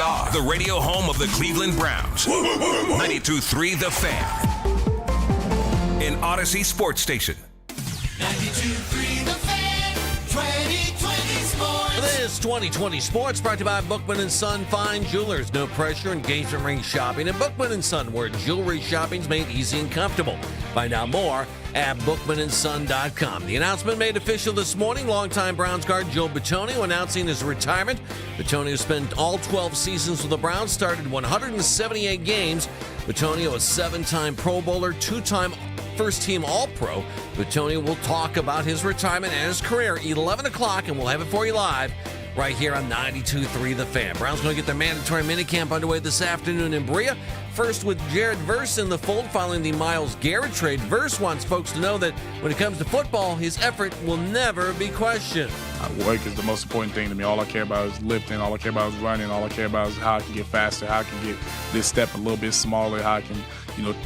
are the radio home of the Cleveland Browns. 92.3 The Fan. In Odyssey Sports Station. 92.3 The Fan, 2020 Sports. This 2020 Sports brought to you by Bookman & Son Fine Jewelers. No pressure, engagement ring shopping at Bookman & Son, where jewelry shopping's made easy and comfortable. Find out more at bookmanandson.com. The announcement made official this morning. Longtime Browns guard Joe Bitonio announcing his retirement. Bitonio spent all 12 seasons with the Browns, started 178 games. Bitonio, a 7-time Pro Bowler, 2-time first-team All-Pro. Bitonio will talk about his retirement and his career 11 o'clock, and we'll have it for you live right here on 92.3 The Fan. Browns going to get their mandatory minicamp underway this afternoon in Berea. First with Jared Verse in the fold following the Myles Garrett trade. Verse wants folks to know that when it comes to football, his effort will never be questioned. Work is the most important thing to me. All I care about is lifting. All I care about is running. All I care about is how I can get faster, how I can get this step a little bit smaller, how I can,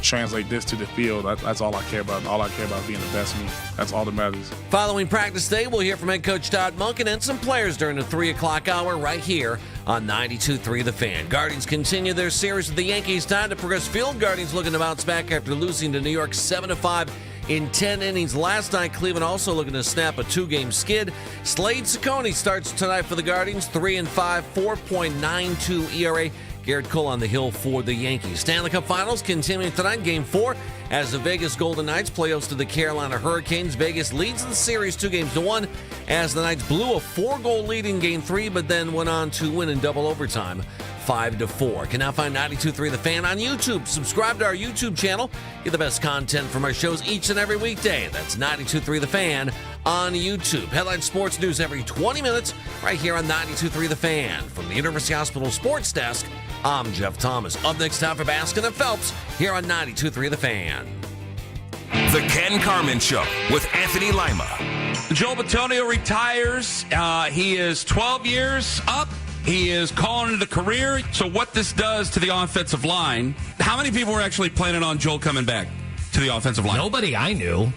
translate this to the field. That's all I care about. All I care about is being the best me. That's all that matters. Following practice day, we'll hear from head coach Todd Monken and some players during the 3 o'clock hour right here on 92.3 The Fan. Guardians continue their series with the Yankees. Time to progress field. Guardians looking to bounce back after losing to New York 7-5 in 10 innings last night. Cleveland also looking to snap a 2-game skid. Slade Ciccone starts tonight for the Guardians. 3-5, 4.92 ERA. Garrett Cole on the hill for the Yankees. Stanley Cup Finals continuing tonight, Game 4, as the Vegas Golden Knights play host to the Carolina Hurricanes. Vegas leads the series 2-1 as the Knights blew a 4-goal lead in Game 3, but then went on to win in double overtime 5-4. Can now find 92.3 The Fan on YouTube. Subscribe to our YouTube channel. Get the best content from our shows each and every weekday. That's 92.3 The Fan on YouTube. Headline sports news every 20 minutes right here on 92.3 The Fan. From the University Hospital Sports Desk, I'm Jeff Thomas. Up next, time for Baskin and Phelps here on 92.3 The Fan. The Ken Carman Show with Anthony Lima. Joe Bitonio retires. He is 12 years up. He is calling it a career. So what this does to the offensive line, how many people were actually planning on Joel coming back to the offensive line? Nobody I knew.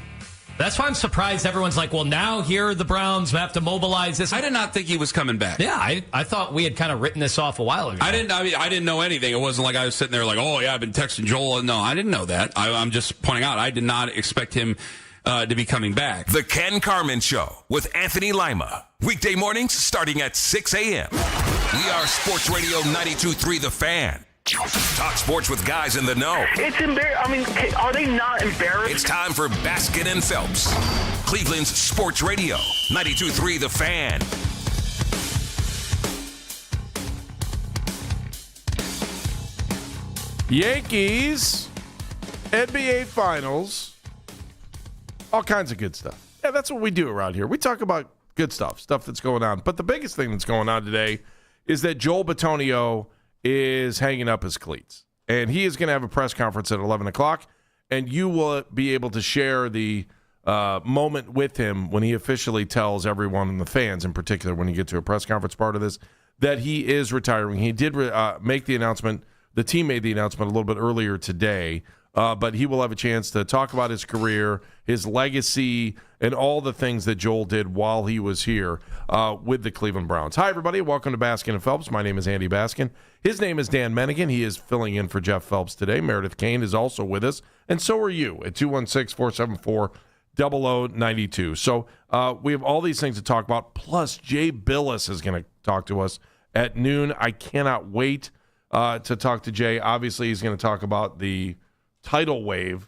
That's why I'm surprised everyone's like, well, now here the Browns have to mobilize this. I did not think he was coming back. Yeah, I thought we had kind of written this off a while ago. I didn't know anything. It wasn't like I was sitting there like, oh, yeah, I've been texting Joel. No, I didn't know that. I'm just pointing out I did not expect him to be coming back. The Ken Carman Show with Anthony Lima. Weekday mornings starting at 6 a.m. We are Sports Radio 92.3 The Fan. Talk sports with guys in the know. It's embarrassing. I mean, are they not embarrassed? It's time for Baskin and Phelps. Cleveland's Sports Radio 92.3 The Fan. Yankees, NBA Finals, all kinds of good stuff. Yeah, that's what we do around here. We talk about good stuff that's going on. But the biggest thing that's going on today is that Joel Bitonio is hanging up his cleats. And he is going to have a press conference at 11 o'clock, and you will be able to share the moment with him when he officially tells everyone and the fans, in particular, when you get to a press conference part of this, that he is retiring. He did make the announcement. The team made the announcement a little bit earlier today, but he will have a chance to talk about his career, his legacy, and all the things that Joel did while he was here with the Cleveland Browns. Hi, everybody. Welcome to Baskin and Phelps. My name is Andy Baskin. His name is Dan Mennigan. He is filling in for Jeff Phelps today. Meredith Kane is also with us, and so are you at 216-474-0092. So we have all these things to talk about, plus Jay Billis is going to talk to us at noon. I cannot wait to talk to Jay. Obviously, he's going to talk about the tidal wave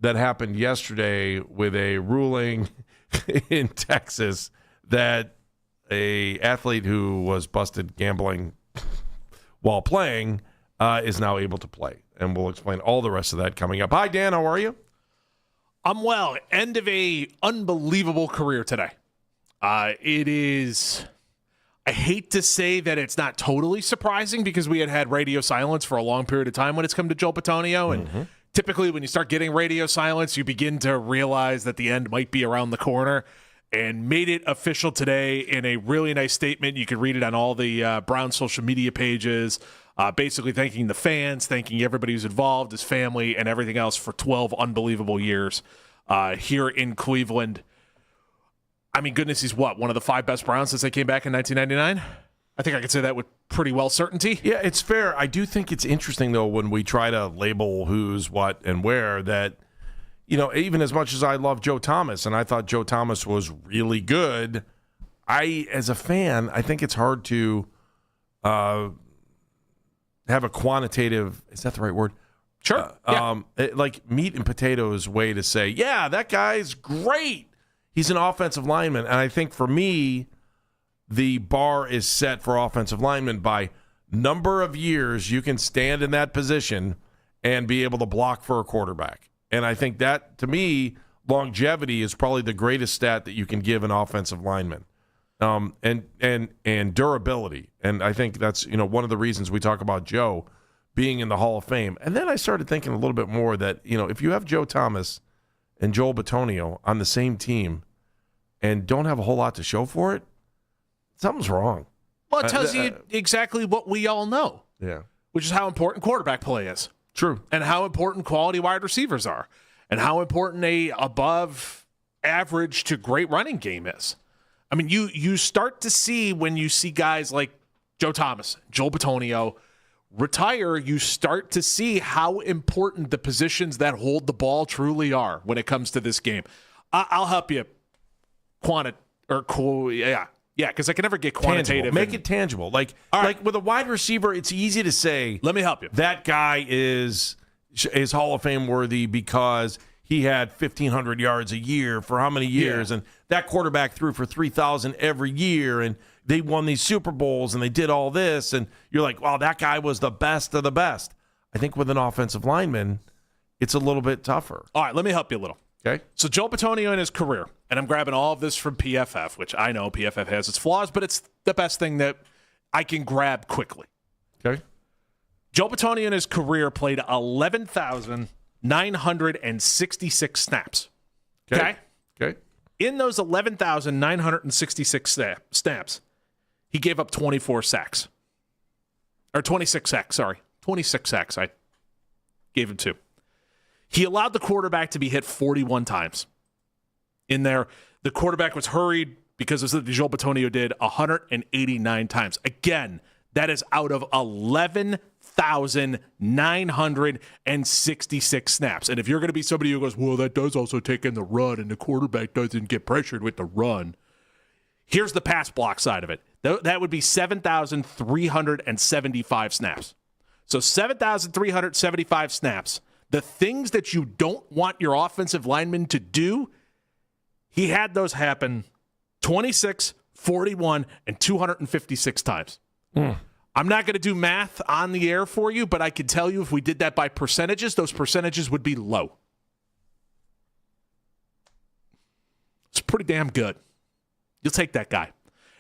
that happened yesterday with a ruling in Texas that a athlete who was busted gambling while playing is now able to play. And we'll explain all the rest of that coming up. Hi, Dan. How are you? I'm well. End of a unbelievable career today. It is... I hate to say that it's not totally surprising because we had radio silence for a long period of time when it's come to Joel Bitonio. And typically when you start getting radio silence, you begin to realize that the end might be around the corner, and made it official today in a really nice statement. You can read it on all the Brown social media pages, basically thanking the fans, thanking everybody who's involved, his family, and everything else for 12 unbelievable years here in Cleveland. I mean, goodness, he's what? One of the 5 best Browns since they came back in 1999? I think I could say that with pretty well certainty. Yeah, it's fair. I do think it's interesting, though, when we try to label who's, what, and where, that, even as much as I love Joe Thomas, and I thought Joe Thomas was really good, as a fan, I think it's hard to have a quantitative, is that the right word? Sure. Like meat and potatoes way to say, yeah, that guy's great. He's an offensive lineman. And I think for me, the bar is set for offensive linemen by number of years you can stand in that position and be able to block for a quarterback. And I think that, to me, longevity is probably the greatest stat that you can give an offensive lineman. And durability. And I think that's, one of the reasons we talk about Joe being in the Hall of Fame. And then I started thinking a little bit more that, if you have Joe Thomas and Joel Bitonio on the same team and don't have a whole lot to show for it, something's wrong. Well, it tells you exactly what we all know. Yeah. Which is how important quarterback play is. True. And how important quality wide receivers are. And how important a above average to great running game is. I mean, you start to see when you see guys like Joe Thomas, Joel Bitonio retire, you start to see how important the positions that hold the ball truly are when it comes to this game. I'll help you Yeah, because I can never get quantitative. Make it tangible. Like with a wide receiver, it's easy to say, let me help you. That guy is Hall of Fame worthy because he had 1,500 yards a year for how many years? Yeah. And that quarterback threw for 3,000 every year, and they won these Super Bowls, and they did all this. And you're like, wow, that guy was the best of the best. I think with an offensive lineman, it's a little bit tougher. All right, let me help you a little. Okay. So Joel Bitonio in his career, and I'm grabbing all of this from PFF, which I know PFF has its flaws, but it's the best thing that I can grab quickly. Okay. Joel Bitonio in his career played 11,966 snaps. Okay. In those 11,966 snaps, he gave up 24 sacks. Or 26 sacks, sorry. 26 sacks I gave him 2. He allowed the quarterback to be hit 41 times. In there, the quarterback was hurried because of something Joel Bitonio did 189 times. Again, that is out of 11,966 snaps. And if you're going to be somebody who goes, well, that does also take in the run, and the quarterback doesn't get pressured with the run, here's the pass block side of it. That would be 7,375 snaps. So 7,375 snaps. The things that you don't want your offensive lineman to do, he had those happen 26, 41, and 256 times. I'm not going to do math on the air for you, but I can tell you if we did that by percentages, those percentages would be low. It's pretty damn good. You'll take that guy.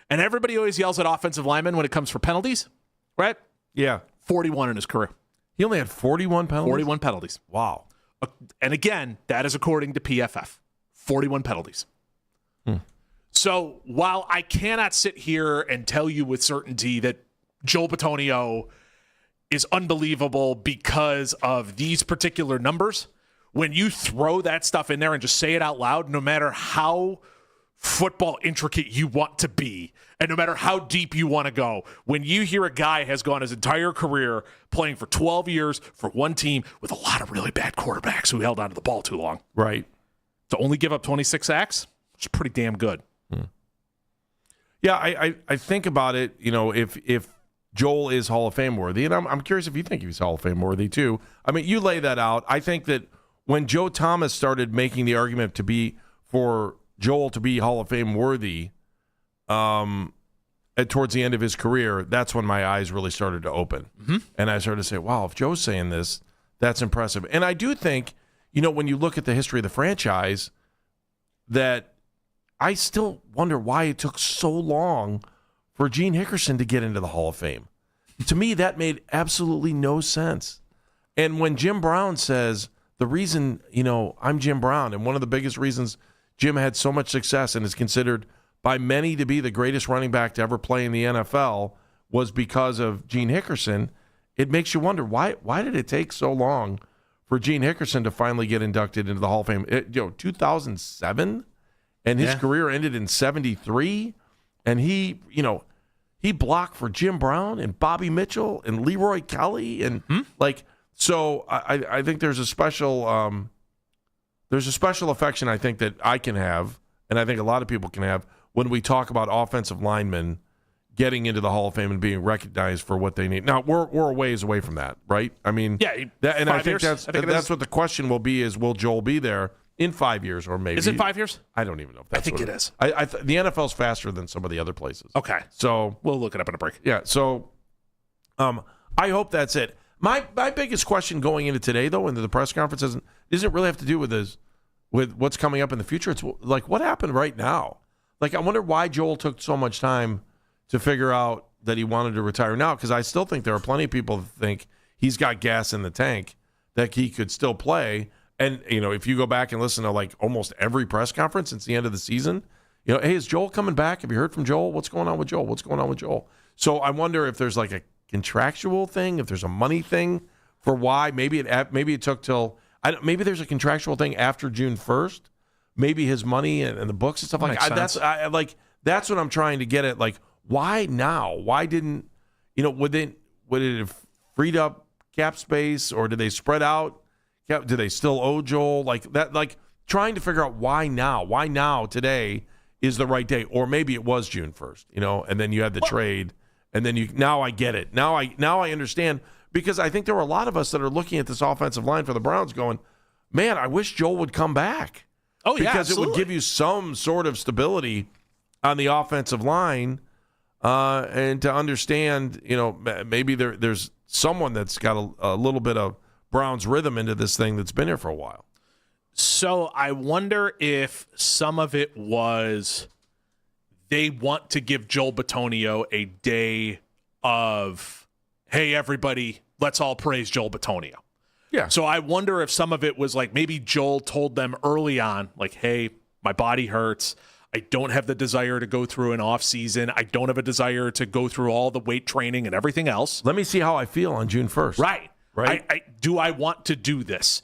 And everybody always yells at offensive linemen when it comes for penalties, right? Yeah. 41 in his career. He only had 41 penalties? 41 penalties. Wow. And again, that is according to PFF. 41 penalties. So while I cannot sit here and tell you with certainty that Joel Bitonio is unbelievable because of these particular numbers, when you throw that stuff in there and just say it out loud, no matter how football intricate you want to be, and no matter how deep you want to go, when you hear a guy has gone his entire career playing for 12 years for one team with a lot of really bad quarterbacks who held onto the ball too long. Right. To only give up 26 sacks, it's pretty damn good. Yeah, I think about it, if Joel is Hall of Fame worthy, and I'm curious if you think he's Hall of Fame worthy too. I mean, you lay that out. I think that when Joe Thomas started making the argument for Joel to be Hall of Fame worthy towards the end of his career, that's when my eyes really started to open. And I started to say, wow, if Joe's saying this, that's impressive. And I do think, when you look at the history of the franchise, that I still wonder why it took so long for Gene Hickerson to get into the Hall of Fame. To me, that made absolutely no sense. And when Jim Brown says, the reason, I'm Jim Brown, and one of the biggest reasons Jim had so much success and is considered by many to be the greatest running back to ever play in the NFL was because of Gene Hickerson, it makes you wonder, why did it take so long for Gene Hickerson to finally get inducted into the Hall of Fame? 2007? And his career ended in 73, and he he blocked for Jim Brown and Bobby Mitchell and Leroy Kelly and so I think there's a special affection I think that I can have, and I think a lot of people can have when we talk about offensive linemen getting into the Hall of Fame and being recognized for what they need. Now we're a ways away from that, right? I mean, and I think that's what the question will be: is will Joel be there in 5 years or maybe? Is it 5 years? I don't even know. If that's I think what it is. The NFL's faster than some of the other places. Okay, so we'll look it up in a break. Yeah. So, I hope that's it. My biggest question going into today, though, into the press conference, doesn't really have to do with what's coming up in the future. It's like what happened right now. Like I wonder why Joel took so much time to figure out that he wanted to retire now, because I still think there are plenty of people that think he's got gas in the tank, that he could still play. And, if you go back and listen to like almost every press conference since the end of the season, hey, is Joel coming back? Have you heard from Joel? What's going on with Joel? What's going on with Joel? So I wonder if there's like a contractual thing, if there's a money thing for why. Maybe it took till maybe there's a contractual thing after June 1st. Maybe his money and the books and stuff like that. That's what I'm trying to get at. Like, why now? Why didn't would it have freed up cap space, or did they spread out? Do they still owe Joel like that? Like trying to figure out why now? Why now today is the right day, or maybe it was June 1st. And then you had the trade, and then now I get it. Now I understand, because I think there are a lot of us that are looking at this offensive line for the Browns, going, man, I wish Joel would come back. Oh yeah, because it would give you some sort of stability on the offensive line. And to understand, maybe there's someone that's got a little bit of Browns rhythm into this thing that's been here for a while. So I wonder if some of it was they want to give Joel Bitonio a day of, hey, everybody, let's all praise Joel Bitonio. Yeah. So I wonder if some of it was like maybe Joel told them early on, like, hey, my body hurts. I don't have the desire to go through an off season. I don't have a desire to go through all the weight training and everything else. Let me see how I feel on June 1st. Right. Right. Do I want to do this?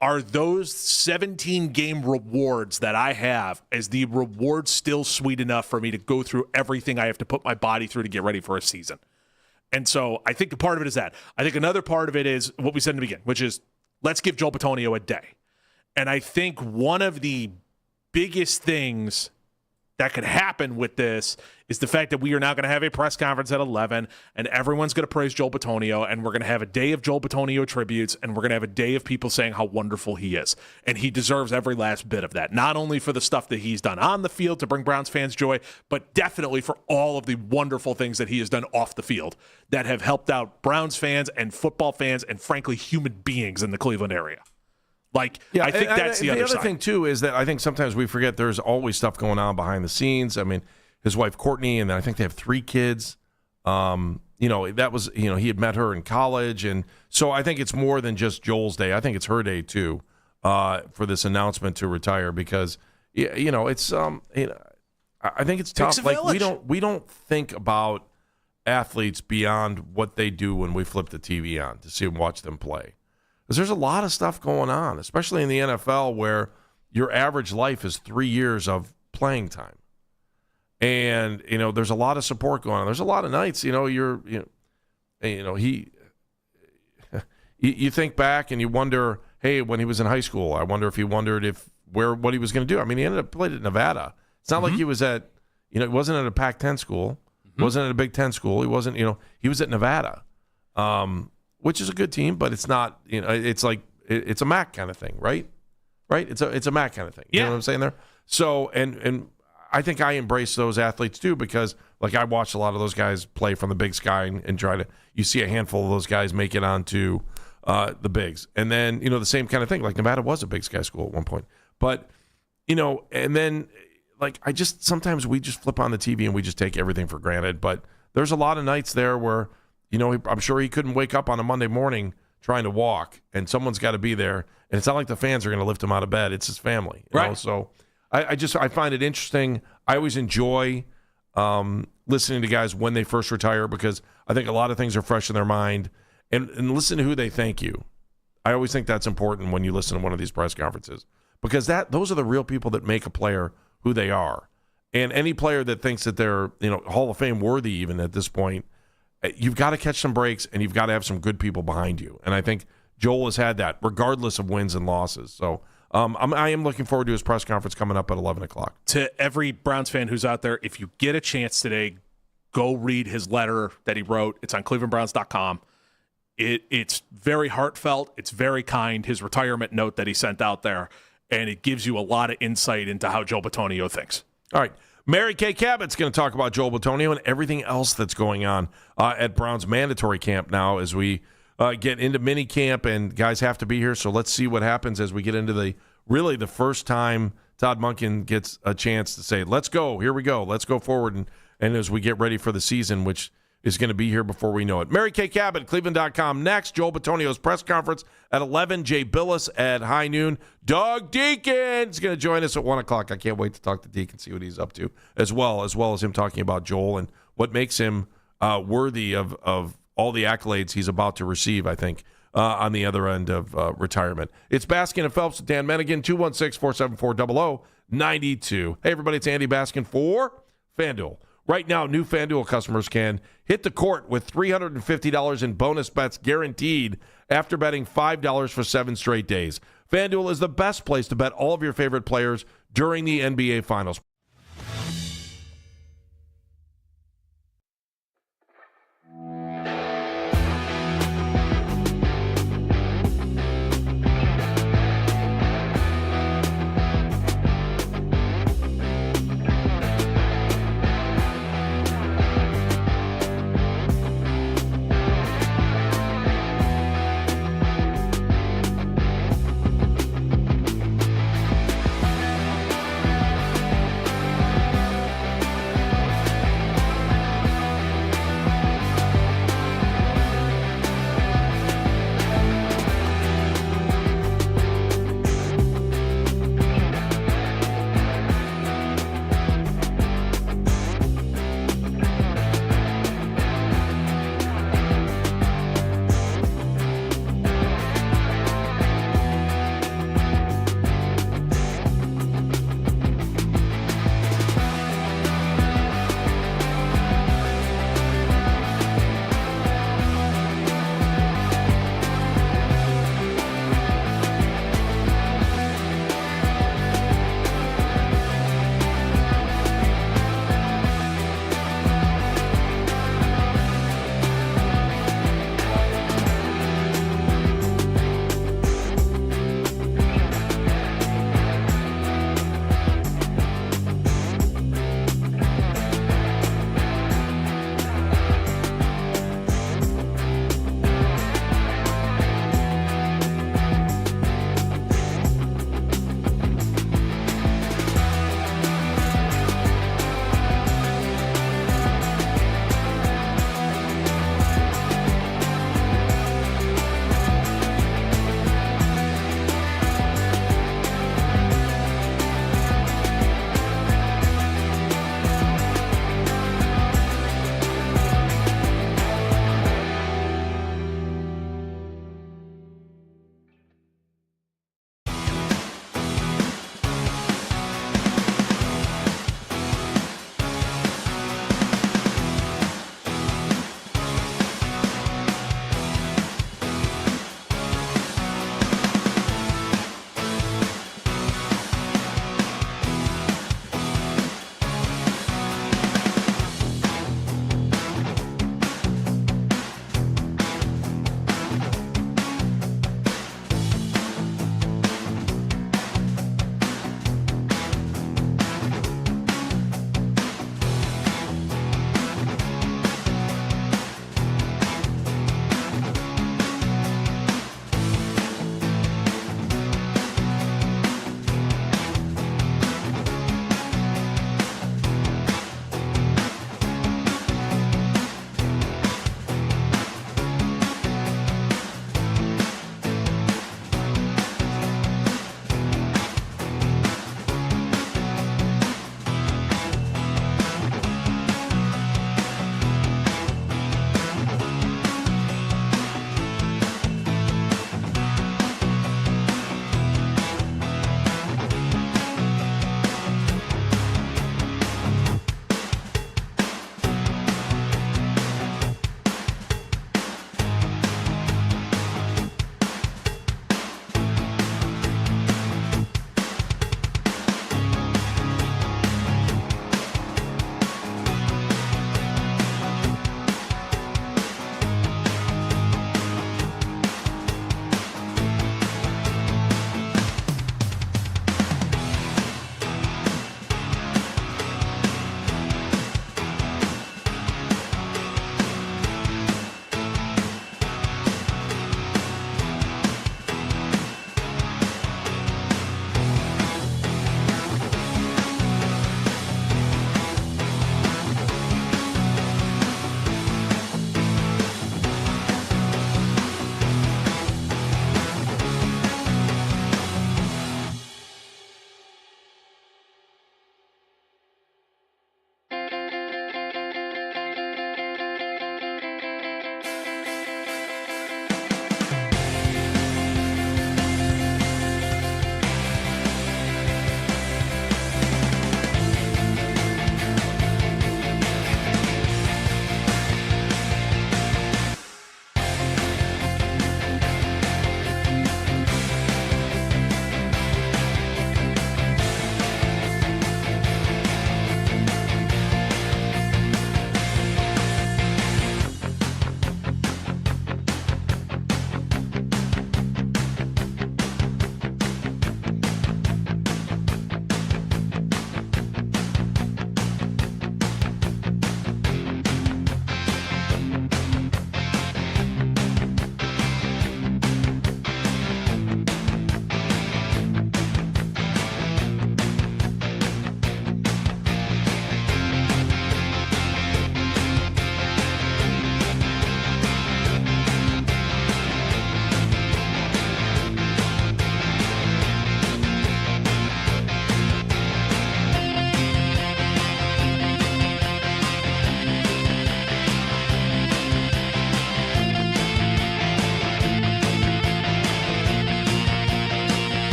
Are those 17-game rewards that I have, is the reward still sweet enough for me to go through everything I have to put my body through to get ready for a season? And so I think a part of it is that. I think another part of it is what we said in the beginning, which is let's give Joel Bitonio a day. And I think one of the biggest things that could happen with this is the fact that we are now going to have a press conference at 11, and everyone's going to praise Joel Bitonio, and we're going to have a day of Joel Bitonio tributes, and we're going to have a day of people saying how wonderful he is. And he deserves every last bit of that, not only for the stuff that he's done on the field to bring Browns fans joy, but definitely for all of the wonderful things that he has done off the field that have helped out Browns fans and football fans and, frankly, human beings in the Cleveland area. I think that's the other side. The other thing, too, is that I think sometimes we forget there's always stuff going on behind the scenes. I mean, his wife, Courtney, and then I think they have 3 kids. That was, he had met her in college. And so I think it's more than just Joel's day. I think it's her day, too, for this announcement to retire, because, it's, I think it's tough. Like, we don't think about athletes beyond what they do when we flip the TV on to see and watch them play. Because there's a lot of stuff going on, especially in the NFL, where your average life is 3 years of playing time. And, there's a lot of support going on. There's a lot of nights, you think back and you wonder, hey, when he was in high school, I wonder if he wondered what he was going to do. I mean, he ended up playing at Nevada. It's not like he was at, he wasn't at a Pac-10 school, wasn't at a Big Ten school. He wasn't, he was at Nevada. Which is a good team, but it's not, it's like, it's a MAC kind of thing, right? Right? It's a MAC kind of thing. You know what I'm saying there? So, and I think I embrace those athletes too, because like I watched a lot of those guys play from the Big Sky and try to, you see a handful of those guys make it onto the bigs. And then, the same kind of thing, like Nevada was a Big Sky school at one point. But, and then like sometimes we just flip on the TV and we just take everything for granted. But there's a lot of nights there where, I'm sure he couldn't wake up on a Monday morning trying to walk, and someone's got to be there. And it's not like the fans are going to lift him out of bed. It's his family. You know? So I find it interesting. I always enjoy listening to guys when they first retire, because I think a lot of things are fresh in their mind. And listen to who they thank you. I always think that's important when you listen to one of these press conferences, because those are the real people that make a player who they are. And any player that thinks that they're, Hall of Fame worthy even at this point, you've got to catch some breaks and you've got to have some good people behind you. And I think Joel has had that regardless of wins and losses. So I am looking forward to his press conference coming up at 11 o'clock. To every Browns fan who's out there, if you get a chance today, go read his letter that he wrote. It's on clevelandbrowns.com. It's very heartfelt. It's very kind, his retirement note that he sent out there. And it gives you a lot of insight into how Joe Bitonio thinks. All right. Mary Kay Cabot's going to talk about Joel Bitonio and everything else that's going on at Browns mandatory camp now as we get into mini camp, and guys have to be here. So let's see what happens as we get into the first time Todd Monken gets a chance to say, let's go, here we go, let's go forward. And as we get ready for the season, which is going to be here before we know it. Mary Kay Cabot, Cleveland.com. Next, Joel Bitonio's press conference at 11. Jay Billis at high noon. Doug Deacon is going to join us at 1 o'clock. I can't wait to talk to Deacon, see what he's up to, as well as him talking about Joel and what makes him worthy of all the accolades he's about to receive, I think, on the other end of retirement. It's Baskin and Phelps with Dan Mennigan, 216-474-0092. Hey, everybody, it's Andy Baskin for FanDuel. Right now, new FanDuel customers can hit the court with $350 in bonus bets guaranteed after betting $5 for 7 straight days. FanDuel is the best place to bet all of your favorite players during the NBA Finals.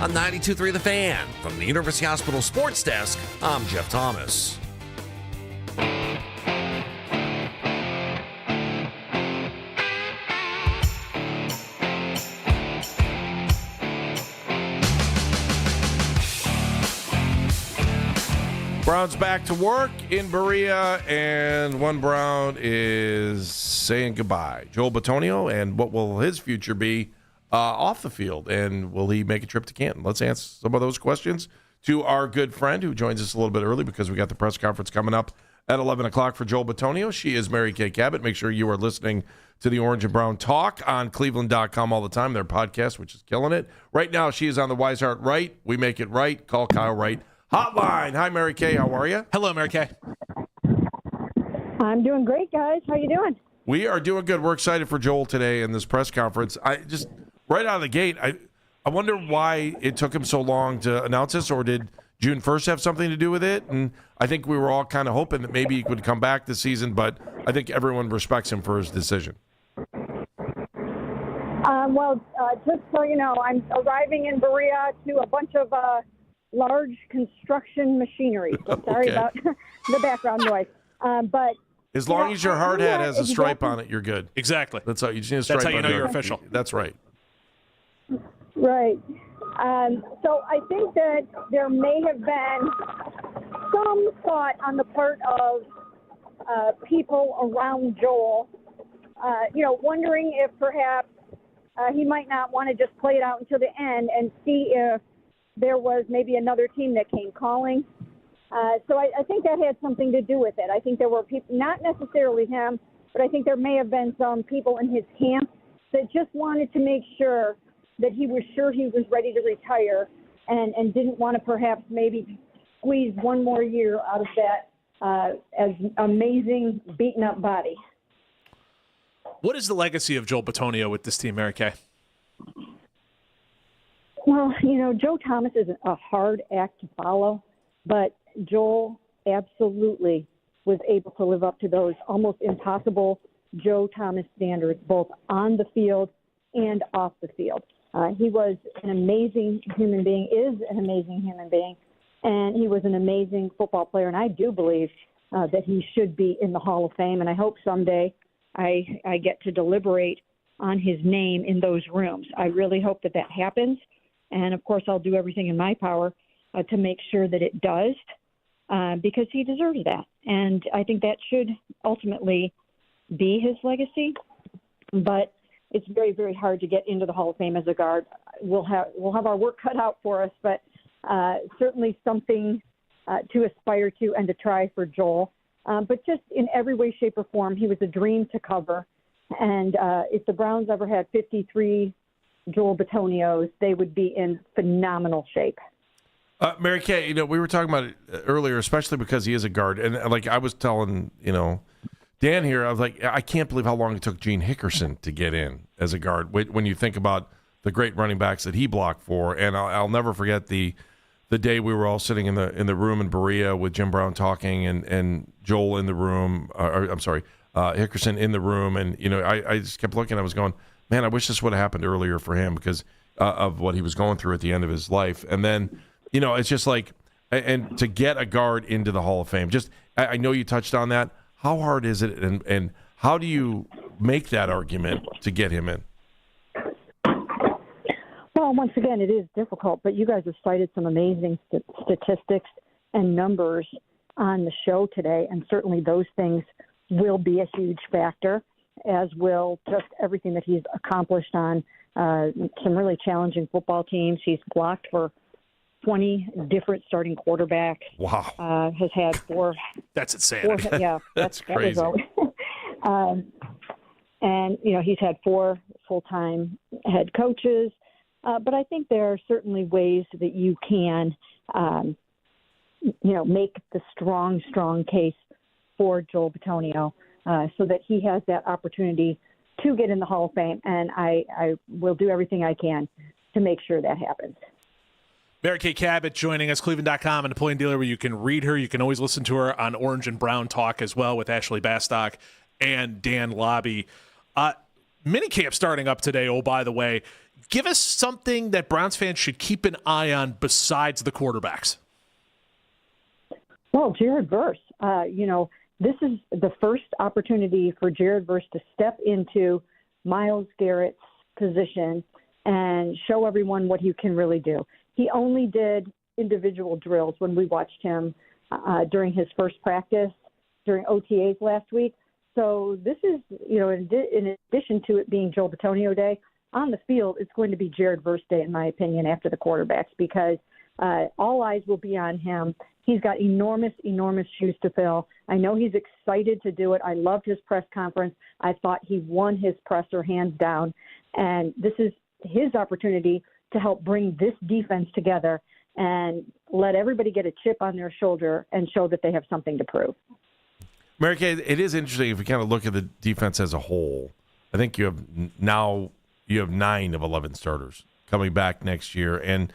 on 92.3 The Fan. From the University Hospital Sports Desk, I'm Jeff Thomas. Browns back to work in Berea, and one Brown is saying goodbye. Joel Bitonio, and what will his future be off the field, and will he make a trip to Canton? Let's answer some of those questions to our good friend who joins us a little bit early because we got the press conference coming up at 11 o'clock for Joel Bitonio. She is Mary Kay Cabot. Make sure you are listening to the Orange and Brown Talk on Cleveland.com all the time, their podcast, which is killing it. Right now, she is on the Weishart Right. We make it right. Call Kyle Wright hotline. Hi, Mary Kay. How are you? Hello, Mary Kay. I'm doing great, guys. How you doing? We are doing good. We're excited for Joel today in this press conference. I just right out of the gate, I wonder why it took him so long to announce this, or did June 1st have something to do with it? And I think we were all kind of hoping that maybe he would come back this season, but I think everyone respects him for his decision. Just so you know, I'm arriving in Berea to a bunch of large construction machinery. So sorry about the background noise. But as long as your hard hat has a stripe on it, you're good. Exactly. That's how you just need a stripe. That's how you on know your- you're official. That's right. Right. So I think that there may have been some thought on the part of people around Joel, wondering if perhaps he might not want to just play it out until the end and see if there was maybe another team that came calling. So I think that had something to do with it. I think there were people, not necessarily him, but I think there may have been some people in his camp that just wanted to make sure that he was ready to retire and didn't want to perhaps maybe squeeze one more year out of that as amazing beaten up body. What is the legacy of Joel Bitonio with this team, Mary Kay? Well, Joe Thomas is a hard act to follow, but Joel absolutely was able to live up to those almost impossible Joe Thomas standards, both on the field and off the field. He was an amazing human being, is an amazing human being, and he was an amazing football player. And I do believe that he should be in the Hall of Fame, and I hope someday I get to deliberate on his name in those rooms. I really hope that happens. And, of course, I'll do everything in my power to make sure that it does because he deserves that. And I think that should ultimately be his legacy. But it's very, very hard to get into the Hall of Fame as a guard. We'll have our work cut out for us, but certainly something to aspire to and to try for Joel. But just in every way, shape, or form, he was a dream to cover. And if the Browns ever had 53 Joel Bitonios, they would be in phenomenal shape. Mary Kay, we were talking about it earlier, especially because he is a guard. And like I was telling, Dan here, I was like, I can't believe how long it took Gene Hickerson to get in as a guard when you think about the great running backs that he blocked for. And I'll never forget the day we were all sitting in the room in Berea with Jim Brown talking and Joel in the room, Hickerson in the room. And, I just kept looking. I was going, man, I wish this would have happened earlier for him because of what he was going through at the end of his life. And then, it's just like, and to get a guard into the Hall of Fame, I know you touched on that. How hard is it, and how do you make that argument to get him in? Well, once again, it is difficult, but you guys have cited some amazing statistics and numbers on the show today, and certainly those things will be a huge factor, as will just everything that he's accomplished on some really challenging football teams. He's blocked for 20 different starting quarterbacks. Wow. Has had four. That's insanity. That's crazy. And, he's had 4 full-time head coaches. But I think there are certainly ways that you can, make the strong case for Joel Bitonio so that he has that opportunity to get in the Hall of Fame. And I will do everything I can to make sure that happens. Mary Kay Cabot joining us, Cleveland.com, and Napoleon Dealer, where you can read her. You can always listen to her on Orange and Brown Talk as well with Ashley Bastock and Dan Lobby. Minicamp starting up today, oh, by the way. Give us something that Browns fans should keep an eye on besides the quarterbacks. Well, Jared Verse, this is the first opportunity for Jared Verse to step into Myles Garrett's position and show everyone what he can really do. He only did individual drills when we watched him during his first practice during OTAs last week. So this is, in addition to it being Joel Bitonio Day, on the field, it's going to be Jared Verse Day, in my opinion, after the quarterbacks, because all eyes will be on him. He's got enormous shoes to fill. I know he's excited to do it. I loved his press conference. I thought he won his presser hands down. And this is his opportunity to help bring this defense together and let everybody get a chip on their shoulder and show that they have something to prove. Mary Kay, it is interesting if you kind of look at the defense as a whole. I think you have 9 of 11 starters coming back next year. And,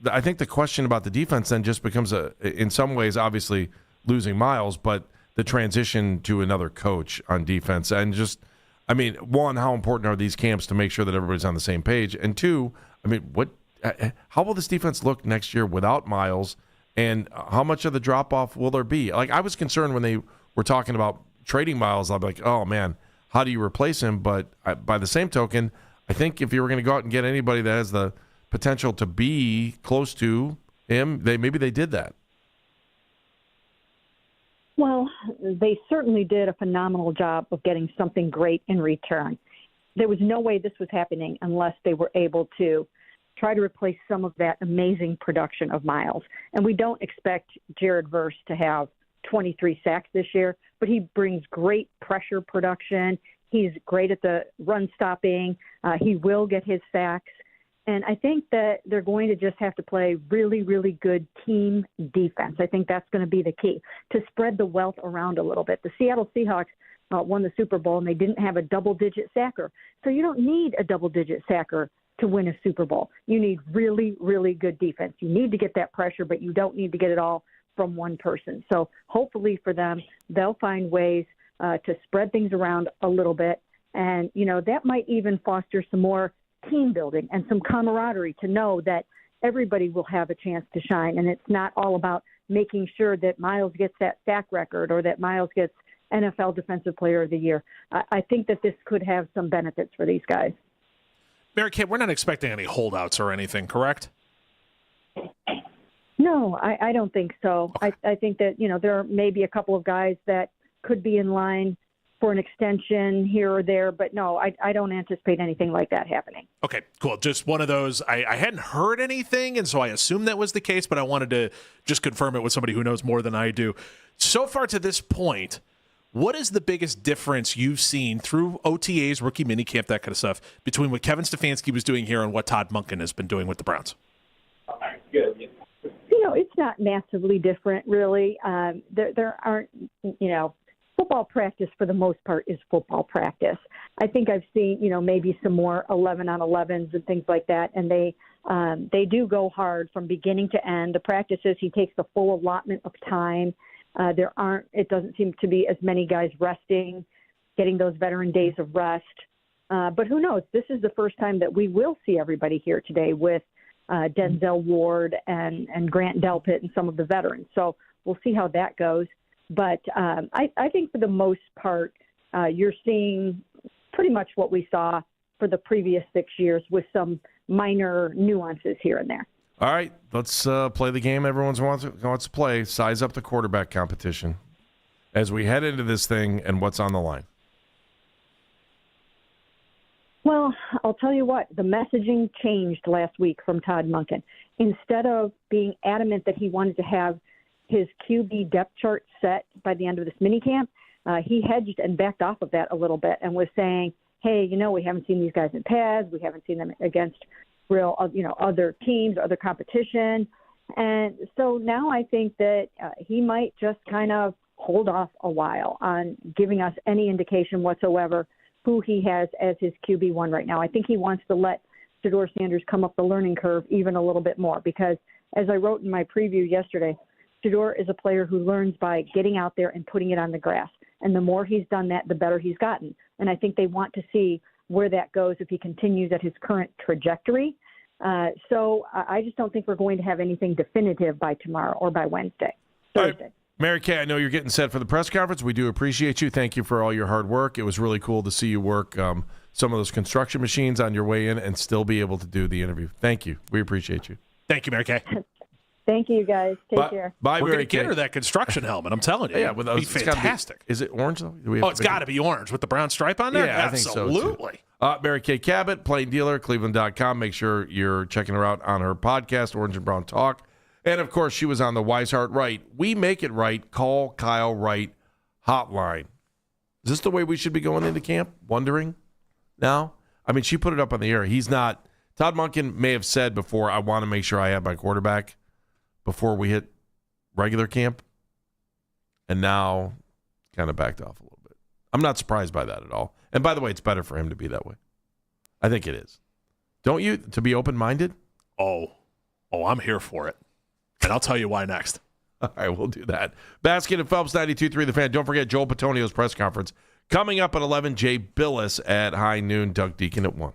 I think the question about the defense then just becomes, in some ways, obviously losing Myles, but the transition to another coach on defense. And just, one, how important are these camps to make sure that everybody's on the same page? And two, how will this defense look next year without Myles? And how much of the drop-off will there be? Like, I was concerned when they were talking about trading Myles. I'll be like, oh, man, how do you replace him? But by the same token, I think if you were going to go out and get anybody that has the potential to be close to him, maybe they did that. Well, they certainly did a phenomenal job of getting something great in return. There was no way this was happening unless they were able to try to replace some of that amazing production of Myles. And we don't expect Jared Verse to have 23 sacks this year, but he brings great pressure production. He's great at the run stopping. He will get his sacks. And I think that they're going to just have to play really, really good team defense. I think that's going to be the key, to spread the wealth around a little bit. The Seattle Seahawks won the Super Bowl, and they didn't have a double-digit sacker. So you don't need a double-digit sacker to win a Super Bowl. You need really, really good defense. You need to get that pressure, but you don't need to get it all from one person. So hopefully for them, they'll find ways to spread things around a little bit. And, that might even foster some more team building and some camaraderie to know that everybody will have a chance to shine. And it's not all about making sure that Myles gets that sack record or that Myles gets NFL Defensive Player of the Year. I think that this could have some benefits for these guys. Mary Kay, we're not expecting any holdouts or anything, correct? No, I don't think so. I think that, there are maybe a couple of guys that could be in line for an extension here or there, but no, I don't anticipate anything like that happening. Okay, cool. Just one of those. I hadn't heard anything, and so I assumed that was the case, but I wanted to just confirm it with somebody who knows more than I do. So far to this point, what is the biggest difference you've seen through OTAs, rookie minicamp, that kind of stuff, between what Kevin Stefanski was doing here and what Todd Monken has been doing with the Browns? It's not massively different, really. There aren't, football practice for the most part is football practice. I think I've seen, maybe some more 11-on-11s and things like that, and they do go hard from beginning to end. The practices, he takes the full allotment of time. It doesn't seem to be as many guys resting, getting those veteran days of rest. But who knows? This is the first time that we will see everybody here today with Denzel Ward and Grant Delpit and some of the veterans. So we'll see how that goes. But I think for the most part, you're seeing pretty much what we saw for the previous 6 years with some minor nuances here and there. All right, let's play the game everyone wants to play. Size up the quarterback competition as we head into this thing and what's on the line. Well, I'll tell you what, the messaging changed last week from Todd Monken. Instead of being adamant that he wanted to have his QB depth chart set by the end of this minicamp, he hedged and backed off of that a little bit and was saying, hey, we haven't seen these guys in pads. We haven't seen them against real, other teams, other competition. And so now I think that he might just kind of hold off a while on giving us any indication whatsoever who he has as his QB1 right now. I think he wants to let Shedeur Sanders come up the learning curve even a little bit more because, as I wrote in my preview yesterday, Shedeur is a player who learns by getting out there and putting it on the grass. And the more he's done that, the better he's gotten. And I think they want to see where that goes if he continues at his current trajectory. So I just don't think we're going to have anything definitive by tomorrow or by Thursday. Right. Mary Kay, I know you're getting set for the press conference. We do appreciate you. Thank you for all your hard work. It was really cool to see you work some of those construction machines on your way in and still be able to do the interview. Thank you. We appreciate you. Thank you, Mary Kay. Thank you, guys. Take care. Bye, We're Mary going to Kay. get her that construction helmet. I'm telling you. Yeah, It'd be fantastic. Is it orange, though? It's got to be orange with the brown stripe on there? Yeah, I think so, too. Absolutely. Mary Kay Cabot, Plain Dealer, Cleveland.com. Make sure you're checking her out on her podcast, Orange and Brown Talk. And, of course, she was on the Weishart Right. We make it right. Call Kyle Wright hotline. Is this the way we should be going into camp? Wondering now? I mean, she put it up on the air. He's not. Todd Monken may have said before, I want to make sure I have my quarterback before we hit regular camp. And now kind of backed off a little bit. I'm not surprised by that at all. And by the way, it's better for him to be that way. I think it is. Don't you? To be open-minded? Oh, I'm here for it. And I'll tell you why next. All right, we'll do that. Basket and Phelps, 92.3 The Fan. Don't forget Joel Petonio's press conference. Coming up at 11, Jay Billis at high noon, Doug Deacon at 1.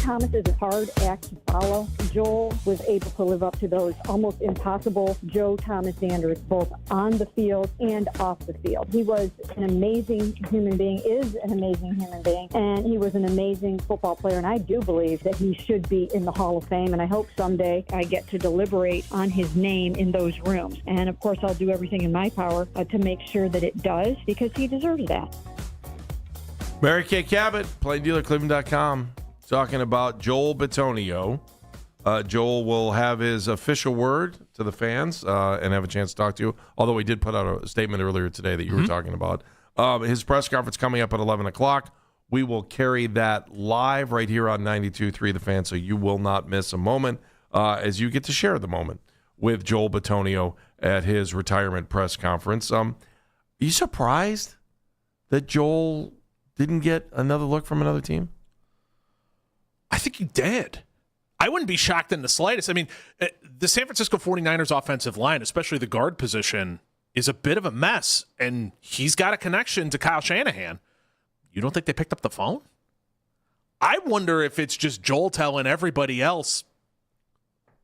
Thomas is a hard act to follow. Joel was able to live up to those almost impossible Joe Thomas standards, both on the field and off the field. He was an amazing human being, is an amazing human being, and he was an amazing football player. And I do believe that he should be in the Hall of Fame, and I hope someday I get to deliberate on his name in those rooms. And of course, I'll do everything in my power to make sure that it does, because he deserves that. Mary Kay Cabot, PlayDealerCleveland.com, talking about Joel Bitonio. Joel will have his official word to the fans and have a chance to talk to you, although he did put out a statement earlier today that you were talking about. His press conference coming up at 11 o'clock. We will carry that live right here on 92.3 The Fan, so you will not miss a moment as you get to share the moment with Joel Bitonio at his retirement press conference. Are you surprised that Joel didn't get another look from another team? I think he did. I wouldn't be shocked in the slightest. I mean, the San Francisco 49ers offensive line, especially the guard position, is a bit of a mess, and he's got a connection to Kyle Shanahan. You don't think they picked up the phone? I wonder if it's just Joel telling everybody else,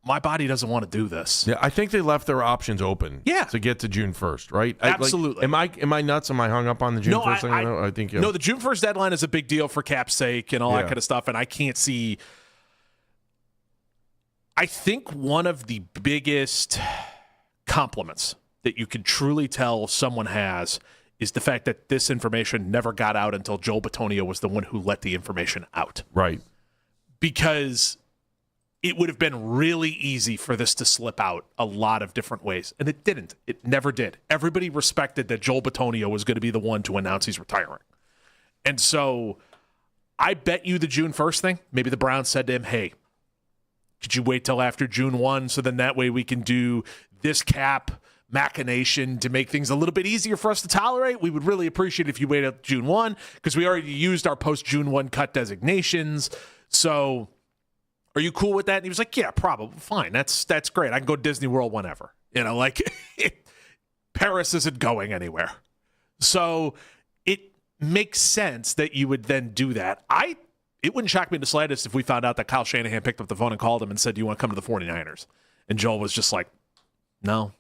my body doesn't want to do this. Yeah, I think they left their options open to get to June 1st, right? Absolutely. Am I nuts? Am I hung up on the June 1st thing? I think No, the June 1st deadline is a big deal for cap's sake and all that kind of stuff, and I can't see. I think one of the biggest compliments that you can truly tell someone has is the fact that this information never got out until Joel Bitonio was the one who let the information out. Right. Because it would have been really easy for this to slip out a lot of different ways. And it didn't. It never did. Everybody respected that Joel Bitonio was going to be the one to announce he's retiring. And so I bet you the June 1st thing, maybe the Browns said to him, hey, could you wait till after June 1 so then that way we can do this cap machination to make things a little bit easier for us to tolerate? We would really appreciate it if you wait up June 1 because we already used our post-June 1 cut designations. So are you cool with that? And he was like, yeah, probably. Fine. That's great. I can go to Disney World whenever. You know, like Paris isn't going anywhere. So it makes sense that you would then do that. It wouldn't shock me the slightest if we found out that Kyle Shanahan picked up the phone and called him and said, do you want to come to the 49ers? And Joel was just like, no,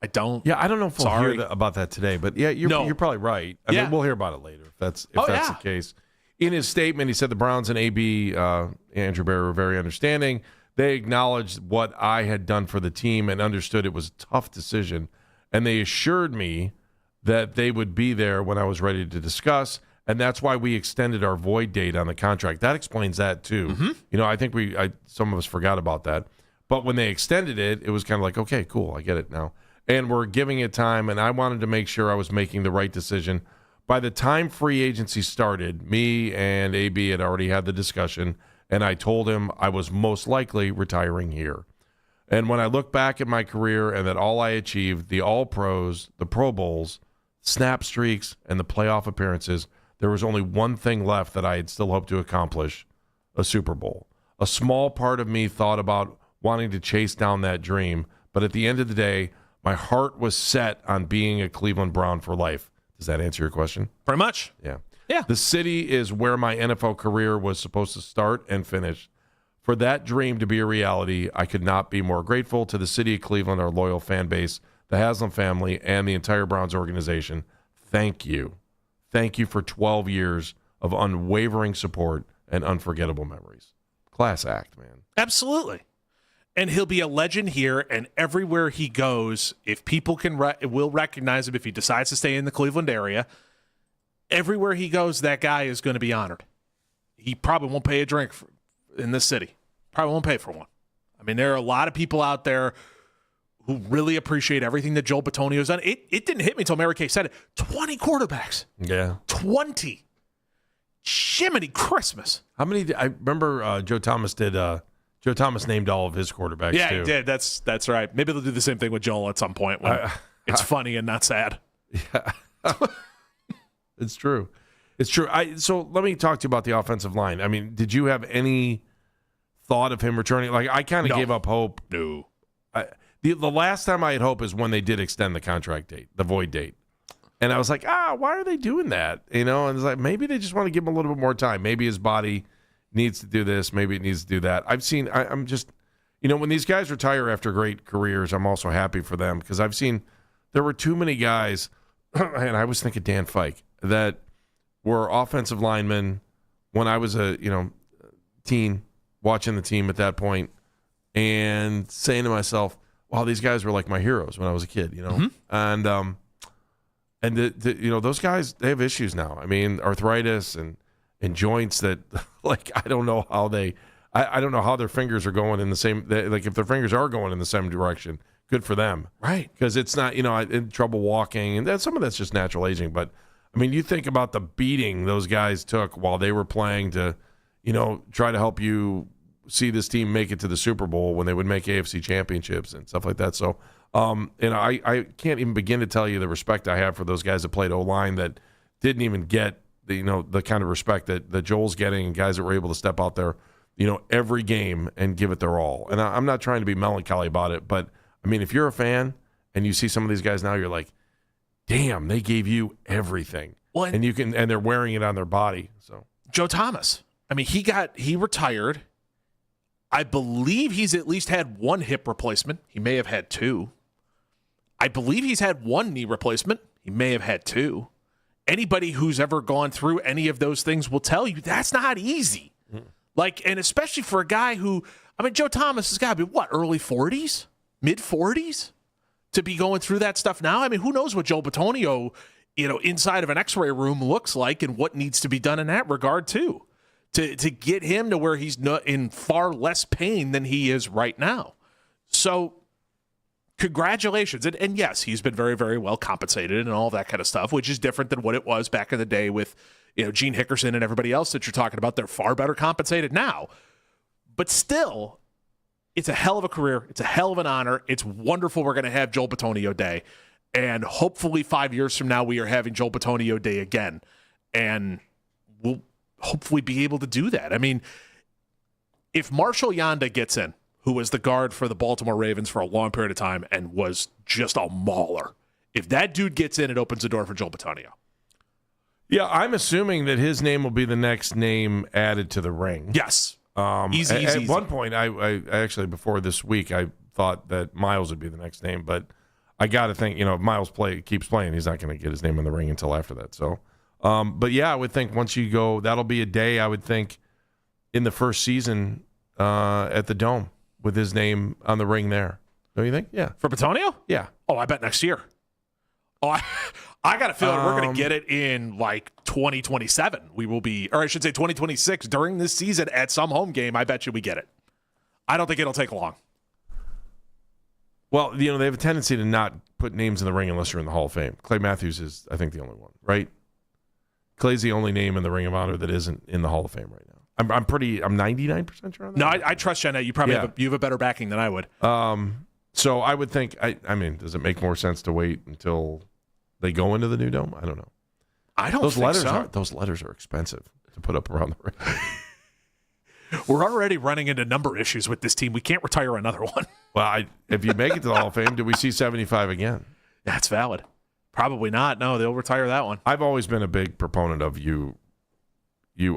I don't. Yeah, I don't know if we'll hear about that today, but yeah, you're probably right. I mean, we'll hear about it later if that's the case. In his statement, he said the Browns and AB, Andrew Berry, were very understanding. They acknowledged what I had done for the team and understood it was a tough decision. And they assured me that they would be there when I was ready to discuss. And that's why we extended our void date on the contract. That explains that, too. Mm-hmm. You know, I think some of us forgot about that. But when they extended it, it was kind of like, okay, cool, I get it now. And we're giving it time, and I wanted to make sure I was making the right decision. By the time free agency started, me and AB had already had the discussion, and I told him I was most likely retiring here. And when I look back at my career and that all I achieved, the All-Pros, the Pro Bowls, snap streaks, and the playoff appearances, there was only one thing left that I had still hoped to accomplish, a Super Bowl. A small part of me thought about wanting to chase down that dream, but at the end of the day, my heart was set on being a Cleveland Brown for life. Does that answer your question? Pretty much. Yeah. Yeah. The city is where my NFL career was supposed to start and finish. For that dream to be a reality, I could not be more grateful to the city of Cleveland, our loyal fan base, the Haslam family, and the entire Browns organization. Thank you. Thank you for 12 years of unwavering support and unforgettable memories. Class act, man. Absolutely. And he'll be a legend here, and everywhere he goes, if people will recognize him if he decides to stay in the Cleveland area, everywhere he goes, that guy is going to be honored. He probably won't pay a drink in this city. Probably won't pay for one. I mean, there are a lot of people out there who really appreciate everything that Joel Bitonio's done. It didn't hit me until Mary Kay said it. 20 quarterbacks. Yeah. 20. Jiminy Christmas. How many? I remember Joe Thomas did. Joe Thomas named all of his quarterbacks, yeah, too. he did. That's right. Maybe they'll do the same thing with Joel at some point when it's funny and not sad. Yeah. It's true. It's true. So let me talk to you about the offensive line. I mean, did you have any thought of him returning? Like, I kind of gave up hope. No. The last time I had hope is when they did extend the contract date, the void date. And I was like, why are they doing that? You know, and it's like, maybe they just want to give him a little bit more time. Maybe his body needs to do this, maybe it needs to do that. I'm just, when these guys retire after great careers, I'm also happy for them because I've seen there were too many guys, and I was thinking Dan Fike, that were offensive linemen when I was a teen watching the team at that point and saying to myself, wow, these guys were like my heroes when I was a kid, and those guys, they have issues now. I mean, arthritis and joints that like I don't know how their fingers are going in the same, like if their fingers are going in the same direction, good for them, right? Because it's not, in trouble walking, and some of that's just natural aging. But I mean, you think about the beating those guys took while they were playing to, try to help you see this team make it to the Super Bowl when they would make AFC championships and stuff like that. So, I can't even begin to tell you the respect I have for those guys that played O-line that didn't even get the kind of respect that Joel's getting, and guys that were able to step out there, every game and give it their all. And I'm not trying to be melancholy about it, but I mean, if you're a fan and you see some of these guys now, you're like, damn, they gave you everything. Well, and they're wearing it on their body. So Joe Thomas, I mean, he retired. I believe he's at least had one hip replacement. He may have had two. I believe he's had one knee replacement. He may have had two. Anybody who's ever gone through any of those things will tell you that's not easy. And especially for a guy who, I mean, Joe Thomas has got to be, early 40s, mid 40s to be going through that stuff now? I mean, who knows what Joe Bitonio, inside of an x-ray room looks like and what needs to be done in that regard too, to get him to where he's in far less pain than he is right now. So congratulations. And yes, he's been very, very well compensated and all that kind of stuff, which is different than what it was back in the day with, Gene Hickerson and everybody else that you're talking about. They're far better compensated now. But still, it's a hell of a career. It's a hell of an honor. It's wonderful we're going to have Joel Bitonio Day. And hopefully 5 years from now, we are having Joel Bitonio Day again. And we'll hopefully be able to do that. I mean, if Marshall Yanda gets in, who was the guard for the Baltimore Ravens for a long period of time and was just a mauler, if that dude gets in, it opens the door for Joel Bitonio. Yeah, I'm assuming that his name will be the next name added to the ring. Yes. Easy. At one point, I actually, before this week, I thought that Miles would be the next name, but I got to think, if Miles keeps playing, he's not going to get his name in the ring until after that. So, but yeah, I would think once you go, that'll be a day, I would think, in the first season at the Dome with his name on the ring there. Don't you think? Yeah. For Bitonio? Yeah. Oh, I bet next year. Oh, I got a feeling we're going to get it in 2027. We will be, or I should say 2026 during this season at some home game. I bet you we get it. I don't think it'll take long. Well, they have a tendency to not put names in the ring unless you're in the Hall of Fame. Clay Matthews is, I think, the only one, right? Clay's the only name in the Ring of Honor that isn't in the Hall of Fame right now. I'm 99% sure on that. No, I trust you on that. You probably have a better backing than I would. So I would think, I mean, does it make more sense to wait until they go into the new dome? I don't know. I don't think so. Those letters are expensive to put up around the ring. We're already running into number issues with this team. We can't retire another one. Well, if you make it to the Hall of Fame, do we see 75 again? That's valid. Probably not. No, they'll retire that one. I've always been a big proponent of you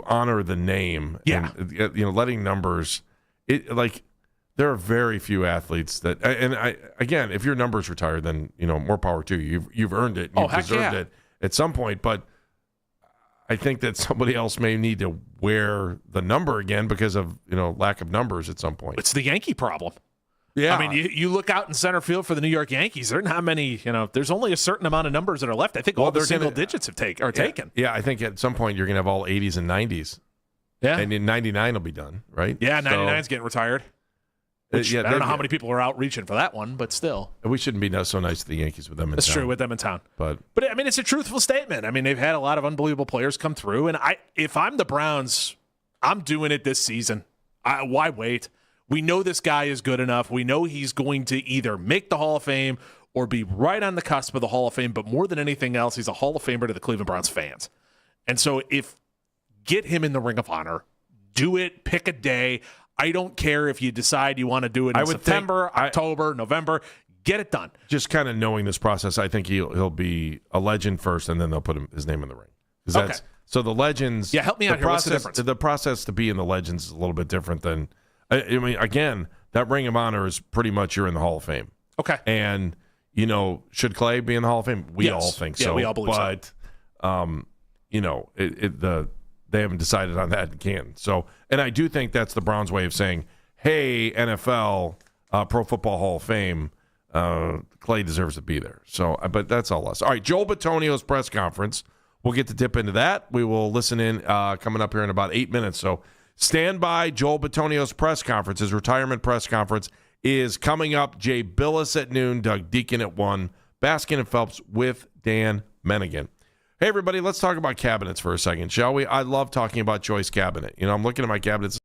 honor the name. Yeah. And, letting numbers, there are very few athletes that, again, if your number's retired, then, more power to you. You've earned it. You've deserved it at some point. But I think that somebody else may need to wear the number again because of, lack of numbers at some point. It's the Yankee problem. Yeah. I mean, you look out in center field for the New York Yankees, there are not many, there's only a certain amount of numbers that are left. I think all the single digits are taken. Yeah, I think at some point you're going to have all 80s and 90s. Yeah. And in 99 will be done, right? Yeah, 99's getting retired. Which, I don't know how many people are out reaching for that one, but still. We shouldn't be so nice to the Yankees with them in town. That's true, with them in town. But I mean, it's a truthful statement. I mean, they've had a lot of unbelievable players come through, and if I'm the Browns, I'm doing it this season. Why wait? We know this guy is good enough. We know he's going to either make the Hall of Fame or be right on the cusp of the Hall of Fame, but more than anything else, he's a Hall of Famer to the Cleveland Browns fans. And so get him in the Ring of Honor, do it, pick a day. I don't care if you decide you want to do it in September, October, November. Get it done. Just kind of knowing this process, I think he'll be a legend first, and then they'll put his name in the ring. Because So the Legends. Yeah, help me out here. What's the difference? The process to be in the Legends is a little bit different than. I mean, again, that Ring of Honor is pretty much you're in the Hall of Fame. Okay. And should Clay be in the Hall of Fame? We all think so. Yeah, we all believe so. But they haven't decided on that and can. So, and I do think that's the Browns' way of saying, "Hey, NFL, Pro Football Hall of Fame, Clay deserves to be there." So, but that's all us. All right, Joel Bitonio's press conference. We'll get to dip into that. We will listen in coming up here in about 8 minutes. So, stand by. Joel Bitonio's press conference, his retirement press conference, is coming up. Jay Billis at noon, Doug Deacon at 1, Baskin and Phelps with Dan Mennigan. Hey, everybody, let's talk about cabinets for a second, shall we? I love talking about Choice Cabinet. I'm looking at my cabinets.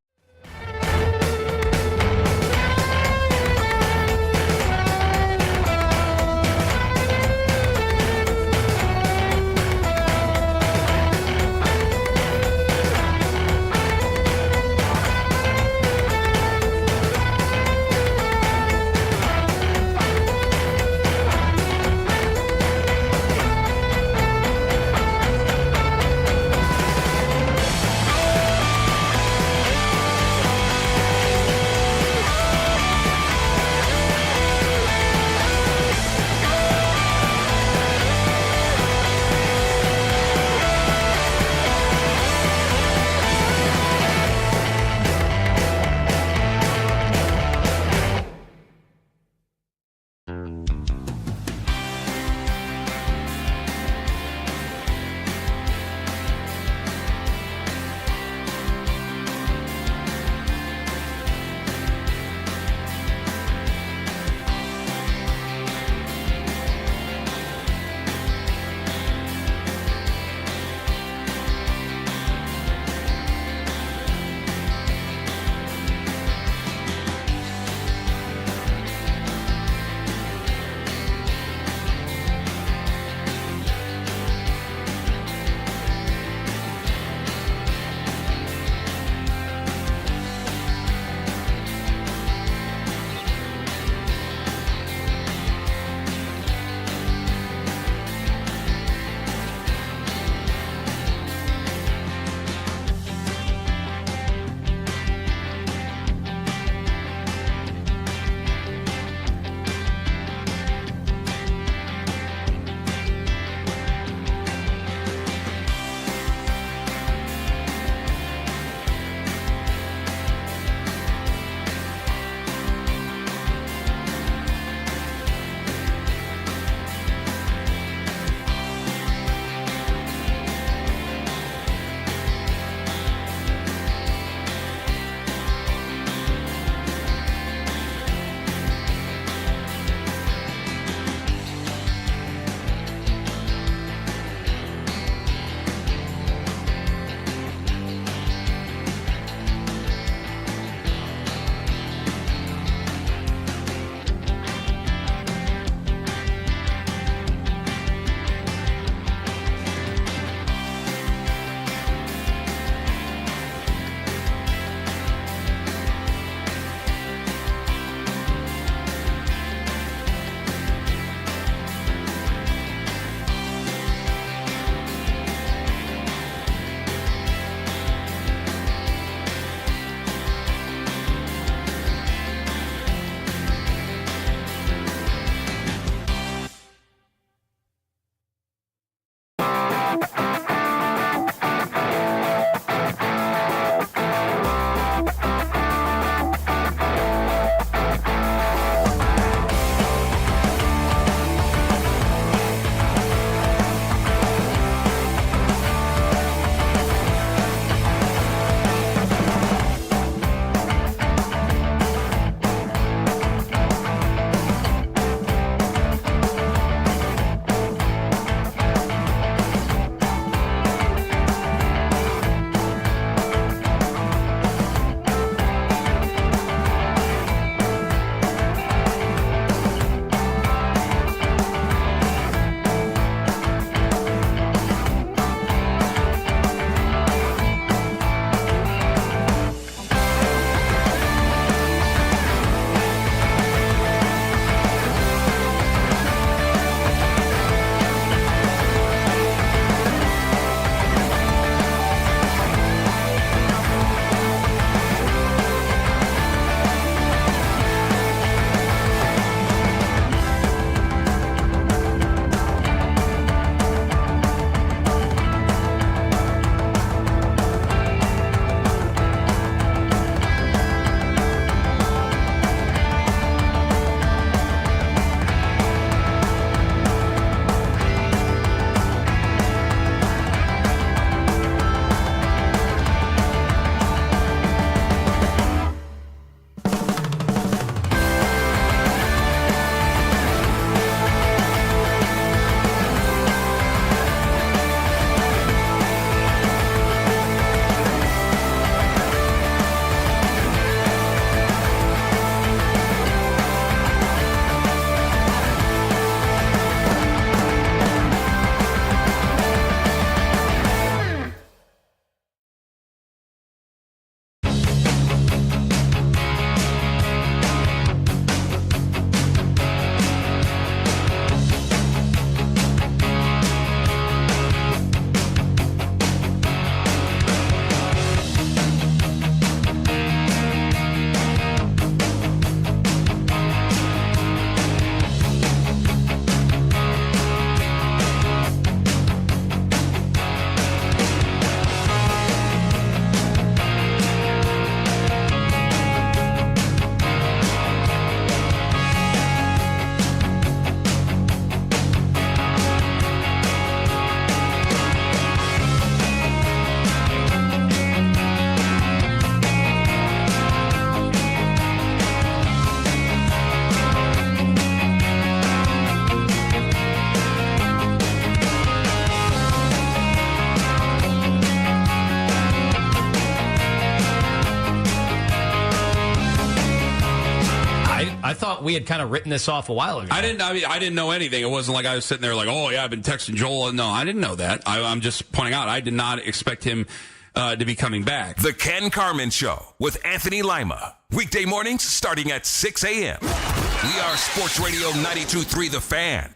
we had kind of written this off a while ago. I didn't know anything. It wasn't like I was sitting there like, oh, yeah, I've been texting Joel. No, I didn't know that. I'm just pointing out I did not expect him to be coming back. The Ken Carman Show with Anthony Lima. Weekday mornings starting at 6 a.m. We are Sports Radio 92.3 The Fan.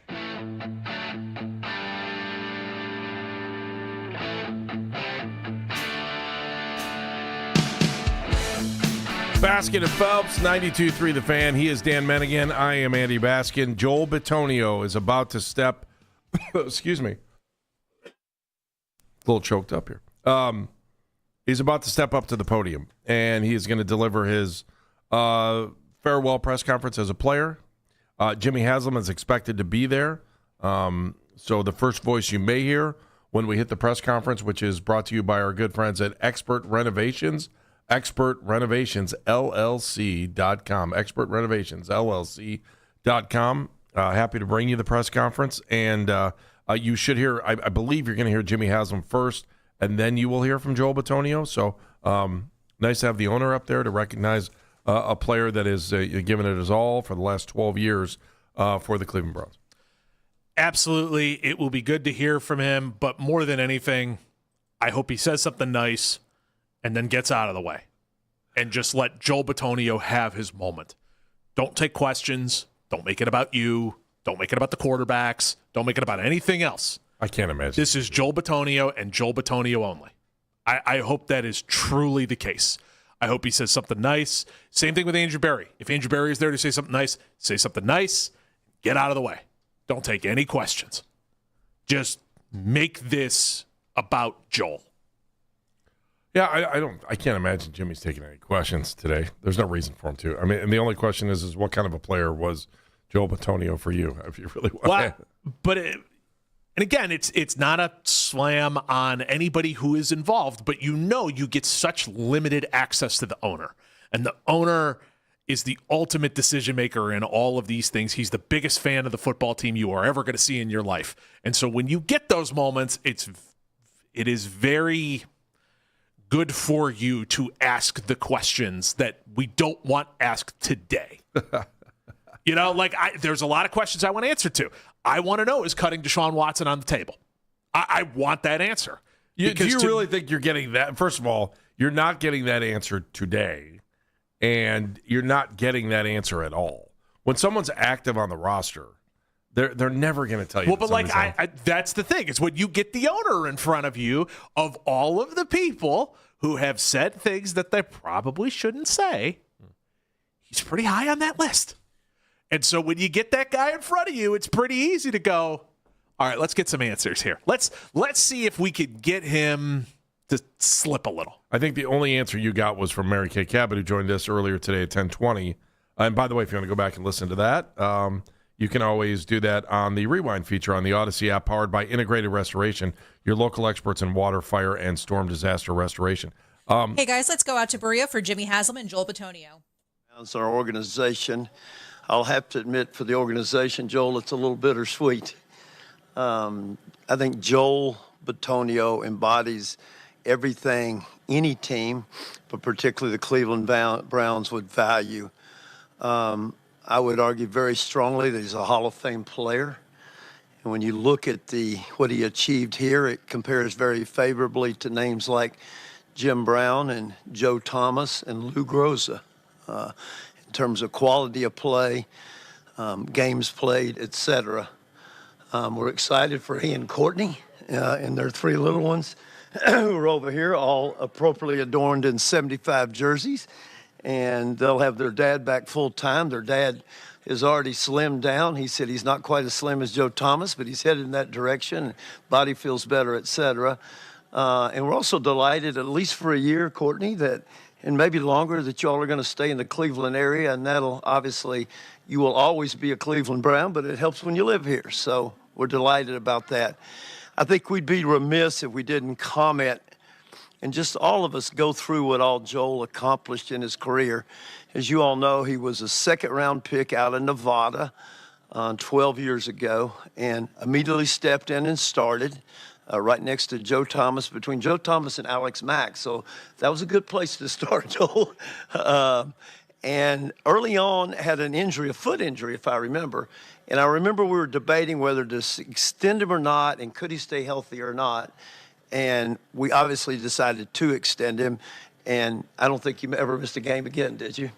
Baskin and Phelps, 92.3 The Fan. He is Dan Mennigan. I am Andy Baskin. Joel Bitonio is about to step... excuse me. A little choked up here. He's about to step up to the podium, and he is going to deliver his farewell press conference as a player. Jimmy Haslam is expected to be there. So the first voice you may hear when we hit the press conference, which is brought to you by our good friends at Expert Renovations, expertrenovationsllc.com, expertrenovationsllc.com. Happy to bring you the press conference, and you should hear, I believe you're going to hear Jimmy Haslam first, and then you will hear from Joel Bitonio. So nice to have the owner up there to recognize a player that is given it his all for the last 12 years for the Cleveland Browns. Absolutely. It will be good to hear from him, but more than anything, I hope he says something nice and then gets out of the way and just let Joel Bitonio have his moment. Don't take questions. Don't make it about you. Don't make it about the quarterbacks. Don't make it about anything else. I can't imagine. This is Joel Bitonio and Joel Bitonio only. I hope that is truly the case. I hope he says something nice. Same thing with Andrew Berry. If Andrew Berry is there to say something nice, get out of the way. Don't take any questions. Just make this about Joel. Yeah, I can't imagine Jimmy's taking any questions today. There's no reason for him to. I mean, and the only question is what kind of a player was Joel Bitonio for you, if you really want well, but and again, it's not a slam on anybody who is involved, but you get such limited access to the owner. And the owner is the ultimate decision maker in all of these things. He's the biggest fan of the football team you are ever going to see in your life. And so when you get those moments, it is very good for you to ask the questions that we don't want asked today. There's a lot of questions I want to answer to. I want to know, is cutting Deshaun Watson on the table? I want that answer. Do you really think you're getting that? First of all, you're not getting that answer today, and you're not getting that answer at all. When someone's active on the roster, they're never going to tell you. Well, but that's the thing. It's when you get the owner in front of you of all of the people who have said things that they probably shouldn't say. He's pretty high on that list. And so when you get that guy in front of you, it's pretty easy to go, all right, let's get some answers here. Let's see if we could get him to slip a little. I think the only answer you got was from Mary Kay Cabot, who joined us earlier today at 10:20. And by the way, if you want to go back and listen to that, you can always do that on the Rewind feature on the Odyssey app, powered by Integrated Restoration, your local experts in water, fire, and storm disaster restoration. Hey, guys, let's go out to Berea for Jimmy Haslam and Joel Bitonio. It's our organization. I'll have to admit, for the organization, Joel, it's a little bittersweet. I think Joel Bitonio embodies everything any team, but particularly the Cleveland Browns, would value. I would argue very strongly that he's a Hall of Fame player. And when you look at what he achieved here, it compares very favorably to names like Jim Brown and Joe Thomas and Lou Groza in terms of quality of play, games played, etc. We're excited for he and Courtney and their three little ones who are over here, all appropriately adorned in 75 jerseys. And they'll have their dad back full time. Their dad is already slimmed down. He said he's not quite as slim as Joe Thomas, but he's headed in that direction. Body feels better, etc. And we're also delighted, at least for a year, Courtney, that and maybe longer, that y'all are going to stay in the Cleveland area. And that'll obviously, you will always be a Cleveland Brown, but it helps when you live here. So we're delighted about that. I think we'd be remiss if we didn't comment and just all of us go through what all Joel accomplished in his career. As you all know, he was a second-round pick out of Nevada 12 years ago and immediately stepped in and started right next to Joe Thomas, between Joe Thomas and Alex Mack. So that was a good place to start, Joel. and early on had an injury, a foot injury, if I remember. And I remember we were debating whether to extend him or not, and could he stay healthy or not. And we obviously decided to extend him. And I don't think you ever missed a game again, did you?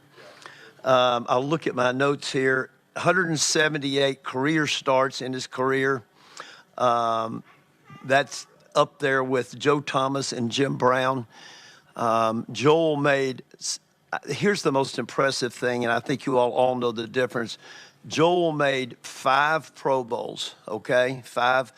I'll look at my notes here. 178 career starts in his career. That's up there with Joe Thomas and Jim Brown. Joel made, here's the most impressive thing, and I think you all know the difference. Joel made 5 Pro Bowls, okay? 5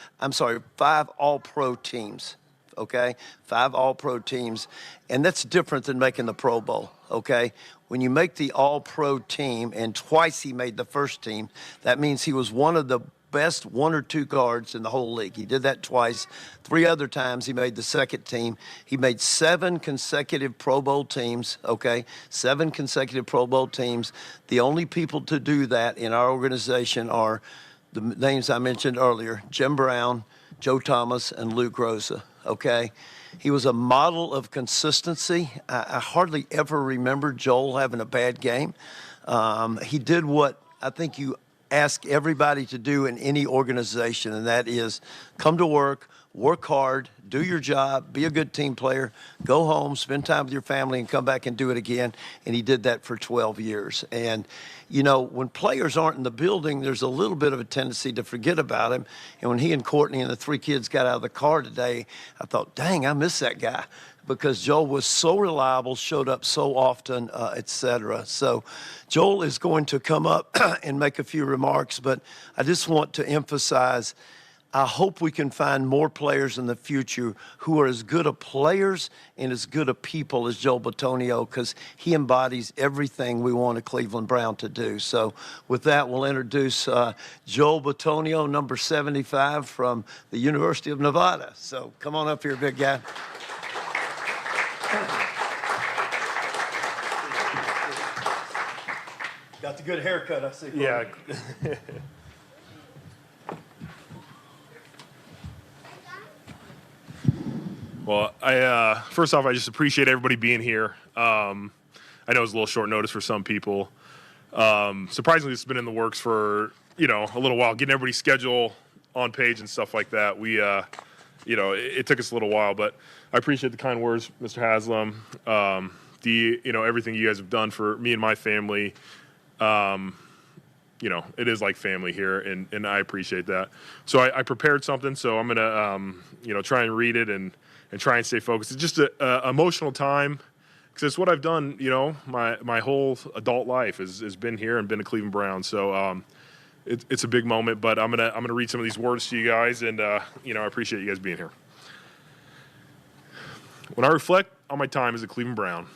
All-Pro teams, okay? 5 All-Pro teams, and that's different than making the Pro Bowl, okay? When you make the All-Pro team, and twice he made the first team, that means he was one of the best 1 or 2 guards in the whole league. He did that twice. 3 other times he made the second team. He made 7 consecutive Pro Bowl teams, okay? 7 consecutive Pro Bowl teams. The only people to do that in our organization are the names I mentioned earlier, Jim Brown, Joe Thomas, and Luke Rosa, okay? He was a model of consistency. I hardly ever remember Joel having a bad game. He did what I think you ask everybody to do in any organization, and that is come to work hard, do your job, be a good team player, go home, spend time with your family, and come back and do it again. And he did that for 12 years. And, you know, when players aren't in the building, there's a little bit of a tendency to forget about him. And when he and Courtney and the 3 kids got out of the car today, I thought, dang, I miss that guy, because Joel was so reliable, showed up so often, et cetera. So Joel is going to come up and make a few remarks, but I just want to emphasize, I hope we can find more players in the future who are as good of players and as good of people as Joel Bitonio, because he embodies everything we want a Cleveland Brown to do. So with that, we'll introduce Joel Bitonio, number 75 from the University of Nevada. So come on up here, big guy. Got the good haircut, I see. Yeah. Well, first off, I just appreciate everybody being here. I know it's a little short notice for some people. Surprisingly, it's been in the works for, a little while, getting everybody's schedule on page and stuff like that. We, it took us a little while, but I appreciate the kind words, Mr. Haslam. Everything you guys have done for me and my family. It is like family here, and I appreciate that. So I prepared something, so I'm gonna, try and read it and try and stay focused. It's just an emotional time, because it's what I've done, my whole adult life has been here and been a Cleveland Brown. So it's a big moment, but I'm gonna read some of these words to you guys, and I appreciate you guys being here. When I reflect on my time as a Cleveland Brown,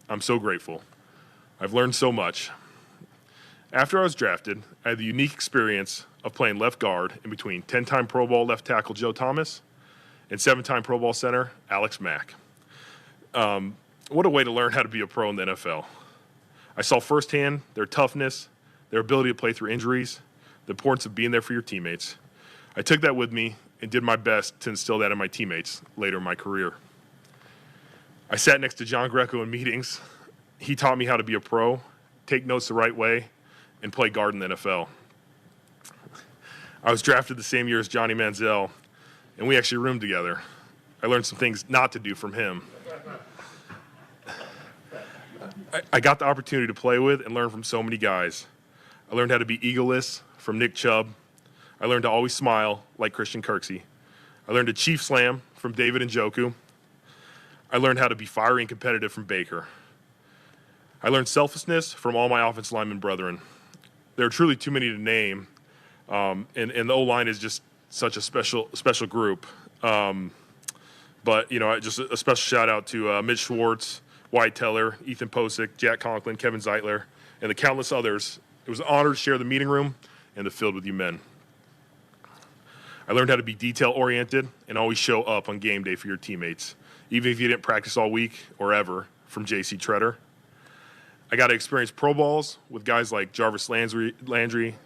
I'm so grateful. I've learned so much. After I was drafted, I had the unique experience of playing left guard in between 10-time Pro Bowl left tackle Joe Thomas and 7-time Pro Bowl center Alex Mack. What a way to learn how to be a pro in the NFL. I saw firsthand their toughness, their ability to play through injuries, the importance of being there for your teammates. I took that with me and did my best to instill that in my teammates later in my career. I sat next to John Greco in meetings. He taught me how to be a pro, take notes the right way, and play guard in the NFL. I was drafted the same year as Johnny Manziel, and we actually roomed together. I learned some things not to do from him. I got the opportunity to play with and learn from so many guys. I learned how to be egoless from Nick Chubb. I learned to always smile like Christian Kirksey. I learned to chief slam from David Njoku. I learned how to be fiery and competitive from Baker. I learned selflessness from all my offensive lineman brethren. There are truly too many to name, and the O-line is just such a special group. But just a special shout out to Mitch Schwartz, Wyatt Teller, Ethan Posick, Jack Conklin, Kevin Zeitler, and the countless others. It was an honor to share the meeting room and the field with you men. I learned how to be detail-oriented and always show up on game day for your teammates, even if you didn't practice all week or ever, from J.C. Treader. I got to experience Pro Bowls with guys like Jarvis Landry,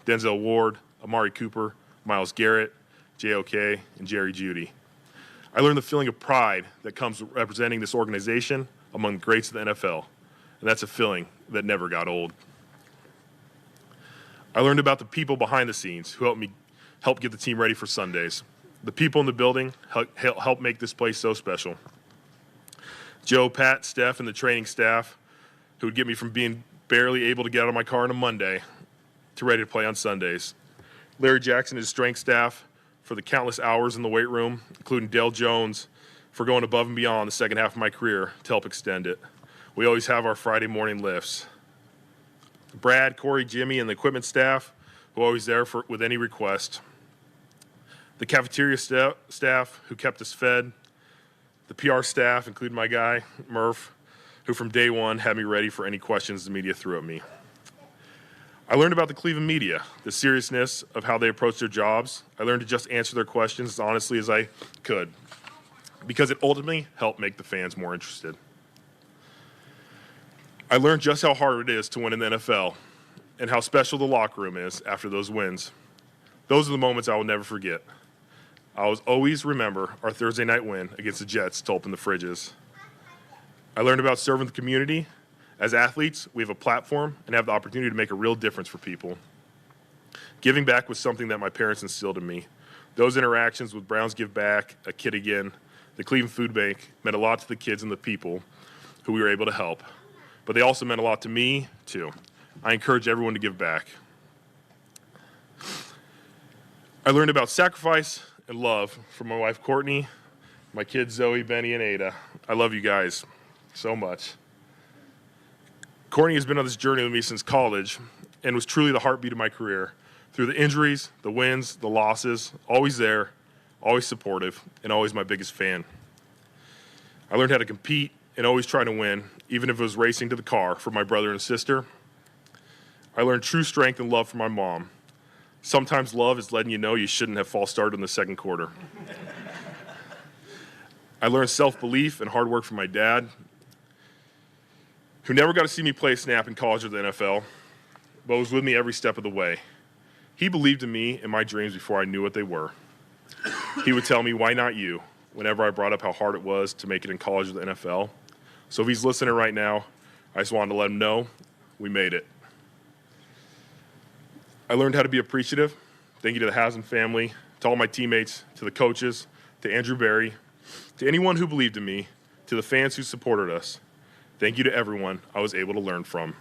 Denzel Ward, Amari Cooper, Myles Garrett, J.O.K., and Jerry Jeudy. I learned the feeling of pride that comes with representing this organization among the greats of the NFL, and that's a feeling that never got old. I learned about the people behind the scenes who help get the team ready for Sundays. The people in the building help make this place so special. Joe, Pat, Steph, and the training staff who would get me from being barely able to get out of my car on a Monday to ready to play on Sundays. Larry Jackson and his strength staff for the countless hours in the weight room, including Dale Jones for going above and beyond the second half of my career to help extend it. We always have our Friday morning lifts. Brad, Corey, Jimmy, and the equipment staff who are always there with any request. The cafeteria staff who kept us fed. The PR staff, including my guy, Murph, who from day one had me ready for any questions the media threw at me. I learned about the Cleveland media, the seriousness of how they approach their jobs. I learned to just answer their questions as honestly as I could, because it ultimately helped make the fans more interested. I learned just how hard it is to win in the NFL and how special the locker room is after those wins. Those are the moments I will never forget. I will always remember our Thursday night win against the Jets to open the fridges. I learned about serving the community. As athletes, we have a platform and have the opportunity to make a real difference for people. Giving back was something that my parents instilled in me. Those interactions with Browns Give Back, A Kid Again, the Cleveland Food Bank meant a lot to the kids and the people who we were able to help. But they also meant a lot to me, too. I encourage everyone to give back. I learned about sacrifice and love from my wife, Courtney, my kids, Zoe, Benny, and Ada. I love you guys so much. Courtney has been on this journey with me since college and was truly the heartbeat of my career. Through the injuries, the wins, the losses, always there, always supportive, and always my biggest fan. I learned how to compete and always try to win, even if it was racing to the car for my brother and sister. I learned true strength and love from my mom. Sometimes love is letting you know you shouldn't have false started in the second quarter. I learned self-belief and hard work from my dad, who never got to see me play a snap in college or the NFL, but was with me every step of the way. He believed in me and my dreams before I knew what they were. He would tell me, "Why not you?" whenever I brought up how hard it was to make it in college or the NFL. So if he's listening right now, I just wanted to let him know we made it. I learned how to be appreciative. Thank you to the Haslam family, to all my teammates, to the coaches, to Andrew Berry, to anyone who believed in me, to the fans who supported us. Thank you to everyone I was able to learn from.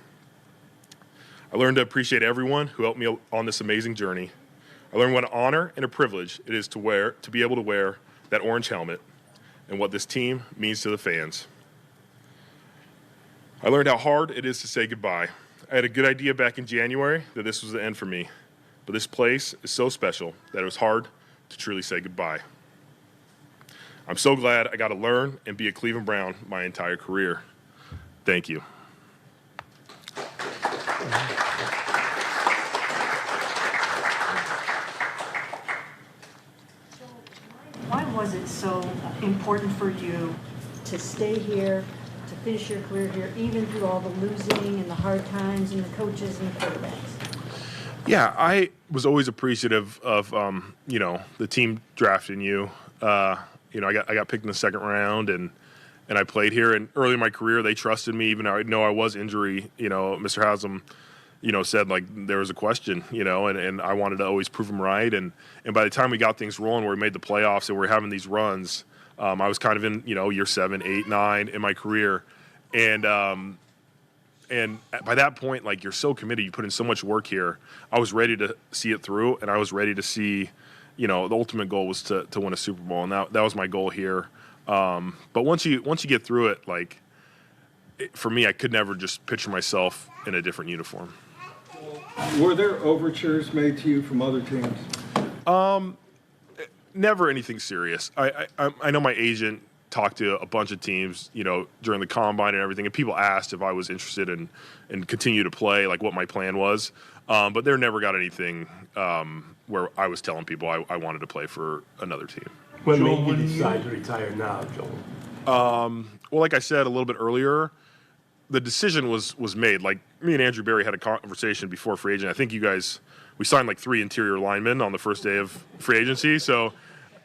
I learned to appreciate everyone who helped me on this amazing journey. I learned what an honor and a privilege it is to be able to wear that orange helmet and what this team means to the fans. I learned how hard it is to say goodbye. I had a good idea back in January that this was the end for me, but this place is so special that it was hard to truly say goodbye. I'm so glad I got to learn and be a Cleveland Brown my entire career. Thank you. Why was it so important for you to stay here, to finish your career here, even through all the losing and the hard times and the coaches and the quarterbacks? Yeah, I was always appreciative of the team drafting you. I got picked in the second round and I played here. And early in my career, they trusted me, even though I know I was injury. Mr. Haslam, said like there was a question, and I wanted to always prove him right. And by the time we got things rolling, where we made the playoffs and we're having these runs, I was kind of in year 7, 8, 9 in my career, and by that point, like you're so committed, you put in so much work here. I was ready to see it through, and I was ready to see, the ultimate goal was to win a Super Bowl, and that was my goal here. But once you get through it, for me, I could never just picture myself in a different uniform. Were there overtures made to you from other teams? Never anything serious. I know my agent talked to a bunch of teams, during the combine and everything, and people asked if I was interested in continue to play, like what my plan was. But there never got anything where I was telling people I wanted to play for another team. When made you decide to retire now, Joel? Well, like I said a little bit earlier, the decision was made. Like me and Andrew Berry had a conversation before free agent. I think we signed like 3 interior linemen on the first day of free agency. So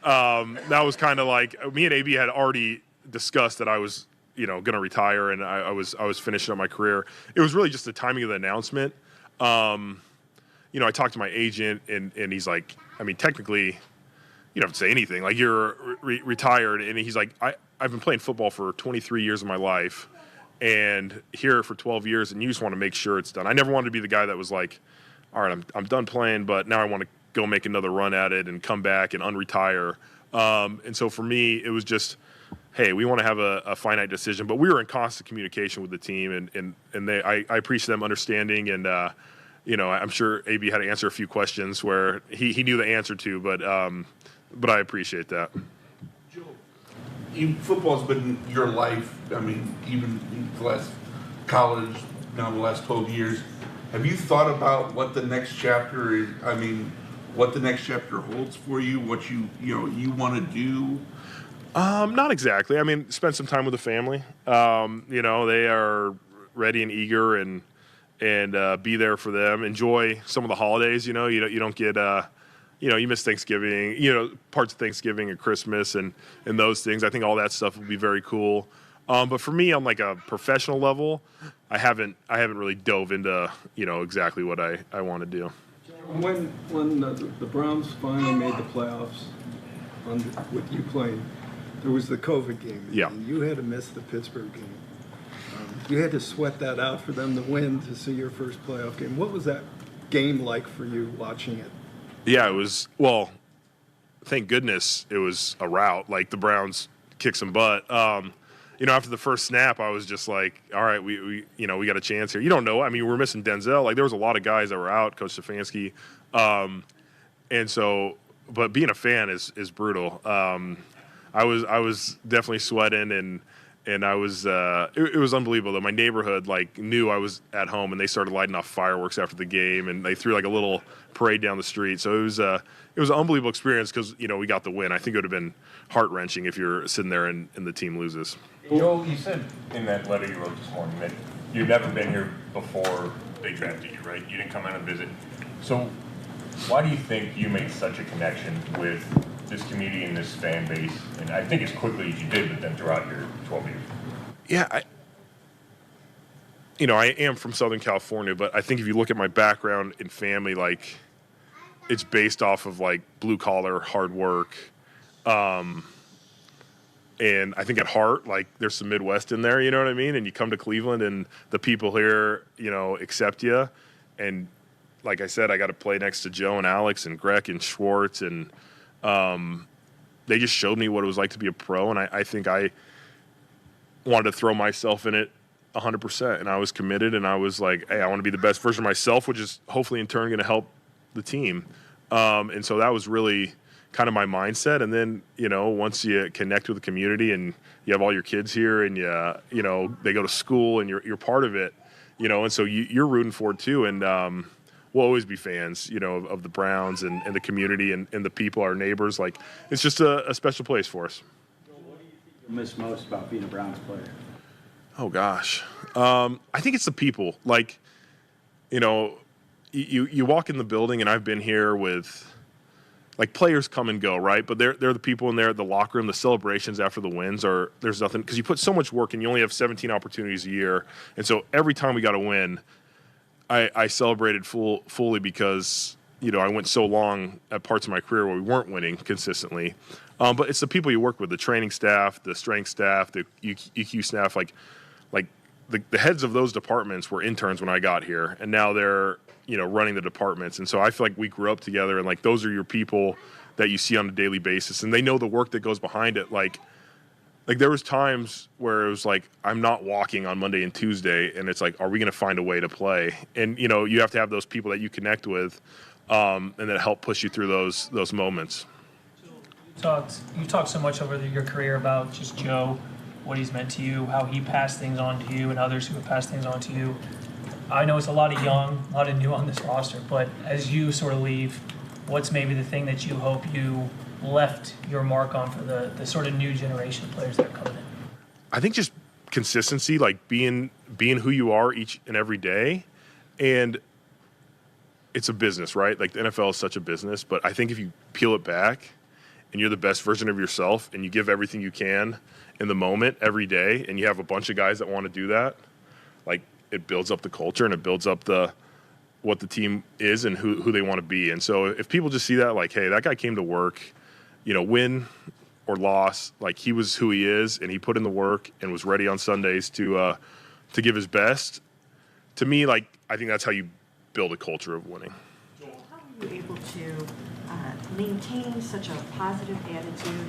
that was kind of like me and AB had already discussed that I was, going to retire and I was finishing up my career. It was really just the timing of the announcement. I talked to my agent and he's like, I mean, technically, you don't have to say anything. Like, you're retired. And he's like, I've been playing football for 23 years of my life and here for 12 years, and you just want to make sure it's done. I never wanted to be the guy that was like, all right, I'm done playing, but now I want to go make another run at it and come back and unretire. And so for me, it was just, hey, we want to have a finite decision. But we were in constant communication with the team, and I appreciate them understanding. And, I'm sure AB had to answer a few questions where he knew the answer to, but I appreciate that. Football's been your life. I mean, even the last college, now the last 12 years. Have you thought about what the next chapter is? I mean, what the next chapter holds for you? What you want to do? Not exactly. I mean, spend some time with the family. They are ready and eager and be there for them. Enjoy some of the holidays. You don't get. You miss Thanksgiving, parts of Thanksgiving and Christmas and those things. I think all that stuff would be very cool. But for me, on like a professional level, I haven't really dove into, exactly what I want to do. When the Browns finally made the playoffs with you playing, there was the COVID game. Yeah. And you had to miss the Pittsburgh game. You had to sweat that out for them to win to see your first playoff game. What was that game like for you watching it? Yeah, it was, thank goodness it was a rout. Like, the Browns kicked some butt. After the first snap, I was just like, all right, we got a chance here. You don't know. I mean, we're missing Denzel. Like, there was a lot of guys that were out, Coach Stefanski. But being a fan is brutal. I was definitely sweating and I was it was unbelievable though. My neighborhood knew I was at home and they started lighting off fireworks after the game and they threw a little parade down the street. So it was an unbelievable experience because we got the win. I think it would have been heart-wrenching if you're sitting there and the team loses. Joel, you said in that letter you wrote this morning that you'd never been here before they drafted you, right? You didn't come in and visit. So why do you think you made such a connection with this community and this fan base? And I think as quickly as you did, but then throughout your 12 years. Yeah, I am from Southern California, but I think if you look at my background and family, it's based off of blue collar, hard work. And I think at heart, there's some Midwest in there, you know what I mean? And you come to Cleveland and the people here, accept you. And like I said, I got to play next to Joe and Alex and Greg and Schwartz. And they just showed me what it was like to be a pro. And I think I wanted to throw myself in it 100%. And I was committed and I was like, hey, I want to be the best version of myself, which is hopefully in turn going to help the team. And so that was really kind of my mindset. And then, once you connect with the community and you have all your kids here and they go to school and you're part of it, and so you're rooting for it too. And we'll always be fans, of the Browns and the community and the people, our neighbors. It's just a special place for us. What do you think you miss most about being a Browns player? Oh gosh. I think it's the people. You walk in the building and I've been here with players come and go, right? But they're the people in there at the locker room. The celebrations after the wins there's nothing, because you put so much work and you only have 17 opportunities a year. And so every time we got a win, I celebrated fully because, I went so long at parts of my career where we weren't winning consistently. But it's the people you work with, the training staff, the strength staff, the EQ staff, the heads of those departments were interns when I got here, and now they're, running the departments. And so I feel like we grew up together, and those are your people that you see on a daily basis, and they know the work that goes behind it. There was times where it was I'm not walking on Monday and Tuesday, and it's are we going to find a way to play? And, you have to have those people that you connect with, and that help push you through those moments. You talked so much over your career about just Joe, what he's meant to you, how he passed things on to you and others who have passed things on to you. I know it's a lot of young, a lot of new on this roster, but as you sort of leave, what's maybe the thing that you hope you left your mark on for the sort of new generation of players that are coming in? I think just consistency, being who you are each and every day. And it's a business, right? The NFL is such a business, but I think if you peel it back and you're the best version of yourself and you give everything you can in the moment every day, and you have a bunch of guys that want to do that, like it builds up the culture and it builds up what the team is and who they want to be. And so if people just see that, like, hey, that guy came to work, win or loss, like he was who he is and he put in the work and was ready on Sundays to give his best. To me, like, I think that's how you build a culture of winning. How are you able to maintain such a positive attitude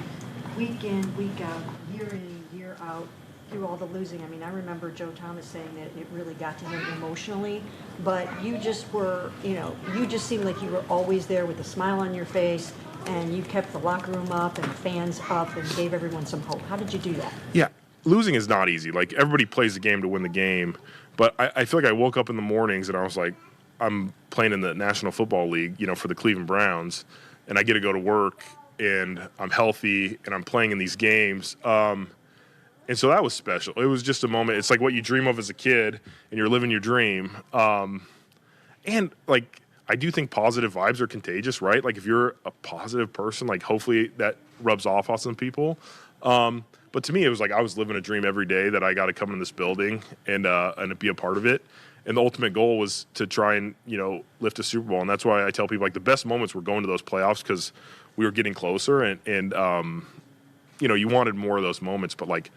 week in, week out, year in, year out, through all the losing? I mean, I remember Joe Thomas saying that it really got to him emotionally, but you just were, you just seemed like you were always there with a smile on your face, and you kept the locker room up and the fans up and gave everyone some hope. How did you do that? Yeah, losing is not easy. Like, everybody plays the game to win the game, but I feel like I woke up in the mornings and I was like, I'm playing in the National Football League, for the Cleveland Browns, and I get to go to work and I'm healthy and I'm playing in these games. And so that was special. It was just a moment. It's like what you dream of as a kid and you're living your dream. And like, I do think positive vibes are contagious, right? Like, if you're a positive person, like, hopefully that rubs off on some people. But to me, it was like I was living a dream every day that I got to come in this building and be a part of it. And the ultimate goal was to try and, lift a Super Bowl. And that's why I tell people, like, the best moments were going to those playoffs because we were getting closer and you wanted more of those moments. But, like,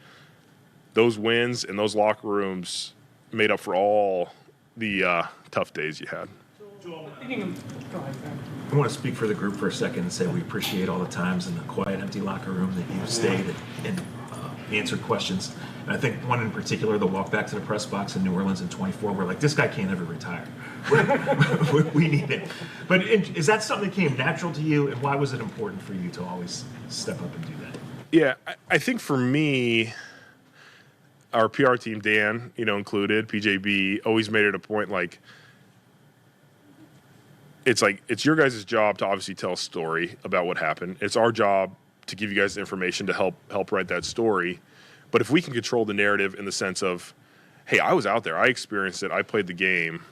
those wins and those locker rooms made up for all the tough days you had. I want to speak for the group for a second and say we appreciate all the times in the quiet, empty locker room that you stayed and answered questions. And I think one in particular, the walk back to the press box in New Orleans in 24, we're like, this guy can't ever retire. We need it. But is that something that came natural to you, and why was it important for you to always step up and do that? Yeah, I think for me, our PR team, Dan, included, PJB, always made it a point, like, it's your guys' job to obviously tell a story about what happened. It's our job to give you guys the information to help write that story. But if we can control the narrative in the sense of, hey, I was out there, I experienced it, I played the game,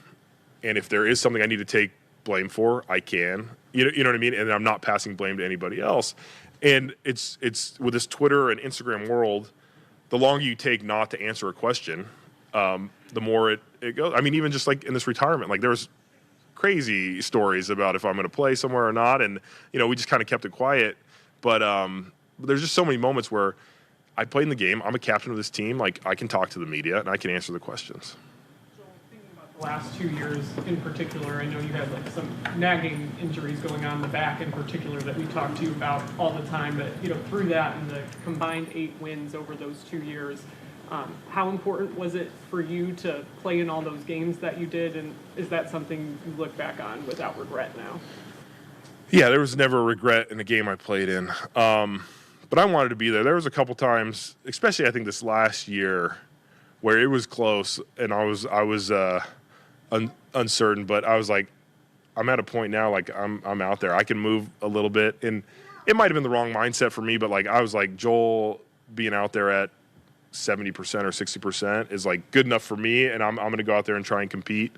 and if there is something I need to take blame for, I can. You know what I mean? And I'm not passing blame to anybody else. And it's with this Twitter and Instagram world, the longer you take not to answer a question, the more it goes. I mean, even just like in this retirement, like there's crazy stories about if I'm going to play somewhere or not, and we just kind of kept it quiet. But there's just so many moments where I played in the game. I'm a captain of this team. Like, I can talk to the media and I can answer the questions. So thinking about the last 2 years in particular, I know you had like some nagging injuries going on in the back in particular that we talk to you about all the time. But through that and the combined 8 wins over those 2 years, how important was it for you to play in all those games that you did, and is that something you look back on without regret now? Yeah, there was never a regret in the game I played in. But I wanted to be there. There was a couple times, especially I think this last year, where it was close and I was uncertain, but I was like, I'm at a point now, like I'm out there. I can move a little bit, and it might have been the wrong mindset for me, but like I was like, Joel being out there at 70% or 60% is like good enough for me, and I'm going to go out there and try and compete.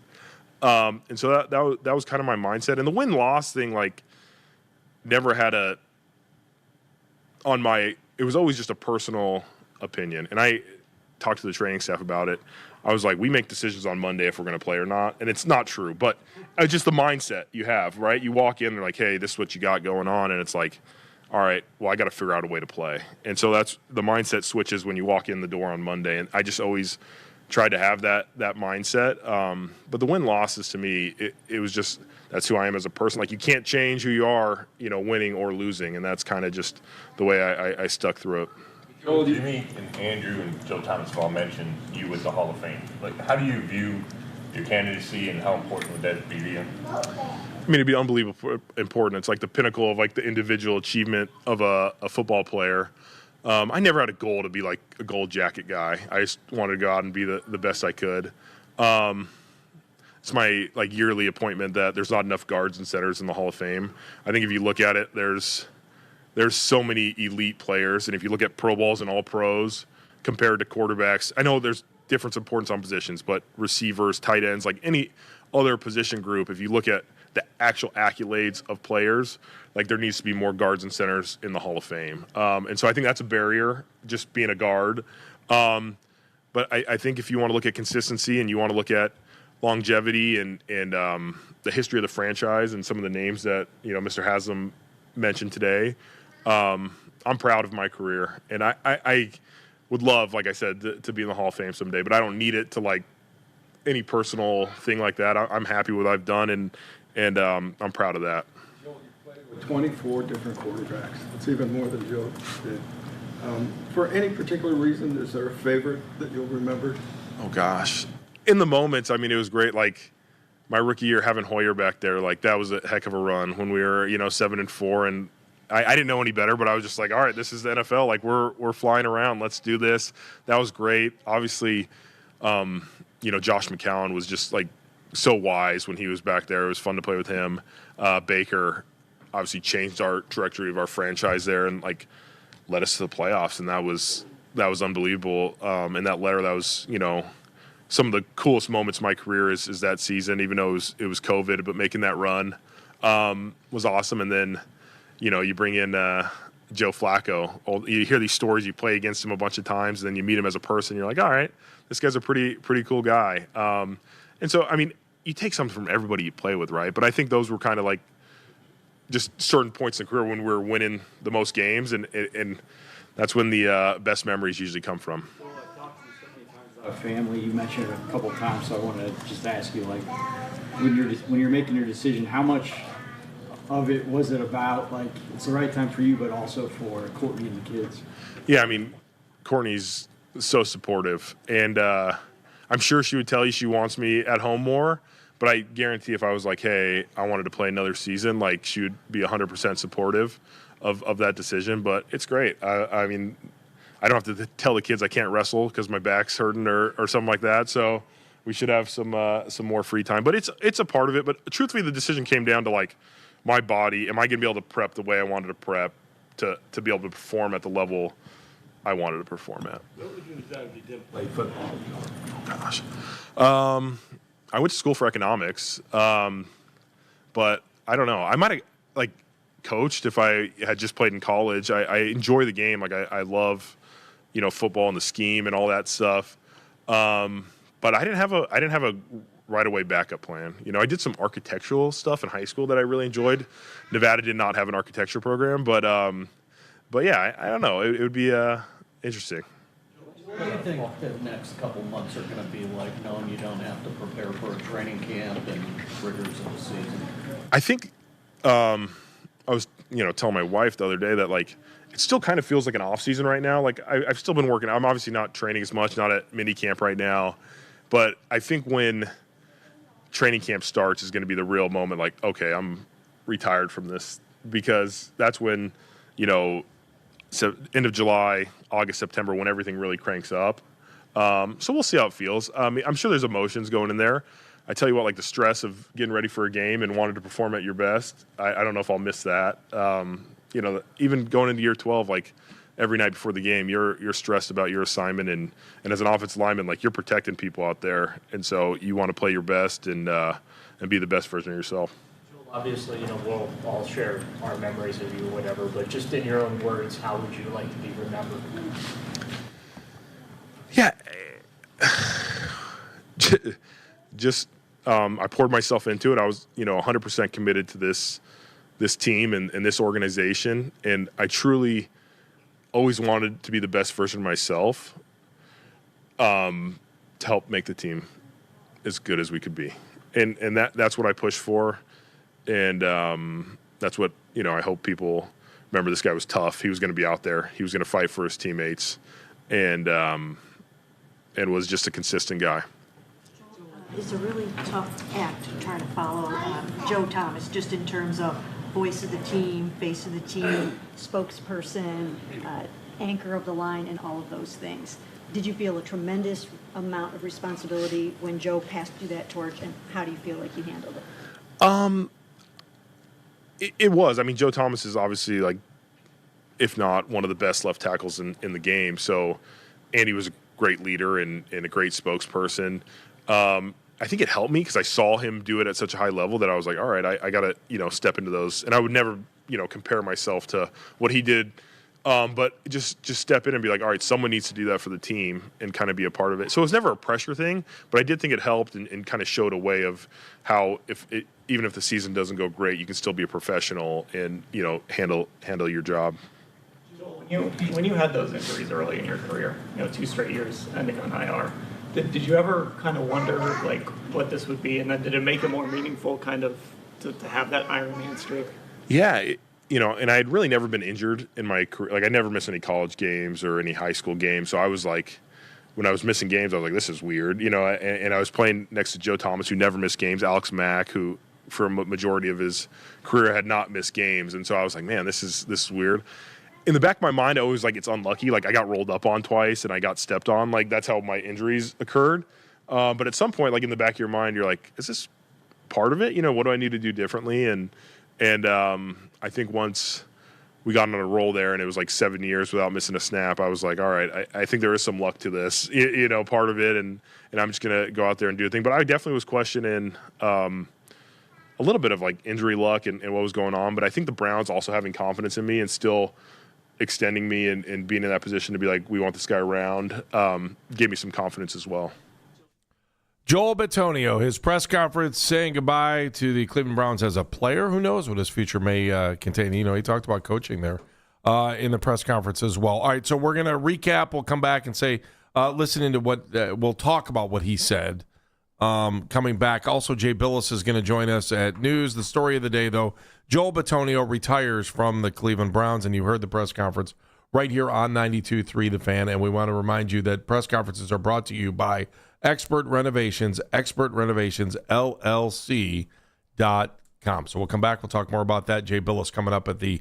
And so that was kind of my mindset. And the win-loss thing, like, never had it was always just a personal opinion. And I talked to the training staff about it. I was like, we make decisions on Monday if we're going to play or not. And it's not true, but it's just the mindset you have, right? You walk in and they're like, hey, this is what you got going on. And it's like, all right, well, I got to figure out a way to play. And so that's the mindset switches when you walk in the door on Monday. And I just always tried to have that mindset. But the win-losses to me, it was just, that's who I am as a person. Like, you can't change who you are, winning or losing. And that's kind of just the way I stuck through it. Joel, Jimmy and Andrew and Joe Thomas all mentioned you with the Hall of Fame. Like, how do you view your candidacy, and how important would that be to you? I mean, it'd be unbelievably important. It's like the pinnacle of like the individual achievement of a football player. I never had a goal to be like a gold jacket guy. I just wanted to go out and be the best I could. It's my like yearly appointment that there's not enough guards and centers in the Hall of Fame. I think if you look at it, there's so many elite players, and if you look at Pro Bowls and All Pros compared to quarterbacks, I know there's difference importance on positions, but receivers, tight ends, like any other position group, if you look at the actual accolades of players, like there needs to be more guards and centers in the Hall of Fame. And so I think that's a barrier, just being a guard. But I think if you want to look at consistency and you want to look at longevity and the history of the franchise and some of the names that, you know, Mr. Haslam mentioned today, I'm proud of my career. And I would love, like I said, to be in the Hall of Fame someday, but I don't need it to like any personal thing like that. I'm happy with what I've done, and I'm proud of that. Joel, you played with 24 different quarterbacks. It's even more than Joe did. For any particular reason, is there a favorite that you'll remember? Oh, gosh. In the moments, I mean, it was great. Like, my rookie year having Hoyer back there, like, that was a heck of a run when we were, 7-4. And I didn't know any better, but I was just like, all right, this is the NFL. Like, we're flying around. Let's do this. That was great. Obviously, Josh McCown was just, like, so wise when he was back there. It was fun to play with him. Baker obviously changed our trajectory of our franchise there and, like, led us to the playoffs, and that was unbelievable. And that letter, that was, some of the coolest moments of my career is that season, even though it was COVID, but making that run was awesome. And then, you bring in Joe Flacco. You hear these stories, you play against him a bunch of times, and then you meet him as a person, you're like, all right, this guy's a pretty cool guy. And so, I mean, you take something from everybody you play with, right? But I think those were kind of like just certain points in the career when we were winning the most games, and that's when the best memories usually come from. Well, I've talked to you so many times about family. You mentioned it a couple of times, so I want to just ask you, like, when you're making your decision, how much of it was it about, like, it's the right time for you, but also for Courtney and the kids? Yeah, I mean, Courtney's so supportive, and I'm sure she would tell you she wants me at home more. But I guarantee if I was like, hey, I wanted to play another season, like she would be 100% supportive of that decision. But it's great. I mean, I don't have to tell the kids I can't wrestle because my back's hurting or something like that. So we should have some more free time. But it's a part of it. But truthfully, the decision came down to like my body. Am I going to be able to prep the way I wanted to prep to be able to perform at the level I wanted to perform at? What would you have done if you didn't play football? Oh, gosh. I went to school for economics, but I don't know. I might have coached if I had just played in college. I enjoy the game. Like I love, football and the scheme and all that stuff. But I didn't have a right away backup plan. I did some architectural stuff in high school that I really enjoyed. Nevada did not have an architecture program, but yeah, I don't know. It would be interesting. What do you think the next couple months are going to be like, knowing you don't have to prepare for a training camp and rigors of the season? I think I was, telling my wife the other day that like it still kind of feels like an off season right now. Like I've still been working. I'm obviously not training as much, not at mini camp right now, but I think when training camp starts is going to be the real moment. Like, okay, I'm retired from this, because that's when, so end of July, August, September, when everything really cranks up. So we'll see how it feels. I'm sure there's emotions going in there. I tell you what, like the stress of getting ready for a game and wanting to perform at your best, I don't know if I'll miss that. Even going into year 12, like every night before the game, you're stressed about your assignment, and as an offensive lineman, like you're protecting people out there, and so you want to play your best and be the best version of yourself. Obviously, we'll all share our memories of you or whatever, but just in your own words, how would you like to be remembered? Yeah. Just I poured myself into it. I was, 100% committed to this team and this organization, and I truly always wanted to be the best version of myself to help make the team as good as we could be. And that's what I pushed for. And that's what, I hope people remember. This guy was tough. He was going to be out there. He was going to fight for his teammates, and was just a consistent guy. It's a really tough act to try to follow Joe Thomas, just in terms of voice of the team, face of the team, spokesperson, anchor of the line, and all of those things. Did you feel a tremendous amount of responsibility when Joe passed you that torch, and how do you feel like you handled it? It was. I mean, Joe Thomas is obviously, like, if not one of the best left tackles in the game. So Andy was a great leader and a great spokesperson. I I think it helped me because I saw him do it at such a high level that I was like, all right, I got to, step into those. And I would never, compare myself to what he did. But just step in and be like, all right, someone needs to do that for the team and kind of be a part of it. So it was never a pressure thing, but I did think it helped and kind of showed a way of how even if the season doesn't go great, you can still be a professional and, handle your job. When you had those injuries early in your career, 2 straight years ending on IR, did you ever kind of wonder like what this would be, and then did it make it more meaningful kind of to have that Iron Man streak? Yeah, and I had really never been injured in my career. Like I never missed any college games or any high school games, so I was like, when I was missing games, I was like, this is weird, and I was playing next to Joe Thomas, who never missed games, Alex Mack, who for a majority of his career had not missed games, and so I was like, man, this is weird. In the back of my mind, I was like, it's unlucky. Like I got rolled up on twice and I got stepped on. Like that's how my injuries occurred. But at some point, like in the back of your mind, you're like, is this part of it? What do I need to do differently? And I think once we got on a roll there and it was like 7 years without missing a snap, I was like, all right, I think there is some luck to this, part of it. And I'm just going to go out there and do a thing. But I definitely was questioning a little bit of like injury luck and what was going on. But I think the Browns also having confidence in me and still extending me and being in that position to be like, we want this guy around, gave me some confidence as well. Joel Bitonio, his press conference saying goodbye to the Cleveland Browns as a player. Who knows what his future may contain. He talked about coaching there in the press conference as well. All right, so we're going to recap. We'll come back and say, listening to what we'll talk about what he said coming back. Also, Jay Billis is going to join us at news. The story of the day, though, Joel Bitonio retires from the Cleveland Browns, and you heard the press conference right here on 92.3 The Fan. And we want to remind you that press conferences are brought to you by Expert Renovations, expertrenovations.llc.com. So we'll come back. We'll talk more about that. Jay Billis coming up at the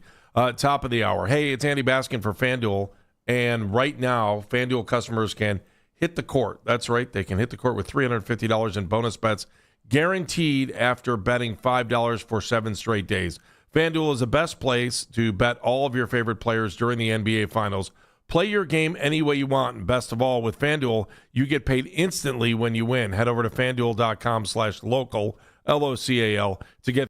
top of the hour. Hey, it's Andy Baskin for FanDuel. And right now, FanDuel customers can hit the court. That's right. They can hit the court with $350 in bonus bets guaranteed after betting $5 for 7 straight days. FanDuel is the best place to bet all of your favorite players during the NBA Finals. Play your game any way you want. And best of all, with FanDuel, you get paid instantly when you win. Head over to FanDuel.com/local, LOCAL, to get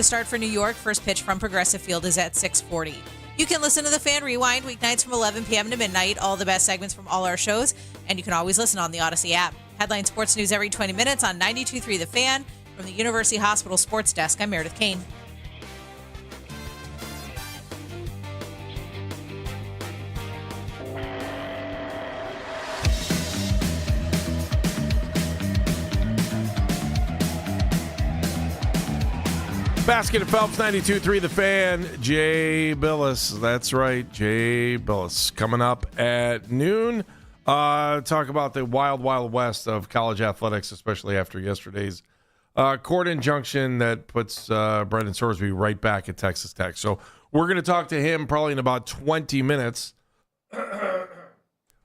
the start for New York. First pitch from Progressive Field is at 6:40. You can listen to the Fan Rewind weeknights from 11 p.m. to midnight, all the best segments from all our shows, and you can always listen on the Odyssey app. Headline sports news every 20 minutes on 92.3 The Fan. From the University Hospital Sports Desk, I'm Meredith Kane. Basket and Phelps, 92.3 The Fan. Jay Billis. That's right, Jay Billis. Coming up at noon. Talk about the wild, wild west of college athletics, especially after yesterday's court injunction that puts Brendan Sorsby right back at Texas Tech. So we're going to talk to him probably in about 20 minutes.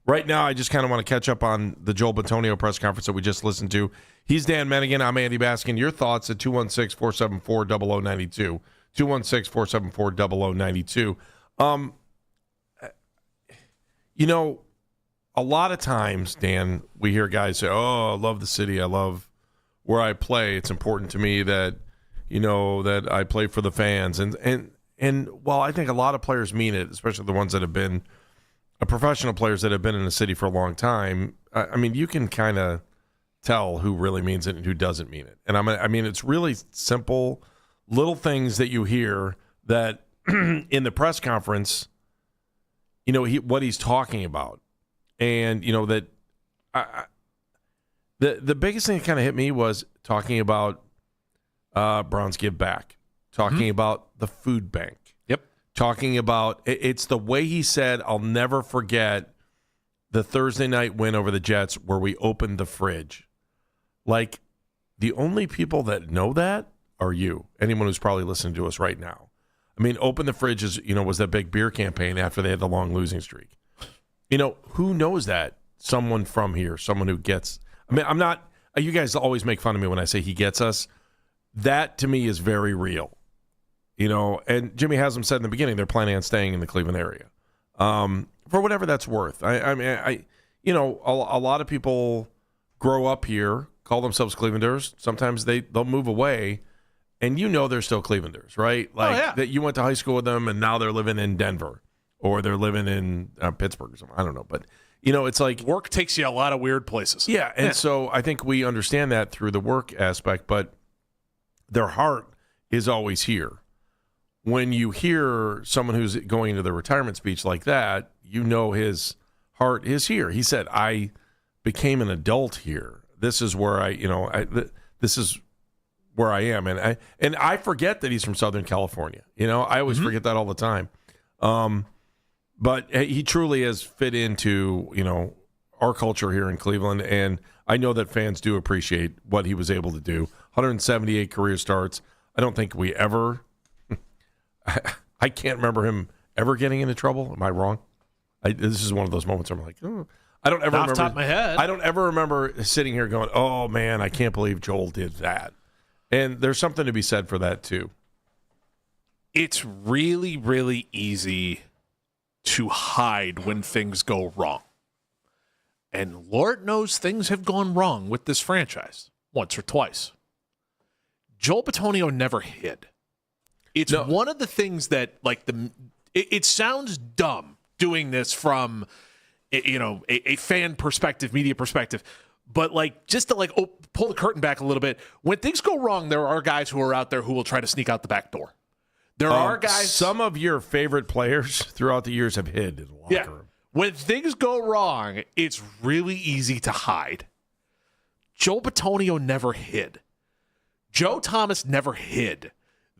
Right now, I just kind of want to catch up on the Joel Bitonio press conference that we just listened to. He's Dan Mennigan. I'm Andy Baskin. Your thoughts at 216-474-0092. 216-474-0092. You know, a lot of times, Dan, we hear guys say, oh, I love the city. I love where I play. It's important to me that, you know, that I play for the fans. And while I think a lot of players mean it, especially the ones that have been professional players that have been in the city for a long time, I mean, you can kind of tell who really means it and who doesn't mean it. And I mean, it's really simple little things that you hear that in the press conference, you know, what he's talking about. And, you know, that the biggest thing that kind of hit me was talking about Browns Give Back, talking about the food bank. Talking about, it's the way he said, I'll never forget the Thursday night win over the Jets where we opened the fridge. Like, the only people that know that are you, anyone who's probably listening to us right now. I mean, open the fridge is, you know, was that big beer campaign after they had the long losing streak. You know, who knows that? Someone from here, someone who gets, I mean, I'm not, you guys always make fun of me when I say he gets us. That to me is very real. You know, and Jimmy Haslam said in the beginning they're planning on staying in the Cleveland area for whatever that's worth. I mean, you know, a lot of people grow up here, call themselves Clevelanders. Sometimes they'll move away, and you know they're still Clevelanders, right? Like that you went to high school with them, and now they're living in Denver or they're living in Pittsburgh or something. I don't know, but you know, it's like work takes you a lot of weird places. Yeah, and so I think we understand that through the work aspect, but their heart is always here. When you hear someone who's going into the retirement speech like that, you know his heart is here. He said, I became an adult here. This is where this is where I am. And I forget that he's from Southern California. You know, I always forget that all the time. But he truly has fit into, you know, our culture here in Cleveland. And I know that fans do appreciate what he was able to do. 178 career starts. I don't think we ever... I can't remember him ever getting into trouble. Am I wrong? This is one of those moments where I'm like, oh. I don't ever remember. Off the top of my head. I don't ever remember sitting here going, oh, man, I can't believe Joel did that. And there's something to be said for that, too. It's really, really easy to hide when things go wrong. And Lord knows things have gone wrong with this franchise once or twice. Joel Bitonio never hid. It's one of the things that, like, it sounds dumb doing this from, you know, a fan perspective, media perspective, but like just to like pull the curtain back a little bit. When things go wrong, there are guys who are out there who will try to sneak out the back door. There are guys. Some of your favorite players throughout the years have hid in the locker room. When things go wrong, it's really easy to hide. Joel Bitonio never hid. Joe Thomas never hid.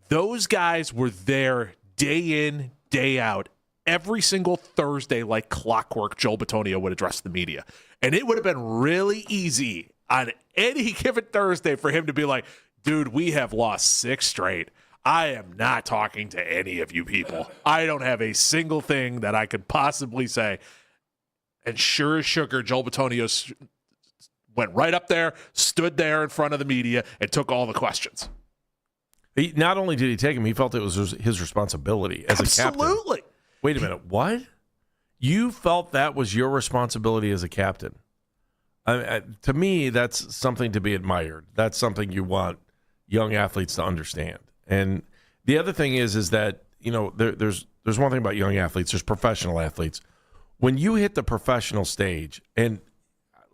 Those guys were there day in, day out, every single Thursday like clockwork. Joel Bitonio would address the media. And it would have been really easy on any given Thursday for him to be like, dude, we have lost 6 straight. I am not talking to any of you people. I don't have a single thing that I could possibly say. And sure as sugar, Joel Bitonio went right up there, stood there in front of the media, and took all the questions. Not only did he take him, he felt it was his responsibility as a captain. Absolutely. Wait a minute. What? You felt that was your responsibility as a captain? To me, that's something to be admired. That's something you want young athletes to understand. And The other thing is that, there's one thing about young athletes, there's professional athletes. When you hit the professional stage, and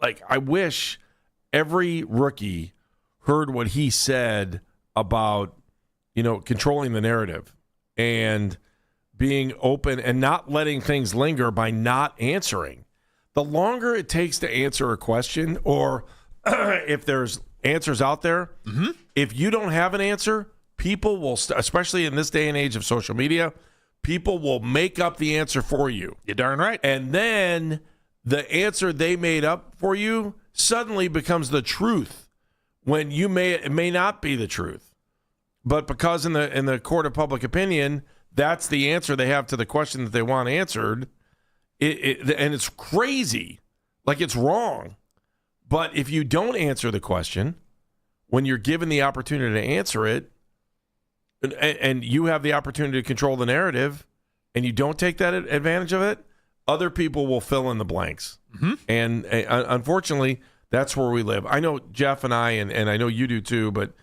I wish every rookie heard what he said about, controlling the narrative and being open and not letting things linger by not answering. The longer it takes to answer a question, or if there's answers out there, if you don't have an answer, people will, especially in this day and age of social media, people will make up the answer for you. You're darn right. And then the answer they made up for you suddenly becomes the truth when it may not be the truth. But because in the court of public opinion, that's the answer they have to the question that they want answered, and it's crazy. It's wrong. But if you don't answer the question, when you're given the opportunity to answer it, and you have the opportunity to control the narrative, and you don't take that advantage of it, other people will fill in the blanks. And unfortunately, that's where we live. I know Jeff and I, and I know you do too, but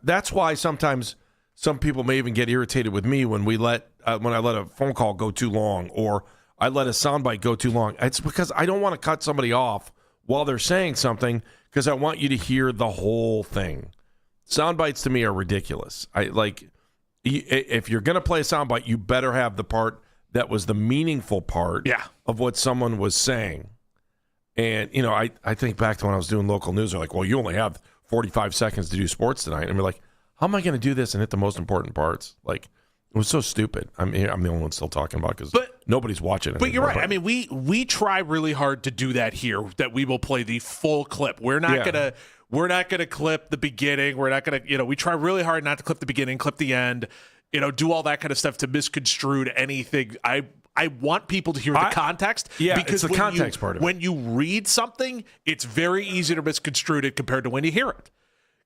that's why sometimes some people may even get irritated with me when I let a phone call go too long, or I let a soundbite go too long. It's because I don't want to cut somebody off while they're saying something, because I want you to hear the whole thing. Sound bites to me are ridiculous. If you're going to play a soundbite, you better have the part that was the meaningful part of what someone was saying. And, I think back to when I was doing local news. They're like, well, you only have 45 seconds to do sports tonight. And we're like, how am I going to do this and hit the most important parts? It was so stupid. I'm the only one still talking about it because nobody's watching it. But you're right. I mean, we try really hard to do that here, that we will play the full clip. We're not gonna clip the beginning. We're not gonna, we try really hard not to clip the beginning, clip the end, do all that kind of stuff to misconstrue anything. I want people to hear the context. Yeah, because it's the context part of it. When you read something, it's very easy to misconstrue it compared to when you hear it.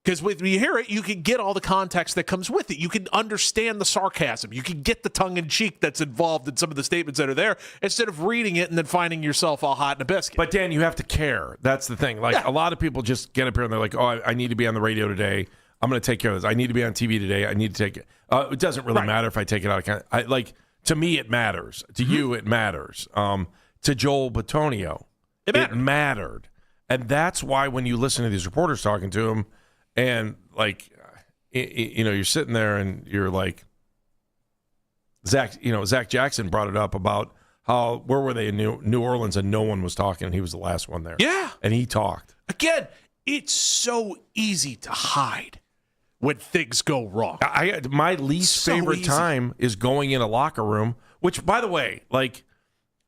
Because when you hear it, you can get all the context that comes with it. You can understand the sarcasm. You can get the tongue-in-cheek that's involved in some of the statements that are there, instead of reading it and then finding yourself all hot in a biscuit. But, Dan, you have to care. That's the thing. A lot of people just get up here and they're like, oh, I need to be on the radio today. I'm going to take care of this. I need to be on TV today. I need to take it. It doesn't really matter if I take it out of account. To me, it matters. To you, it matters. To Joel Bitonio, it mattered. And that's why when you listen to these reporters talking to him, and you're sitting there and you're like, Zach Jackson brought it up about where were they in New Orleans and no one was talking, and he was the last one there. Yeah. And he talked. Again, it's so easy to hide when things go wrong. My least favorite time is going in a locker room, which, by the way,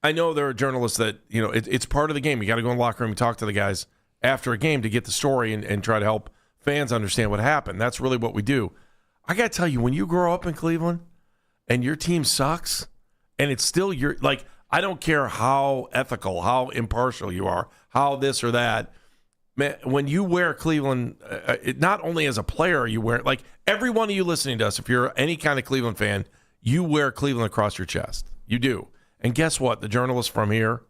I know there are journalists that, it's part of the game. You got to go in the locker room and talk to the guys after a game to get the story and try to help fans understand what happened. That's really what we do. I got to tell you, when you grow up in Cleveland and your team sucks and it's still I don't care how ethical, how impartial you are, how this or that, man, when you wear Cleveland, not only as a player, you wear every one of you listening to us, if you're any kind of Cleveland fan, you wear Cleveland across your chest. You do. And guess what? The journalists from here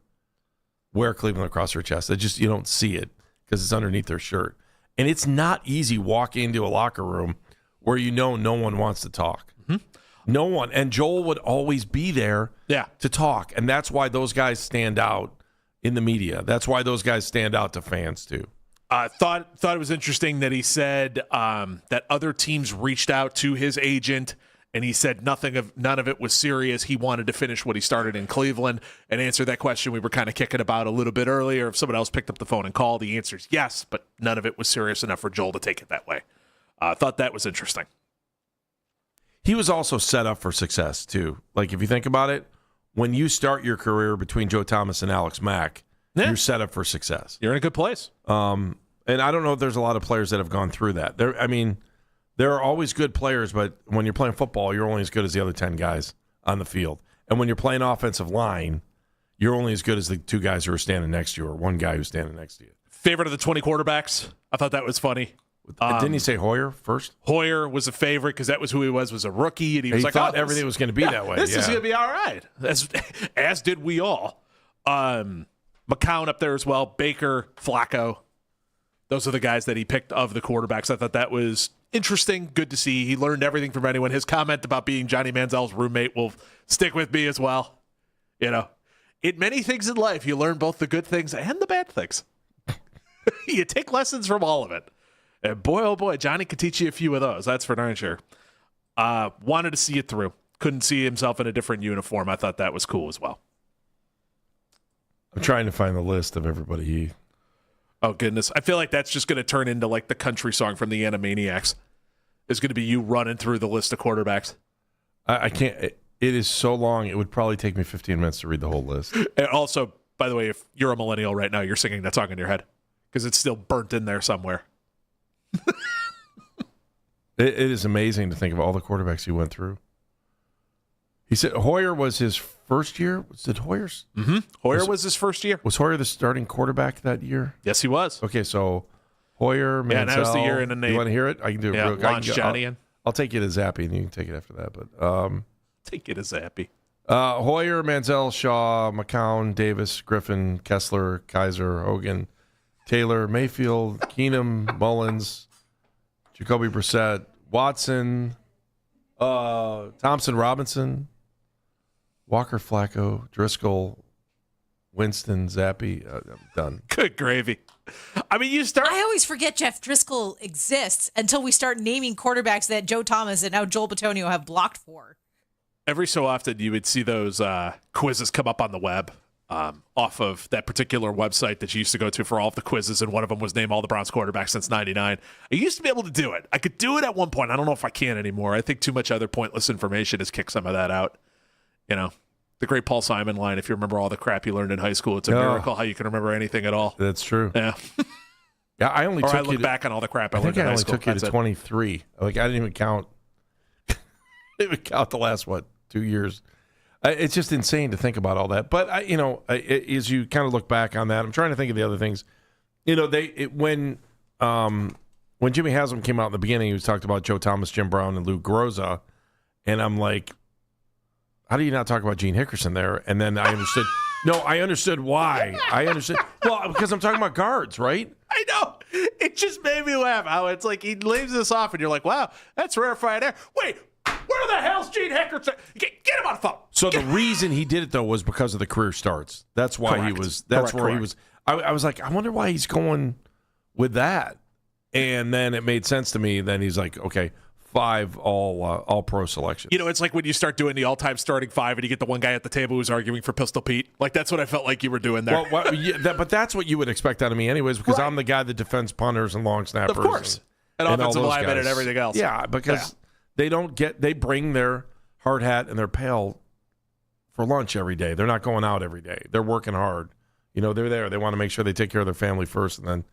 wear Cleveland across their chest. You don't see it because it's underneath their shirt. And it's not easy walking into a locker room where no one wants to talk. No one. And Joel would always be there to talk. And that's why those guys stand out in the media. That's why those guys stand out to fans, too. Thought it was interesting that he said that other teams reached out to his agent, and he said none of it was serious. He wanted to finish what he started in Cleveland, and answer that question we were kind of kicking about a little bit earlier. If someone else picked up the phone and called, the answer is yes, but none of it was serious enough for Joel to take it that way. Thought that was interesting. He was also set up for success, too. If you think about it, when you start your career between Joe Thomas and Alex Mack, you're set up for success. You're in a good place. And I don't know if there's a lot of players that have gone through that. There are always good players, but when you're playing football, you're only as good as the other 10 guys on the field. And when you're playing offensive line, you're only as good as the two guys who are standing next to you or one guy who's standing next to you. Favorite of the 20 quarterbacks? I thought that was funny. Didn't he say Hoyer first? Hoyer was a favorite because that was who he was a rookie. And he thought everything was going to be that way. This is going to be all right. As did we all. McCown up there as well. Baker, Flacco. Those are the guys that he picked of the quarterbacks. I thought that was interesting, good to see. He learned everything from anyone. His comment about being Johnny Manziel's roommate will stick with me as well. You know, in many things in life, you learn both the good things and the bad things. You take lessons from all of it. And boy, oh boy, Johnny could teach you a few of those. That's for darn sure. Wanted to see it through. Couldn't see himself in a different uniform. I thought that was cool as well. I'm trying to find the list of everybody he... Oh, goodness. I feel like that's just going to turn into like the country song from the Animaniacs. It's going to be you running through the list of quarterbacks. I can't... It is so long, it would probably take me 15 minutes to read the whole list. And also, by the way, if you're a millennial right now, you're singing that song in your head because it's still burnt in there somewhere. It is amazing to think of all the quarterbacks he went through. He said Hoyer was his first year. Was it Hoyer's? Mm-hmm. Hoyer was his first year. Was Hoyer the starting quarterback that year? Yes, he was. Okay, so Hoyer, Manziel. Yeah, and that was the year in the name. You want to hear it? I can do it real quick. Launch Johnny in. I'll take you to Zappy, and you can take it after that. But take it to Zappy. Hoyer, Manziel, Shaw, McCown, Davis, Griffin, Kessler, Kaiser, Hogan, Taylor, Mayfield, Keenum, Mullins, Jacoby Brissett, Watson, Thompson, Robinson, Walker, Flacco, Driscoll, Winston, Zappy. I'm done. Good gravy. I mean, I always forget Jeff Driscoll exists until we start naming quarterbacks that Joe Thomas and now Joel Bitonio have blocked for. Every so often, you would see those quizzes come up on the web off of that particular website that you used to go to for all of the quizzes, and one of them was name all the Browns quarterbacks since '99. I used to be able to do it. I could do it at one point. I don't know if I can anymore. I think too much other pointless information has kicked some of that out. You know, the great Paul Simon line, if you remember all the crap you learned in high school, it's a miracle how you can remember anything at all. That's true. Yeah. Yeah, I only took I look back on all the crap I learned in high school. I think I only took you to 23. Like, I didn't even count. I didn't even count the last, 2 years. It's just insane to think about all that. But, as you kind of look back on that, I'm trying to think of the other things. You know, when Jimmy Haslam came out in the beginning, he was talked about Joe Thomas, Jim Brown, and Lou Groza. And I'm like, how do you not talk about Gene Hickerson there? And then I understood. No, I understood why. I understood. Well, because I'm talking about guards, right? I know. It just made me laugh how it's like he leaves this off and you're like, wow, that's rarefied air. Wait, where the hell's Gene Hickerson? Get him on the phone. So the reason he did it, though, was because of the career starts. That's why he was. That's where he was. I was like, I wonder why he's going with that. And then it made sense to me. Then he's like, okay, 5 all pro selections. You know, it's like when you start doing the all-time starting 5 and you get the one guy at the table who's arguing for Pistol Pete. Like, that's what I felt like you were doing there. Well, but that's what you would expect out of me anyways, because I'm the guy that defends punters and long snappers. Of course. And offensive linemen and everything else. Yeah, because they bring their hard hat and their pail for lunch every day. They're not going out every day. They're working hard. You know, they're there. They want to make sure they take care of their family first and then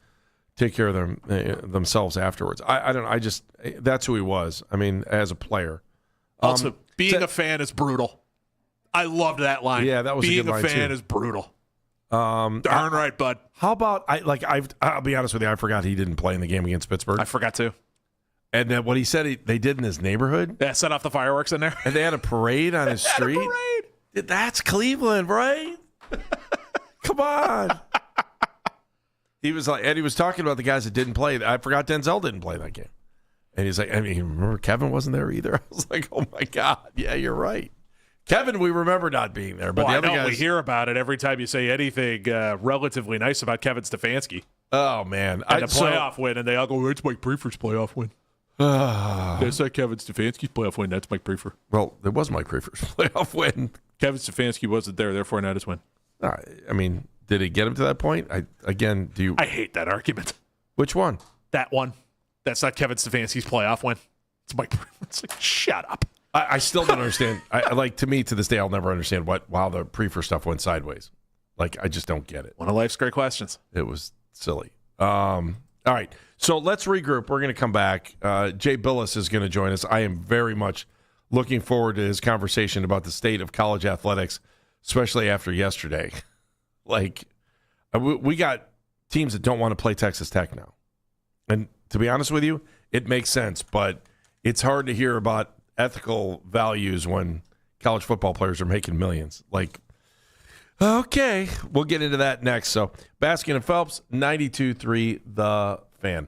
take care of themselves afterwards. I don't know. That's who he was. I mean, as a player. Also, being a fan is brutal. I loved that line. Yeah, that was a good line, being a fan too. is brutal. Darn right, bud. How about I'll be honest with you. I forgot he didn't play in the game against Pittsburgh. I forgot too. And then what he said they did in his neighborhood. Yeah, set off the fireworks in there. And they had a parade on his street. That's Cleveland, right? Come on. He was like, and he was talking about the guys that didn't play. I forgot Denzel didn't play that game. And he's like, I mean, remember Kevin wasn't there either? I was like, oh my God. Yeah, you're right. Kevin, we remember not being there. But the other guys. We hear about it every time you say anything relatively nice about Kevin Stefanski. Oh, man. And the playoff win, and they all go, it's Mike Prefer's playoff win. That's not Kevin Stefanski's playoff win. That's Mike Prefer. Well, it was Mike Prefer's playoff win. Kevin Stefanski wasn't there, therefore not his win. I mean, did it get him to that point? I hate that argument. Which one? That one. That's not Kevin Stefanski's playoff win. It's Mike Prefer. It's like, shut up. I still don't understand. To me, to this day, I'll never understand why the Prefer stuff went sideways. Like, I just don't get it. One of life's great questions. It was silly. All right. So let's regroup. We're going to come back. Jay Billis is going to join us. I am very much looking forward to his conversation about the state of college athletics, especially after yesterday. Like, we got teams that don't want to play Texas Tech now. And to be honest with you, it makes sense, but it's hard to hear about ethical values when college football players are making millions. Like, okay, we'll get into that next. So, Baskin and Phelps, 92.3 The Fan.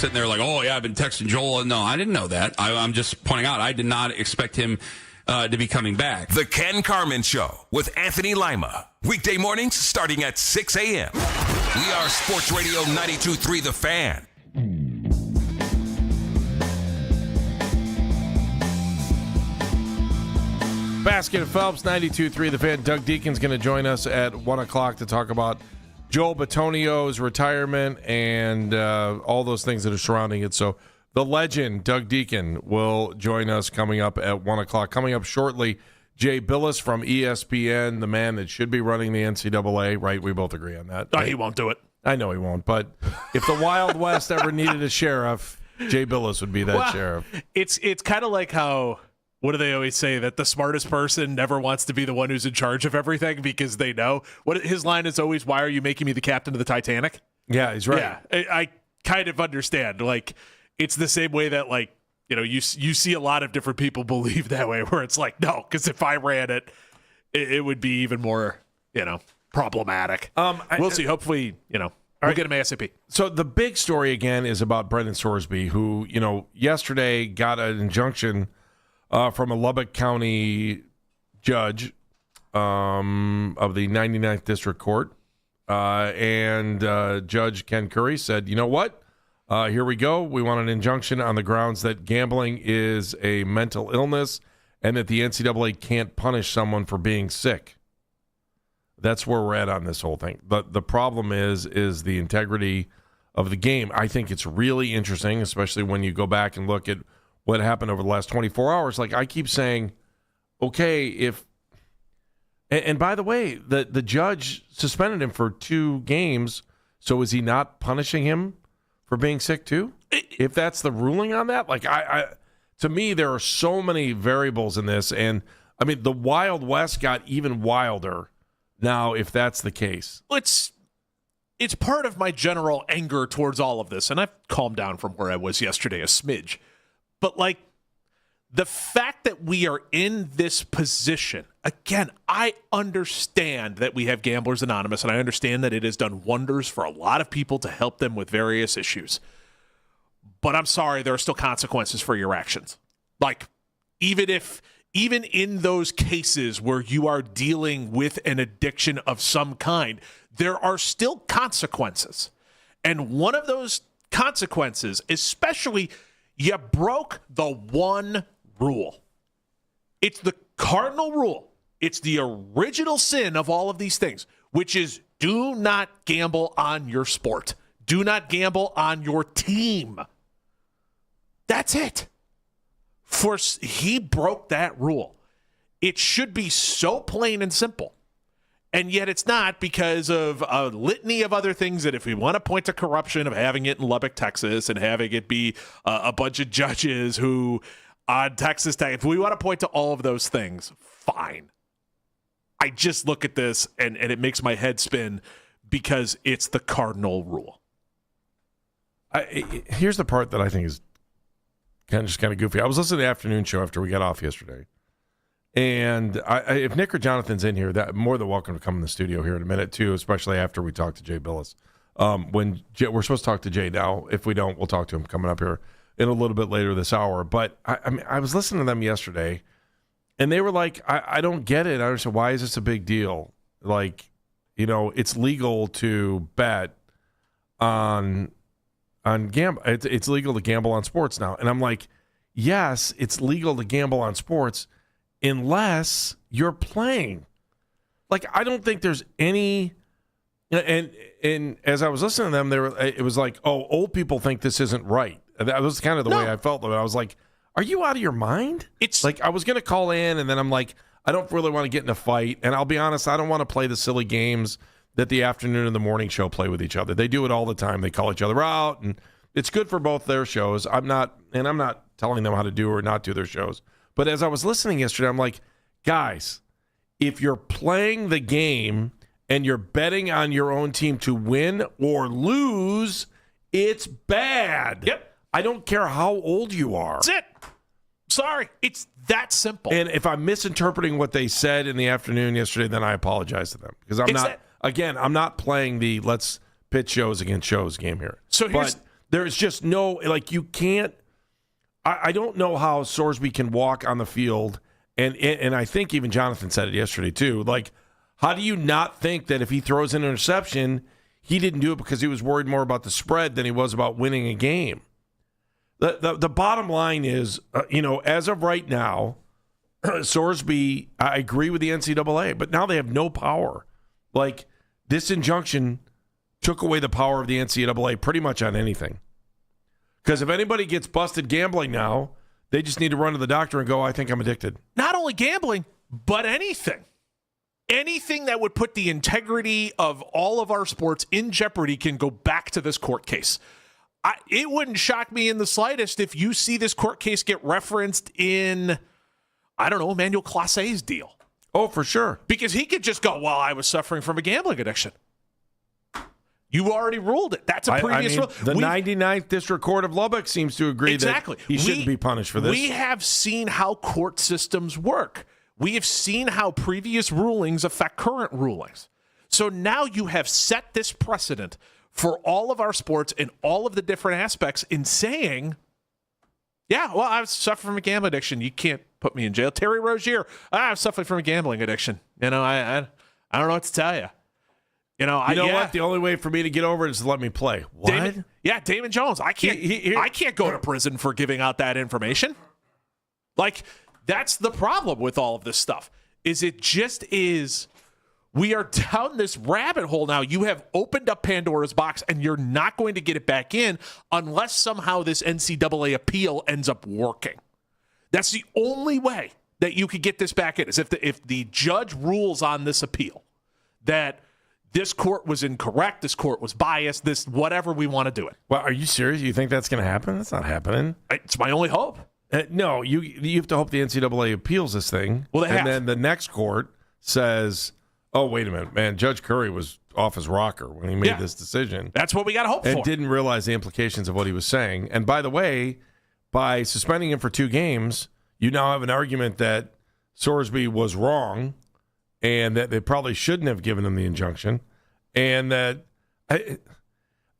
sitting there like, oh, yeah, I've been texting Joel. No, I didn't know that. I'm just pointing out I did not expect him to be coming back. The Ken Carman Show with Anthony Lima. Weekday mornings starting at 6 a.m. We are Sports Radio 92.3 The Fan. Basket of Phelps, 92.3 The Fan. Doug Deacon's going to join us at 1 o'clock to talk about Joel Bitonio's retirement and all those things that are surrounding it. So the legend, Doug Deacon, will join us coming up at 1 o'clock. Coming up shortly, Jay Billis from ESPN, the man that should be running the NCAA, right? We both agree on that. No, right? he won't do it. I know he won't, but if the Wild West ever needed a sheriff, Jay Billis would be that sheriff. It's kind of like how, what do they always say, that the smartest person never wants to be the one who's in charge of everything because they know. What his line is always, why are you making me the captain of the Titanic? Yeah, he's right. Yeah, I kind of understand. Like, it's the same way that, like, you know, you see a lot of different people believe that way, where it's like, no, because if I ran it, it would be even more, you know, problematic. We'll see. Hopefully, you know, we'll get him ASAP. So the big story again is about Brendan Sorsby, who, you know, yesterday got an injunction from a Lubbock County judge of the 99th District Court. And Judge Ken Curry said, you know what? Here we go. We want an injunction on the grounds that gambling is a mental illness and that the NCAA can't punish someone for being sick. That's where we're at on this whole thing. But the problem is the integrity of the game. I think it's really interesting, especially when you go back and look at what happened over the last 24 hours. Like I keep saying, okay, if and by the way, the judge suspended him for 2 games. So is he not punishing him for being sick too? If that's the ruling on that, like I to me, there are so many variables in this. And I mean, the Wild West got even wilder now if that's the case. It's part of my general anger towards all of this. And I've calmed down from where I was yesterday a smidge. But like the fact that we are in this position, again, I understand that we have Gamblers Anonymous, and I understand that it has done wonders for a lot of people to help them with various issues. But I'm sorry, there are still consequences for your actions. Like, even in those cases where you are dealing with an addiction of some kind, there are still consequences. And one of those consequences, especially, you broke the one rule. It's the cardinal rule. It's the original sin of all of these things, which is do not gamble on your sport. Do not gamble on your team. That's it. He broke that rule. It should be so plain and simple. And yet it's not, because of a litany of other things that, if we want to point to corruption of having it in Lubbock, Texas, and having it be a bunch of judges who on Texas Tech, if we want to point to all of those things, fine. I just look at this and it makes my head spin because it's the cardinal rule. Here's the part that I think is kind of goofy. I was listening to the afternoon show after we got off yesterday. And if Nick or Jonathan's in here, that more than welcome to come in the studio here in a minute too, especially after we talk to Jay Billis. We're supposed to talk to Jay now. If we don't, we'll talk to him coming up here in a little bit later this hour. But I was listening to them yesterday, and they were like, I don't get it. I understand, why is this a big deal? Like, you know, it's legal to bet on gamble. It's legal to gamble on sports now. And I'm like, yes, it's legal to gamble on sports, unless you're playing. Like, I don't think there's any, and as I was listening to them, it was like, oh, old people think this isn't right. That was kind of the way I felt of it. I was like, are you out of your mind? It's like, I was going to call in, and then I'm like, I don't really want to get in a fight. And I'll be honest, I don't want to play the silly games that the afternoon and the morning show play with each other. They do it all the time. They call each other out, and it's good for both their shows. I'm not telling them how to do or not do their shows. But as I was listening yesterday, I'm like, guys, if you're playing the game and you're betting on your own team to win or lose, it's bad. Yep. I don't care how old you are. That's it. Sorry. It's that simple. And if I'm misinterpreting what they said in the afternoon yesterday, then I apologize to them. Because I'm not playing the let's pitch shows against shows game here. So here's There's just no, like, you can't. I don't know how Sorsby can walk on the field, and I think even Jonathan said it yesterday too. Like, how do you not think that if he throws an interception, he didn't do it because he was worried more about the spread than he was about winning a game? The bottom line is, as of right now, Sorsby, I agree with the NCAA, but now they have no power. Like, this injunction took away the power of the NCAA pretty much on anything. Because if anybody gets busted gambling now, they just need to run to the doctor and go, I think I'm addicted. Not only gambling, but anything. Anything that would put the integrity of all of our sports in jeopardy can go back to this court case. It wouldn't shock me in the slightest if you see this court case get referenced in, I don't know, Emmanuel Classe's deal. Oh, for sure. Because he could just go, well, I was suffering from a gambling addiction. You already ruled it. That's a previous rule. The 99th District Court of Lubbock seems to agree exactly. that he shouldn't be punished for this. We have seen how court systems work. We have seen how previous rulings affect current rulings. So now you have set this precedent for all of our sports in all of the different aspects in saying, yeah, well, I was suffering from a gambling addiction. You can't put me in jail. Terry Rozier, I was suffering from a gambling addiction. I don't know what to tell you. You know what? The only way for me to get over it is to let me play. What? Damon Jones. I can't go to prison for giving out that information. Like, that's the problem with all of this stuff. We are down this rabbit hole now. You have opened up Pandora's box, and you're not going to get it back in unless somehow this NCAA appeal ends up working. That's the only way that you could get this back in, is if the judge rules on this appeal that this court was incorrect, this court was biased, this whatever we want to do it. Well, are you serious? You think that's going to happen? That's not happening. It's my only hope. No, you have to hope the NCAA appeals this thing. Well, then the next court says, oh, wait a minute, man, Judge Curry was off his rocker when he made this decision. That's what we got to hope for. And didn't realize the implications of what he was saying. And by the way, by suspending him for 2 games, you now have an argument that Sorsby was wrong and that they probably shouldn't have given him the injunction. And that, I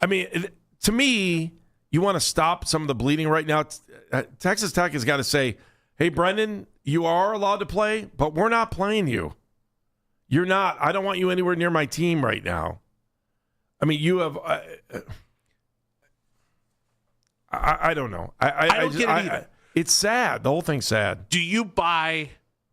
mean, to me, you want to stop some of the bleeding right now. Texas Tech has got to say, hey, Brendan, you are allowed to play, but we're not playing you. You're not. I don't want you anywhere near my team right now. I mean, you have. I don't know. I don't get it either. It's sad. The whole thing's sad. Do you buy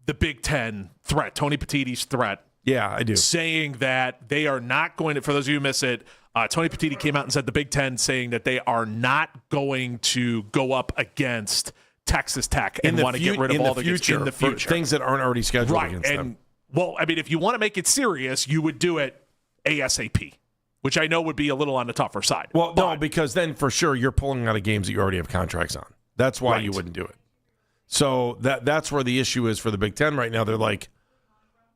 the Big Ten threat, Tony Petitti's threat? Yeah, I do. Saying that they are not going to, for those of you who miss it, Tony Petitti came out and said the Big Ten saying that they are not going to go up against Texas Tech and want to get rid of all the future, in the future. Things that aren't already scheduled against them. Well, I mean, if you want to make it serious, you would do it ASAP, which I know would be a little on the tougher side. Well, no, because then for sure you're pulling out of games that you already have contracts on. That's why you wouldn't do it. So that's where the issue is for the Big Ten right now. They're like,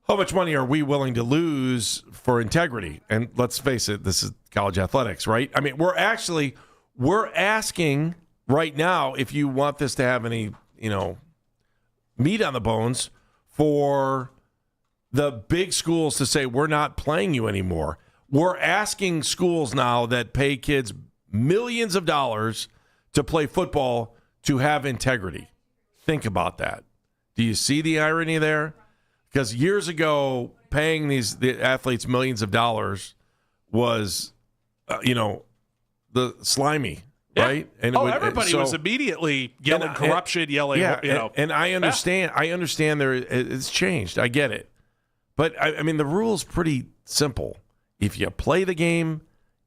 how much money are we willing to lose for integrity? And let's face it, this is college athletics, right? I mean, we're asking right now, if you want this to have any, meat on the bones, for the big schools to say, we're not playing you anymore. We're asking schools now that pay kids millions of dollars to play football to have integrity. Think about that. Do you see the irony there? Because years ago, paying the athletes millions of dollars was, the slimy, right? And everybody was immediately yelling corruption, yelling, And I understand. I understand it's changed. I get it. But, I mean, the rule's pretty simple. If you play the game,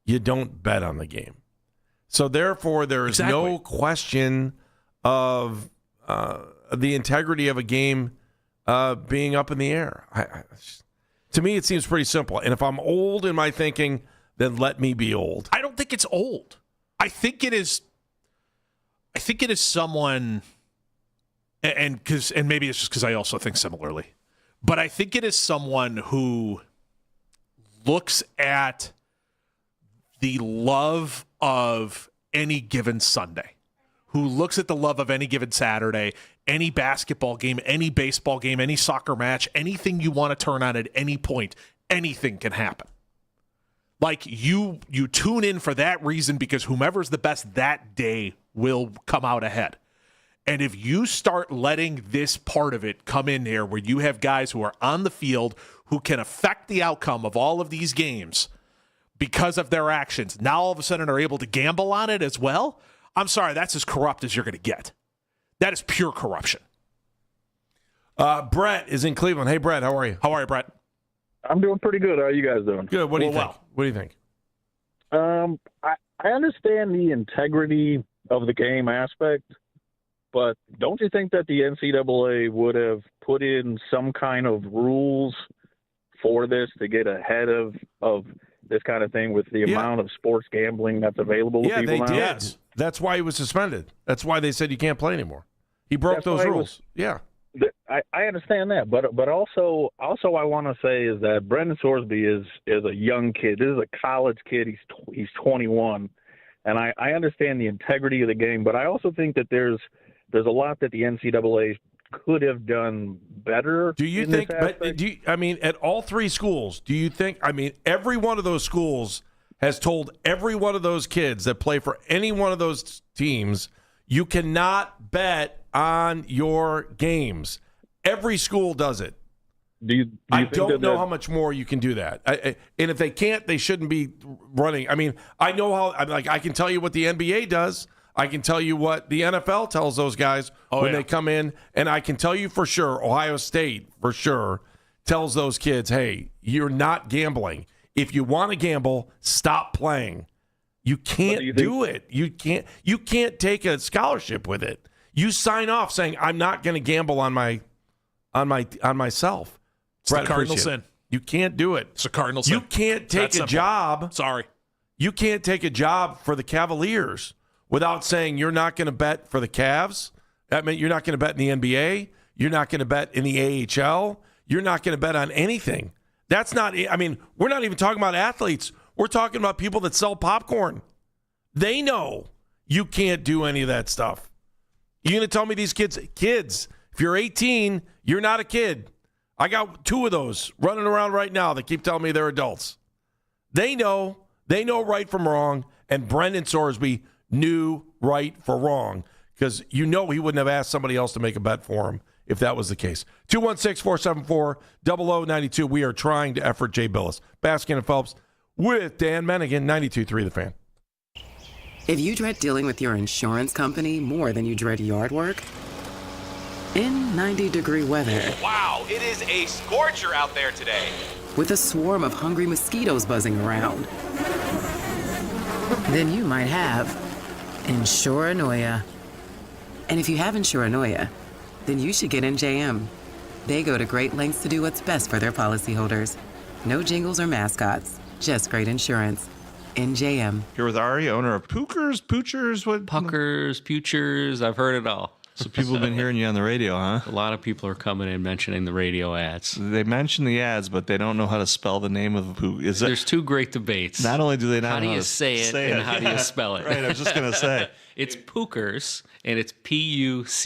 you don't bet on the game. So, therefore, there is no question of the integrity of a game being up in the air. To me, it seems pretty simple. And if I'm old in my thinking, then let me be old. I don't think it's old. I think it is someone, and maybe it's just because I also think similarly, but I think it is someone who looks at the love of any given Sunday, who looks at the love of any given Saturday, any basketball game, any baseball game, any soccer match, anything you want to turn on at any point, anything can happen. Like you tune in for that reason because whomever's the best that day will come out ahead. And if you start letting this part of it come in there where you have guys who are on the field who can affect the outcome of all of these games because of their actions, now all of a sudden are able to gamble on it as well, I'm sorry, that's as corrupt as you're going to get. That is pure corruption. Brett is in Cleveland. Hey, Brett, how are you? How are you, Brett? I'm doing pretty good. How are you guys doing? Good. What do you think? What do you think? I understand the integrity of the game aspect, but don't you think that the NCAA would have put in some kind of rules for this to get ahead of this kind of thing with the amount of sports gambling that's available to people now? Yeah, they did. That's why he was suspended. That's why they said you can't play anymore. He broke those rules. I understand that, but also I want to say is that Brendan Sorsby is a young kid. This is a college kid. He's 21, and I understand the integrity of the game, but I also think that there's a lot that the NCAA could have done better. Do you think? At all three schools, do you think? I mean, every one of those schools has told every one of those kids that play for any one of those teams, you cannot bet on your games. Every school does it. I don't know how much more you can do that. And if they can't, they shouldn't be running. I mean, I know how. I can tell you what the NBA does. I can tell you what the NFL tells those guys when they come in, and I can tell you for sure, Ohio State for sure tells those kids, "Hey, you're not gambling. If you want to gamble, stop playing. You can't do it. You can't take a scholarship with it. You sign off saying, I'm not going to gamble on myself. It's the cardinal sin. You can't do it. It's a cardinal sin. You can't take a job. Sorry. You can't take a job for the Cavaliers without saying you're not going to bet for the Cavs. That means you're not going to bet in the NBA. You're not going to bet in the AHL. You're not going to bet on anything. That's not, we're not even talking about athletes. We're talking about people that sell popcorn. They know you can't do any of that stuff. You're going to tell me these kids, if you're 18, you're not a kid. I got 2 of those running around right now that keep telling me they're adults. They know right from wrong, and Brendan Sorsby knew right from wrong because he wouldn't have asked somebody else to make a bet for him if that was the case. 216-474-0092. We are trying to effort Jay Billis. Baskin and Phelps with Dan Mennigan, 92.3 The Fan. If you dread dealing with your insurance company more than you dread yard work, in 90-degree weather. Wow, it is a scorcher out there today. With a swarm of hungry mosquitoes buzzing around, then you might have Insuranoia. And if you have Insuranoia, then you should get NJM. They go to great lengths to do what's best for their policyholders. No jingles or mascots, just great insurance. NJM. Here with Ari, owner of Poochers, Poochers, I've heard it all. So people have been hearing you on the radio, huh? A lot of people are coming in mentioning the radio ads. They mention the ads, but they don't know how to spell the name of the poo. There's 2 great debates. Not only do they not know how do you say it and how do you spell it? Right, I was just going to say. It's Poochers, and it's Puchers.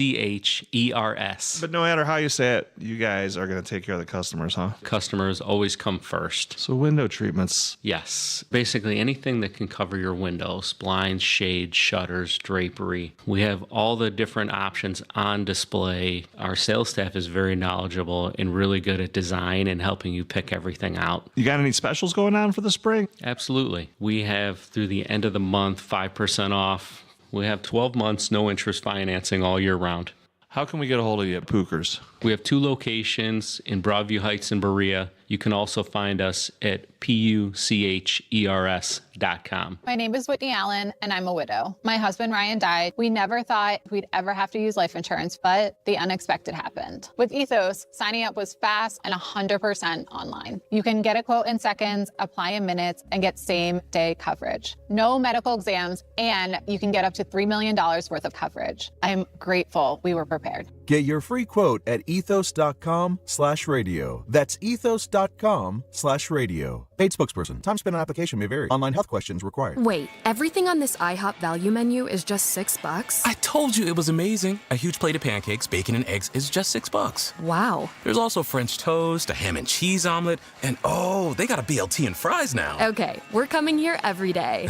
But no matter how you say it, you guys are going to take care of the customers, huh? Customers always come first. So window treatments. Yes. Basically anything that can cover your windows, blinds, shades, shutters, drapery. We have all the different options on display. Our sales staff is very knowledgeable and really good at design and helping you pick everything out. You got any specials going on for the spring? Absolutely. We have through the end of the month 5% off. We have 12 months, no interest financing all year round. How can we get a hold of you at Poochers? We have 2 locations in Broadview Heights and Berea. You can also find us at Puchers.com. My name is Whitney Allen, and I'm a widow. My husband, Ryan, died. We never thought we'd ever have to use life insurance, but the unexpected happened. With Ethos, signing up was fast and 100% online. You can get a quote in seconds, apply in minutes, and get same-day coverage. No medical exams, and you can get up to $3 million worth of coverage. I'm grateful we were prepared. Get your free quote at ethos.com/radio. That's ethos.com/radio. Paid spokesperson. Time spent on application may vary. Online health questions required. Wait, everything on this IHOP value menu is just $6? I told you it was amazing. A huge plate of pancakes, bacon, and eggs is just $6. Wow. There's also French toast, a ham and cheese omelet, and oh, they got a BLT and fries now. Okay, we're coming here every day.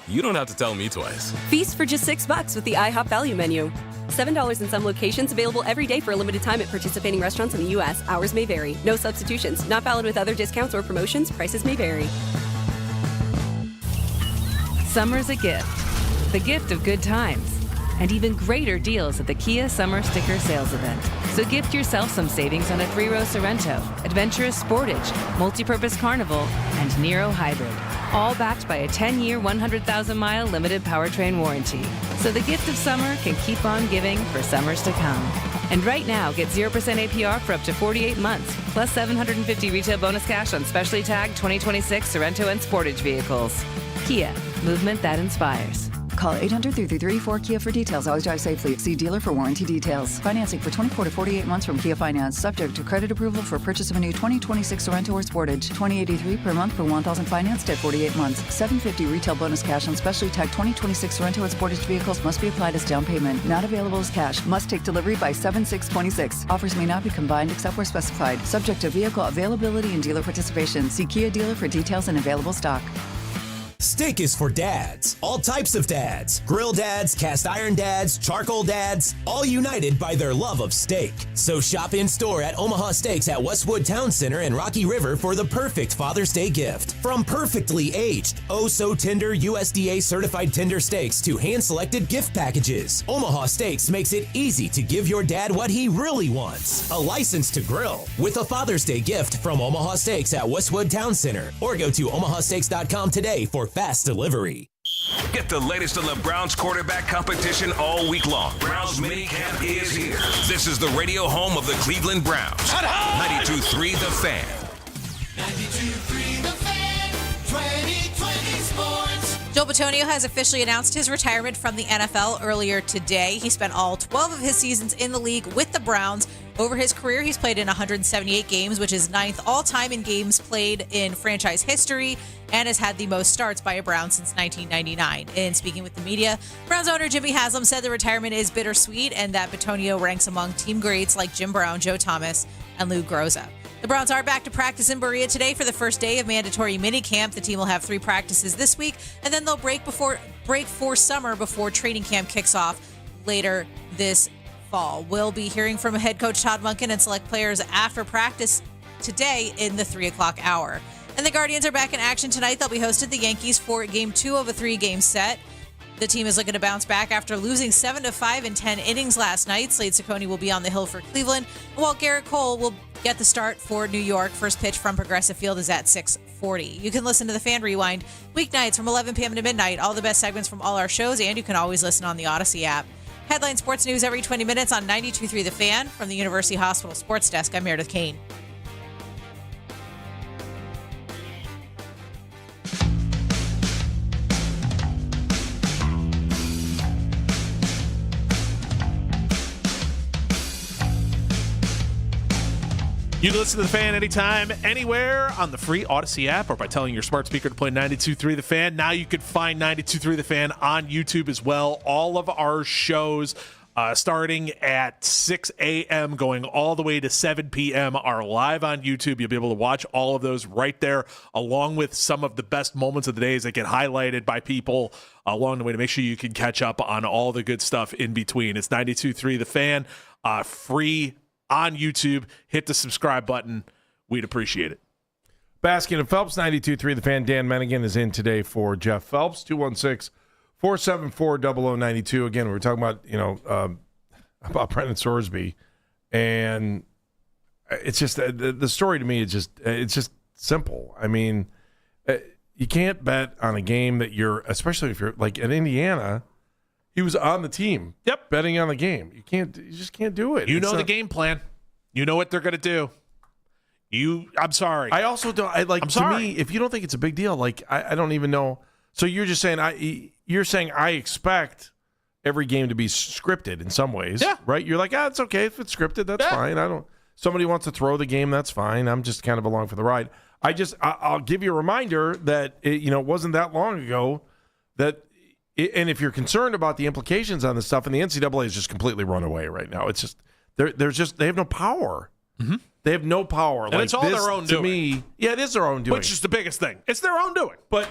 You don't have to tell me twice. Feast for just $6 with the IHOP value menu. $7 in some locations, available every day for a limited time at participating restaurants in the U.S. Hours may vary. No substitutions. Not valid with other discounts or promotions. Prices may vary. Summer's a gift. The gift of good times. And even greater deals at the Kia Summer Sticker Sales Event. So gift yourself some savings on a 3-row Sorrento, Adventurous Sportage, Multipurpose Carnival, and Nero Hybrid. All backed by a 10-year, 100,000-mile limited powertrain warranty. So the gift of summer can keep on giving for summers to come. And right now, get 0% APR for up to 48 months, plus $750 retail bonus cash on specially tagged 2026 Sorrento and Sportage vehicles. Kia, movement that inspires. Call 800-333-4KIA for details. Always drive safely. See dealer for warranty details. Financing for 24 to 48 months from Kia Finance. Subject to credit approval for purchase of a new 2026 Sorrento or Sportage. $20.83 per month per 1,000 financed at 48 months. $750 retail bonus cash on specially tagged 2026 Sorrento and Sportage vehicles must be applied as down payment. Not available as cash. Must take delivery by 7/6/26. Offers may not be combined except where specified. Subject to vehicle availability and dealer participation. See Kia dealer for details and available stock. Steak is for dads. All types of dads. Grill dads, cast iron dads, charcoal dads, all united by their love of steak. So shop in store at Omaha Steaks at Westwood Town Center and Rocky River for the perfect Father's Day gift. From perfectly aged, oh so tender USDA certified tender steaks to hand-selected gift packages, Omaha Steaks makes it easy to give your dad what he really wants. A license to grill with a Father's Day gift from Omaha Steaks at Westwood Town Center. Or go to omahasteaks.com today for fast delivery. Get the latest on the Browns quarterback competition all week long. Browns minicamp is here. This is the radio home of the Cleveland Browns. 92.3 The Fan. 92.3 The Fan, 2020 Sports. Joel Bitonio has officially announced his retirement from the NFL earlier today. He spent all 12 of his seasons in the league with the Browns. Over his career, he's played in 178 games, which is 9th all-time in games played in franchise history, and has had the most starts by a Brown since 1999. In speaking with the media, Browns owner Jimmy Haslam said the retirement is bittersweet and that Bitonio ranks among team greats like Jim Brown, Joe Thomas, and Lou Groza. The Browns are back to practice in Berea today for the first day of mandatory minicamp. The team will have 3 practices this week, and then they'll break for summer before training camp kicks off later this fall. We'll be hearing from head coach Todd Monken and select players after practice today in the 3 o'clock hour. And the Guardians are back in action tonight. They'll be hosting the Yankees for Game 2 of a 3-game set. The team is looking to bounce back after losing 7-5 in 10 innings last night. Slade Ciccone will be on the hill for Cleveland, while Garrett Cole will get the start for New York. First pitch from Progressive Field is at 6:40. You can listen to the Fan Rewind weeknights from 11 p.m. to midnight. All the best segments from all our shows, and you can always listen on the Odyssey app. Headline sports news every 20 minutes on 92.3 The Fan. From the University Hospital Sports Desk, I'm Meredith Kane. You can listen to The Fan anytime, anywhere on the free Odyssey app or by telling your smart speaker to play 92.3 The Fan. Now you can find 92.3 The Fan on YouTube as well. All of our shows starting at 6 a.m. going all the way to 7 p.m. are live on YouTube. You'll be able to watch all of those right there, along with some of the best moments of the days that get highlighted by people along the way to make sure you can catch up on all the good stuff in between. It's 92.3 The Fan, free on YouTube. Hit the subscribe button. We'd appreciate it. Baskin and Phelps, 92.3 The Fan. Dan Mennigan is in today for Jeff Phelps, 216-474-0092. Again, we were talking about, about Brendan Sorsby. And it's just, the story to me is it's just simple. I mean, you can't bet on a game that especially if you're like in Indiana. He was on the team. Yep. Betting on the game. You just can't do it. You know the game plan. You know what they're going to do. I'm sorry. I also don't. I'm sorry. Me, if you don't think it's a big deal, I don't even know. So you're just saying I expect every game to be scripted in some ways. Yeah. Right? You're like, it's okay if it's scripted. That's fine. Somebody wants to throw the game. That's fine. I'm just kind of along for the ride. I'll give you a reminder that it wasn't that long ago that. And if you're concerned about the implications on this stuff, and the NCAA has just completely run away right now. It's just they have no power. Mm-hmm. They have no power. And it's all their own doing. To me, it is their own doing. Which is the biggest thing. It's their own doing. But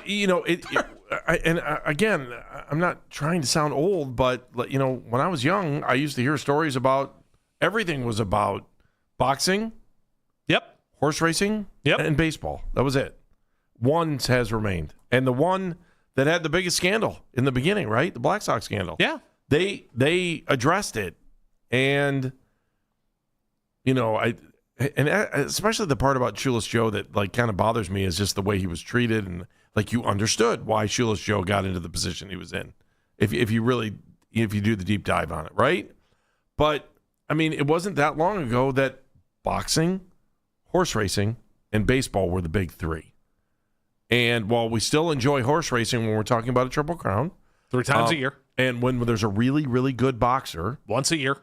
again, I'm not trying to sound old, but when I was young, I used to hear stories about everything was about boxing, horse racing, and baseball. That was it. One has remained, and the one that had the biggest scandal in the beginning, right? The Black Sox scandal. Yeah. They addressed it. And, especially the part about Shoeless Joe that kind of bothers me is just the way he was treated. And you understood why Shoeless Joe got into the position he was in. If you do the deep dive on it, right? But, it wasn't that long ago that boxing, horse racing, and baseball were the big three. And while we still enjoy horse racing when we're talking about a Triple Crown. 3 times a year. And when there's a really, really good boxer. Once a year.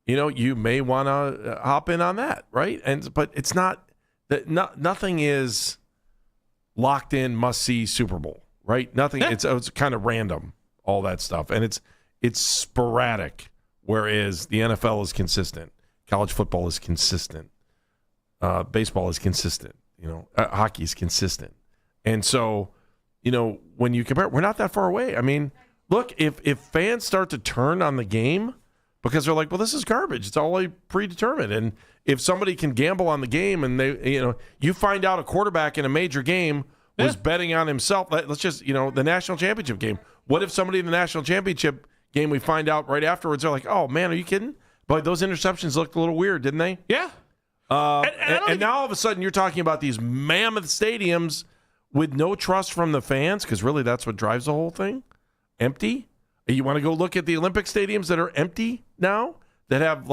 You may want to hop in on that, right? But it's not that nothing is locked in must-see Super Bowl, right? Nothing. Yeah. It's kind of random, all that stuff. And it's sporadic, whereas the NFL is consistent. College football is consistent. Baseball is consistent. Hockey is consistent. And so, when you compare, we're not that far away. Look, if fans start to turn on the game because they're like, well, this is garbage. It's all predetermined. And if somebody can gamble on the game and you find out a quarterback in a major game was betting on himself. Let's just, the national championship game. What if somebody in the national championship game, we find out right afterwards, they're like, oh, man, are you kidding? But those interceptions looked a little weird, didn't they? Yeah. And now all of a sudden you're talking about these mammoth stadiums with no trust from the fans, because really that's what drives the whole thing. Empty. You want to go look at the Olympic stadiums that are empty now, that have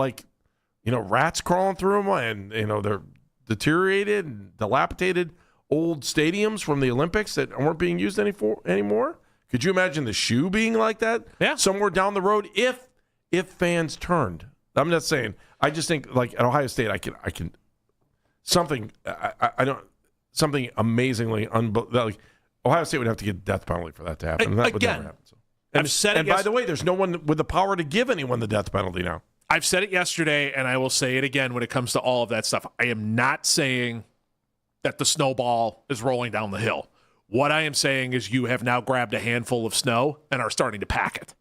rats crawling through them, and they're deteriorated and dilapidated old stadiums from the Olympics that aren't being used anymore. Could you imagine the shoe being like that? Yeah. Somewhere down the road, if fans turned. I'm not saying. I just think at Ohio State, I can something. I don't. Something amazingly unbelievable. Ohio State would have to get a death penalty for that to happen. And that would never happen. So. I've said it. And by the way, there's no one with the power to give anyone the death penalty now. I've said it yesterday, and I will say it again when it comes to all of that stuff. I am not saying that the snowball is rolling down the hill. What I am saying is you have now grabbed a handful of snow and are starting to pack it.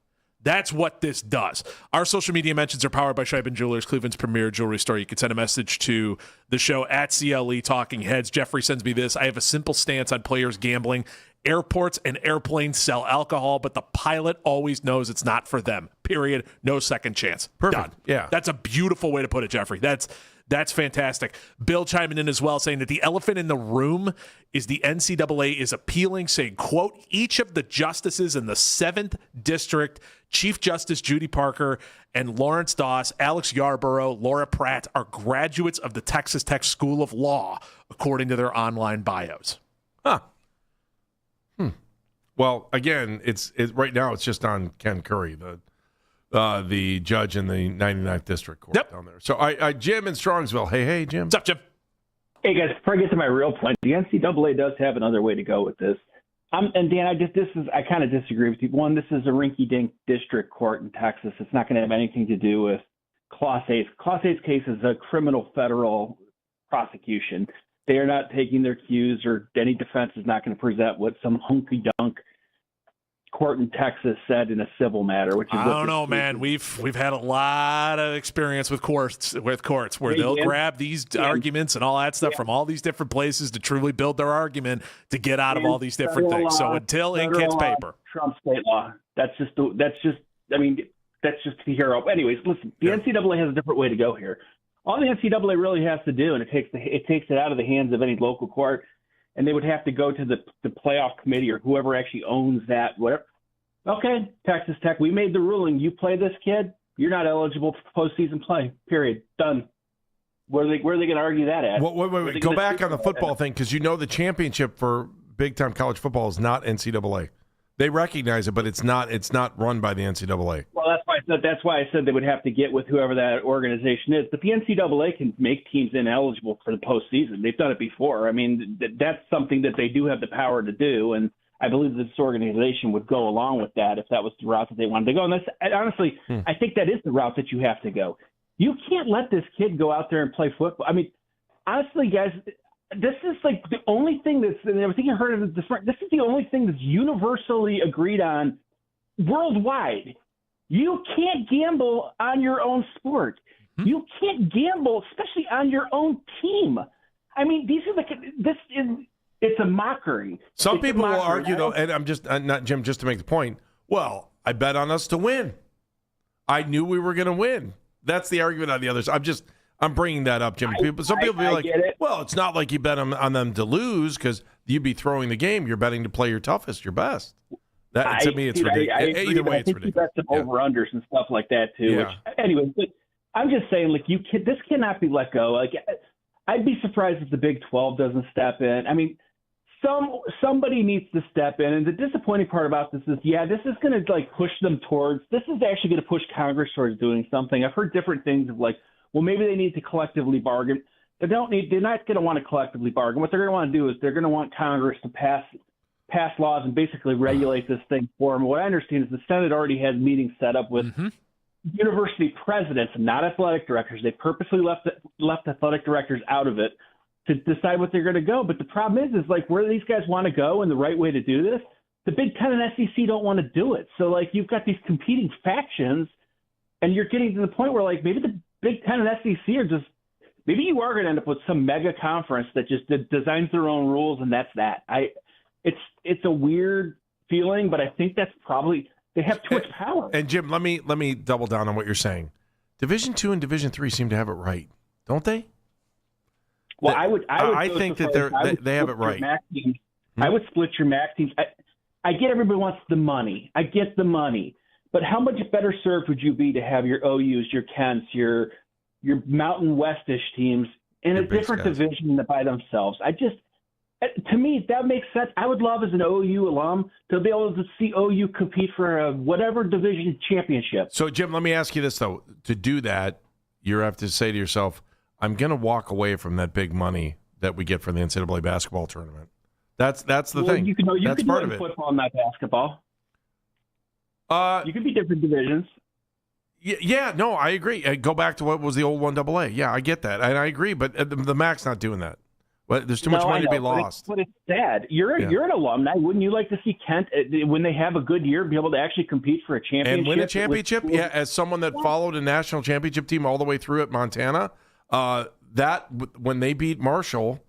That's what this does. Our social media mentions are powered by Scheibin Jewelers, Cleveland's premier jewelry store. You can send a message to the show at CLE Talking Heads. Jeffrey sends me this. I have a simple stance on players gambling. Airports and airplanes sell alcohol, but the pilot always knows it's not for them. Period. No second chance. Perfect. Done. Yeah. That's a beautiful way to put it, Jeffrey. That's fantastic. Bill chiming in as well, saying that the elephant in the room is the NCAA is appealing, saying, quote, each of the justices in the 7th District, Chief Justice Judy Parker and Lawrence Doss, Alex Yarborough, Laura Pratt, are graduates of the Texas Tech School of Law, according to their online bios. Huh. Well, again, it's right now it's just on Ken Curry, the judge in the 99th District Court down there. So Jim in Strongsville. Hey, Jim. What's up, Jim? Hey, guys, before I get to my real point, the NCAA does have another way to go with this. And Dan, I kind of disagree with you. One, this is a rinky-dink district court in Texas. It's not going to have anything to do with Class 8. Class 8's case is a criminal federal prosecution. They are not taking their cues, or any defense is not going to present what some hunky-dunk court in Texas said in a civil matter. Which is I don't know, man. We've had a lot of experience with courts where they'll grab these arguments and all that stuff from all these different places to truly build their argument to get out of all these different things. So until ink hits paper, Trump state law. That's just to hear up. Anyways, listen, the NCAA has a different way to go here. All the NCAA really has to do, and it takes it out of the hands of any local court, and they would have to go to the playoff committee or whoever actually owns that, whatever. Okay, Texas Tech, we made the ruling. You play this kid, you're not eligible for postseason play, period. Done. Where are they going to argue that at? Wait. Go back on the football thing, because the championship for big-time college football is not NCAA. They recognize it, but it's not run by the NCAA. Well, that's why I said they would have to get with whoever that organization is. But the NCAA can make teams ineligible for the postseason. They've done it before. I mean, that's something that they do have the power to do, and I believe this organization would go along with that if that was the route that they wanted to go. And honestly, I think that is the route that you have to go. You can't let this kid go out there and play football. I mean, honestly, guys, this is like the only thing and I think you heard of this is the only thing that's universally agreed on worldwide. You can't gamble on your own sport. You can't gamble, especially on your own team. I mean, it's a mockery. Some people will argue, though, and I'm not Jim, just to make the point, well, I bet on us to win. I knew we were going to win. That's the argument on the other side. I'm bringing that up, Jim. Some people be like, well, it's not like you bet on them to lose because you'd be throwing the game. You're betting to play your toughest, your best. To me, it's ridiculous. Either way, it's ridiculous. You bet some over-unders and stuff like that, too. Yeah. Which, anyway, but I'm just saying, like, this cannot be let go. Like, I'd be surprised if the Big 12 doesn't step in. I mean, somebody needs to step in. And the disappointing part about this is, this is going to, like, push them towards – this is actually going to push Congress towards doing something. I've heard different things of, like, well, maybe they need to collectively bargain. They're not going to want to collectively bargain. What they're going to want to do is they're going to want Congress to pass laws and basically regulate this thing for them. What I understand is the Senate already has meetings set up with university presidents, not athletic directors. They purposely left athletic directors out of it to decide what they're going to go. But the problem is like where these guys want to go and the right way to do this, the Big Ten and SEC don't want to do it. So like you've got these competing factions, and you're getting to the point where like maybe the Big Ten and SEC are just maybe you are going to end up with some mega conference that just designs their own rules, and that's that. It's a weird feeling, but I think that's probably they have too much power. And Jim, let me double down on what you're saying. Division II and Division III seem to have it right, don't they? Well, I think that they have it right. I would split your MAC teams. I get everybody wants the money. I get the money, but how much better served would you be to have your OUs, your Kents, your Mountain Westish teams in a different division by themselves? To me, that makes sense. I would love as an OU alum to be able to see OU compete for a whatever division championship. So, Jim, let me ask you this, though. To do that, you have to say to yourself, I'm going to walk away from that big money that we get from the NCAA basketball tournament. That's the thing. That's part of it. Football, not basketball. You could be different divisions. Yeah, no, I agree. Go back to what was the old 1AA. Yeah, I get that, and I agree. But the MAC's not doing that. But there's too much money to be lost. But it's sad. You're an alumni. Wouldn't you like to see Kent, when they have a good year, be able to actually compete for a championship? And win a championship? Yeah, as someone that followed a national championship team all the way through at Montana, that when they beat Marshall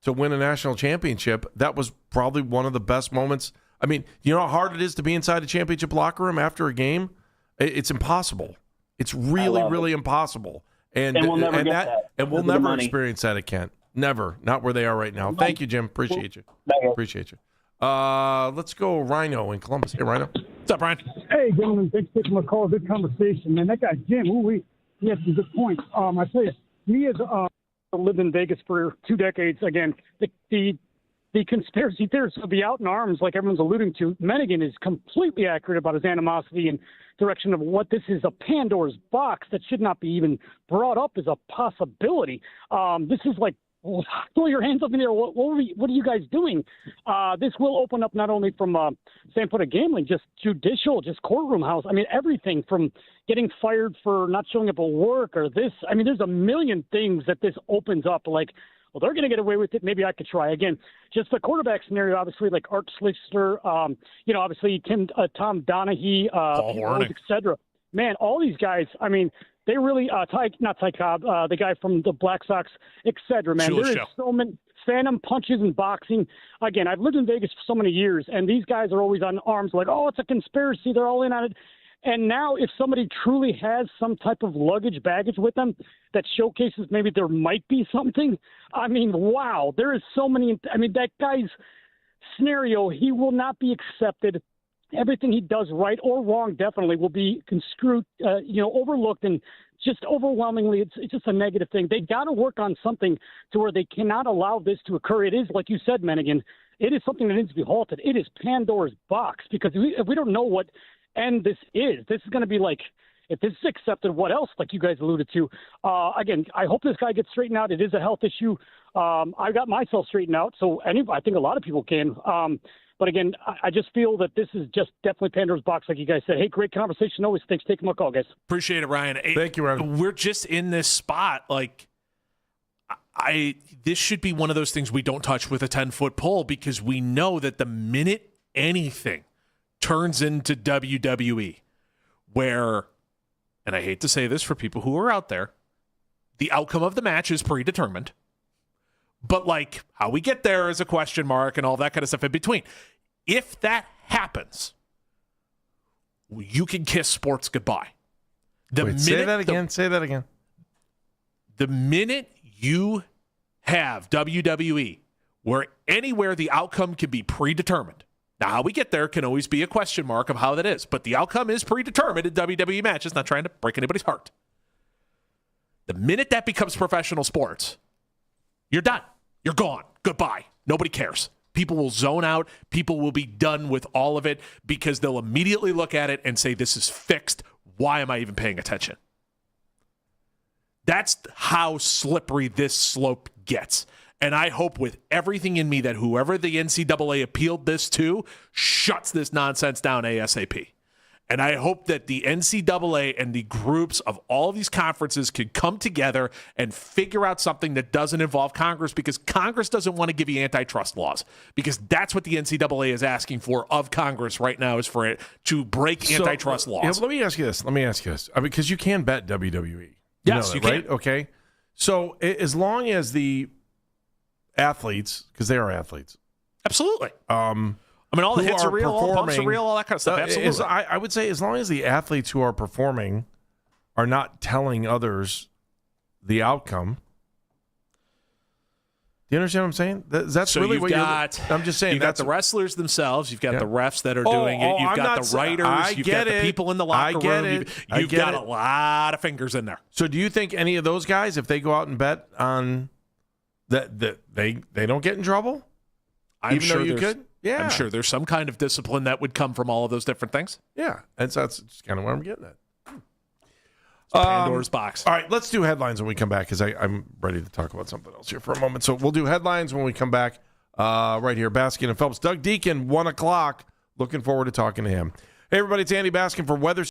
to win a national championship, that was probably one of the best moments. I mean, you know how hard it is to be inside a championship locker room after a game? It's impossible. It's really, really impossible. And we'll never get that. And we'll never experience that at Kent. Never. Not where they are right now. Thank you, Jim. Appreciate you. Appreciate you. Let's go Rhino in Columbus. Hey, Rhino. What's up, Ryan? Hey, gentlemen. Thanks for taking my call. Good conversation, man. That guy, Jim, he had some good points. I tell you, me as lived in Vegas for 2 decades, again, the conspiracy theorists will be out in arms, like everyone's alluding to. Menigan is completely accurate about his animosity and direction of what this is, a Pandora's box that should not be even brought up as a possibility. This is like, throw your hands up in the air. What are you guys doing? This will open up not only from standpoint of gambling, just judicial, just courtroom house. I mean, everything from getting fired for not showing up at work or this. I mean, there's a million things that this opens up. Like, well, they're going to get away with it. Maybe I could try again. Just the quarterback scenario, obviously, like Art Schlichter, obviously Tom Donahue, et cetera. Man, all these guys. I mean, they really not Ty Cobb, the guy from the Black Sox, et cetera, man. There is so many phantom punches in boxing. Again, I've lived in Vegas for so many years, and these guys are always on arms like, oh, it's a conspiracy. They're all in on it. And now if somebody truly has some type of baggage with them that showcases maybe there might be something, I mean, wow, there is so many. I mean, that guy's scenario, he will not be accepted. Everything he does, right or wrong, definitely will be construed, overlooked, and just overwhelmingly, it's just a negative thing. They got to work on something to where they cannot allow this to occur. It is, like you said, Menigan, it is something that needs to be halted. It is Pandora's box because if we don't know what end this is going to be like, if this is accepted, what else, like you guys alluded to? Again, I hope this guy gets straightened out. It is a health issue. I got myself straightened out, so I think a lot of people can. But again, I just feel that this is just definitely Pandora's box, like you guys said. Hey, great conversation always. Thanks for taking my call, guys. Appreciate it, Ryan. Thank you, Ryan. We're just in this spot. Like, this should be one of those things we don't touch with a 10-foot pole because we know that the minute anything turns into WWE, where, and I hate to say this for people who are out there, the outcome of the match is predetermined. But, like, how we get there is a question mark and all that kind of stuff in between. If that happens, you can kiss sports goodbye. Say that again. The minute you have WWE where anywhere the outcome can be predetermined. Now, how we get there can always be a question mark of how that is. But the outcome is predetermined in WWE matches, not trying to break anybody's heart. The minute that becomes professional sports, you're done. You're gone. Goodbye. Nobody cares. People will zone out. People will be done with all of it because they'll immediately look at it and say, this is fixed. Why am I even paying attention? That's how slippery this slope gets. And I hope with everything in me that whoever the NCAA appealed this to shuts this nonsense down ASAP. And I hope that the NCAA and the groups of all of these conferences can come together and figure out something that doesn't involve Congress, because Congress doesn't want to give you antitrust laws, because that's what the NCAA is asking for of Congress right now, is for it to break antitrust laws. Yeah, let me ask you this. I mean, because you can bet WWE. Yes, you can. Right? Okay. So as long as the athletes, because they are athletes. Absolutely. I mean, all the hits are real, all the bumps are real, all that kind of stuff. Absolutely. I would say as long as the athletes who are performing are not telling others the outcome. Do you understand what I'm saying? That's so really you've what got. I'm just saying. You've got the wrestlers themselves. You've got the refs that are doing it. You've got the writers. You've got the people in the locker room. You've got a lot of fingers in there. So do you think any of those guys, if they go out and bet on that they don't get in trouble? I'm Even sure though you could? Yeah. I'm sure there's some kind of discipline that would come from all of those different things. Yeah. And so that's just kind of where I'm getting at. Pandora's box. All right, let's do headlines when we come back, because I'm ready to talk about something else here for a moment. So we'll do headlines when we come back right here. Baskin and Phelps. Doug Deacon, 1 o'clock. Looking forward to talking to him. Hey, everybody, it's Andy Baskin for Weather.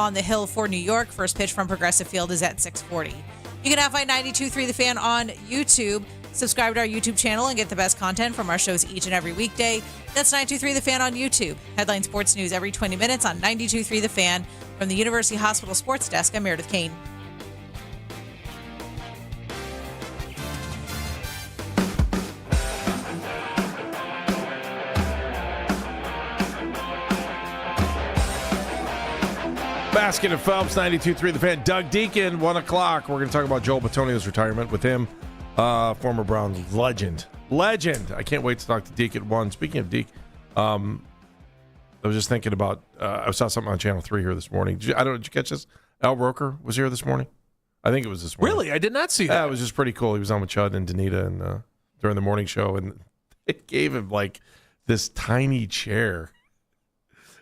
on the hill for New York. First pitch from Progressive Field is at 6:40. You can now find 92.3 The Fan on YouTube. Subscribe to our YouTube channel and get the best content from our shows each and every weekday. That's 92.3 The Fan on YouTube. Headline sports news every 20 minutes on 92.3 The Fan. From the University Hospital Sports Desk, I'm Meredith Kane. Basket and Phelps, 92.3 The Fan. Doug Deacon, 1 o'clock. We're going to talk about Joel Bitonio's retirement with him, former Browns legend. I can't wait to talk to Deke at 1. Speaking of Deke, I was just thinking about, I saw something on Channel 3 here this morning. Did you catch this? Al Roker was here this morning. I think it was this morning. Really? I did not see that. Yeah, it was just pretty cool. He was on with Chud and Danita and during the morning show, and it gave him like this tiny chair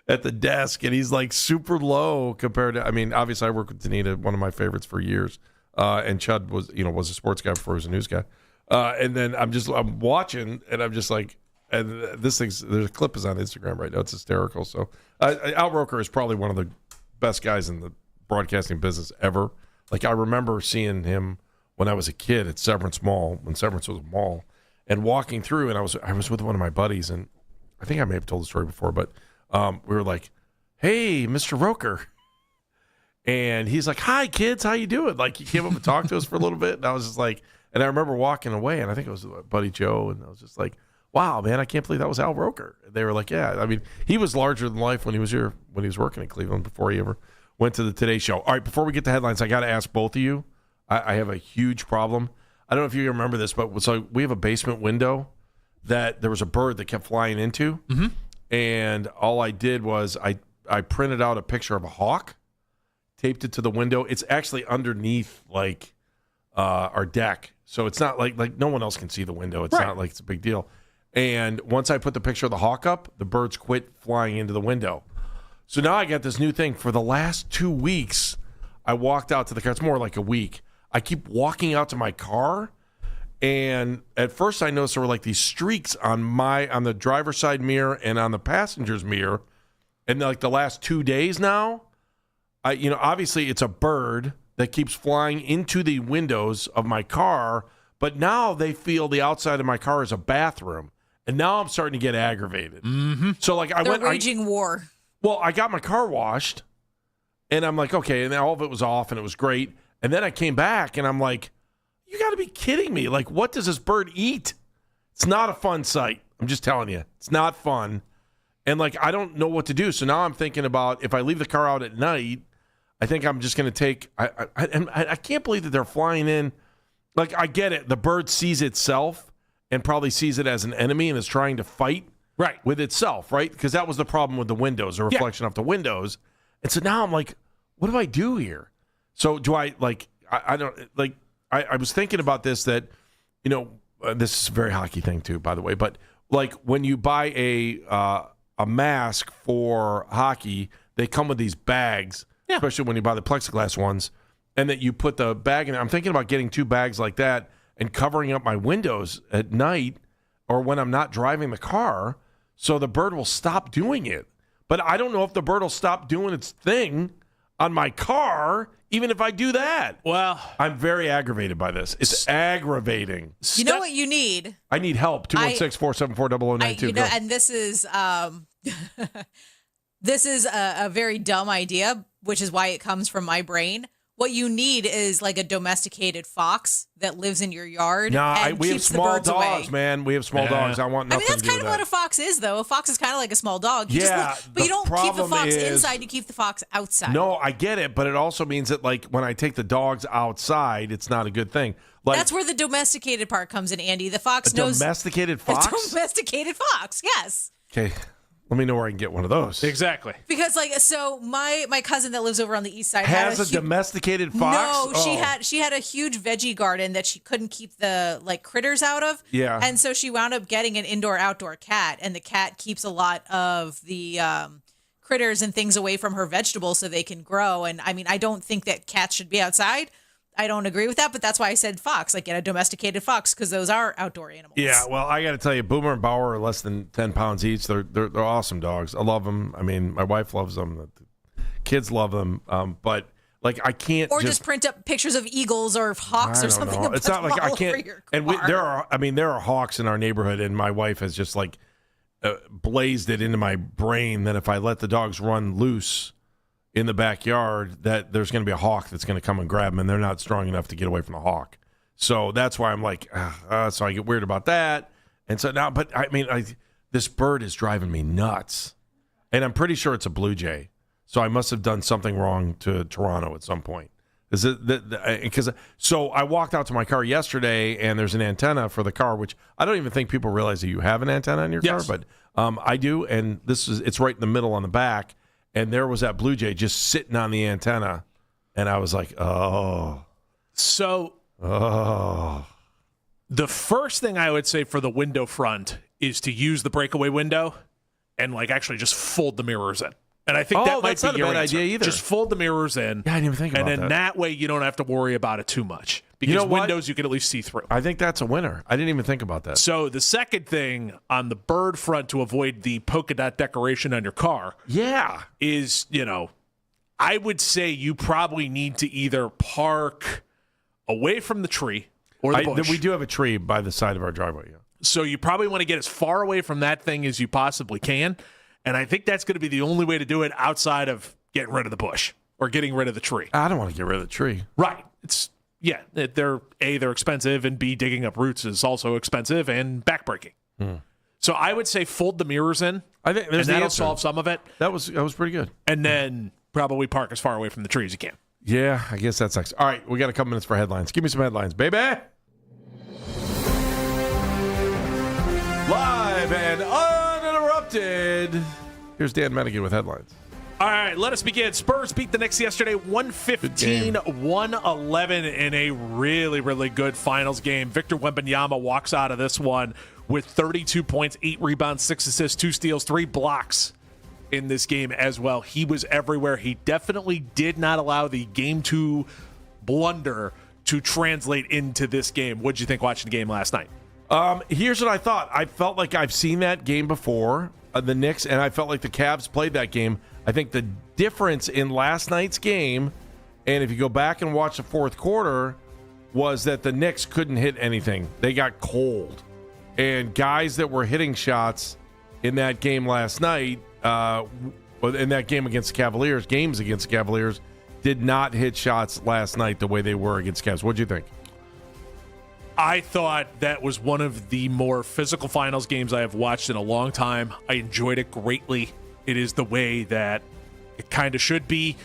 at the desk, and he's like super low compared to, I mean, obviously I work with Danita, one of my favorites for years. And Chud was a sports guy before he was a news guy. And then I'm watching, and I'm just like, and there's a clip is on Instagram right now. It's hysterical. So Al Roker is probably one of the best guys in the broadcasting business ever. Like, I remember seeing him when I was a kid at Severance Mall, when Severance was a mall, and walking through, and I was with one of my buddies, and I think I may have told the story before, but we were like, "Hey, Mr. Roker," and he's like, "Hi, kids, how you doing?" Like, he came up and talked to us for a little bit, and I was just like, and I remember walking away, and I think it was Buddy Joe, and I was just like, "Wow, man, I can't believe that was Al Roker." And they were like, "Yeah, I mean, he was larger than life when he was here, when he was working in Cleveland before he ever went to the Today Show." All right, before we get to headlines, I got to ask both of you. I have a huge problem. I don't know if you remember this, but so we have a basement window that there was a bird that kept flying into. Mm-hmm. And all I did was I printed out a picture of a hawk, taped it to the window. It's actually underneath like our deck, so it's not like no one else can see the window. It's not like it's a big deal. And once I put the picture of the hawk up, the birds quit flying into the window. So now I got this new thing. For the last 2 weeks, I walked out to the car. It's more like a week. I keep walking out to my car. And at first I noticed there were like these streaks on the driver's side mirror and on the passenger's mirror. And like the last 2 days now, obviously it's a bird that keeps flying into the windows of my car, but now they feel the outside of my car is a bathroom. And now I'm starting to get aggravated. Mm-hmm. So like They're waging war. Well, I got my car washed and I'm like, okay, and then all of it was off and it was great. And then I came back and I'm like, you got to be kidding me. Like, what does this bird eat? It's not a fun sight. I'm just telling you. It's not fun. And, like, I don't know what to do. So now I'm thinking about if I leave the car out at night, I think I'm just going to take – I can't believe that they're flying in. Like, I get it. The bird sees itself and probably sees it as an enemy and is trying to fight with itself, right? Because that was the problem with the windows, the reflection off the windows. And so now I'm like, what do I do here? So do I, like – I don't – like – I was thinking about this, that, this is a very hockey thing too, by the way, but like when you buy a mask for hockey, they come with these bags, especially when you buy the plexiglass ones, and that you put the bag in. I'm thinking about getting 2 bags like that and covering up my windows at night or when I'm not driving the car so the bird will stop doing it. But I don't know if the bird will stop doing its thing on my car, even if I do that. Well, I'm very aggravated by this. It's aggravating. You know what you need? I need help. 216-474-0092. And this is this is a very dumb idea, which is why it comes from my brain. What you need is like a domesticated fox that lives in your yard. And we have keeps small the birds dogs, away. man. We have small dogs. I want nothing to do with that. That's kind of what a fox is, though. A fox is kind of like a small dog. But you don't keep the fox inside. You keep the fox outside. No, I get it, but it also means that like when I take the dogs outside, it's not a good thing. Like, that's where the domesticated part comes in, Andy. The fox knows. Domesticated fox? A domesticated fox, yes. Okay. Let me know where I can get one of those. Exactly. Because so my cousin that lives over on the east side has a domesticated fox. No, she had a huge veggie garden that she couldn't keep the like critters out of. Yeah. And so she wound up getting an indoor-outdoor cat, and the cat keeps a lot of the critters and things away from her vegetables so they can grow. And I mean, I don't think that cats should be outside. I don't agree with that, but that's why I said fox, like get a domesticated fox, because those are outdoor animals. Yeah, well, I got to tell you, Boomer and Bauer are less than 10 pounds each. They're awesome dogs. I love them. I mean, my wife loves them. Kids love them, but like I can't. Or just print up pictures of eagles or hawks or something. It's not like I can't. And there are hawks in our neighborhood, and my wife has just like blazed it into my brain that if I let the dogs run loose in the backyard, that there's going to be a hawk that's going to come and grab them, and they're not strong enough to get away from the hawk. So that's why I'm like, so I get weird about that. And so now, but I mean, this bird is driving me nuts, and I'm pretty sure it's a blue jay. So I must have done something wrong to Toronto at some point. Is it because so I walked out to my car yesterday, and there's an antenna for the car, which I don't even think people realize that you have an antenna in your car, but I do, and it's right in the middle on the back, and there was that blue jay just sitting on the antenna, and I was like, oh. So the first thing I would say for the window front is to use the breakaway window and like actually just fold the mirrors in. And I think that might be your answer. Idea either. Just fold the mirrors in. Yeah, I didn't even think about that. And then that way you don't have to worry about it too much. Because windows you can at least see through. I think that's a winner. I didn't even think about that. So the second thing on the bird front to avoid the polka dot decoration on your car is, I would say you probably need to either park away from the tree or the bush. We do have a tree by the side of our driveway, yeah. So you probably want to get as far away from that thing as you possibly can. And I think that's going to be the only way to do it outside of getting rid of the bush or getting rid of the tree. I don't want to get rid of the tree. Right. They're expensive, and B, digging up roots is also expensive and backbreaking. So I would say fold the mirrors in. I think that'll solve some of it. That was pretty good. And then probably park as far away from the tree as you can. Yeah, I guess that sucks. All right, we got a couple minutes for headlines. Give me some headlines, baby. Live and uninterrupted. Here's Dan Medigan with headlines. All right, let us begin. Spurs beat the Knicks yesterday 115-111 in a really, really good finals game. Victor Wembanyama walks out of this one with 32 points, 8 rebounds, 6 assists, 2 steals, 3 blocks in this game as well. He was everywhere. He definitely did not allow the Game 2 blunder to translate into this game. What did you think watching the game last night? Here's what I thought. I felt like I've seen that game before, the Knicks, and I felt like the Cavs played that game. I think the difference in last night's game, and if you go back and watch the fourth quarter, was that the Knicks couldn't hit anything. They got cold. And guys that were hitting shots in that game last night, in that game against the Cavaliers, games against the Cavaliers, did not hit shots last night the way they were against the Cavs. What do you think? I thought that was one of the more physical finals games I have watched in a long time. I enjoyed it greatly. It is the way that it kind of should be.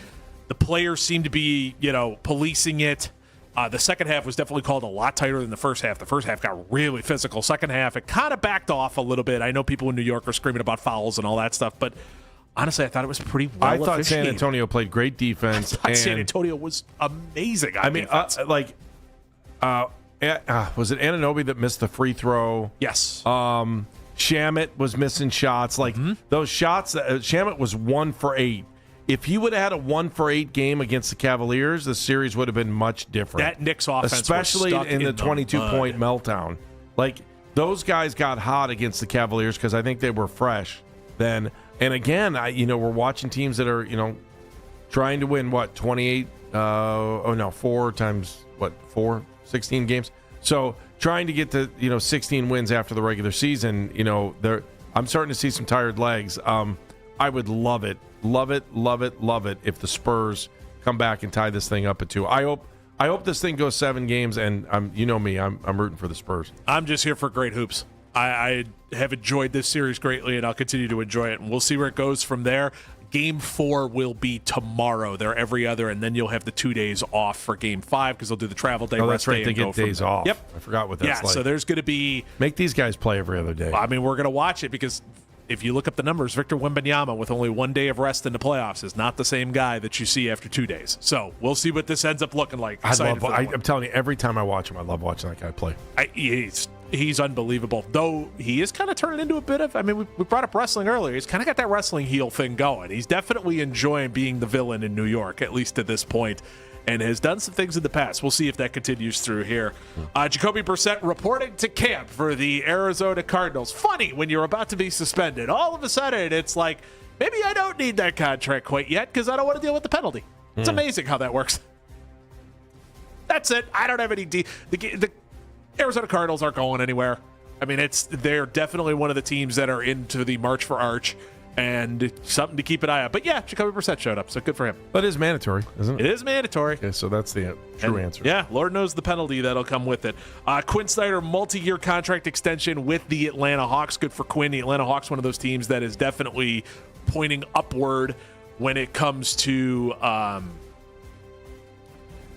The players seem to be, policing it. The second half was definitely called a lot tighter than the first half. The first half got really physical. Second half, it kind of backed off a little bit. I know people in New York are screaming about fouls and all that stuff, but honestly, I thought it was pretty well I thought San Antonio played great defense. I thought San Antonio was amazing on defense. Was it Anunoby that missed the free throw? Yes. Shamet was missing shots. Those shots, Shamet was 1 for 8. If he would have had a 1 for 8 game against the Cavaliers, the series would have been much different. That Knicks offense especially was stuck in the 22-point meltdown. Those guys got hot against the Cavaliers because I think they were fresh then. And again, we're watching teams that are, trying to win, 28? 4 times, 16 games. So trying to get to 16 wins after the regular season, I'm starting to see some tired legs. I would love it if the Spurs come back and tie this thing up at 2. I hope this thing goes 7 games, and I'm rooting for the Spurs. I'm just here for great hoops. I have enjoyed this series greatly, and I'll continue to enjoy it, and we'll see where it goes from there. Game 4 will be tomorrow. They're every other, and then you'll have the 2 days off for Game 5 because they'll do the travel day. Oh, that's right. They get days off. Yep. I forgot what that's like. So there's going to be... Make these guys play every other day. I mean, we're going to watch it because if you look up the numbers, Victor Wembanyama with only 1 day of rest in the playoffs is not the same guy that you see after 2 days. So we'll see what this ends up looking like. I'm telling you, every time I watch him, I love watching that guy play. He's unbelievable. Though he is kind of turning into a bit of, we brought up wrestling earlier. He's kind of got that wrestling heel thing going. He's definitely enjoying being the villain in New York, at least to this point, and has done some things in the past. We'll see if that continues through here. Jacoby Brissett reporting to camp for the Arizona Cardinals. Funny, when you're about to be suspended, all of a sudden it's like maybe I don't need that contract quite yet because I don't want to deal with the penalty. It's amazing how that works. That's it. I don't have any the Arizona Cardinals aren't going anywhere. I mean, they're definitely one of the teams that are into the March for Arch, and something to keep an eye on. But yeah, Jacoby Brissett showed up, so good for him. But it is mandatory, isn't it? It is mandatory. Okay, so that's the true answer. Yeah, Lord knows the penalty that'll come with it. Quinn Snyder, multi-year contract extension with the Atlanta Hawks. Good for Quinn. The Atlanta Hawks, one of those teams that is definitely pointing upward when it comes to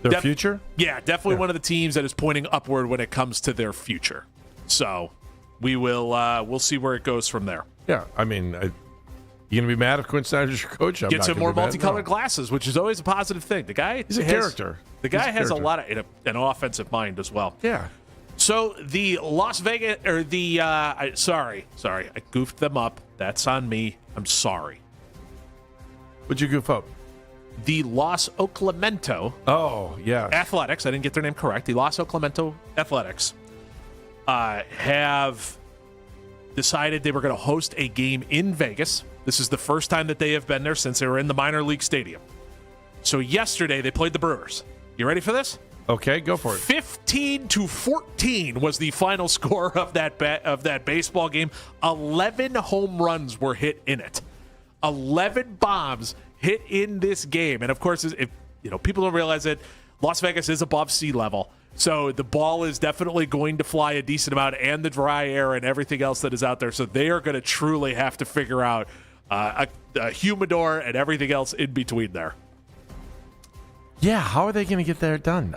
their future? Yeah, definitely one of the teams that is pointing upward when it comes to their future. So we'll see where it goes from there. Yeah, I mean, you going to be mad if Quinn Snyder's your coach? Gets him more multicolored glasses, which is always a positive thing. The guy He's a character. The guy has a lot of an offensive mind as well. Yeah. So the Las Vegas or the sorry, I goofed them up. That's on me. I'm sorry. What'd you goof up? The Los Oclamento. Oh, yeah. Athletics. I didn't get their name correct. The Los Oclamento Athletics have decided they were going to host a game in Vegas. This is the first time that they have been there since they were in the minor league stadium. So yesterday they played the Brewers. You ready for this? Okay, go for it. 15-14 was the final score of that baseball game. 11 home runs were hit in it. 11 bombs hit in this game. And of course, if people don't realize it, Las Vegas is above sea level. So the ball is definitely going to fly a decent amount, and the dry air and everything else that is out there. So they are going to truly have to figure out a humidor and everything else in between there. Yeah, how are they going to get that done?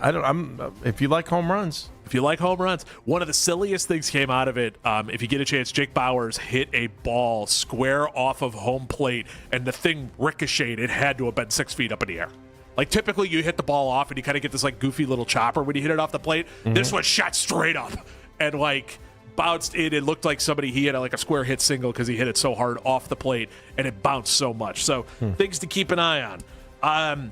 If you like home runs. One of the silliest things came out of it. If you get a chance, Jake Bauers hit a ball square off of home plate, and the thing ricocheted. It had to have been 6 feet up in the air. Like, typically you hit the ball off and you kind of get this like goofy little chopper when you hit it off the plate. Mm-hmm. This one shot straight up and like bounced in. It looked like he had like a square hit single because he hit it so hard off the plate and it bounced so much. So things to keep an eye on.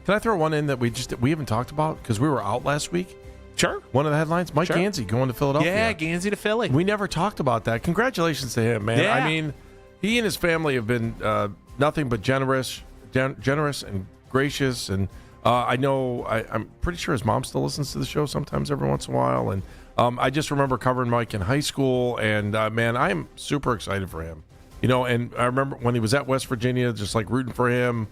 Can I throw one in that we haven't talked about because we were out last week? Sure. One of the headlines, Mike Gansey going to Philadelphia. Yeah, Gansey to Philly. We never talked about that. Congratulations to him, man. Yeah. I mean, he and his family have been nothing but generous and gracious. And I know, I'm pretty sure his mom still listens to the show sometimes every once in a while. And I just remember covering Mike in high school. And, man, I am super excited for him. And I remember when he was at West Virginia, just like rooting for him.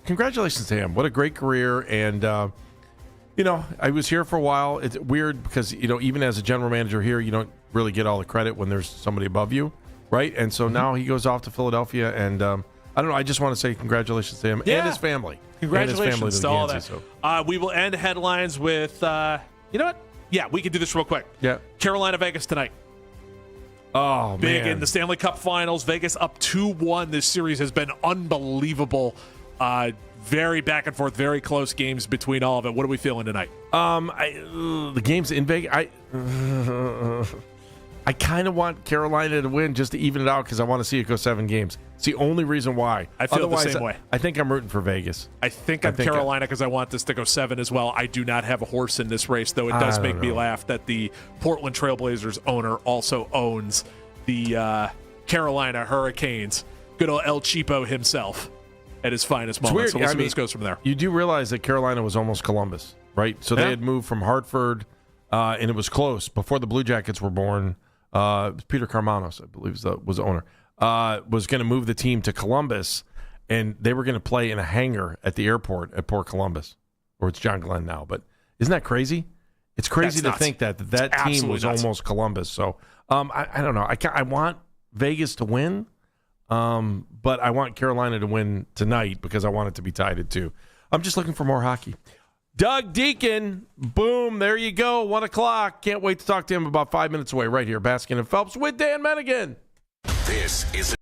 Congratulations to him. What a great career. And, I was here for a while. It's weird because, even as a general manager here, you don't really get all the credit when there's somebody above you, right? And so now he goes off to Philadelphia. And I don't know. I just want to say congratulations to him and his family. Congratulations to all that. So. We will end headlines with, you know what? Yeah, we can do this real quick. Yeah. Carolina, Vegas tonight. Oh, Big man. in the Stanley Cup Finals. Vegas up 2-1. This series has been unbelievable. Very back and forth, very close games between all of it. What are we feeling tonight? The game's in Vegas. I kind of want Carolina to win just to even it out because I want to see it go 7 games. It's the only reason why. I feel the same way. I think I'm rooting for Vegas. I think I'm Carolina because I want this to go 7 as well. I do not have a horse in this race, though it does make me laugh that the Portland Trailblazers owner also owns the Carolina Hurricanes. Good old El Cheapo himself at his finest moment. Weird. So we'll see where this goes from there. You do realize that Carolina was almost Columbus, right? So they had moved from Hartford, and it was close. Before the Blue Jackets were born, Peter Karmanos, I believe, was the owner, was going to move the team to Columbus, and they were going to play in a hangar at the airport at Port Columbus, or it's John Glenn now. But isn't that crazy? It's crazy to think that team was almost Columbus. So I don't know. I want Vegas to win, but I want Carolina to win tonight because I want it to be tied at 2. I'm just looking for more hockey. Doug Deacon, boom, there you go, 1 o'clock. Can't wait to talk to him about 5 minutes away right here, Baskin and Phelps with Dan Mennigan. This is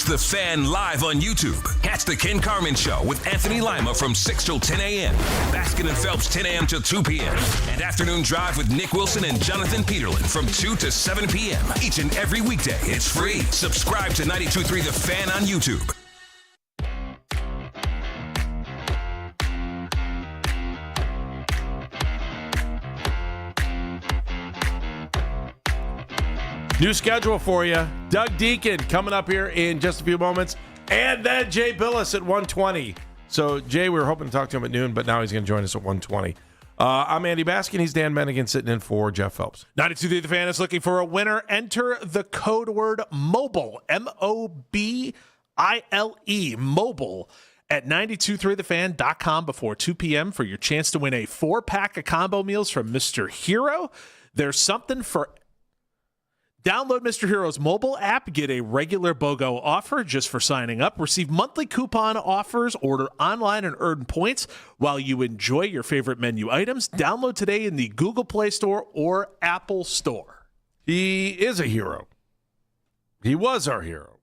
The Fan live on YouTube. Catch The Ken Carman Show with Anthony Lima from 6 till 10 a.m. Baskin and Phelps 10 a.m. till 2 p.m. And Afternoon Drive with Nick Wilson and Jonathan Peterlin from 2 to 7 p.m. Each and every weekday. It's free. Subscribe to 92.3 The Fan on YouTube. New schedule for you. Doug Deacon coming up here in just a few moments. And then Jay Billis at 1:20. So, Jay, we were hoping to talk to him at noon, but now he's going to join us at 1:20. I'm Andy Baskin. He's Dan Bennigan sitting in for Jeff Phelps. 92.3 The Fan is looking for a winner. Enter the code word MOBILE, MOBILE, mobile, at 923thefan.com before 2 p.m. for your chance to win a 4-pack of combo meals from Mr. Hero. There's something for Download Mr. Hero's mobile app, get a regular BOGO offer just for signing up, receive monthly coupon offers, order online and earn points while you enjoy your favorite menu items. Download today in the Google Play Store or Apple Store. He is a hero. He was our hero.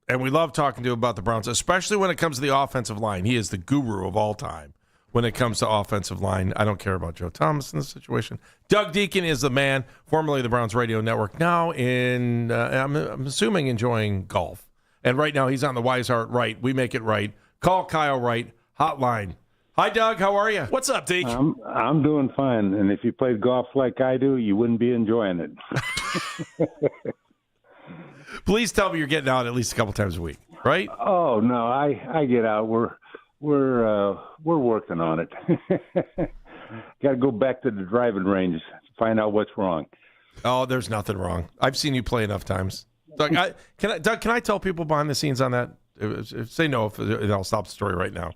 And we love talking to him about the Browns, especially when it comes to the offensive line. He is the guru of all time when it comes to offensive line. I don't care about Joe Thomas in this situation. Doug Deacon is the man, formerly the Browns Radio Network, now in, I'm assuming, enjoying golf. And right now he's on the Wise Heart Right. We make it right. Call Kyle Wright, hotline. Hi, Doug. How are you? What's up, Deke? I'm doing fine. And if you played golf like I do, you wouldn't be enjoying it. Please tell me you're getting out at least a couple times a week, right? Oh, no, I get out. We're working on it. Got to go back to the driving range to find out what's wrong. Oh, there's nothing wrong. I've seen you play enough times. Doug, can I tell people behind the scenes on that? Say no, if I'll stop the story right now.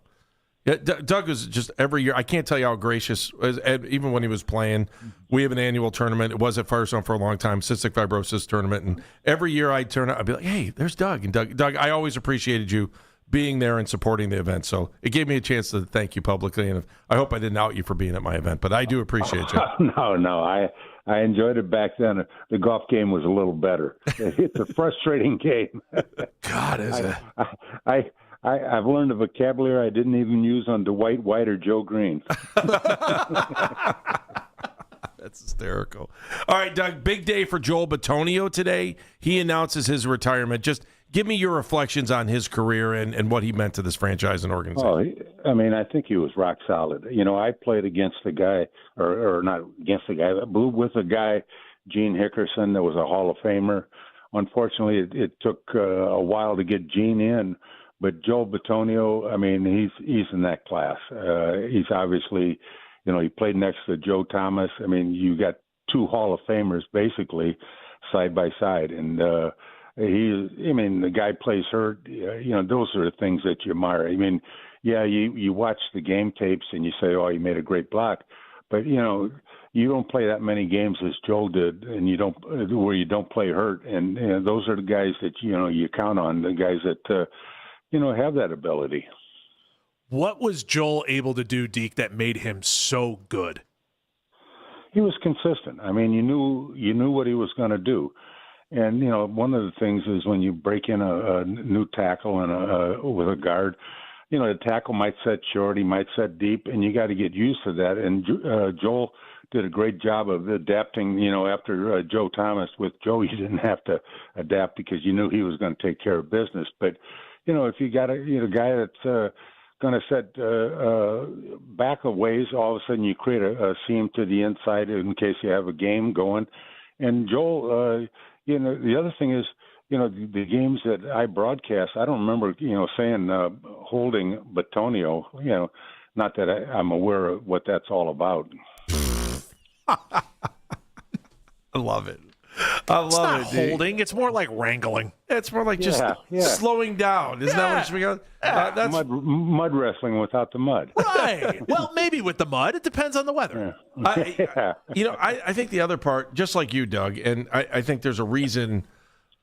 Yeah, Doug was just every year. I can't tell you how gracious, even when he was playing. We have an annual tournament. It was at Firestone for a long time, cystic fibrosis tournament. And every year I'd turn out, I'd be like, hey, there's Doug. And Doug, I always appreciated you being there and supporting the event. So it gave me a chance to thank you publicly. And I hope I didn't out you for being at my event, but I do appreciate you. No, I enjoyed it back then. The golf game was a little better. It's a frustrating game. God, is it? I've learned a vocabulary I didn't even use on Dwight White or Joe Green. That's hysterical. All right, Doug, big day for Joel Bitonio today. He announces his retirement. Just give me your reflections on his career and what he meant to this franchise and organization. I think he was rock solid. You know, I played against a guy, or not against a guy, but with a guy, Gene Hickerson, that was a Hall of Famer. Unfortunately, it took a while to get Gene in. But Joel Bitonio, he's in that class. He's obviously, he played next to Joe Thomas. You got two Hall of Famers basically side by side. And the guy plays hurt. Those are the things that you admire. You watch the game tapes and you say, oh, he made a great block. But, you don't play that many games as Joel did, and where you don't play hurt. And those are the guys that, you count on, the guys that, have that ability. What was Joel able to do, Deke, that made him so good? He was consistent. You knew what he was going to do. And, one of the things is when you break in a new tackle and with a guard, the tackle might set short, he might set deep, and you got to get used to that. And Joel did a great job of adapting, after Joe Thomas. With Joe, you didn't have to adapt because you knew he was going to take care of business. But, if you got a guy that's going to set back a ways, all of a sudden you create a seam to the inside in case you have a game going. And Joel, the other thing is, the games that I broadcast, I don't remember, saying holding Bitonio, not that I'm aware of what that's all about. I love it. It's not holding. It's more like wrangling. It's more like just slowing down. Isn't that what it's become? That's mud wrestling without the mud. Right. Well, maybe with the mud. It depends on the weather. I think the other part, just like you, Doug, and I think there's a reason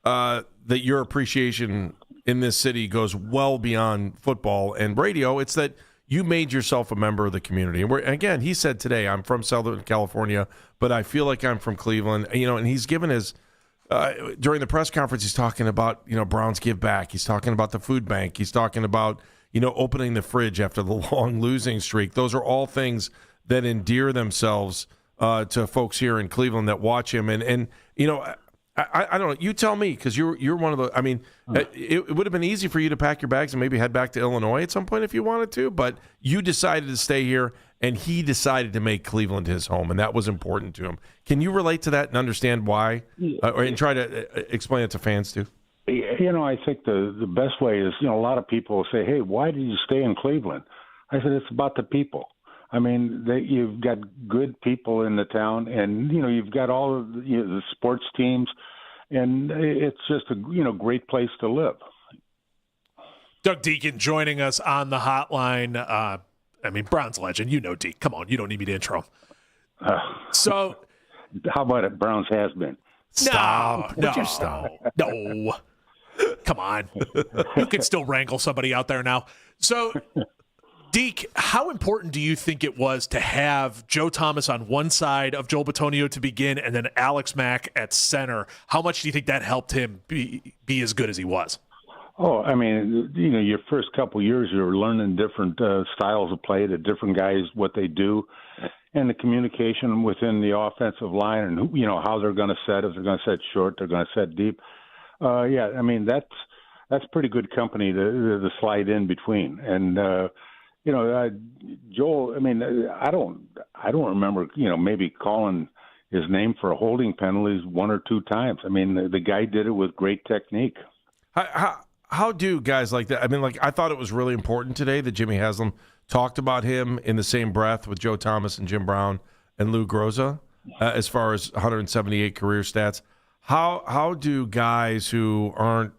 that your appreciation in this city goes well beyond football and radio. It's that you made yourself a member of the community. And again, he said today, I'm from Southern California, but I feel like I'm from Cleveland. And he's given his during the press conference, he's talking about, Browns give back. He's talking about the food bank. He's talking about, opening the fridge after the long losing streak. Those are all things that endear themselves to folks here in Cleveland that watch him. And I don't know. You tell me, because you're one of the. I mean, it would have been easy for you to pack your bags and maybe head back to Illinois at some point if you wanted to, but you decided to stay here, and he decided to make Cleveland his home, and that was important to him. Can you relate to that and understand why, and try to explain it to fans too? I think the best way is, a lot of people say, "Hey, why did you stay in Cleveland?" I said, "It's about the people." I mean, you've got good people in the town, and you've got all of the sports teams, and it's just a great place to live. Doug Deacon joining us on the hotline. Browns legend. Deke. Come on, you don't need me to intro him. So, how about it? Browns has been. Stop. Would you stop? No. Come on. You can still wrangle somebody out there now. So, Deke, how important do you think it was to have Joe Thomas on one side of Joel Bitonio to begin and then Alex Mack at center? How much do you think that helped him be as good as he was? Oh, your first couple years, you're learning different styles of play, the different guys, what they do, and the communication within the offensive line, and how they're going to set. If they're going to set short, they're going to set deep. That's pretty good company to slide in between. And Joel. I don't remember. Maybe calling his name for a holding penalties one or two times. The guy did it with great technique. How do guys like that? I thought it was really important today that Jimmy Haslam talked about him in the same breath with Joe Thomas and Jim Brown and Lou Groza as far as 178 career stats. How do guys who aren't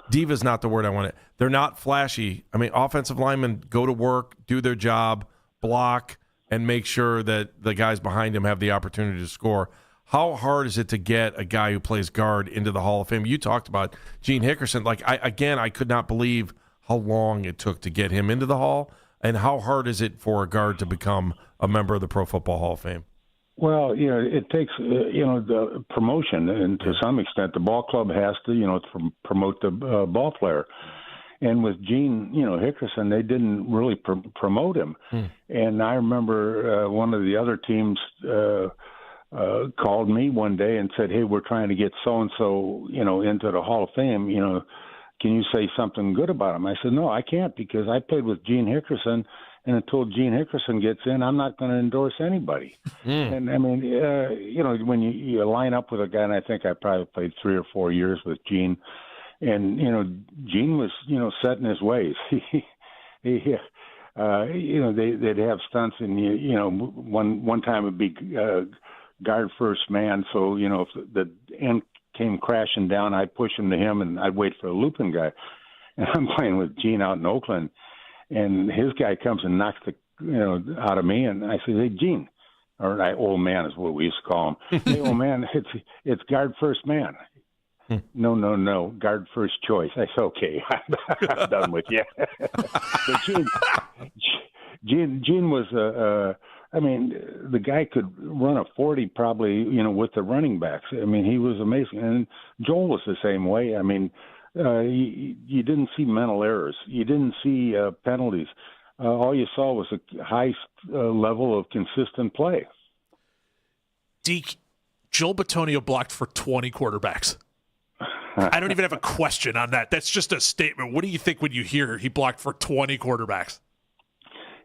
diva's not the word I want. They're not flashy. Offensive linemen go to work, do their job, block, and make sure that the guys behind him have the opportunity to score. How hard is it to get a guy who plays guard into the Hall of Fame? You talked about Gene Hickerson. I could not believe how long it took to get him into the Hall, and how hard is it for a guard to become a member of the Pro Football Hall of Fame? Well, it takes, the promotion, and to some extent, the ball club has to, promote the ball player. And with Gene, Hickerson, they didn't really promote him. And I remember one of the other teams called me one day and said, "Hey, we're trying to get so-and-so, into the Hall of Fame. Can you say something good about him?" I said, "No, I can't, because I played with Gene Hickerson, and until Gene Hickerson gets in, I'm not going to endorse anybody." And when you line up with a guy, and I think I probably played 3 or 4 years with Gene, and Gene was set in his ways. They'd have stunts, and one time it'd be guard first man. So if the end came crashing down, I'd push him to him, and I'd wait for a looping guy. And I'm playing with Gene out in Oakland, and his guy comes and knocks the out of me, and I said, "Hey, Gene," or old man is what we used to call him. "Hey, old man, it's guard first man." No, guard first choice. I said, "Okay, I'm done with you." But Gene was the guy could run a 40 probably, with the running backs. He was amazing. And Joel was the same way. You didn't see mental errors. You didn't see penalties. All you saw was a high level of consistent play. Deke, Joel Bitonio blocked for 20 quarterbacks. I don't even have a question on that. That's just a statement. What do you think when you hear he blocked for 20 quarterbacks?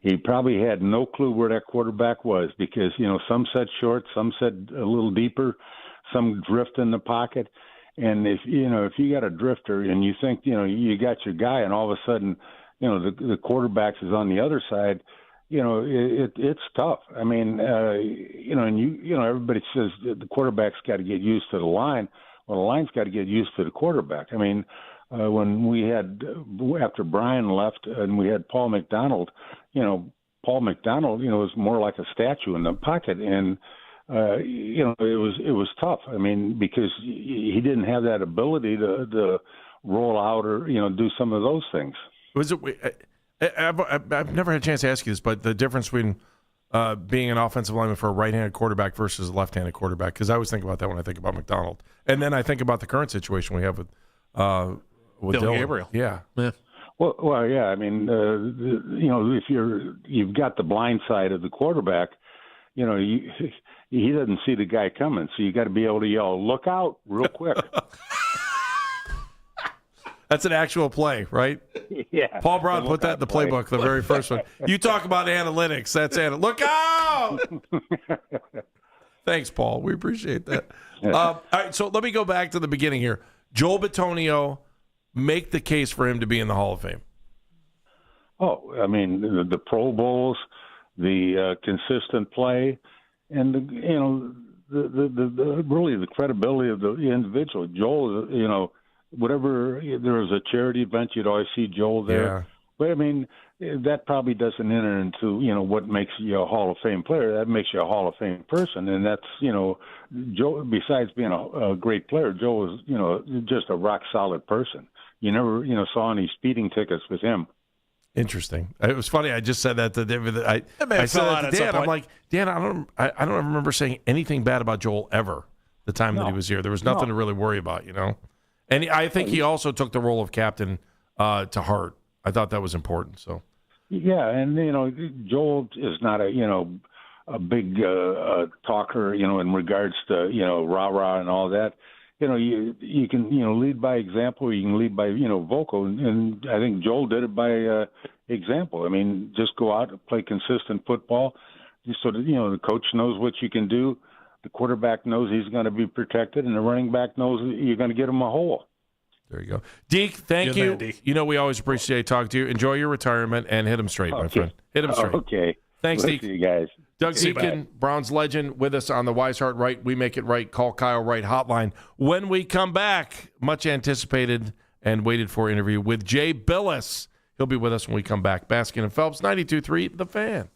He probably had no clue where that quarterback was, because, some set short, some set a little deeper, some drift in the pocket. And if you got a drifter and you think, you got your guy, and all of a sudden, the quarterback is on the other side, it's tough. And everybody says the quarterback's got to get used to the line. Well, the line's got to get used to the quarterback. When we had, after Brian left and we had Paul McDonald, Paul McDonald, was more like a statue in the pocket. And, it was tough. Because he didn't have that ability to roll out or, do some of those things. Was it? I've never had a chance to ask you this, but the difference between being an offensive lineman for a right-handed quarterback versus a left-handed quarterback? Because I always think about that when I think about McDonald. And then I think about the current situation we have with Dylan Gabriel. Yeah. Well, yeah. I mean, if you've got the blind side of the quarterback, he doesn't see the guy coming, so you got to be able to yell, "Look out!" real quick. That's an actual play, right? Yeah. Paul Brown put that in the playbook, the very first one. You talk about analytics. That's it. Look out! Thanks, Paul. We appreciate that. All right, so let me go back to the beginning here. Joel Bitonio, make the case for him to be in the Hall of Fame. Oh, I mean, the Pro Bowls, the consistent play, and really the credibility of the individual. Joel, whatever there was a charity event, you'd always see Joel there. Yeah. But I mean, that probably doesn't enter into what makes you a Hall of Fame player. That makes you a Hall of Fame person, and that's Joe. Besides being a great player, Joe is just a rock solid person. You never saw any speeding tickets with him. Interesting. It was funny. I just said that to David. I said that to Dan. I'm like, Dan, I don't remember saying anything bad about Joel ever. The time that he was here, there was nothing to really worry about, And I think he also took the role of captain to heart. I thought that was important. So, yeah, and Joel is not a big talker, in regards to rah rah and all that. You can lead by example. You can lead by vocal, and I think Joel did it by example. I mean, just go out and play consistent football, just so that the coach knows what you can do. The quarterback knows he's going to be protected, and the running back knows you're going to get him a hole. There you go. Deke, thank you. Man, Deke. We always appreciate talking to you. Enjoy your retirement and hit him straight, my friend. Hit him straight. Okay. Thanks, Deke. You guys. Doug Zekin, Browns legend, with us on the Weishart Right, We Make It Right, Call Kyle Wright hotline. When we come back, much anticipated and waited for interview with Jay Billis. He'll be with us when we come back. Baskin and Phelps, 92.3 The Fan.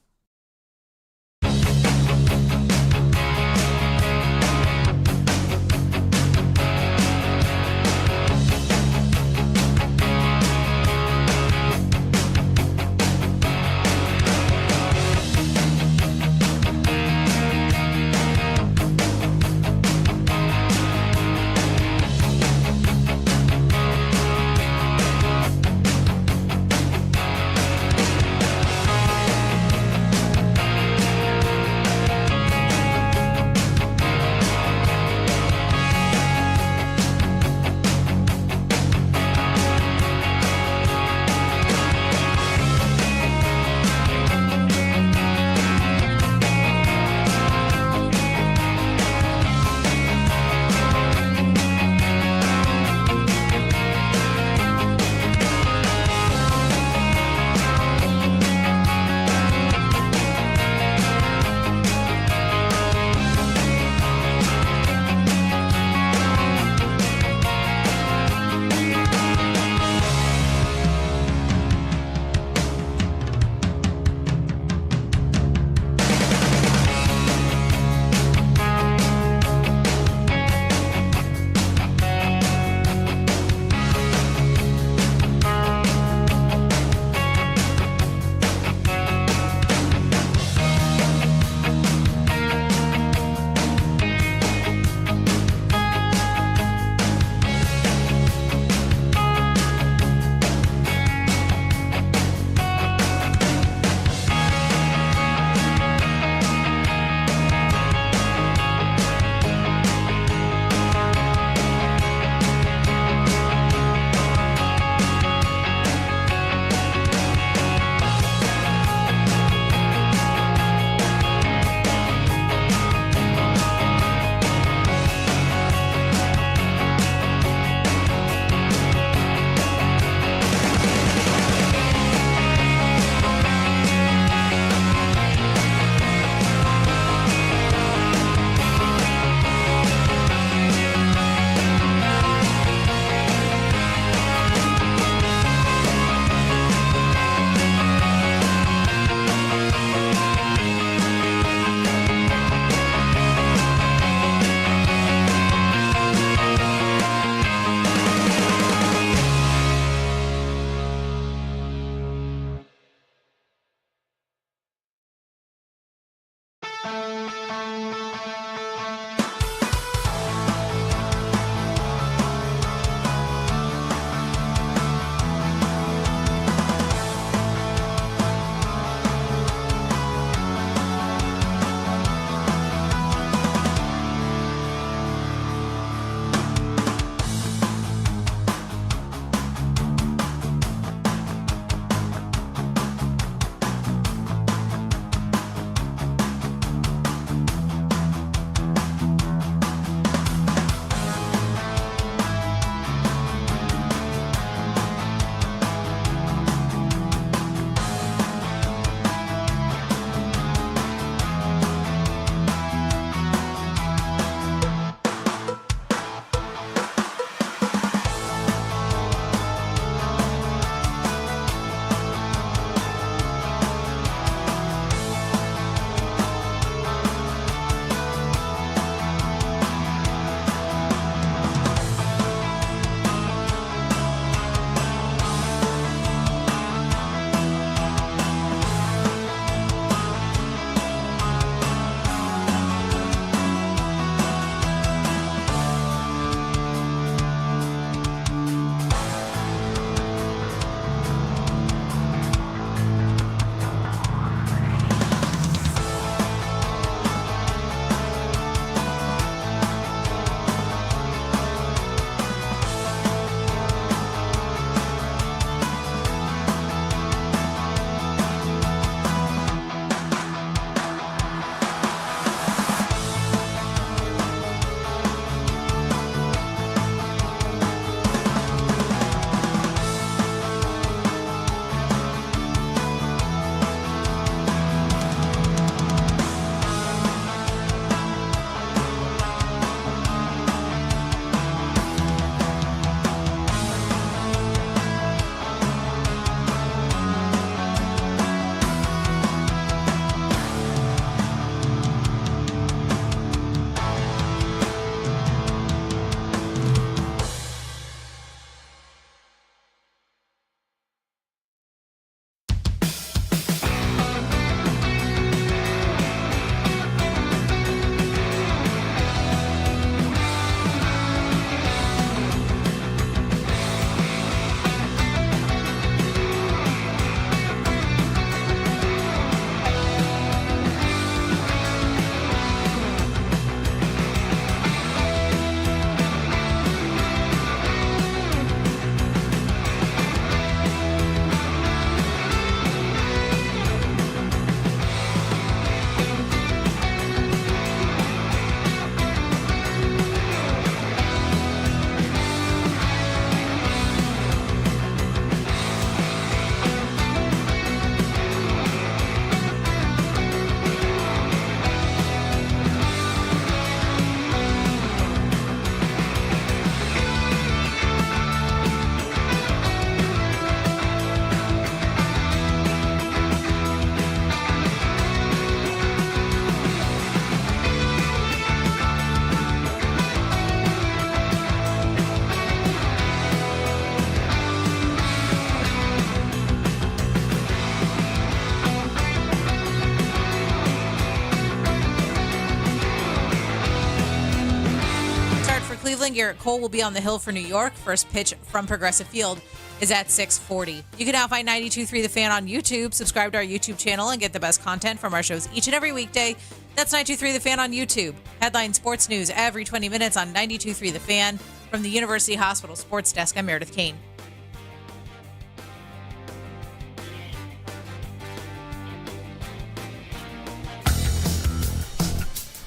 ruling, Garrett Cole will be on the hill for New York. First pitch from Progressive Field is at 6:40. You can now find 92.3 The Fan on YouTube. Subscribe to our YouTube channel and get the best content from our shows each and every weekday. That's 92.3 The Fan on YouTube. Headline sports news every 20 minutes on 92.3 The Fan. From the University Hospital Sports Desk, I'm Meredith Kane.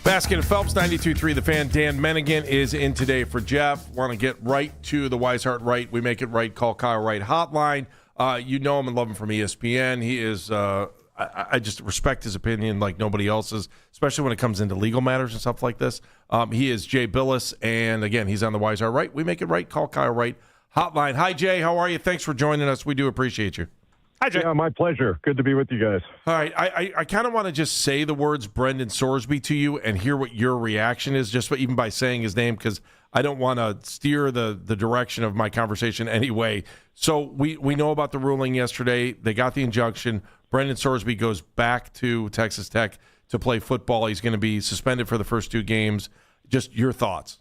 Baskin and Phelps, 92.3 The Fan. Dan Mennigan is in today for Jeff. Want to get right to the Weishart Right, We Make It Right, Call Kyle Wright hotline. You know him and love him from ESPN. He is, I just respect his opinion like nobody else's, especially when it comes into legal matters and stuff like this. He is Jay Billis, and again, he's on the Weishart Right, We Make It Right, Call Kyle Wright hotline. Hi, Jay. How are you? Thanks for joining us. We do appreciate you. Hi, Jay. Yeah, my pleasure. Good to be with you guys. All right. I kind of want to just say the words Brendan Sorsby to you and hear what your reaction is, just even by saying his name, because I don't want to steer the direction of my conversation anyway. So we know about the ruling yesterday. They got the injunction. Brendan Sorsby goes back to Texas Tech to play football. He's going to be suspended for the first 2 games. Just your thoughts.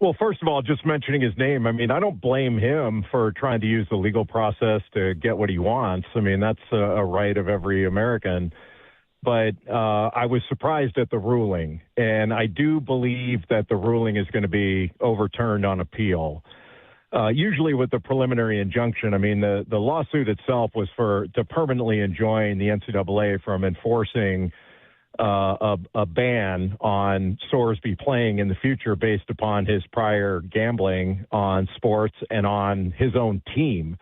Well, first of all, just mentioning his name, I mean, I don't blame him for trying to use the legal process to get what he wants. I mean, that's a right of every American. But I was surprised at the ruling, and I do believe that the ruling is going to be overturned on appeal. Usually with the preliminary injunction, I mean, the lawsuit itself was to permanently enjoin the NCAA from enforcing a ban on Sorsby playing in the future based upon his prior gambling on sports and on his own team.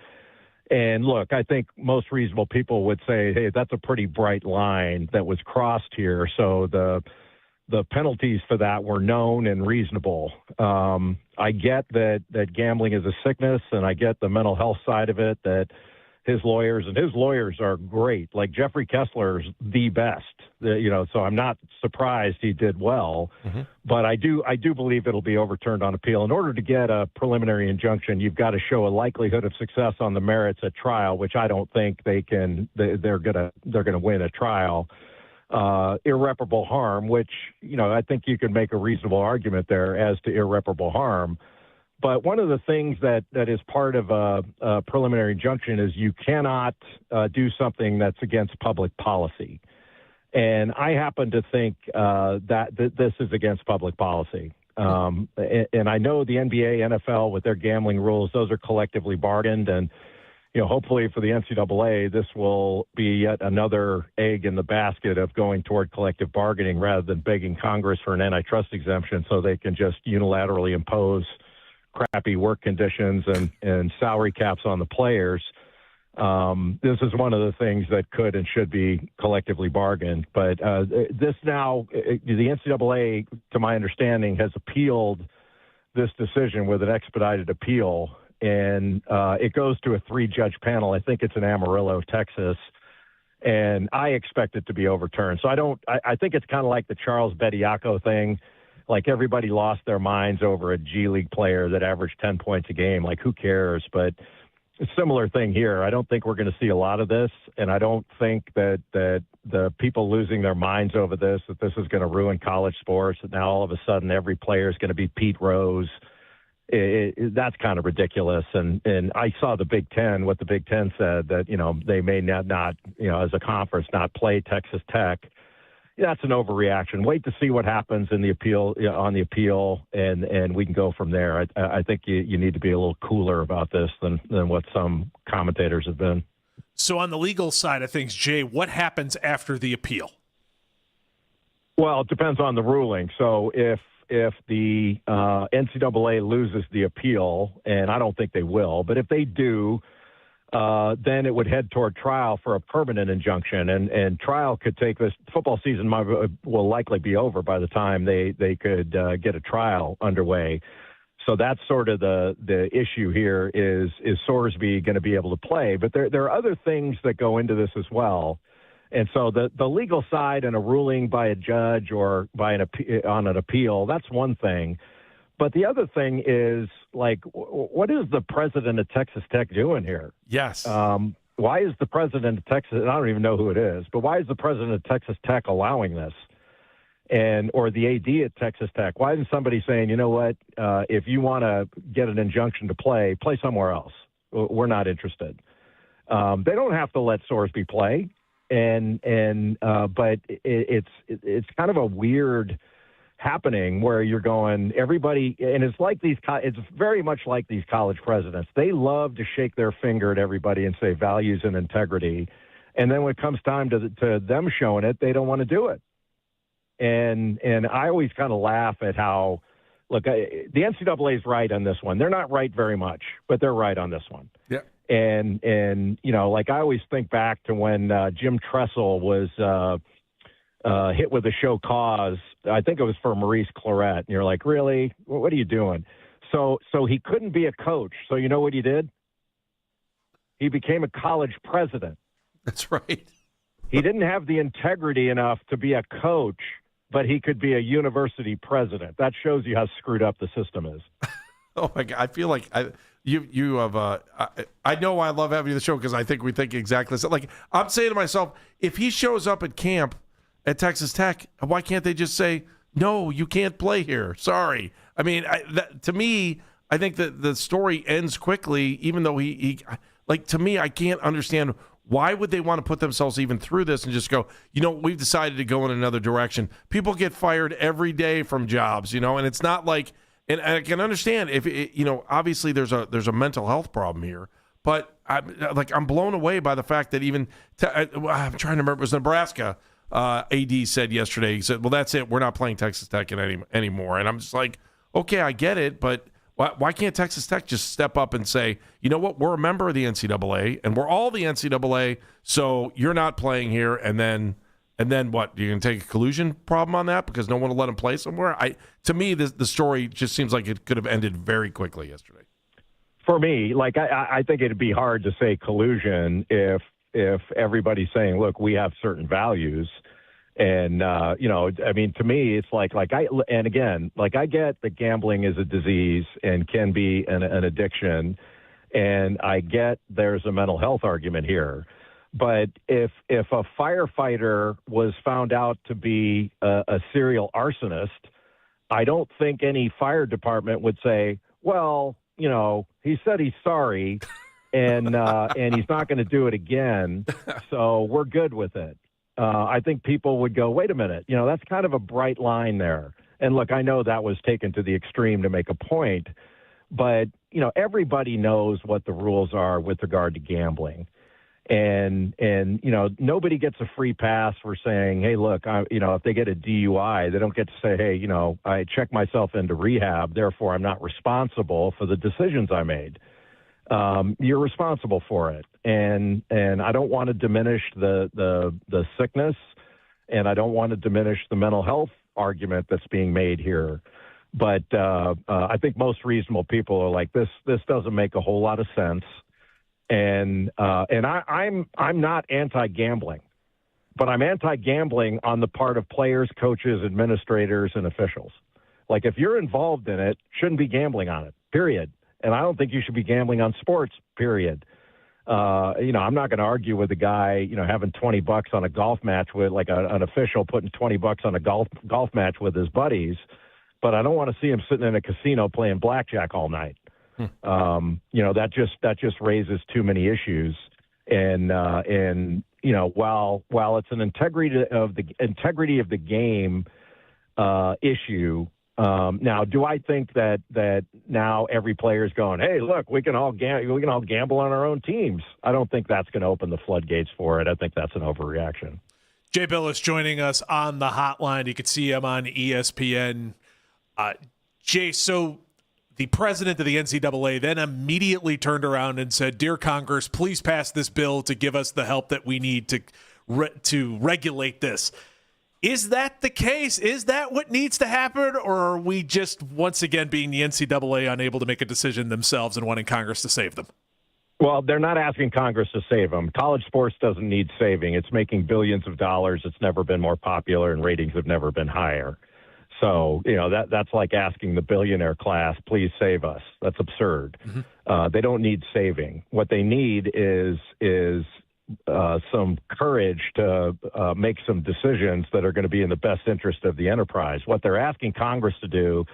And look, I think most reasonable people would say, hey, that's a pretty bright line that was crossed here. So the penalties for that were known and reasonable. I get that gambling is a sickness, and I get the mental health side of it, that his lawyers are great. Like Jeffrey Kessler's the best, so I'm not surprised he did well. Mm-hmm. But I do believe it'll be overturned on appeal. In order to get a preliminary injunction, you've got to show a likelihood of success on the merits at trial, which I don't think they can. They're gonna win a trial. Irreparable harm, which I think you can make a reasonable argument there as to irreparable harm. But one of the things that is part of a preliminary injunction is you cannot do something that's against public policy. And I happen to think that this is against public policy. And I know the NBA, NFL, with their gambling rules, those are collectively bargained. And, hopefully for the NCAA, this will be yet another egg in the basket of going toward collective bargaining rather than begging Congress for an antitrust exemption so they can just unilaterally impose crappy work conditions and salary caps on the players. This is one of the things that could and should be collectively bargained. But this now, the NCAA, to my understanding, has appealed this decision with an expedited appeal, and it goes to a 3-judge panel. I think it's in Amarillo, Texas, and I expect it to be overturned. So I think it's kind of like the Charles Bediako thing. Like everybody lost their minds over a G League player that averaged 10 points a game. Like, who cares? But a similar thing here. I don't think we're going to see a lot of this, and I don't think that the people losing their minds over this, that this is going to ruin college sports, that now all of a sudden every player is going to be Pete Rose. That's kind of ridiculous. And I saw the Big Ten, what the Big Ten said, that, they may not as a conference, not play Texas Tech. That's an overreaction. Wait to see what happens in the appeal, on the appeal, and we can go from there. I think you need to be a little cooler about this than what some commentators have been. So on the legal side of things, Jay, what happens after the appeal? Well, it depends on the ruling. So if the NCAA loses the appeal, and I don't think they will, but if they do, then it would head toward trial for a permanent injunction, and trial could take this. Football season will likely be over by the time they could get a trial underway. So that's sort of the issue here is Sorsby going to be able to play? But there are other things that go into this as well. And so the legal side and a ruling by a judge or by on an appeal, that's one thing. But the other thing is, like, what is the president of Texas Tech doing here? Yes. Why is the president of Texas, and I don't even know who it is, but why is the president of Texas Tech allowing this? or the AD at Texas Tech. Why isn't somebody saying, you know what, if you want to get an injunction to play somewhere else. We're not interested. They don't have to let Sorsby play, but it's kind of a weird happening where you're going, everybody, and it's like it's very much like these college presidents. They love to shake their finger at everybody and say values and integrity, and then when it comes time to them showing it, they don't want to do it. And I always kind of laugh at how, look, the NCAA is right on this one. They're not right very much, but they're right on this one. Yeah. And you know, like I always think back to when Jim Tressel was hit with a show cause. I think it was for Maurice Claret. And you're like, really? What are you doing? So he couldn't be a coach. So you know what he did? He became a college president. That's right. He didn't have the integrity enough to be a coach, but he could be a university president. That shows you how screwed up the system is. Oh my God! I feel like you have. I know I love having you on the show because I think we think exactly the same. Like I'm saying to myself, if he shows up at camp at Texas Tech, why can't they just say no? You can't play here. Sorry. I mean, to me, I think that the story ends quickly. Even though he like to me, I can't understand. Why would they want to put themselves even through this and just go, you know, we've decided to go in another direction? People get fired every day from jobs, you know, and it's not like, and I can understand if, you know, obviously there's a mental health problem here, but I'm blown away by the fact that even, I'm trying to remember, it was Nebraska, AD said yesterday, he said, well, that's it. We're not playing Texas Tech anymore. And I'm just like, okay, I get it, but why can't Texas Tech just step up and say, you know what, we're a member of the NCAA, and we're all the NCAA, so you're not playing here, and then what? You're going to take a collusion problem on that because no one will let them play somewhere? To me, the story just seems like it could have ended very quickly yesterday. For me, like I think it'd be hard to say collusion if everybody's saying, look, we have certain values. And, you know, I mean, to me, it's like I get that gambling is a disease and can be an addiction. And I get there's a mental health argument here. But if a firefighter was found out to be a serial arsonist, I don't think any fire department would say, well, you know, he said he's sorry and he's not going to do it again. So we're good with it. I think people would go, wait a minute, you know, that's kind of a bright line there. And look, I know that was taken to the extreme to make a point, but, you know, everybody knows what the rules are with regard to gambling. And you know, nobody gets a free pass for saying, hey, look, you know, if they get a DUI, they don't get to say, hey, you know, I checked myself into rehab, therefore I'm not responsible for the decisions I made. You're responsible for it. And I don't want to diminish the sickness, and I don't want to diminish the mental health argument that's being made here. But I think most reasonable people are like, this doesn't make a whole lot of sense. And I'm not anti-gambling, but I'm anti-gambling on the part of players, coaches, administrators, and officials. Like if you're involved in it, shouldn't be gambling on it, period. And I don't think you should be gambling on sports, period. You know, I'm not going to argue with a guy, you know, having $20 on a golf match with like an official putting $20 on a golf match with his buddies, but I don't want to see him sitting in a casino playing blackjack all night. You know, that just raises too many issues. And you know, while it's an integrity of the game issue. Now, do I think that now every player is going, hey, look, we can all gamble on our own teams? I don't think that's going to open the floodgates for it. I think that's an overreaction. Jay Billis joining us on the hotline. You can see him on ESPN. Jay, so the president of the NCAA then immediately turned around and said, "Dear Congress, please pass this bill to give us the help that we need to regulate this." Is that the case? Is that what needs to happen? Or are we just, once again, being the NCAA, unable to make a decision themselves and wanting Congress to save them? Well, they're not asking Congress to save them. College sports doesn't need saving. It's making billions of dollars. It's never been more popular, and ratings have never been higher. So, you know, that's like asking the billionaire class, please save us. That's absurd. Mm-hmm. They don't need saving. What they need is some courage to make some decisions that are going to be in the best interest of the enterprise. What they're asking Congress to do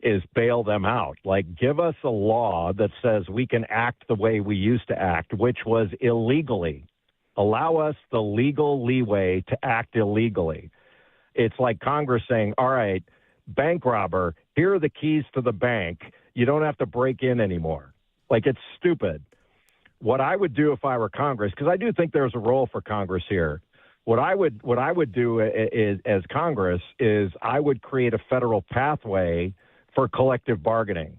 is bail them out. Like, give us a law that says we can act the way we used to act, which was illegally. Allow us the legal leeway to act illegally. It's like Congress saying, all right, bank robber, here are the keys to the bank. You don't have to break in anymore. Like, it's stupid. What I would do if I were Congress, because I do think there's a role for Congress here. What I would do is, as Congress, is I would create a federal pathway for collective bargaining.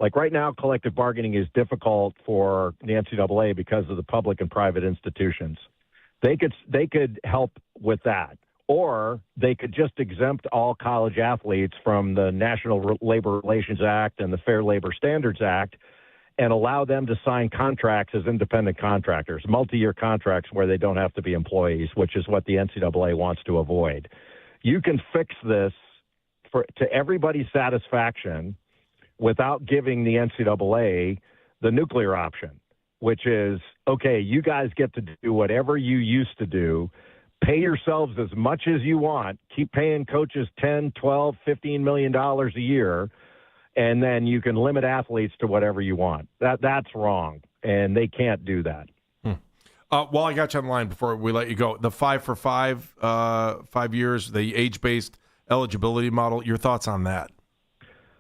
Like right now, collective bargaining is difficult for the NCAA because of the public and private institutions. They could help with that, or they could just exempt all college athletes from the National Labor Relations Act and the Fair Labor Standards Act, and allow them to sign contracts as independent contractors, multi-year contracts where they don't have to be employees, which is what the NCAA wants to avoid. You can fix this to everybody's satisfaction without giving the NCAA the nuclear option, which is, okay, you guys get to do whatever you used to do, pay yourselves as much as you want, keep paying coaches $10, $12, $15 million a year, and then you can limit athletes to whatever you want. That's wrong, and they can't do that. While I got you on the line before we let you go, the 5 for 5, 5 years, the age-based eligibility model, your thoughts on that?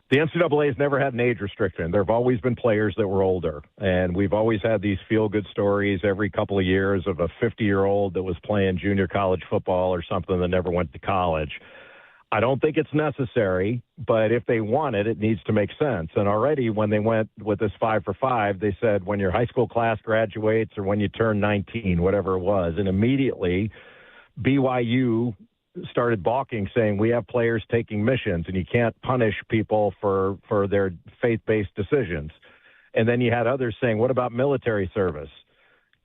The NCAA has never had an age restriction. There have always been players that were older, and we've always had these feel-good stories every couple of years of a 50-year-old that was playing junior college football or something that never went to college. I don't think it's necessary, but if they want it, it needs to make sense. And already when they went with this 5 for 5, they said when your high school class graduates or when you turn 19, whatever it was, and immediately BYU started balking, saying we have players taking missions and you can't punish people for their faith-based decisions. And then you had others saying, what about military service?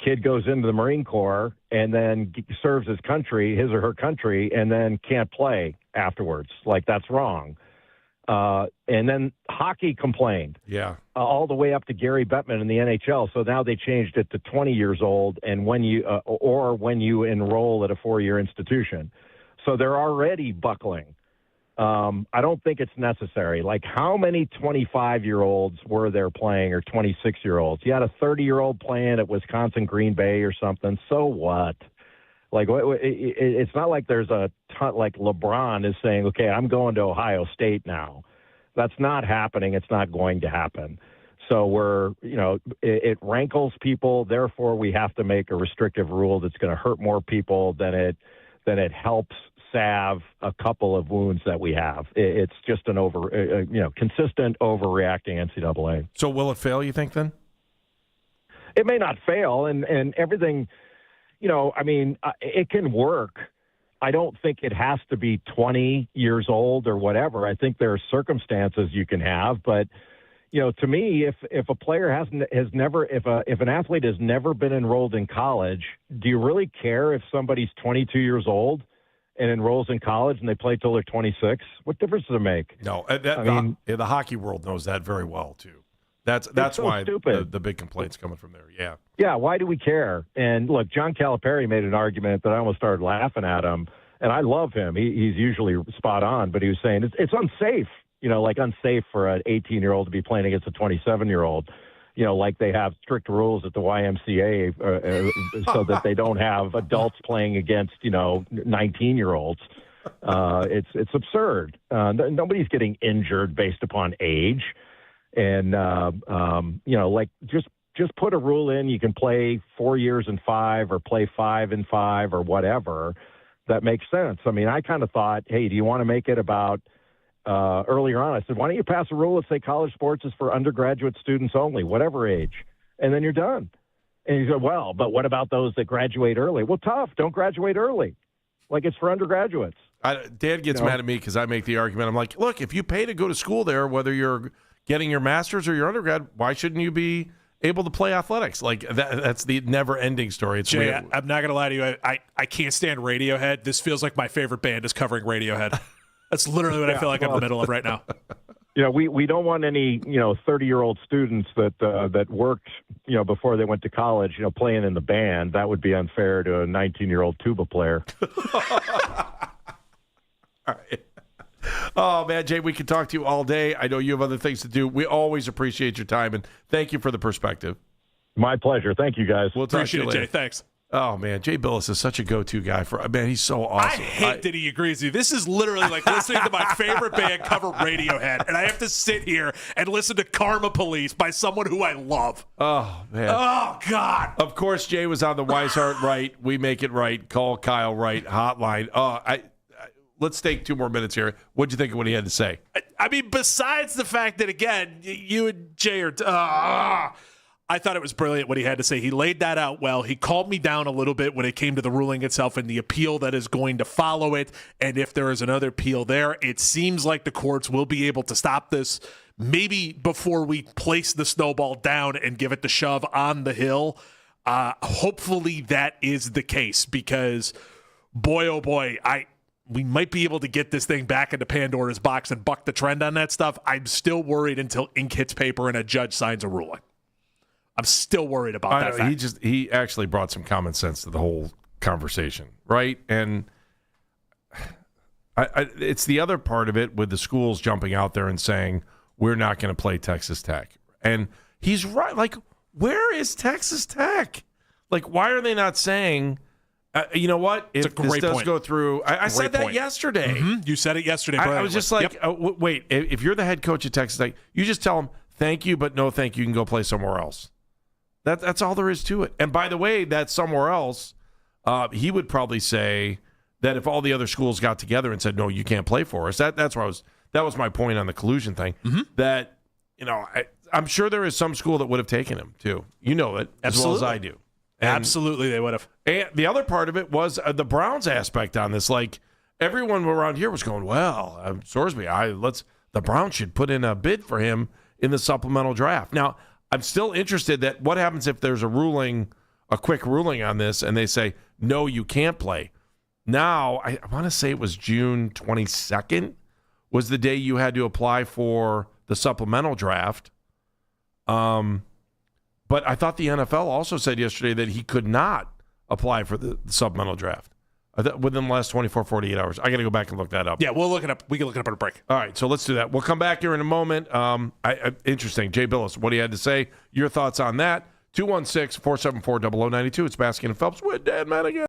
Kid goes into the Marine Corps and then serves his country, his or her country, and then can't play afterwards. Like, that's wrong. And then hockey complained. Yeah. All the way up to Gary Bettman in the NHL. So now they changed it to 20 years old and when you enroll at a 4-year institution. So they're already buckling. I don't think it's necessary. Like, how many 25-year-olds were there playing, or 26-year-olds? You had a 30-year-old playing at Wisconsin Green Bay or something. So what? Like, it's not like there's a ton, like LeBron is saying, okay, I'm going to Ohio State now. That's not happening. It's not going to happen. So it rankles people. Therefore, we have to make a restrictive rule that's going to hurt more people than it helps salve a couple of wounds that we have. It's just an consistent overreacting NCAA. So will it fail, you think, then? It may not fail, and everything, it can work. I don't think it has to be 20 years old or whatever. I think there are circumstances you can have, but to me, if a player if an athlete has never been enrolled in college, do you really care if somebody's 22 years old and enrolls in college and they play till they're 26? What difference does it make? No, the hockey world knows that very well too. That's so why stupid. The big complaints coming from there. Yeah. Yeah. Why do we care? And look, John Calipari made an argument that I almost started laughing at him, and I love him. He's usually spot on, but he was saying it's unsafe. Like unsafe for an 18-year-old to be playing against a 27-year-old. Like they have strict rules at the YMCA so that they don't have adults playing against, 19-year-olds. It's absurd. Nobody's getting injured based upon age. And, just put a rule in. You can play 4 years and 5 or play 5 and 5 or whatever. That makes sense. I mean, I kind of thought, hey, do you want to make it about earlier on, I said, why don't you pass a rule that say college sports is for undergraduate students only, whatever age, and then you're done. And he said, well, but what about those that graduate early? Well, tough. Don't graduate early. Like, it's for undergraduates. Dad gets mad at me because I make the argument. I'm like, look, if you pay to go to school there, whether you're getting your master's or your undergrad, why shouldn't you be able to play athletics? Like, that's the never-ending story. It's Jay, I'm not going to lie to you. I can't stand Radiohead. This feels like my favorite band is covering Radiohead. That's literally what I feel like I'm in the middle of right now. We don't want any 30-year-old students that worked before they went to college playing in the band. That would be unfair to a 19-year-old tuba player. All right. Oh, man, Jay, we can talk to you all day. I know you have other things to do. We always appreciate your time, and thank you for the perspective. My pleasure. Thank you, guys. We'll talk Appreciate to you it, later. Jay. Thanks. Oh, man, Jay Billis is such a go-to guy for. Man, he's so awesome. I hate that he agrees with you. This is literally like listening to my favorite band cover Radiohead, and I have to sit here and listen to Karma Police by someone who I love. Oh, man. Oh, God. Of course, Jay was on the Weishart Right. We make it right. Call Kyle Wright hotline. Let's take 2 more minutes here. What'd you think of what he had to say? I mean, besides the fact that, again, you and Jay are... I thought it was brilliant what he had to say. He laid that out well. He calmed me down a little bit when it came to the ruling itself and the appeal that is going to follow it. And if there is another appeal there, it seems like the courts will be able to stop this maybe before we place the snowball down and give it the shove on the hill. Hopefully that is the case because, boy, oh boy, we might be able to get this thing back into Pandora's box and buck the trend on that stuff. I'm still worried until ink hits paper and a judge signs a ruling. I'm still worried about that fact. He actually brought some common sense to the whole conversation, right? And it's the other part of it with the schools jumping out there and saying, we're not going to play Texas Tech. And he's right. Like, where is Texas Tech? Like, why are they not saying, you know what? If this does go through, I said that yesterday. Mm-hmm. You said it yesterday. I was just like, wait, if you're the head coach at Texas Tech, you just tell them, thank you, but no thank you. You can go play somewhere else. That's all there is to it. And by the way, that somewhere else, he would probably say that if all the other schools got together and said, no, you can't play for us, that was my point on the collusion thing. Mm-hmm. That, I'm sure there is some school that would have taken him too. You know it as well as I do. And, absolutely, they would have. And the other part of it was the Browns aspect on this. Like, everyone around here was going, well, Sorsby, the Browns should put in a bid for him in the supplemental draft. Now, I'm still interested that what happens if there's a quick ruling on this, and they say, no, you can't play. Now, I want to say it was June 22nd was the day you had to apply for the supplemental draft. But I thought the NFL also said yesterday that he could not apply for the supplemental draft within the last 24, 48 hours. I got to go back and look that up. Yeah, we'll look it up. We can look it up at a break. All right, so let's do that. We'll come back here in a moment. Interesting. Jay Billis, what he had to say, your thoughts on that. 216-474-0092. It's Baskin and Phelps with Dan Madigan.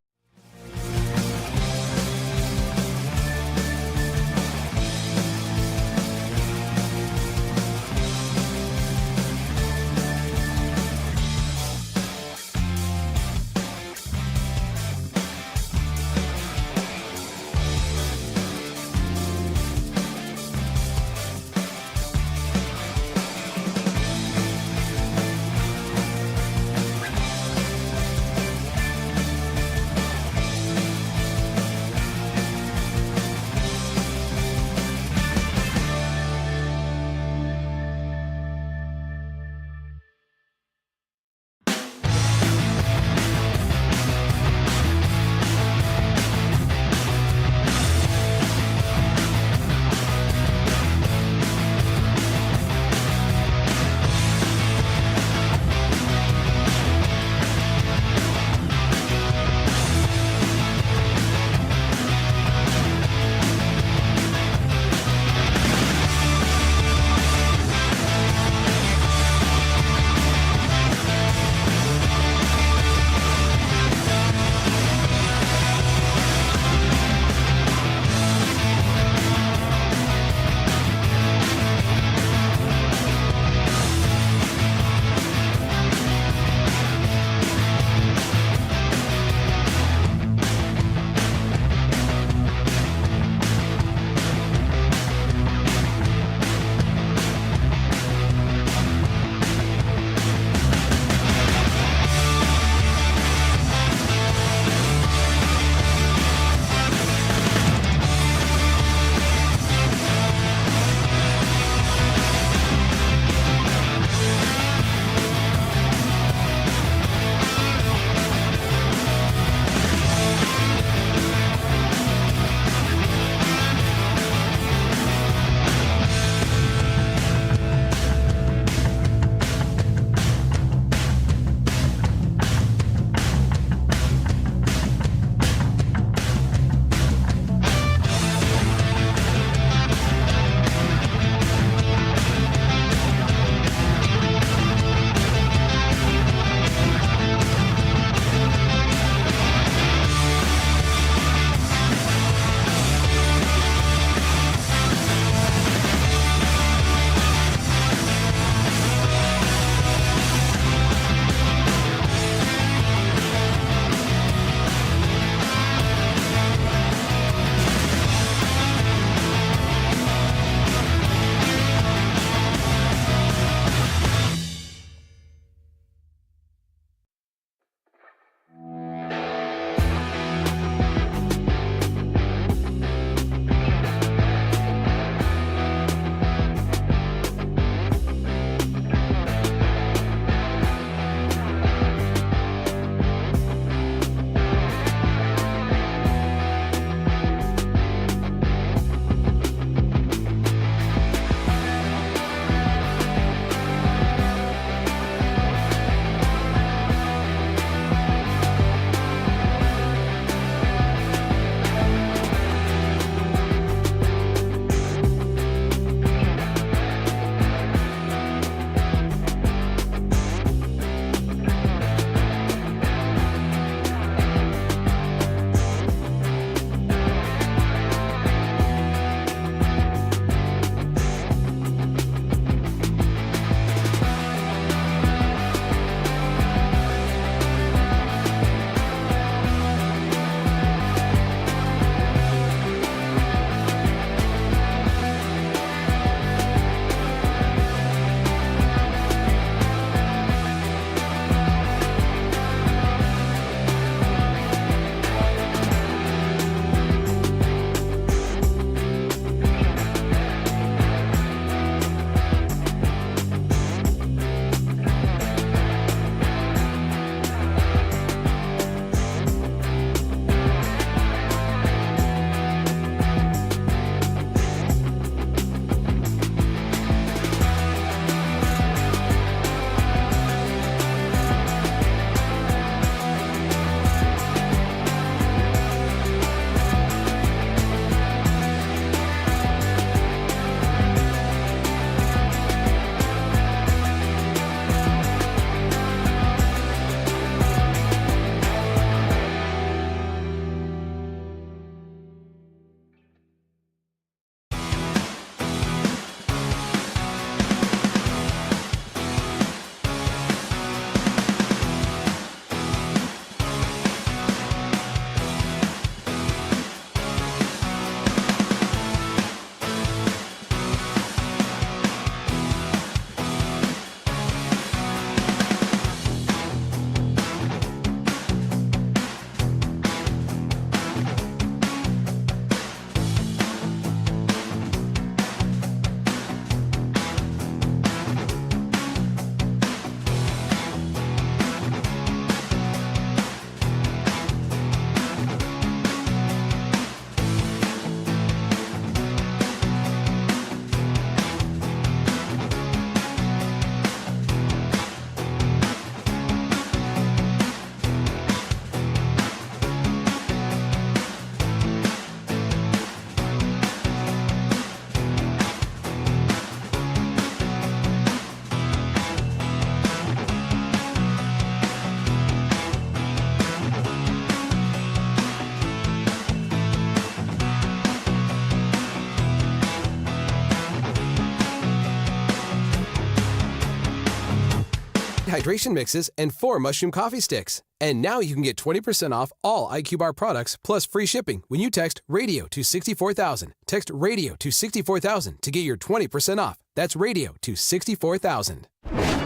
hydration mixes, and 4 mushroom coffee sticks. And now you can get 20% off all IQ Bar products plus free shipping when you text radio to 64,000. Text radio to 64,000 to get your 20% off. That's radio to 64,000.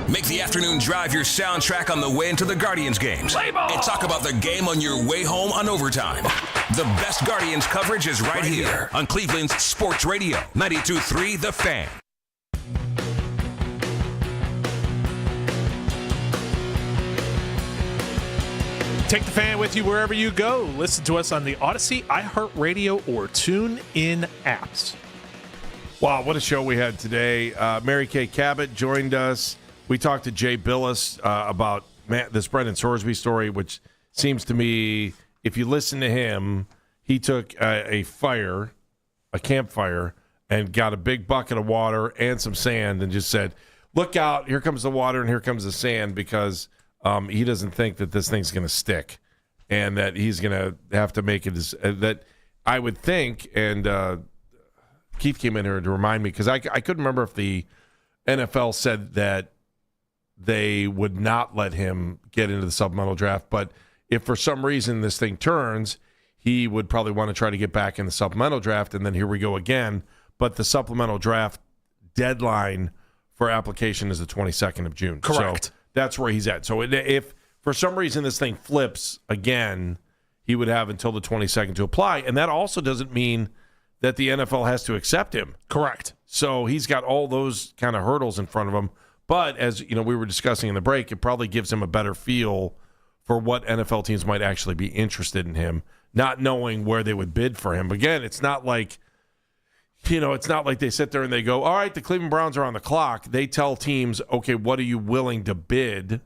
Make the afternoon drive your soundtrack on the way into the Guardians games. And talk about the game on your way home on overtime. The best Guardians coverage is right here on Cleveland's Sports Radio, 92.3 The Fan. Take the Fan with you wherever you go. Listen to us on the Odyssey, iHeartRadio, or TuneIn apps. Wow, what a show we had today. Mary Kay Cabot joined us. We talked to Jay Billis about this Brendan Sorsby story, which seems to me, if you listen to him, he took a campfire, and got a big bucket of water and some sand and just said, look out, here comes the water and here comes the sand, because he doesn't think that this thing's going to stick and that he's going to have to make it that I would think. And Keith came in here to remind me, because I couldn't remember if the NFL said that they would not let him get into the supplemental draft. But if for some reason this thing turns, he would probably want to try to get back in the supplemental draft. And then here we go again. But the supplemental draft deadline for application is the 22nd of June. Correct. So that's where he's at. So if for some reason this thing flips again, he would have until the 22nd to apply. And that also doesn't mean that the NFL has to accept him. Correct. So he's got all those kind of hurdles in front of him. But as you know, we were discussing in the break, it probably gives him a better feel for what NFL teams might actually be interested in him, not knowing where they would bid for him. Again, it's not like, it's not like they sit there and they go, all right, the Cleveland Browns are on the clock. They tell teams, okay, what are you willing to bid?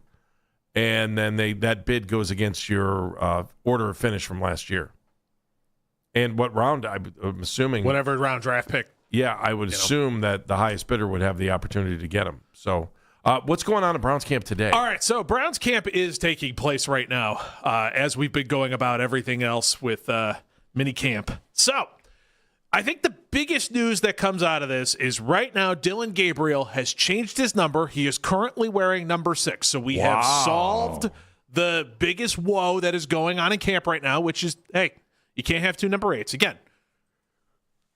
And then that bid goes against your order of finish from last year. And what round, I'm assuming. Whatever round draft pick. Yeah, I would assume that the highest bidder would have the opportunity to get him. So what's going on at Browns camp today? All right, so Browns camp is taking place right now, as we've been going about everything else with mini camp. So I think the biggest news that comes out of this is right now Dillon Gabriel has changed his number. He is currently wearing number 6. So we have solved the biggest woe that is going on in camp right now, which is, hey, you can't have 2 number 8s. Again,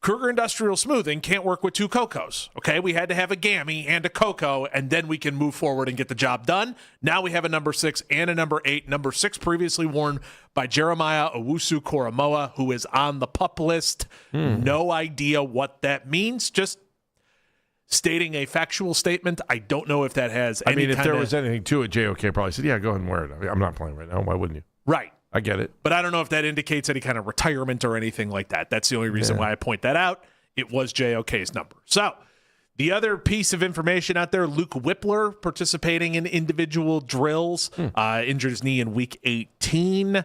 Kruger Industrial Smoothing can't work with 2 Cocos. Okay, we had to have a Gammy and a Coco, and then we can move forward and get the job done. Now we have a number 6 and a number 8. Number 6 previously worn by Jeremiah Owusu-Koramoah, who is on the PUP list. No idea what that means. Just stating a factual statement. I don't know if that has any if there was anything to it, JOK probably said, yeah, go ahead and wear it. I'm not playing right now. Why wouldn't you? Right. I get it. But I don't know if that indicates any kind of retirement or anything like that. That's the only reason why I point that out. It was JOK's number. So the other piece of information out there, Luke Whippler participating in individual drills, injured his knee in week 18.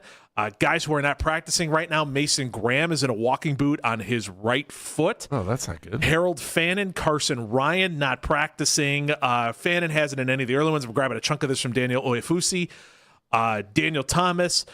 Guys who are not practicing right now, Mason Graham is in a walking boot on his right foot. Oh, that's not good. Harold Fannin, Carson Ryan not practicing. Fannin hasn't in any of the early ones. We're grabbing a chunk of this from Daniel Oyefusi. Daniel Thomas,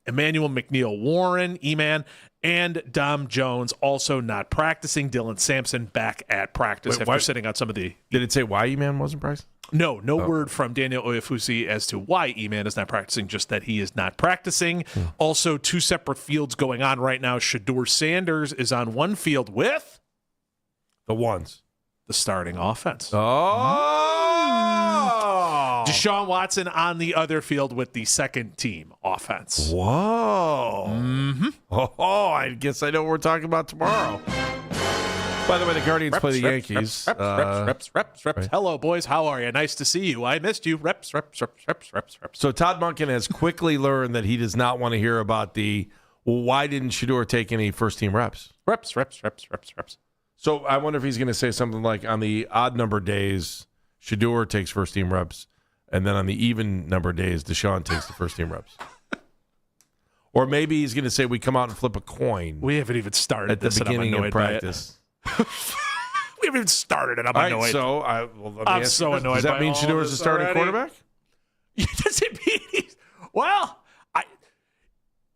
Emmanuel McNeil-Warren, E-Man, and Dom Jones also not practicing. Dylan Sampson back at practice after sitting out some of the... Did it say why E-Man wasn't practicing? No word from Daniel Oyefusi as to why E-Man is not practicing, just that he is not practicing. Also, 2 separate fields going on right now. Shedeur Sanders is on one field with... the starting offense. Deshaun Watson on the other field with the second team offense. Whoa. I guess I know what we're talking about tomorrow. By the way, the Guardians play the Yankees. Reps. Right. Hello, boys. How are you? Nice to see you. I missed you. Reps. So Todd Monken has quickly learned that he does not want to hear about why didn't Shedeur take any first-team reps? Reps. So I wonder if he's going to say something like, on the odd number days, Shedeur takes first-team reps, and then on the even number days, Deshaun takes the first-team reps. Or maybe he's going to say, we come out and flip a coin. We haven't even started at the beginning of practice. We haven't even started, and I'm annoyed. Right, so I'm so annoyed. Does that mean Shedeur is the starting quarterback? Does it mean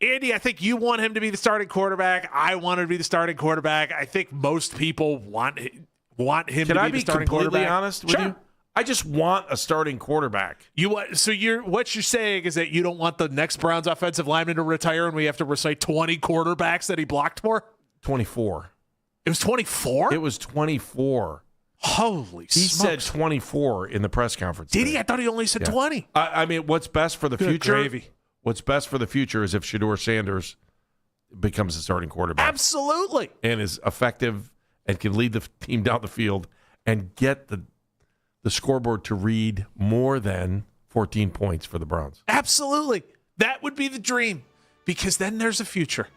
Andy, I think you want him to be the starting quarterback. I want him to be the starting quarterback. I think most people want him to be the starting quarterback. Can I be completely honest with you? I just want a starting quarterback. What you're saying is that you don't want the next Browns offensive lineman to retire and we have to recite 20 quarterbacks that he blocked for? 24. It was 24? It was 24. Holy He smokes. said 24 in the press conference. Did today. he? I thought he only said 20. I mean, what's best for the Good future? gravy. What's best for the future is if Shedeur Sanders becomes the starting quarterback. Absolutely. And is effective and can lead the team down the field and get the scoreboard to read more than 14 points for the Browns. Absolutely. That would be the dream because then there's a future.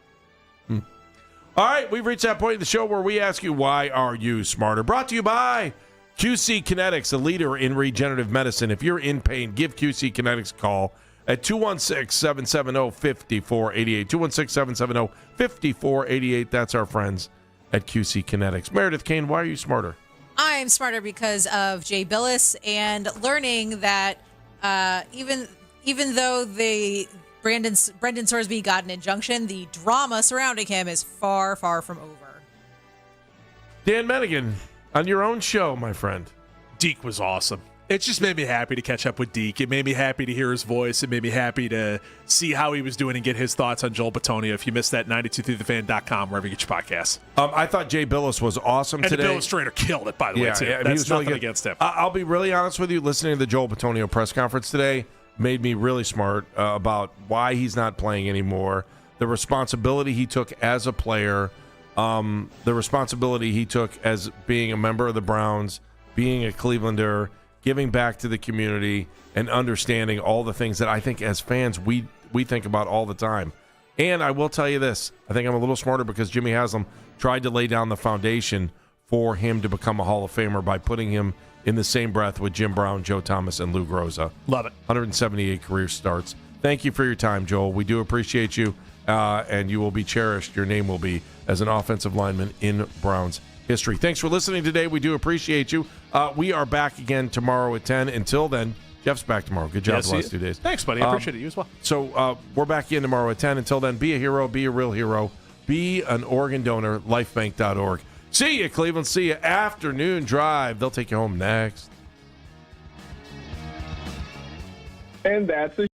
All right, we've reached that point in the show where we ask you, why are you smarter? Brought to you by QC Kinetics, a leader in regenerative medicine. If you're in pain, give QC Kinetics a call at 216-770-5488. 216-770-5488. That's our friends at QC Kinetics. Meredith Kane, why are you smarter? I'm smarter because of Jay Billis and learning that even though Brendan Sorsby got an injunction, the drama surrounding him is far, far from over. Dan Menigan, on your own show, my friend. Deke was awesome. It just made me happy to catch up with Deke. It made me happy to hear his voice. It made me happy to see how he was doing and get his thoughts on Joel Bitonio. If you missed that, 923thefan.com, wherever you get your podcasts. I thought Jay Billis was awesome and today. the Bill Illustrator killed it, by the way, too. Yeah, That's really nothing good. against him. I'll be really honest with you. Listening to the Joel Bitonio press conference today made me really smart about why he's not playing anymore, the responsibility he took as a player, the responsibility he took as being a member of the Browns, being a Clevelander, giving back to the community, and understanding all the things that I think as fans we think about all the time. And I will tell you this, I think I'm a little smarter because Jimmy Haslam tried to lay down the foundation for him to become a Hall of Famer by putting him in the same breath with Jim Brown, Joe Thomas, and Lou Groza. Love it. 178 career starts. Thank you for your time, Joel. We do appreciate you, and you will be cherished. Your name will be as an offensive lineman in Browns history. Thanks for listening today. We do appreciate you. We are back again tomorrow at 10. Until then, Jeff's back tomorrow. Good job the last 2 days. Thanks, buddy. I appreciate it. You as well. So we're back in tomorrow at 10. Until then, be a hero, be a real hero, be an organ donor, lifebank.org. See you, Cleveland. See you. Afternoon Drive. They'll take you home next. And that's a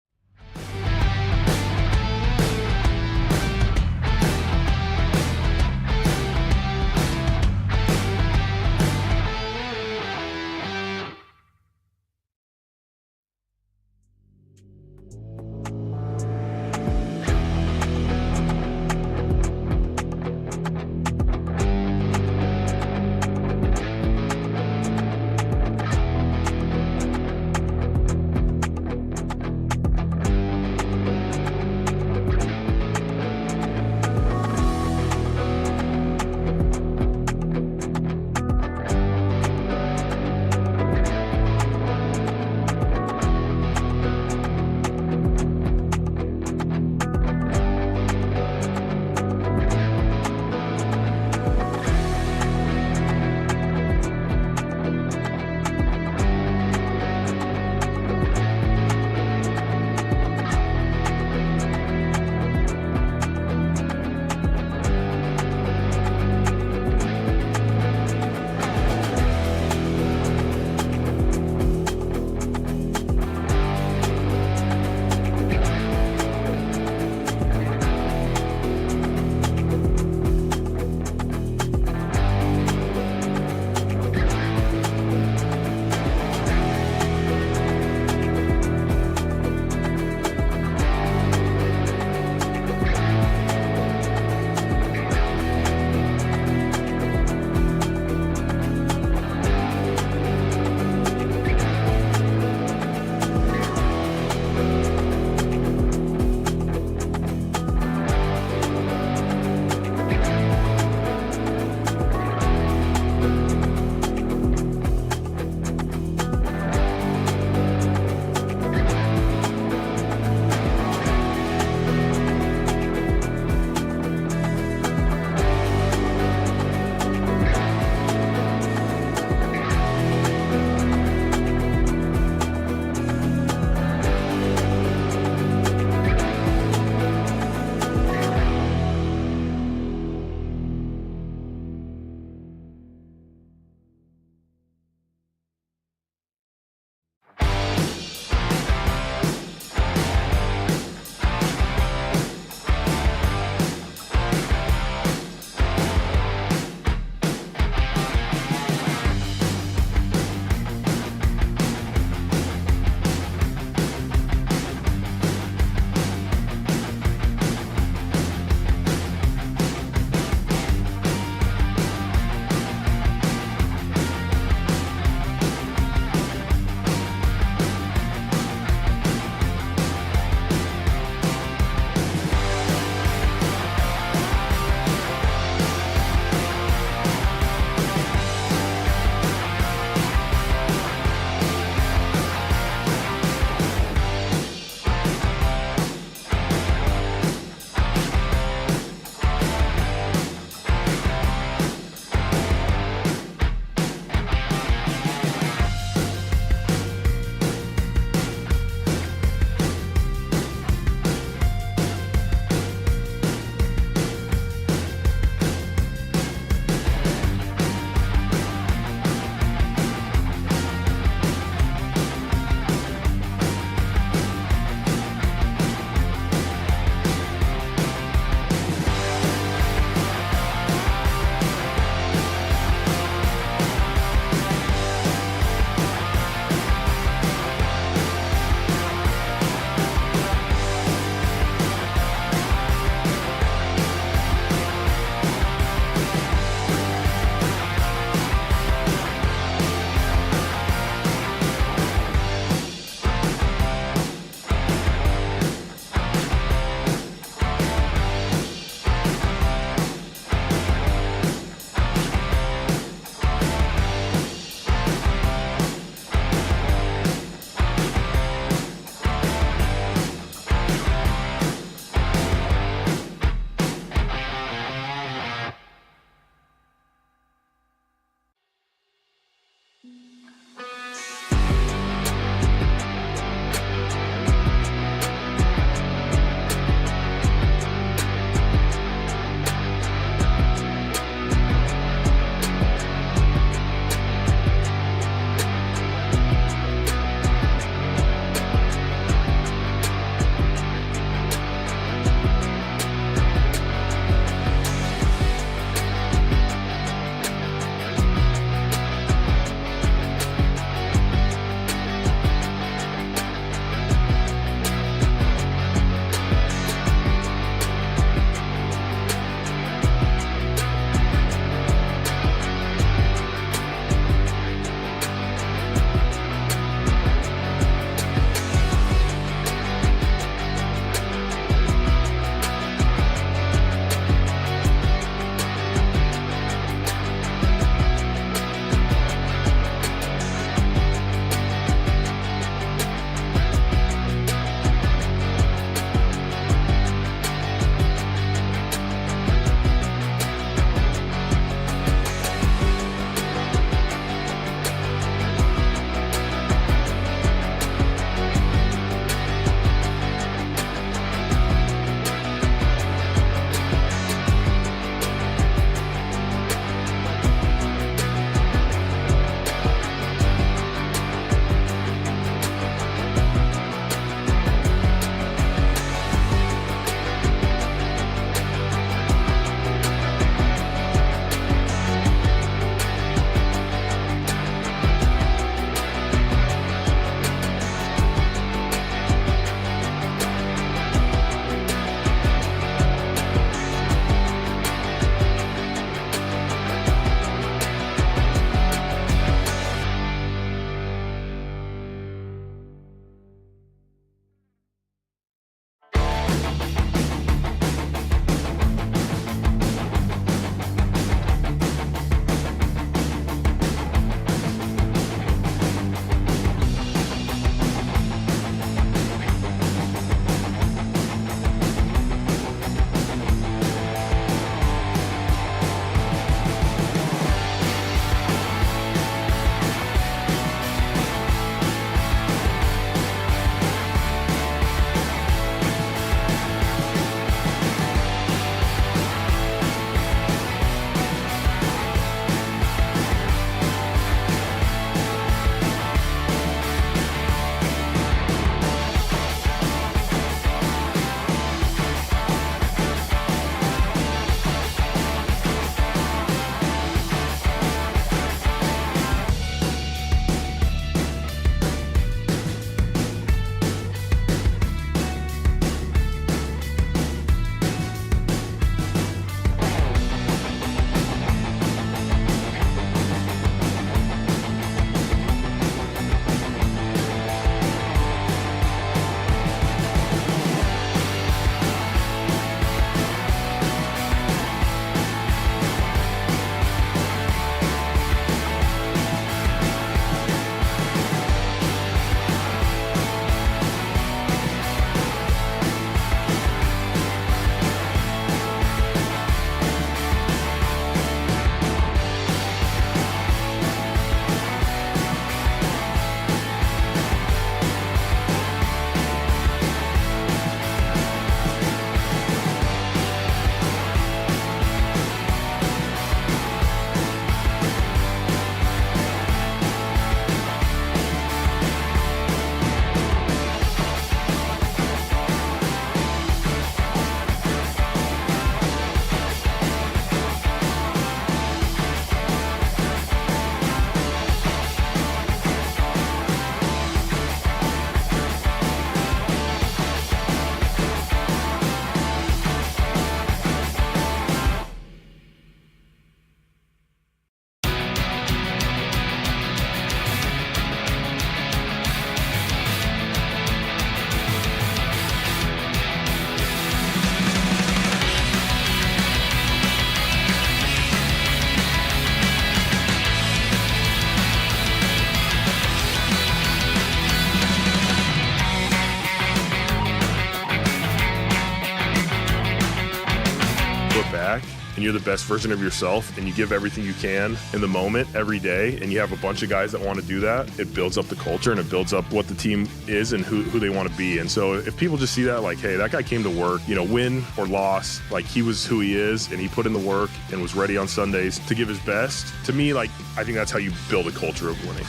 look back and you're the best version of yourself and you give everything you can in the moment every day, and you have a bunch of guys that want to do that, it builds up the culture and it builds up what the team is and who they want to be. And so if people just see that, like, hey, that guy came to work, win or loss, like, he was who he is and he put in the work and was ready on Sundays to give his best. To me, like, I think that's how you build a culture of winning.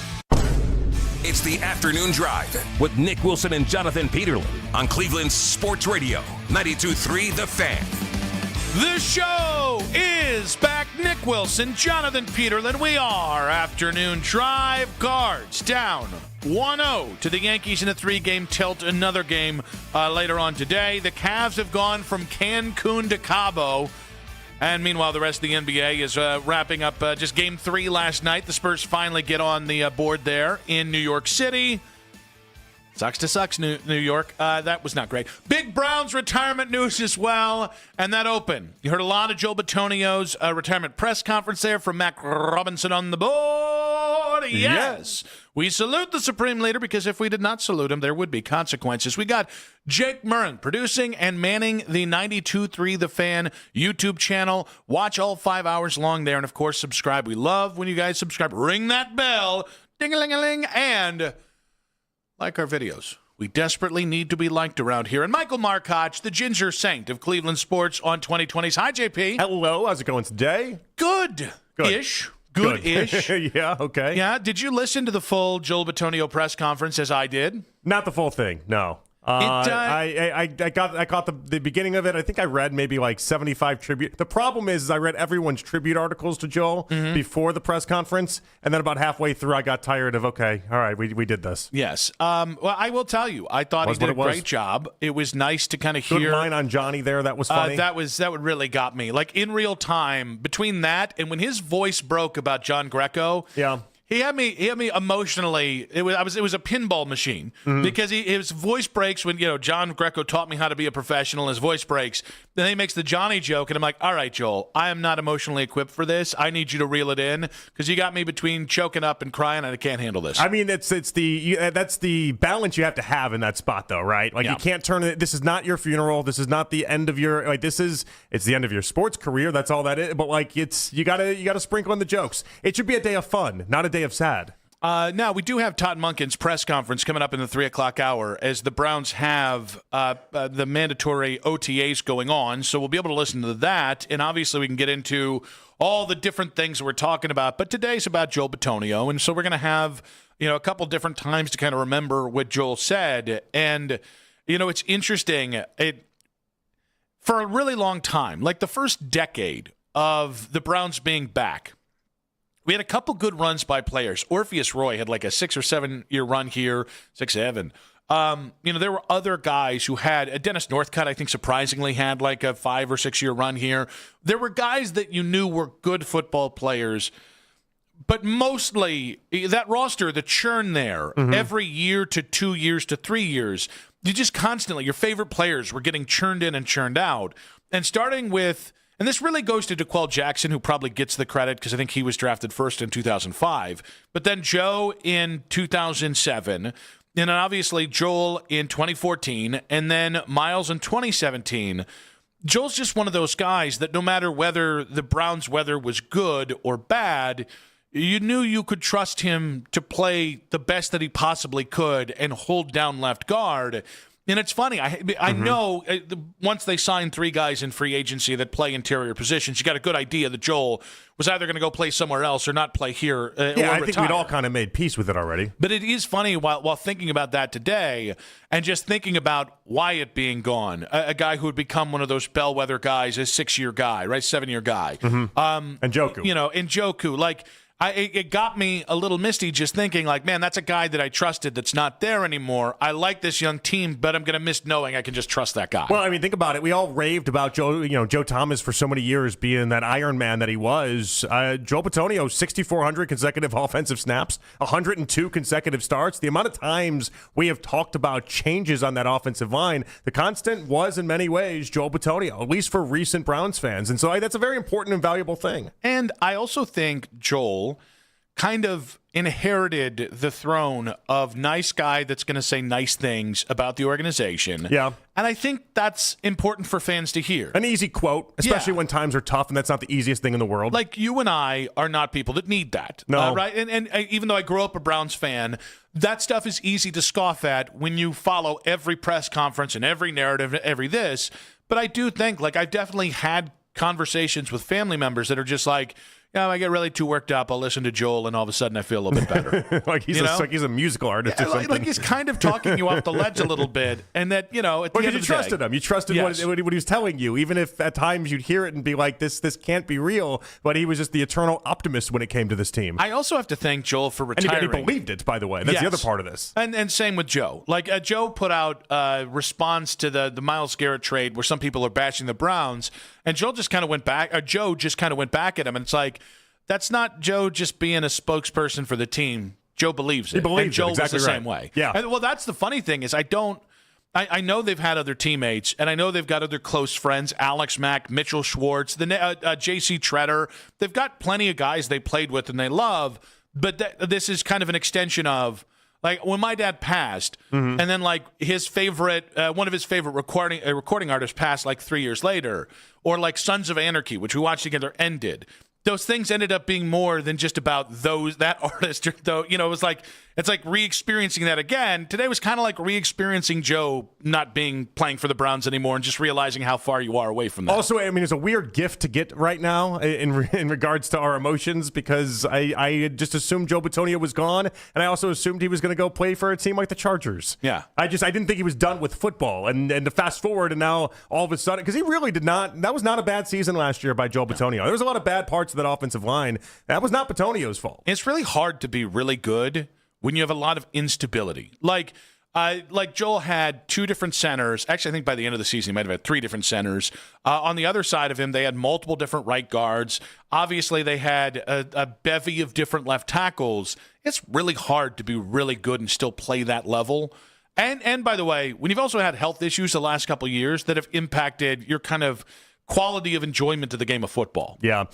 It's the Afternoon Drive with Nick Wilson and Jonathan Peterlin on Cleveland Sports Radio, 92.3 The Fan. The show is back. Nick Wilson, Jonathan Peterlin. We are Afternoon Drive. Cards down 1-0 to the Yankees in a 3-game tilt. Another game later on today. The Cavs have gone from Cancun to Cabo. And meanwhile, the rest of the NBA is wrapping up just Game 3 last night. The Spurs finally get on the board there in New York City. Sucks to sucks, New York. That was not great. Big Browns retirement news as well, and that opened. You heard a lot of Joe Bitonio's retirement press conference there from Mac Robinson on the board. Yes. We salute the Supreme Leader, because if we did not salute him, there would be consequences. We got Jake Murren producing and manning the 92.3 The Fan YouTube channel. Watch all 5 hours long there, and of course, subscribe. We love when you guys subscribe. Ring that bell, ding-a-ling-a-ling, and like our videos. We desperately need to be liked around here. And Michael Markoch, the Ginger Saint of Cleveland sports on 2020s. Hi, JP. Hello. How's it going today? Good-ish. Good-ish. Yeah, okay. Yeah. Did you listen to the full Joel Bitonio press conference as I did? Not the full thing, no. I got the beginning of it. I think I read maybe like 75 tribute. The problem is I read everyone's tribute articles to Joel before the press conference, and then about halfway through I got tired of, okay, all right, we did this. Yes. Well, I will tell you, I thought he did a great job. It was nice to kind of hear. Good line on Johnny there. That was funny. That really got me. Like in real time, between that and when his voice broke about John Greco. Yeah. He had me emotionally. It was a pinball machine because his voice breaks when John Greco taught me how to be a professional. His voice breaks, then he makes the Johnny joke, and I'm like, all right, Joel, I am not emotionally equipped for this. I need you to reel it in because you got me between choking up and crying, and I can't handle this. I mean, that's the balance you have to have in that spot, though, right? Like you can't turn it. This is not your funeral. This is not the end of your it's the end of your sports career. That's all that is. But like you gotta sprinkle in the jokes. It should be a day of fun, not a day of sad. Now, we do have Todd Monken's press conference coming up in the 3 o'clock hour as the Browns have the mandatory OTAs going on, so we'll be able to listen to that, and obviously we can get into all the different things we're talking about, but today's about Joel Bitonio, and so we're going to have a couple different times to kind of remember what Joel said, and it's interesting. For a really long time, like the first decade of the Browns being back, we had a couple good runs by players. Orpheus Roy had like a 6 or 7 year run here, 6-7. There were other guys who had Dennis Northcutt, I think surprisingly had like a 5 or 6 year run here. There were guys that you knew were good football players, but mostly that roster, the churn there, every year to 2 years to 3 years, you just constantly, your favorite players were getting churned in and churned out. And starting with, and this really goes to DeQuell Jackson, who probably gets the credit because I think he was drafted first in 2005. But then Joe in 2007, and then obviously Joel in 2014, and then Miles in 2017. Joel's just one of those guys that no matter whether the Browns' weather was good or bad, you knew you could trust him to play the best that he possibly could and hold down left guard. And it's funny. I know once they signed 3 guys in free agency that play interior positions, you got a good idea that Joel was either going to go play somewhere else or not play here. I think we'd all kind of made peace with it already. But it is funny while thinking about that today and just thinking about Wyatt being gone, a guy who would become one of those bellwether guys, a 6-year guy, right, 7-year guy. And Njoku. Njoku, like. It got me a little misty just thinking, like, man, that's a guy that I trusted that's not there anymore. I like this young team, but I'm going to miss knowing I can just trust that guy. Well, I mean, think about it. We all raved about Joe Thomas for so many years being that Iron Man that he was. Joel Bitonio, 6,400 consecutive offensive snaps, 102 consecutive starts. The amount of times we have talked about changes on that offensive line, the constant was in many ways Joel Bitonio, at least for recent Browns fans. And so that's a very important and valuable thing. And I also think Joel kind of inherited the throne of nice guy that's going to say nice things about the organization. Yeah. And I think that's important for fans to hear. An easy quote, especially when times are tough, and that's not the easiest thing in the world. Like, you and I are not people that need that. No. Right? And even though I grew up a Browns fan, that stuff is easy to scoff at when you follow every press conference and every narrative, every this. But I do think, like, I've definitely had conversations with family members that are just like, I get really too worked up. I'll listen to Joel, and all of a sudden I feel a little bit better. like he's a musical artist or something. Like he's kind of talking you off the ledge a little bit, and that, at the end of the day, trusted him. You trusted what he was telling you, even if at times you'd hear it and be like, this can't be real. But he was just the eternal optimist when it came to this team. I also have to thank Joel for retiring. And he believed it, by the way. That's the other part of this. And same with Joe. Like, Joe put out a response to the Myles Garrett trade where some people are bashing the Browns, and Joe just kind of went back at him, and it's like, that's not Joe just being a spokesperson for the team. Joe believes it. He believes and Joe it. Exactly was the right. same way. Yeah. And, well, that's the funny thing is I know they've had other teammates, and I know they've got other close friends, Alex Mack, Mitchell Schwartz, J.C. Treader. They've got plenty of guys they played with and they love, but this is kind of an extension of, like, when my dad passed, and then, like, his favorite, one of his favorite recording artists passed, like, 3 years later, or, like, Sons of Anarchy, which we watched together, ended. Those things ended up being more than just about that artist. Though, it was like, it's like re-experiencing that again. Today was kind of like re-experiencing Joe not playing for the Browns anymore and just realizing how far you are away from that. Also, I mean, it's a weird gift to get right now in regards to our emotions, because I just assumed Joe Bitonio was gone, and I also assumed he was going to go play for a team like the Chargers. Yeah. I didn't think he was done with football, and to fast forward, and now all of a sudden, because he really did not, that was not a bad season last year by Joe Bitonio. There was a lot of bad parts of that offensive line. That was not Bitonio's fault. It's really hard to be really good when you have a lot of instability. Like Joel had two different centers. Actually, I think by the end of the season, he might have had three different centers. On the other side of him, they had multiple different right guards. Obviously, they had a bevy of different left tackles. It's really hard to be really good and still play that level. And by the way, when you've also had health issues the last couple of years that have impacted your kind of quality of enjoyment of the game of football. Yeah.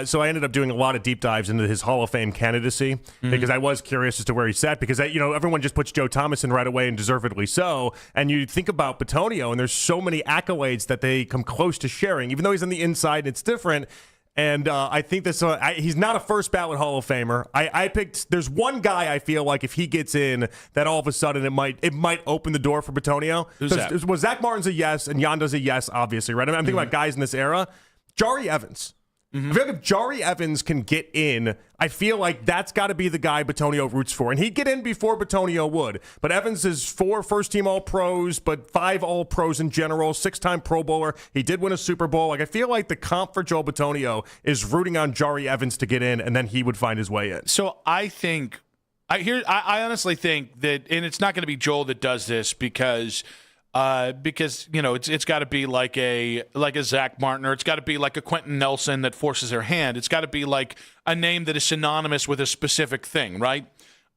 So I ended up doing a lot of deep dives into his Hall of Fame candidacy because I was curious as to where he sat, because everyone just puts Joe Thomas in right away, and deservedly so. And you think about Bitonio, and there's so many accolades that they come close to sharing, even though he's on the inside and it's different. And I think this he's not a first ballot Hall of Famer. I picked. There's one guy I feel like if he gets in, that all of a sudden it might open the door for Bitonio. Who's that? Well, Zach Martin's a yes, and Yonda's a yes, obviously, right? I'm thinking about guys in this era. Jari Evans. I feel like if Jari Evans can get in, I feel like that's got to be the guy Bitonio roots for. And he'd get in before Bitonio would. But Evans is 4 first-team All-Pros, but 5 All-Pros in general, 6-time Pro Bowler. He did win a Super Bowl. Like, I feel like the comp for Joe Bitonio is rooting on Jari Evans to get in, and then he would find his way in. So I think, I honestly think that, and it's not going to be Joel that does this because it's got to be like a Zach Martin, or it's got to be like a Quentin Nelson that forces their hand. It's got to be like a name that is synonymous with a specific thing, right?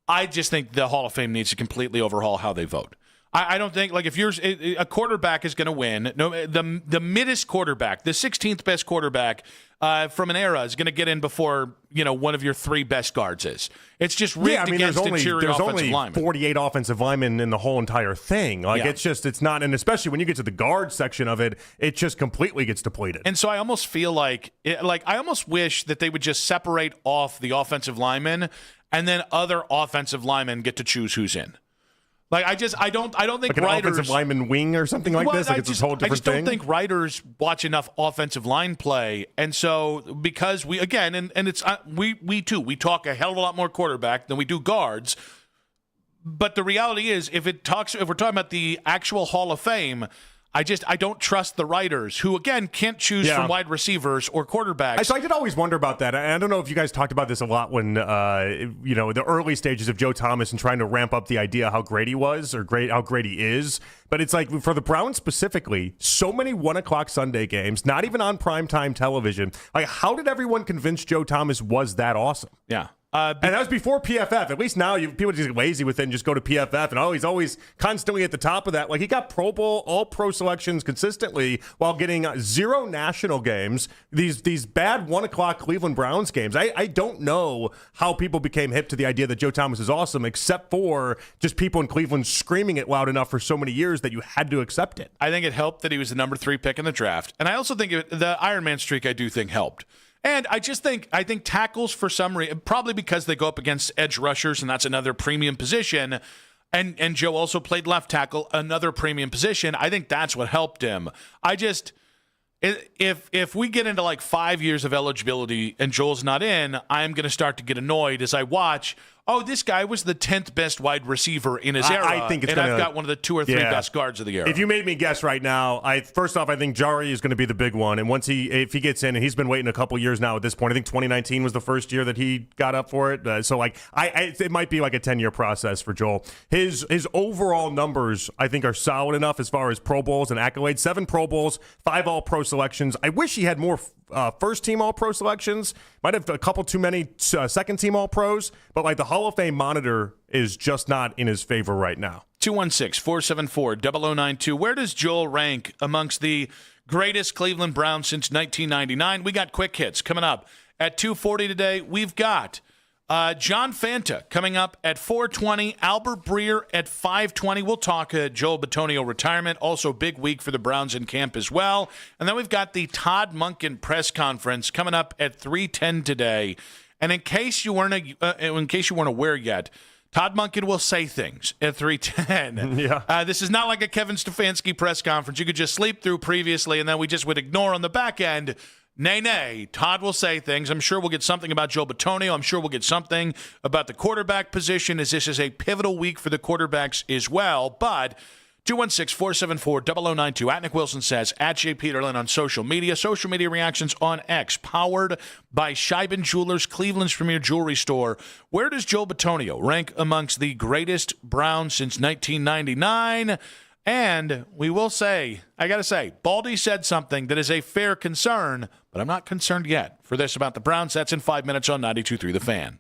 I just think the Hall of Fame needs to completely overhaul how they vote. I don't think, like, if a quarterback is going to win, the middest quarterback, the 16th best quarterback from an era is going to get in before one of your 3 best guards is. It's just rigged against interior offensive linemen. There's only 48 offensive linemen in the whole entire thing. Like, it's not, and especially when you get to the guard section of it, it just completely gets depleted. And so I almost feel like I almost wish that they would just separate off the offensive linemen, and then other offensive linemen get to choose who's in. Like, I don't think like an writers, offensive lineman wing or something like this. Like, it's a whole different thing. I just don't think writers watch enough offensive line play, and so because we again, and it's we too, we talk a hell of a lot more quarterback than we do guards. But the reality is, if we're talking about the actual Hall of Fame, I don't trust the writers who, again, can't choose from wide receivers or quarterbacks. So I did always wonder about that. I don't know if you guys talked about this a lot when, the early stages of Joe Thomas and trying to ramp up the idea how great he was or how great he is. But it's like, for the Browns specifically, so many 1:00 Sunday games, not even on primetime television. Like, how did everyone convince Joe Thomas was that awesome? Yeah. And that was before PFF. At least now people just get lazy with it and just go to PFF. And he's always constantly at the top of that. Like, he got Pro Bowl, all pro selections consistently while getting 0 national games. These bad 1 o'clock Cleveland Browns games. I don't know how people became hip to the idea that Joe Thomas is awesome, except for just people in Cleveland screaming it loud enough for so many years that you had to accept it. I think it helped that he was the number 3 pick in the draft. And I also think the Iron Man streak, I do think, helped. And I think tackles, for some reason, probably because they go up against edge rushers, and that's another premium position. And Joe also played left tackle, another premium position. I think that's what helped him. If we get into like 5 years of eligibility and Joel's not in, I'm going to start to get annoyed as I watch. Oh, this guy was the 10th best wide receiver in his era. I think I've got one of the 2 or 3 best guards of the era. If you made me guess right now, first off, I think Jari is going to be the big one. And if he gets in, and he's been waiting a couple years now at this point. I think 2019 was the first year that he got up for it. It might be like a 10-year process for Joel. His overall numbers, I think, are solid enough as far as Pro Bowls and accolades. 7 Pro Bowls, 5 All-Pro selections. I wish he had more first-team All-Pro selections. Might have a couple too many second-team All-Pros, but like the Hall of Fame monitor is just not in his favor right now. 216-474-0092. Where does Joel rank amongst the greatest Cleveland Browns since 1999? We got quick hits coming up at 2:40 today. We've got John Fanta coming up at 4:20. Albert Breer at 5:20. We'll talk Joel Bitonio retirement. Also, big week for the Browns in camp as well. And then we've got the Todd Monken press conference coming up at 3:10 today. And in case you weren't aware yet, Todd Monken will say things at 3:10. Yeah. This is not like a Kevin Stefanski press conference you could just sleep through previously and then we just would ignore on the back end. Nay. Todd will say things. I'm sure we'll get something about Joel Bitonio. I'm sure we'll get something about the quarterback position, as this is a pivotal week for the quarterbacks as well. But 216-474-0092. At Nick Wilson Says, at Jay Peterlin on social media. Social media reactions on X, powered by Scheiben Jewelers, Cleveland's premier jewelry store. Where does Joel Bitonio rank amongst the greatest Browns since 1999? And we will say, I got to say, Baldy said something that is a fair concern, but I'm not concerned yet. For this about the Browns, that's in 5 minutes on 92.3 The Fan.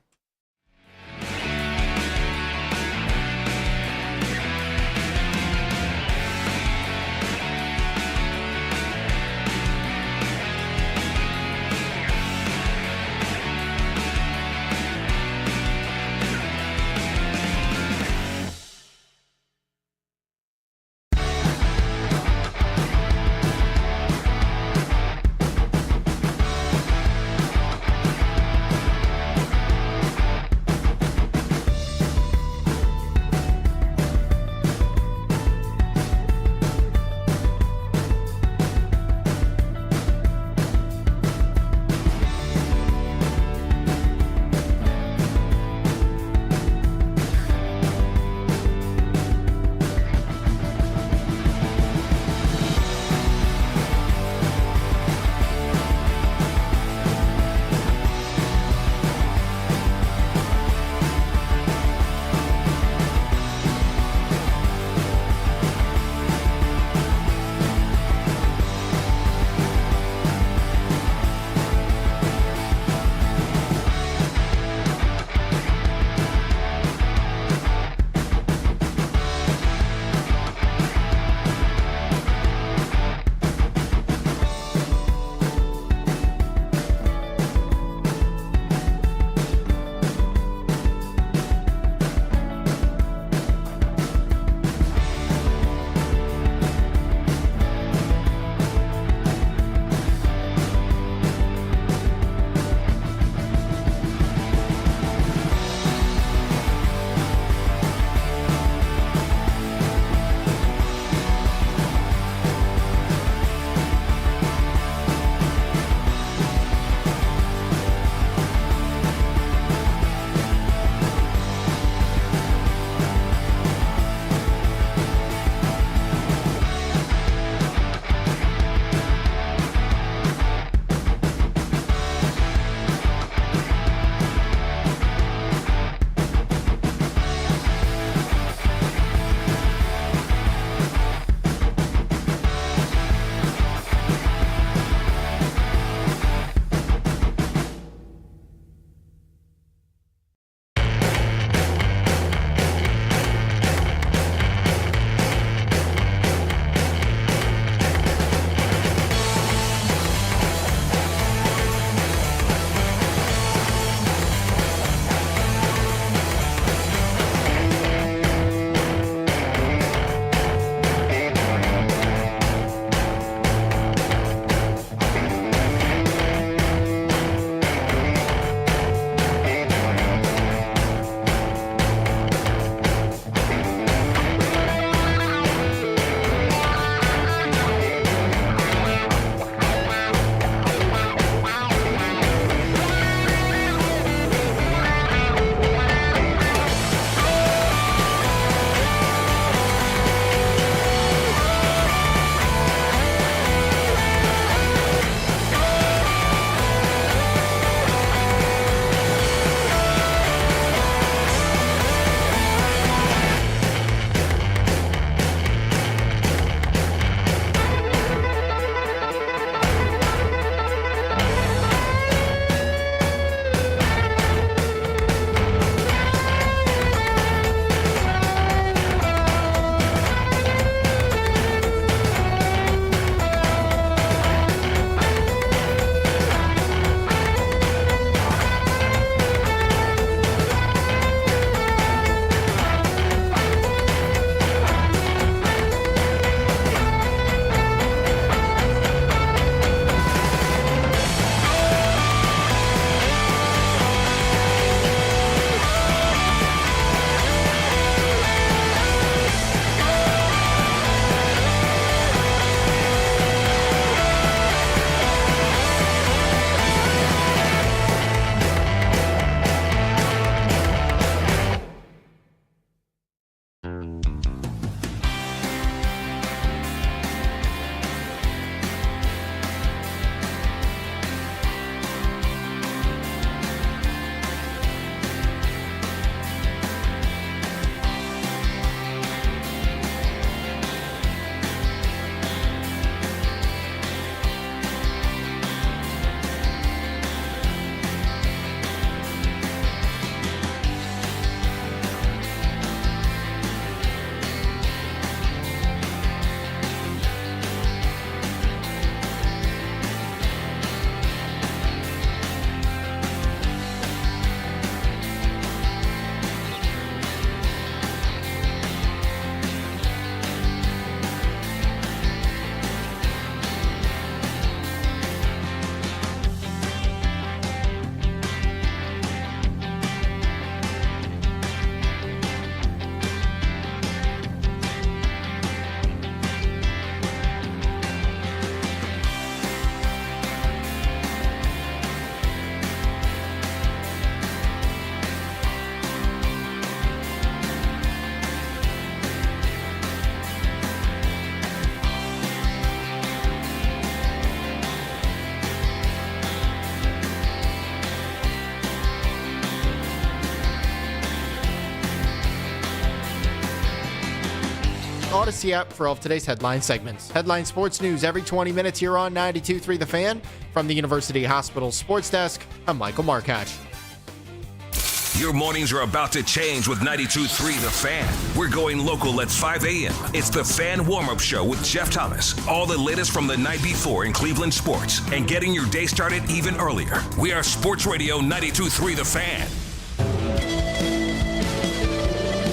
Odyssey app for all of today's headline segments. Headline sports news every 20 minutes here on 92.3 The Fan. From the University Hospital Sports Desk, I'm Michael Markatch. Your mornings are about to change with 92.3 The Fan. We're going local at 5 a.m. It's The Fan Warm-Up Show with Jeff Thomas. All the latest from the night before in Cleveland sports and getting your day started even earlier. We are Sports Radio 92.3 The Fan.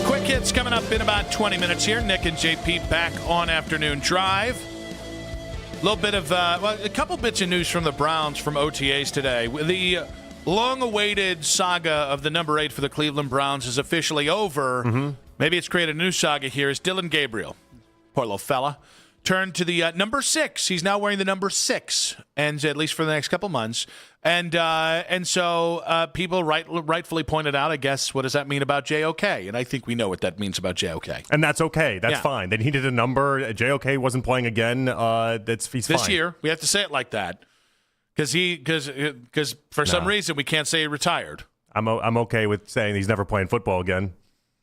Quick hits coming up in about 20 minutes here. Nick and JP back on Afternoon Drive. A little bit of, a couple bits of news from the Browns from OTAs today. The long-awaited saga of the number 8 for the Cleveland Browns is officially over. Mm-hmm. Maybe it's created a new saga here. Is Dylan Gabriel, poor little fella, turned to the number 6. He's now wearing the number 6, and at least for the next couple months. And so people rightfully pointed out, I guess, what does that mean about JOK? And I think we know what that means about JOK. And that's okay. That's fine. They needed a number. JOK wasn't playing again. He's this fine. year. We have to say it like that. Because for some reason we can't say he retired. I'm okay with saying he's never playing football again.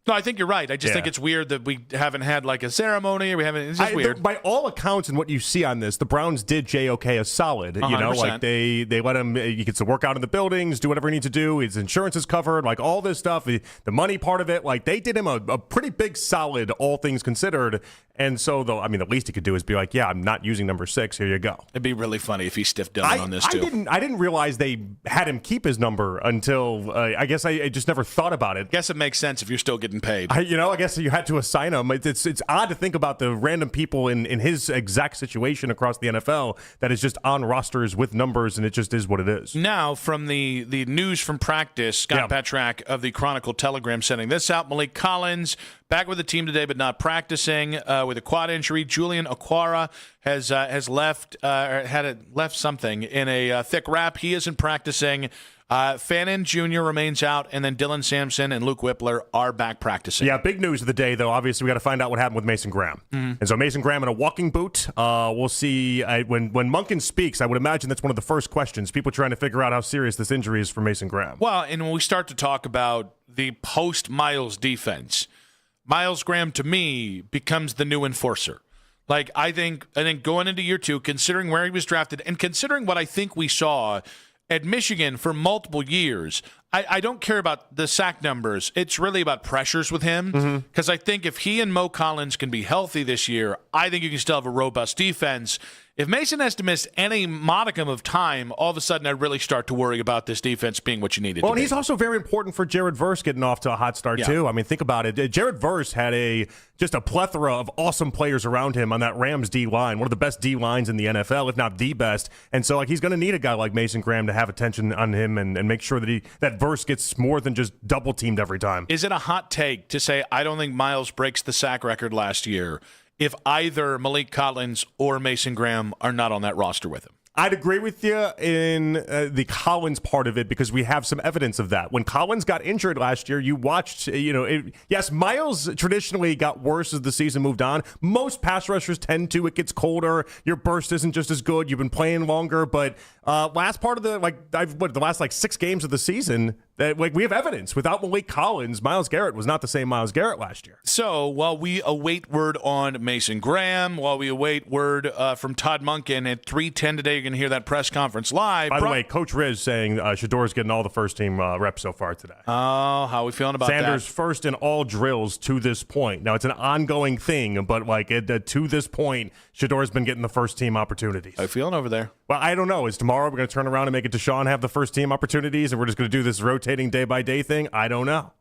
No, I think you're right. I just think it's weird that we haven't had like a ceremony or we haven't. It's just weird. By all accounts and what you see on this, the Browns did JOK a solid. 100%. You know, like they let him. He gets to work out in the buildings, do whatever he needs to do. His insurance is covered, like all this stuff. The money part of it, like they did him a pretty big solid, all things considered. And so, the least he could do is be like, "Yeah, I'm not using number 6. Here you go." It'd be really funny if he stiffed Dylan on this too. I didn't realize they had him keep his number until I guess I just never thought about it. Guess it makes sense if you're still getting paid. I guess you had to assign him. It's odd to think about the random people in his exact situation across the NFL that is just on rosters with numbers, and it just is what it is. Now, from the news from practice, Scott Petrak of the Chronicle Telegram sending this out. Malik Collins back with the team today, but not practicing with a quad injury. Julian Okwara has left left something in a thick wrap. He isn't practicing. Fannin Jr. remains out, and then Dylan Sampson and Luke Whippler are back practicing. Yeah, big news of the day, though. Obviously, we got to find out what happened with Mason Graham. Mm-hmm. And so Mason Graham in a walking boot. We'll see. When Monken speaks, I would imagine that's one of the first questions, people trying to figure out how serious this injury is for Mason Graham. Well, and when we start to talk about the post-Miles defense, Miles Graham, to me, becomes the new enforcer. Like, I think going into year 2, considering where he was drafted, and considering what I think we saw at Michigan for multiple years, I don't care about the sack numbers. It's really about pressures with him. Because I think if he and Mo Collins can be healthy this year, I think you can still have a robust defense. If Mason has to miss any modicum of time, all of a sudden I really start to worry about this defense being what you need it to be. Well, and he's also very important for Jared Verse getting off to a hot start, too. I mean, think about it. Jared Verse had just a plethora of awesome players around him on that Rams D-line, one of the best D-lines in the NFL, if not the best. And so he's going to need a guy like Mason Graham to have attention on him and make sure that Verse gets more than just double-teamed every time. Is it a hot take to say, I don't think Miles breaks the sack record last year if either Malik Collins or Mason Graham are not on that roster with him? I'd agree with you in the Collins part of it because we have some evidence of that. When Collins got injured last year, you watched, yes, Miles traditionally got worse as the season moved on. Most pass rushers tend to. It gets colder. Your burst isn't just as good. You've been playing longer. But last part of the last 6 games of the season, we have evidence. Without Malik Collins, Myles Garrett was not the same Myles Garrett last year. So while we await word on Mason Graham, while we await word from Todd Monken at 3:10 today, you're going to hear that press conference live. By the way, Coach Riz saying Shador's getting all the first-team reps so far today. Oh, how are we feeling about that? Sanders first in all drills to this point. Now, it's an ongoing thing, but to this point, Shador's been getting the first-team opportunities. How are you feeling over there? Well, I don't know. Is tomorrow we're going to turn around and make it Deshaun have the first-team opportunities, and we're just going to do this rotating day-by-day thing? I don't know.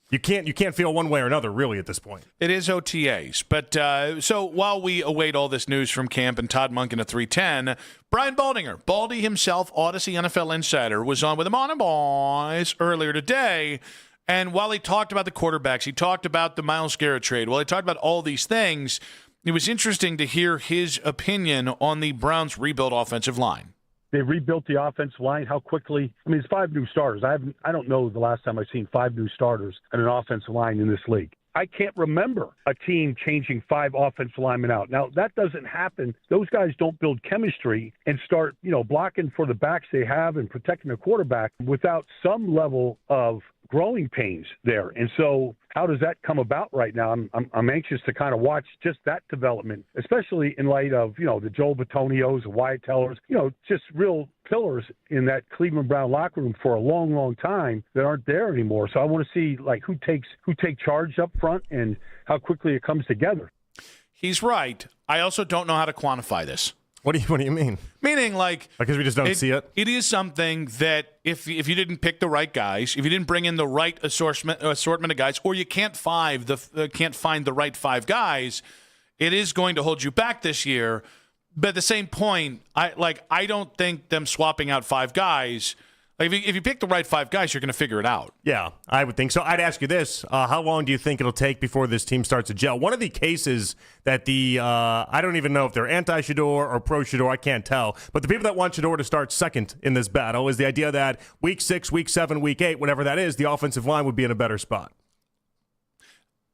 You can't feel one way or another, really, at this point. It is OTAs. But so while we await all this news from camp and Todd Monken at 3:10, Brian Baldinger, Baldy himself, Odyssey NFL Insider, was on with the Morning Boys earlier today. And while he talked about the quarterbacks, he talked about the Myles Garrett trade, while he talked about all these things, it was interesting to hear his opinion on the Browns' rebuilt offensive line. They rebuilt the offensive line. How quickly? I mean, it's 5 new starters. I don't know the last time I've seen 5 new starters and an offensive line in this league. I can't remember a team changing 5 offensive linemen out. Now, that doesn't happen. Those guys don't build chemistry and start, blocking for the backs they have and protecting the quarterback without some level of growing pains there. And so how does that come about right now? I'm anxious to kind of watch just that development, especially in light of, the Joel Bitonio's, the Wyatt Tellers, just real pillars in that Cleveland Brown locker room for a long, long time that aren't there anymore. So I want to see who take charge up front and how quickly it comes together. He's right. I also don't know how to quantify this. What do you mean? Meaning, because we just don't see it? It is something that if you didn't pick the right guys, if you didn't bring in the right assortment of guys, or you can't find the right 5 guys, it is going to hold you back this year. But at the same point, I don't think them swapping out 5 guys. If you pick the right 5 guys, you're going to figure it out. Yeah, I would think so. I'd ask you this. How long do you think it'll take before this team starts to gel? One of the cases that I don't even know if they're anti-Shedeur or pro-Shedeur, I can't tell. But the people that want Shedeur to start second in this battle is the idea that week 6, week 7, week 8, whatever that is, the offensive line would be in a better spot.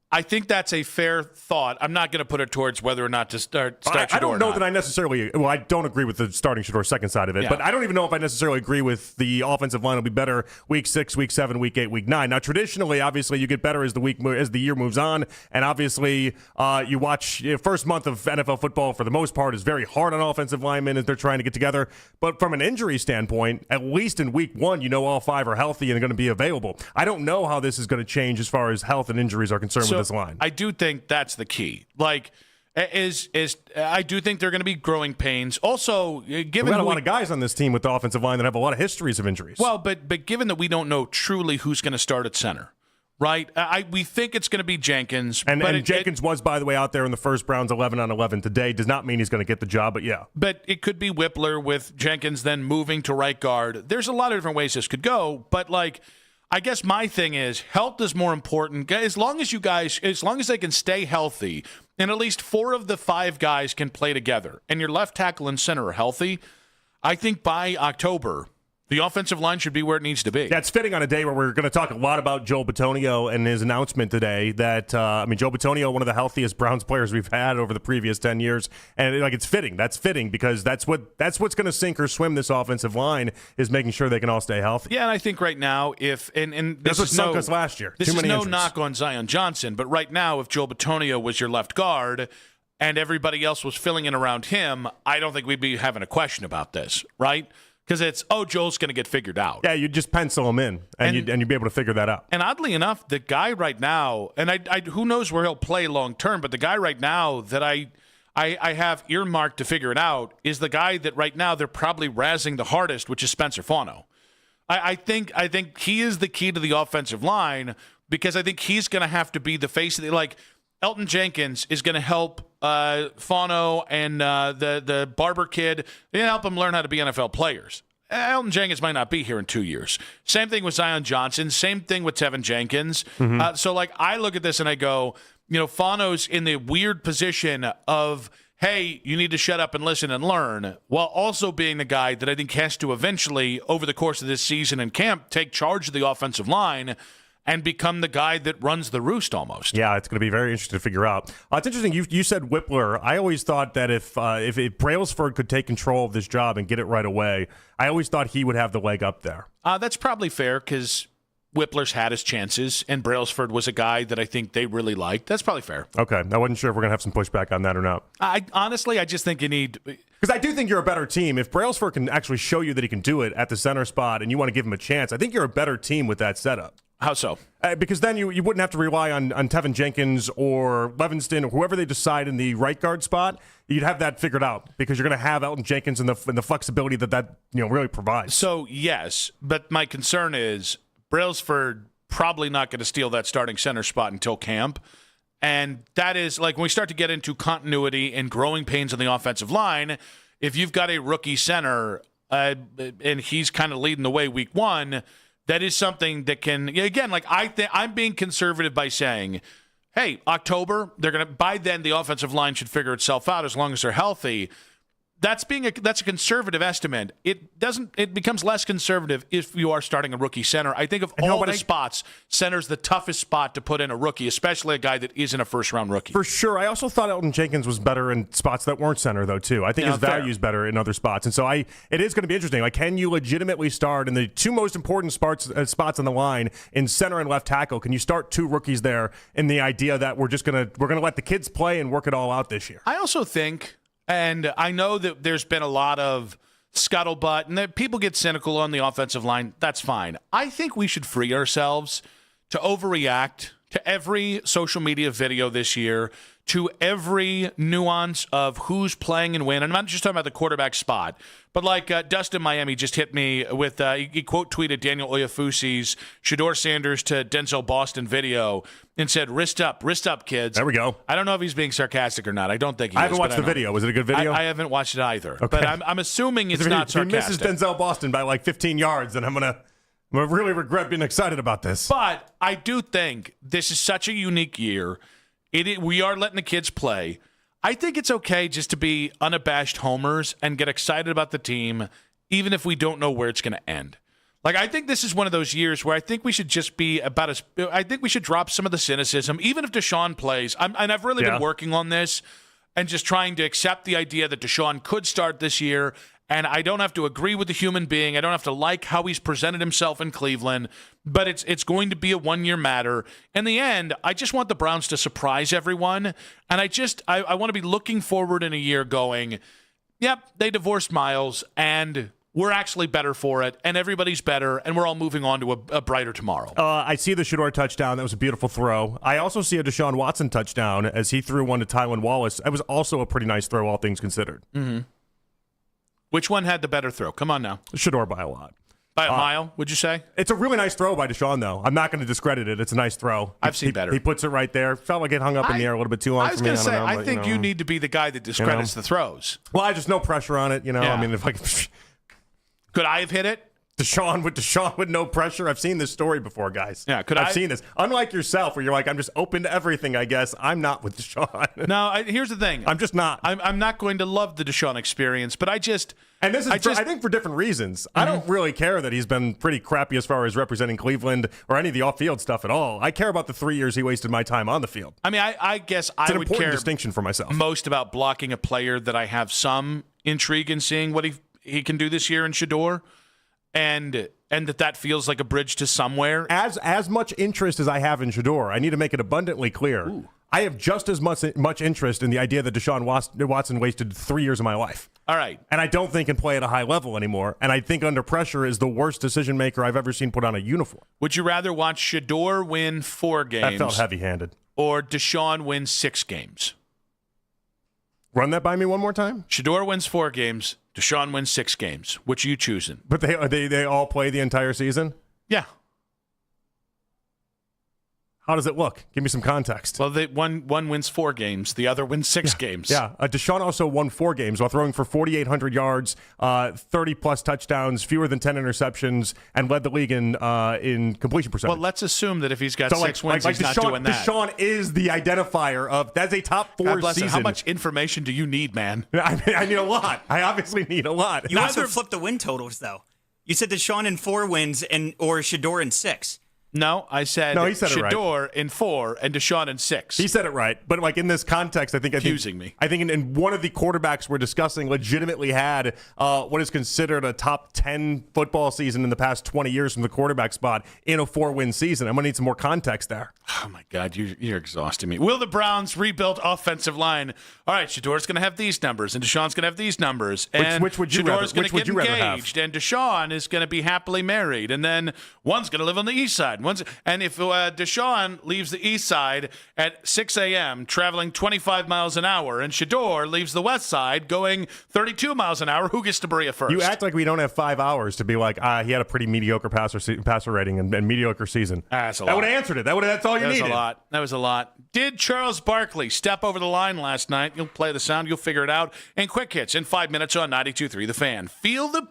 I think that's a fair thought. I'm not going to put it towards whether or not to start Shedeur. I don't know that I necessarily. Well, I don't agree with the starting Shedeur second side of it, but I don't even know if I necessarily agree with the offensive line will be better week 6, week 7, week 8, week 9. Now, traditionally, obviously, you get better as the year moves on, and obviously, you watch first month of NFL football for the most part is very hard on offensive linemen as they're trying to get together. But from an injury standpoint, at least in week 1, all 5 are healthy and are going to be available. I don't know how this is going to change as far as health and injuries are concerned with this line. I do think that's the key. I do think there are going to be growing pains. Also, given we got a lot of guys on this team with the offensive line that have a lot of histories of injuries. Well, but given that we don't know truly who's going to start at center, right? We think it's going to be Jenkins. And Jenkins was, by the way, out there in the first Browns 11-on-11 today. Does not mean he's going to get the job, but yeah. But it could be Whippler with Jenkins then moving to right guard. There's a lot of different ways this could go, but I guess my thing is health is more important. As long as they can stay healthy and at least 4 of the 5 guys can play together and your left tackle and center are healthy, I think by October, the offensive line should be where it needs to be. That's fitting on a day where we're going to talk a lot about Joel Bitonio and his announcement today that, Joel Bitonio, one of the healthiest Browns players we've had over the previous 10 years. And it's fitting. That's fitting because that's what's going to sink or swim this offensive line is making sure they can all stay healthy. Yeah, and I think right now, and this was sunk us last year. This is no knock on Zion Johnson, but right now, if Joel Bitonio was your left guard and everybody else was filling in around him, I don't think we'd be having a question about this, right? Because it's, Joel's going to get figured out. Yeah, you just pencil him in, and you'd be able to figure that out. And oddly enough, the guy right now, and I who knows where he'll play long term, but the guy right now that I have earmarked to figure it out is the guy that right now they're probably razzing the hardest, which is Spencer Fano. I think he is the key to the offensive line because I think he's going to have to be the face of the Elton Jenkins is going to help Fano and the Barber kid. They help them learn how to be NFL players. Elton Jenkins might not be here in 2 years. Same thing with Zion Johnson. Same thing with Tevin Jenkins. Mm-hmm. I look at this and I go, Fano's in the weird position of, hey, you need to shut up and listen and learn, while also being the guy that I think has to eventually, over the course of this season in camp, take charge of the offensive line and become the guy that runs the roost almost. Yeah, it's going to be very interesting to figure out. It's interesting. You said Whippler. I always thought that if Brailsford could take control of this job and get it right away, I always thought he would have the leg up there. That's probably fair because Whippler's had his chances, and Brailsford was a guy that I think they really liked. That's probably fair. Okay. I wasn't sure if we're going to have some pushback on that or not. I just think you need... Because I do think you're a better team. If Brailsford can actually show you that he can do it at the center spot and you want to give him a chance, I think you're a better team with that setup. How so? Because then you wouldn't have to rely on Tevin Jenkins or Levinston or whoever they decide in the right guard spot. You'd have that figured out because you're going to have Elton Jenkins and the flexibility that really provides. So, yes, but my concern is Brailsford probably not going to steal that starting center spot until camp. And that is, when we start to get into continuity and growing pains on the offensive line, if you've got a rookie center and he's kind of leading the way week 1, that is something that can, again, I'm being conservative by saying, hey, October, by then the offensive line should figure itself out as long as they're healthy. that's a conservative estimate. It becomes less conservative if you are starting a rookie center. I think of all the spots, center's the toughest spot to put in a rookie, especially a guy that isn't a first-round rookie. For sure. I also thought Elton Jenkins was better in spots that weren't center, though, too. I think his value's better in other spots. And so it is going to be interesting. Like, can you legitimately start in the two most important spots on the line in center and left tackle? Can you start two rookies there in the idea that we're going to let the kids play and work it all out this year? I also think, and I know that there's been a lot of scuttlebutt and that people get cynical on the offensive line. That's fine. I think we should free ourselves to overreact to every social media video this year, to every nuance of who's playing and when. And I'm not just talking about the quarterback spot, but like Dustin Miami just hit me with, he quote tweeted Daniel Oyefusi's Shedeur Sanders to Denzel Boston video and said, wrist up, kids. There we go. I don't know if he's being sarcastic or not. I don't think he is. I haven't watched the video. Was it a good video? I haven't watched it either. Okay. But I'm assuming it's not sarcastic. If he misses Denzel Boston by like 15 yards, then I'm going to really regret being excited about this. But I do think this is such a unique year. We are letting the kids play. I think it's okay just to be unabashed homers and get excited about the team, even if we don't know where it's going to end. Like, I think this is one of those years where I think we should just be I think we should drop some of the cynicism, even if Deshaun plays. And I've really been working on this and just trying to accept the idea that Deshaun could start this year. And I don't have to agree with the human being. I don't have to like how he's presented himself in Cleveland. But it's going to be a one-year matter. In the end, I just want the Browns to surprise everyone. And I want to be looking forward in a year going, yep, they divorced Miles, and we're actually better for it, and everybody's better, and we're all moving on to a brighter tomorrow. I see the Shedeur touchdown. That was a beautiful throw. I also see a Deshaun Watson touchdown as he threw one to Tylan Wallace. That was also a pretty nice throw, all things considered. Mm-hmm. Which one had the better throw? Come on now. Shedeur by a lot. By a mile, would you say? It's a really nice throw by Deshaun, though. I'm not going to discredit it. It's a nice throw. I've seen better. He puts it right there. Felt like it hung up in the air a little bit too long for me. I think you need to be the guy that discredits the throws. Well, I just no pressure on it. Yeah. I mean, if I could I have hit it? Deshaun with no pressure. I've seen this story before, guys. Yeah, I've seen this. Unlike yourself, where you're like, I'm just open to everything, I guess. I'm not with Deshaun. No, here's the thing. I'm just not. I'm not going to love the Deshaun experience, but I just... And this is, I think, for different reasons. Mm-hmm. I don't really care that he's been pretty crappy as far as representing Cleveland or any of the off-field stuff at all. I care about the 3 years he wasted my time on the field. I mean, I guess I would care distinction for myself. Most about blocking a player that I have some intrigue in seeing what he can do this year in Shedeur, and that feels like a bridge to somewhere. As much interest as I have in Shedeur, I need to make it abundantly clear. Ooh. I have just as much interest in the idea that Deshaun Watson wasted 3 years of my life. All right. And I don't think can play at a high level anymore. And I think under pressure is the worst decision maker I've ever seen put on a uniform. Would you rather watch Shedeur win 4 games? That felt heavy-handed. Or Deshaun win 6 games? Run that by me one more time. Shedeur wins 4 games. Deshaun wins 6 games. Which are you choosing? But they all play the entire season? Yeah. How does it look? Give me some context. Well, one wins 4 games. The other wins 6 games. Yeah. Deshaun also won 4 games while throwing for 4,800 yards, 30-plus touchdowns, fewer than 10 interceptions, and led the league in completion percentage. Well, let's assume that if he's got 6 wins, he's not doing that. Deshaun is the identifier of that's a top 4 season. How much information do you need, man? I need a lot. I obviously need a lot. You also flipped the win totals, though. You said Deshaun in 4 wins or Shedeur in 6. No, I said he said Shedeur right. in 4 and Deshaun in 6. He said it right. But like in this context, I think in one of the quarterbacks we're discussing legitimately had what is considered a top 10 football season in the past 20 years from the quarterback spot in a 4-win season. I'm going to need some more context there. Oh, my God. You're exhausting me. Will the Browns rebuild offensive line? All right, Shedeur's going to have these numbers, and Deshaun's going to have these numbers. And which would you rather, going to get engaged, and Deshaun is going to be happily married. And then one's going to live on the east side. And if Deshaun leaves the east side at 6 a.m., traveling 25 miles an hour, and Shedeur leaves the west side going 32 miles an hour, who gets to Berea first? You act like we don't have 5 hours to be like, he had a pretty mediocre passer rating and mediocre season. That's a lot. That would have answered it. That's all you needed. That was a lot. Did Charles Barkley step over the line last night? You'll play the sound. You'll figure it out. And quick hits in 5 minutes on 92.3 The Fan. Feel the...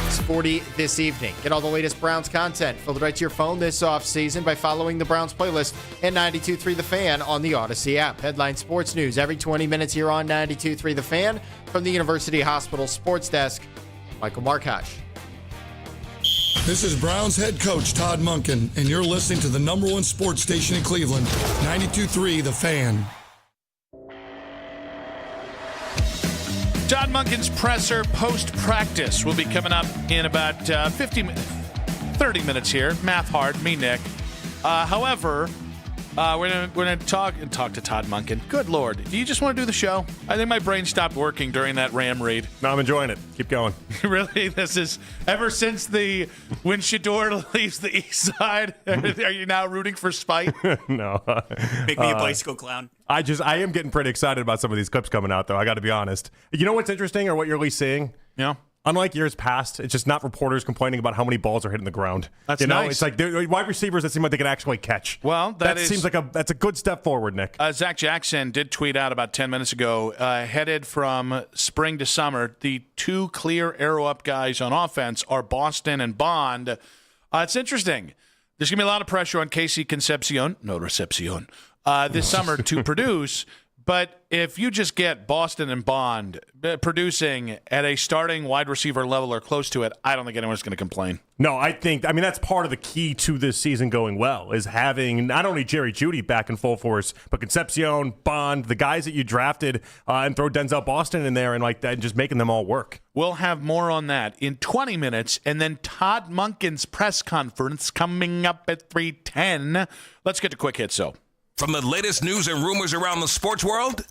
6:40 this evening. Get all the latest Browns content filtered right to your phone this offseason by following the Browns playlist and 92.3 The Fan on the Odyssey app. Headline sports news every 20 minutes here on 92.3 The Fan from the University Hospital Sports Desk. Michael Markosh. This is Browns head coach Todd Monken, and you're listening to the number one sports station in Cleveland, 92.3 The Fan. Todd Monken's presser post-practice will be coming up in about 30 minutes here. Math hard, me, Nick. However, we're gonna talk to Todd Monken. Good Lord, do you just want to do the show? I think my brain stopped working during that Ram read. No, I'm enjoying it. Keep going. Really, this is ever since when Shador leaves the East Side. Are you now rooting for spite? No. Make me a bicycle clown. I am getting pretty excited about some of these clips coming out, though. I got to be honest. You know what's interesting, or what you're really seeing? Yeah. Unlike years past, it's just not reporters complaining about how many balls are hitting the ground. That's nice. It's like wide receivers that seem like they can actually catch. Well, that seems like that's a good step forward, Nick. Zach Jackson did tweet out about 10 minutes ago, headed from spring to summer, the two clear arrow-up guys on offense are Boston and Bond. It's interesting. There's going to be a lot of pressure on Casey Concepcion, no recepcion, this summer to produce. But if you just get Boston and Bond producing at a starting wide receiver level or close to it, I don't think anyone's going to complain. No, I mean, that's part of the key to this season going well, is having not only Jerry Jeudy back in full force, but Concepcion, Bond, the guys that you drafted, and throw Denzel Boston in there and like that, and just making them all work. We'll have more on that in 20 minutes, and then Todd Monken's press conference coming up at 3:10. Let's get to quick hits, though. From the latest news and rumors around the sports world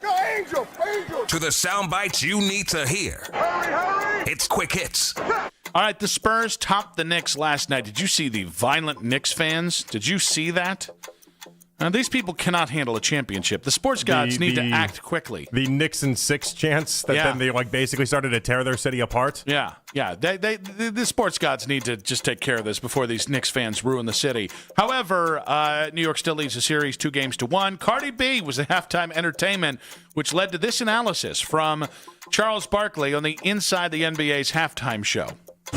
to the sound bites you need to hear. Hurry! It's Quick Hits. All right, the Spurs topped the Knicks last night. Did you see the violent Knicks fans? Did you see that? These people cannot handle a championship. The sports gods need to act quickly. The Knicks and 6 chants that then they basically started to tear their city apart. Yeah. The sports gods need to just take care of this before these Knicks fans ruin the city. However, New York still leads the series 2-1. Cardi B was the halftime entertainment, which led to this analysis from Charles Barkley on the Inside the NBA's halftime show.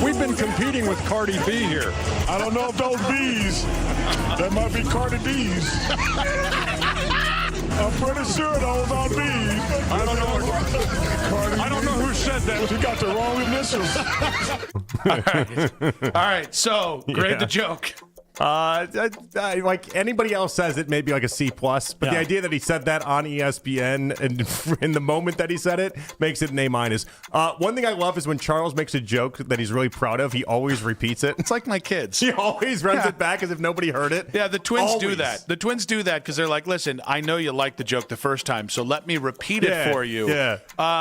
We've been competing with Cardi B here. I don't know if those B's, that might be Cardi B's. I'm pretty sure those are B's. I don't know. I don't know who said that. You got the wrong initials. All right. So, grade the joke. Like anybody else says it, maybe like a C+. But the idea that he said that on ESPN and in the moment that he said it makes it an A-. One thing I love is when Charles makes a joke that he's really proud of, he always repeats it. It's like my kids. He always runs it back as if nobody heard it. Yeah, the twins do that. The twins do that because they're like, listen, I know you liked the joke the first time, so let me repeat it for you. Yeah.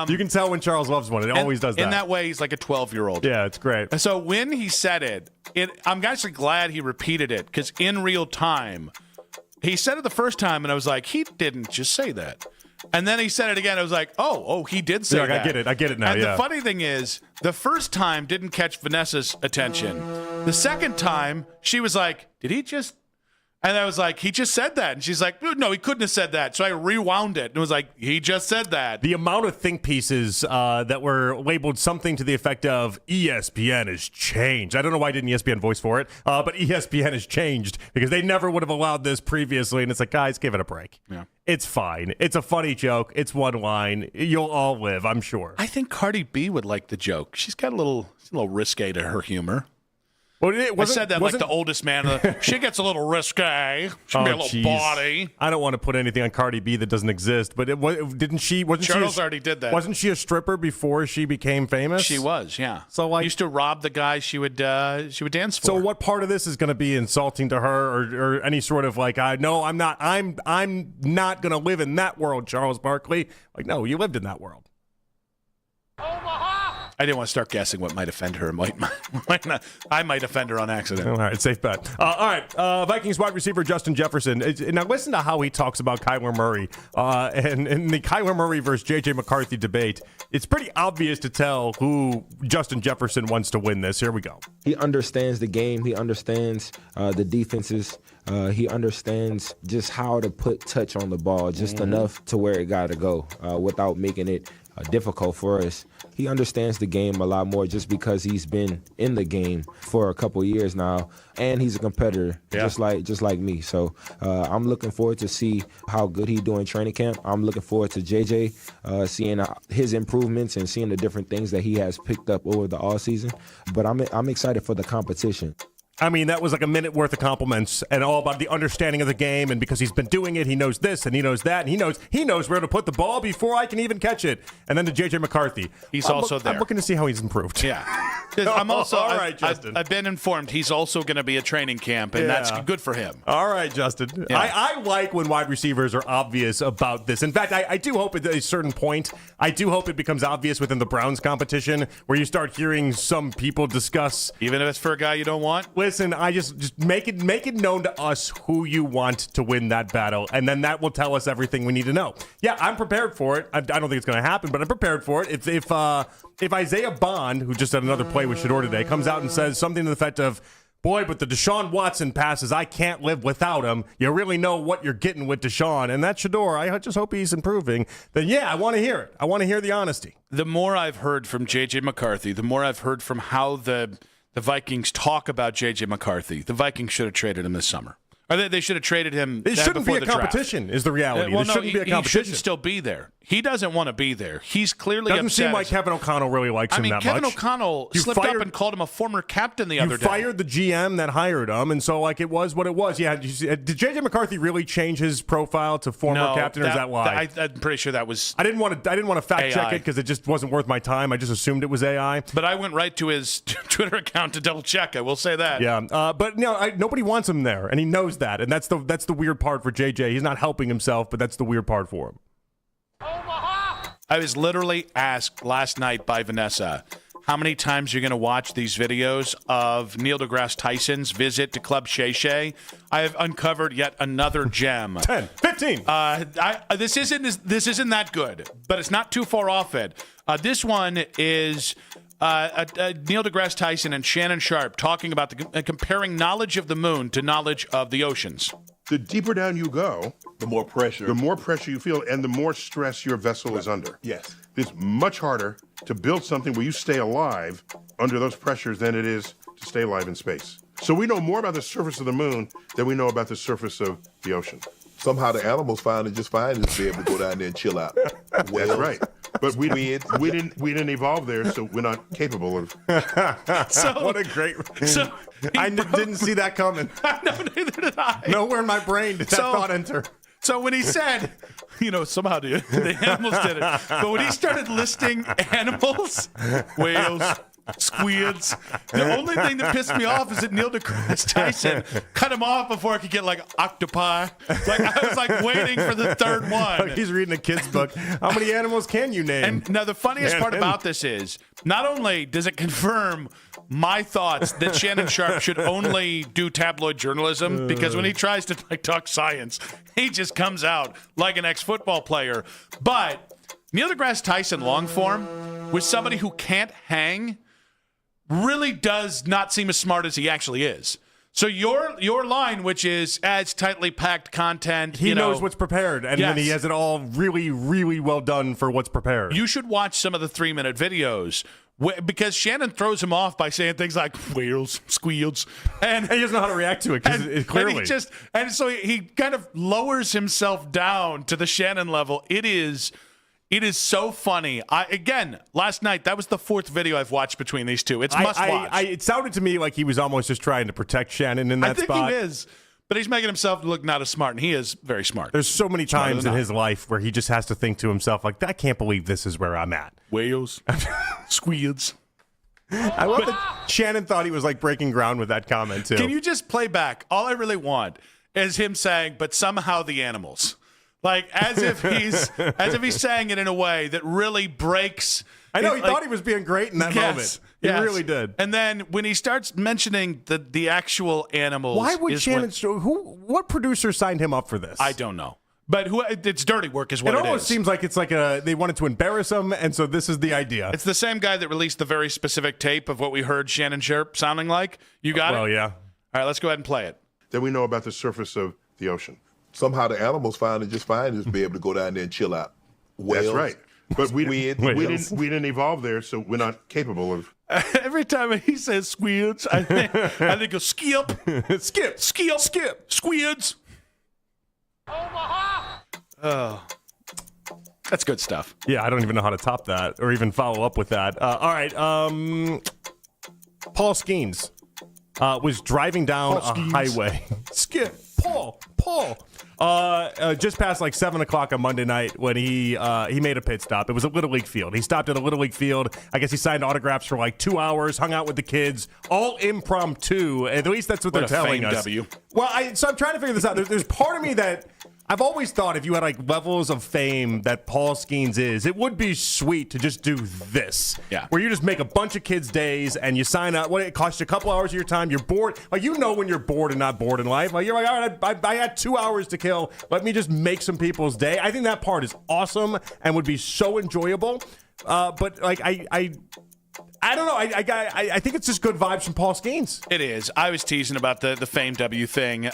You can tell when Charles loves one. It always does that. In that way, he's like a 12-year-old. Yeah, it's great. And so when he said it, I'm actually glad he repeated it because in real time, he said it the first time, and I was like, he didn't just say that. And then he said it again. I was like, oh, he did say that. I get it now. And the funny thing is, the first time didn't catch Vanessa's attention. The second time, she was like, did he just... And I was like, he just said that. And she's like, no, he couldn't have said that. So I rewound it and was like, he just said that. The amount of think pieces that were labeled something to the effect of ESPN has changed. I don't know why I didn't ESPN voice for it, but ESPN has changed because they never would have allowed this previously. And it's like, guys, give it a break. Yeah. It's fine. It's a funny joke. It's one line. You'll all live, I'm sure. I think Cardi B would like the joke. She's got a little risque to her humor. Well, I said that like the oldest man. She gets a little risque. She can be a little bawdy. I don't want to put anything on Cardi B that doesn't exist, but didn't she? Charles already did that. Wasn't she a stripper before she became famous? She was, yeah. So like, used to rob the guys she would dance for. So what part of this is going to be insulting to her, or any sort of like, I'm not going to live in that world, Charles Barkley? Like, no, you lived in that world. I didn't want to start guessing what might offend her. Might not. I might offend her on accident. All right, safe bet. All right, Vikings wide receiver Justin Jefferson. Now listen to how he talks about Kyler Murray and in the Kyler Murray versus J.J. McCarthy debate. It's pretty obvious to tell who Justin Jefferson wants to win this. Here we go. He understands the game. He understands the defenses. He understands just how to put touch on the ball, just enough to where it got to go without making it difficult for us. He understands the game a lot more just because he's been in the game for a couple years now, and he's a competitor just like me. So I'm looking forward to see how good he's doing training camp. I'm looking forward to JJ seeing his improvements and seeing the different things that he has picked up over the all season. But I'm excited for the competition. I mean, that was like a minute worth of compliments and all about the understanding of the game. And because he's been doing it, he knows this and he knows that. And he knows where to put the ball before I can even catch it. And then to J.J. McCarthy. He's also there. I'm looking to see how he's improved. Yeah. I'm also, all right, Justin. I've been informed he's also going to be at training camp, and that's good for him. All right, Justin. Yeah. I like when wide receivers are obvious about this. In fact, I do hope at a certain point, I do hope it becomes obvious within the Browns competition where you start hearing some people discuss. Even if it's for a guy you don't want? Listen, I just make it known to us who you want to win that battle, and then that will tell us everything we need to know. Yeah, I'm prepared for it. I don't think it's going to happen, but I'm prepared for it. If Isaiah Bond, who just had another play with Shedeur today, comes out and says something to the effect of, boy, but the Deshaun Watson passes, I can't live without him. You really know what you're getting with Deshaun. And that Shedeur, I just hope he's improving. Then, yeah, I want to hear it. I want to hear the honesty. The more I've heard from J.J. McCarthy, the more I've heard from how the Vikings talk about J.J. McCarthy, the Vikings should have traded him this summer. Or they should have traded him. It shouldn't be a competition, is the reality. Well, It shouldn't be a competition. He shouldn't still be there. He doesn't want to be there. He's clearly Doesn't upset. seem like Kevin O'Connell really likes him that Kevin much. O'Connell slipped up and called him a former captain the other day. You fired the GM that hired him, and so it was what it was. Yeah, did J.J. McCarthy really change his profile to former captain, or is that why? I'm pretty sure that was. I didn't want to fact AI. check it because it just wasn't worth my time. I just assumed it was AI. But I went right to his Twitter account to double check. I will say that. Yeah, but nobody wants him there, and he knows that, and that's the weird part for JJ. He's not helping himself, but that's the weird part for him. I was literally asked last night by Vanessa, how many times you're going to watch these videos of Neil deGrasse Tyson's visit to Club Shay Shay. I have uncovered yet another gem. 10, 15. This isn't that good, but it's not too far off it. This one is Neil deGrasse Tyson and Shannon Sharp talking about comparing knowledge of the moon to knowledge of the oceans. The deeper down you go, the more pressure you feel, and the more stress your vessel is under. Yes. It's much harder to build something where you stay alive under those pressures than it is to stay alive in space. So we know more about the surface of the moon than we know about the surface of the ocean. Somehow the animals find it just fine to be able to go down there and chill out. That's right. But we didn't evolve there, so we're not capable of. What a great. I didn't see that coming. No, neither did I. Nowhere in my brain did that thought enter. So when he said, somehow the animals did it, but when he started listing animals, whales, squids, the only thing that pissed me off is that Neil deGrasse Tyson cut him off before I could get octopi. I was waiting for the third one. Like he's reading a kid's book. How many animals can you name? And now the funniest part about this is not only does it confirm my thoughts that Shannon Sharp should only do tabloid journalism, because when he tries to talk science, he just comes out like an ex-football player. But Neil deGrasse Tyson long form with somebody who can't hang really does not seem as smart as he actually is. So your line, which is as tightly packed content, he knows what's prepared, and then he has it all really, really well done for what's prepared. You should watch some of the 3-minute videos because Shannon throws him off by saying things like whales, squeals, and he doesn't know how to react to it because clearly, and so he kind of lowers himself down to the Shannon level. It is so funny. Last night, that was the 4th video I've watched between these two. It's must watch. It sounded to me like he was almost just trying to protect Shannon in that spot. I think he is. But he's making himself look not as smart, and he is very smart. There's so many times in his life where he just has to think to himself, I can't believe this is where I'm at. Whales, squids. I love that Shannon thought he was breaking ground with that comment, too. Can you just play back? All I really want is him saying, but somehow the animals. As if he's saying it in a way that really breaks. I know he thought he was being great in that moment. He really did. And then when he starts mentioning the actual animals, why would Shannon? What producer signed him up for this? I don't know. But it's dirty work is what it is. It almost seems like it's they wanted to embarrass him, and so this is the idea. It's the same guy that released the very specific tape of what we heard Shannon Sharp sounding like. You got it? Oh, yeah. All right, let's go ahead and play it. That we know about the surface of the ocean. Somehow the animals find it just fine to be able to go down there and chill out. Whales, That's right. But we didn't evolve there, so we're not capable of. Every time he says squids, I think of skip, squids. Oh, that's good stuff. Yeah, I don't even know how to top that or even follow up with that. All right, Paul Skeens was driving down a highway. Paul. Just past like 7 o'clock on Monday night when he made a pit stop. It was a Little League field. He stopped at a Little League field. I guess he signed autographs for like 2 hours, hung out with the kids, all impromptu. At least that's what they're telling us. Well, so I'm trying to figure this out. There's part of me that I've always thought if you had like levels of fame that Paul Skeens is, it would be sweet to just do this. Yeah. Where you just make a bunch of kids' days and you sign up. It costs you a couple hours of your time. You're bored. Like, you know when you're bored and not bored in life. Like, you're like, all right, I had 2 hours to kill. Let me just make some people's day. I think that part is awesome and would be so enjoyable. But like, I don't know. I think it's just good vibes from Paul Skeens. It is. I was teasing about the Fame W thing.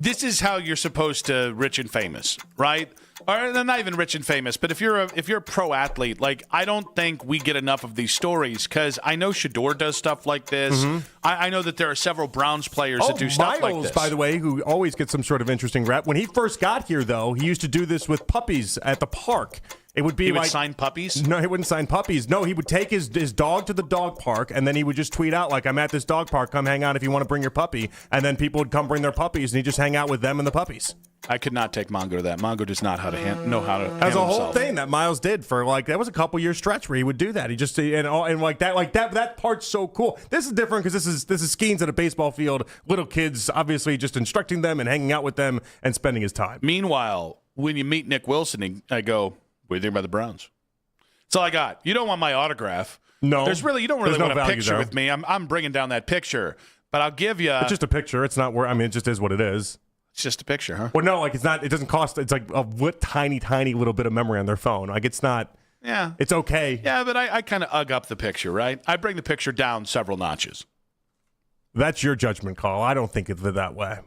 This is how you're supposed to rich and famous, right? Or not even rich and famous, but if you're a pro athlete, like, I don't think we get enough of these stories, because I know Shedeur does stuff like this. Mm-hmm. I know that there are several Browns players that do stuff like this. By the way, who always gets some sort of interesting rep. When he first got here, though, he used to do this with puppies at the park. It would be he would like, sign puppies? No, he wouldn't sign puppies. No, he would take his dog to the dog park, and then he would just tweet out, like, I'm at this dog park. Come hang out if you want to bring your puppy. And then people would come bring their puppies, and he'd just hang out with them and the puppies. I could not take Mongo to that. Mongo does not know how to. That's a whole thing that Miles did for, like, that was a couple year stretch where he would do that. He just and like that part's so cool. This is different because this is Skeens at a baseball field, little kids, obviously just instructing them and hanging out with them and spending his time. Meanwhile, when you meet Nick Wilson, I go, "What do you think about the Browns?" That's all I got. You don't want my autograph. No, you don't really want a picture there with me. I'm bringing down that picture, but I'll give you. It's just a picture. It's not where. I mean, it just is what it is. It's just a picture, huh? Well, no, like, it's not. It doesn't cost. It's like a tiny little bit of memory on their phone. Like, it's not. Yeah, it's okay. Yeah, but I kind of ugg up the picture, right? I bring the picture down several notches. That's your judgment call. I don't think of it that way.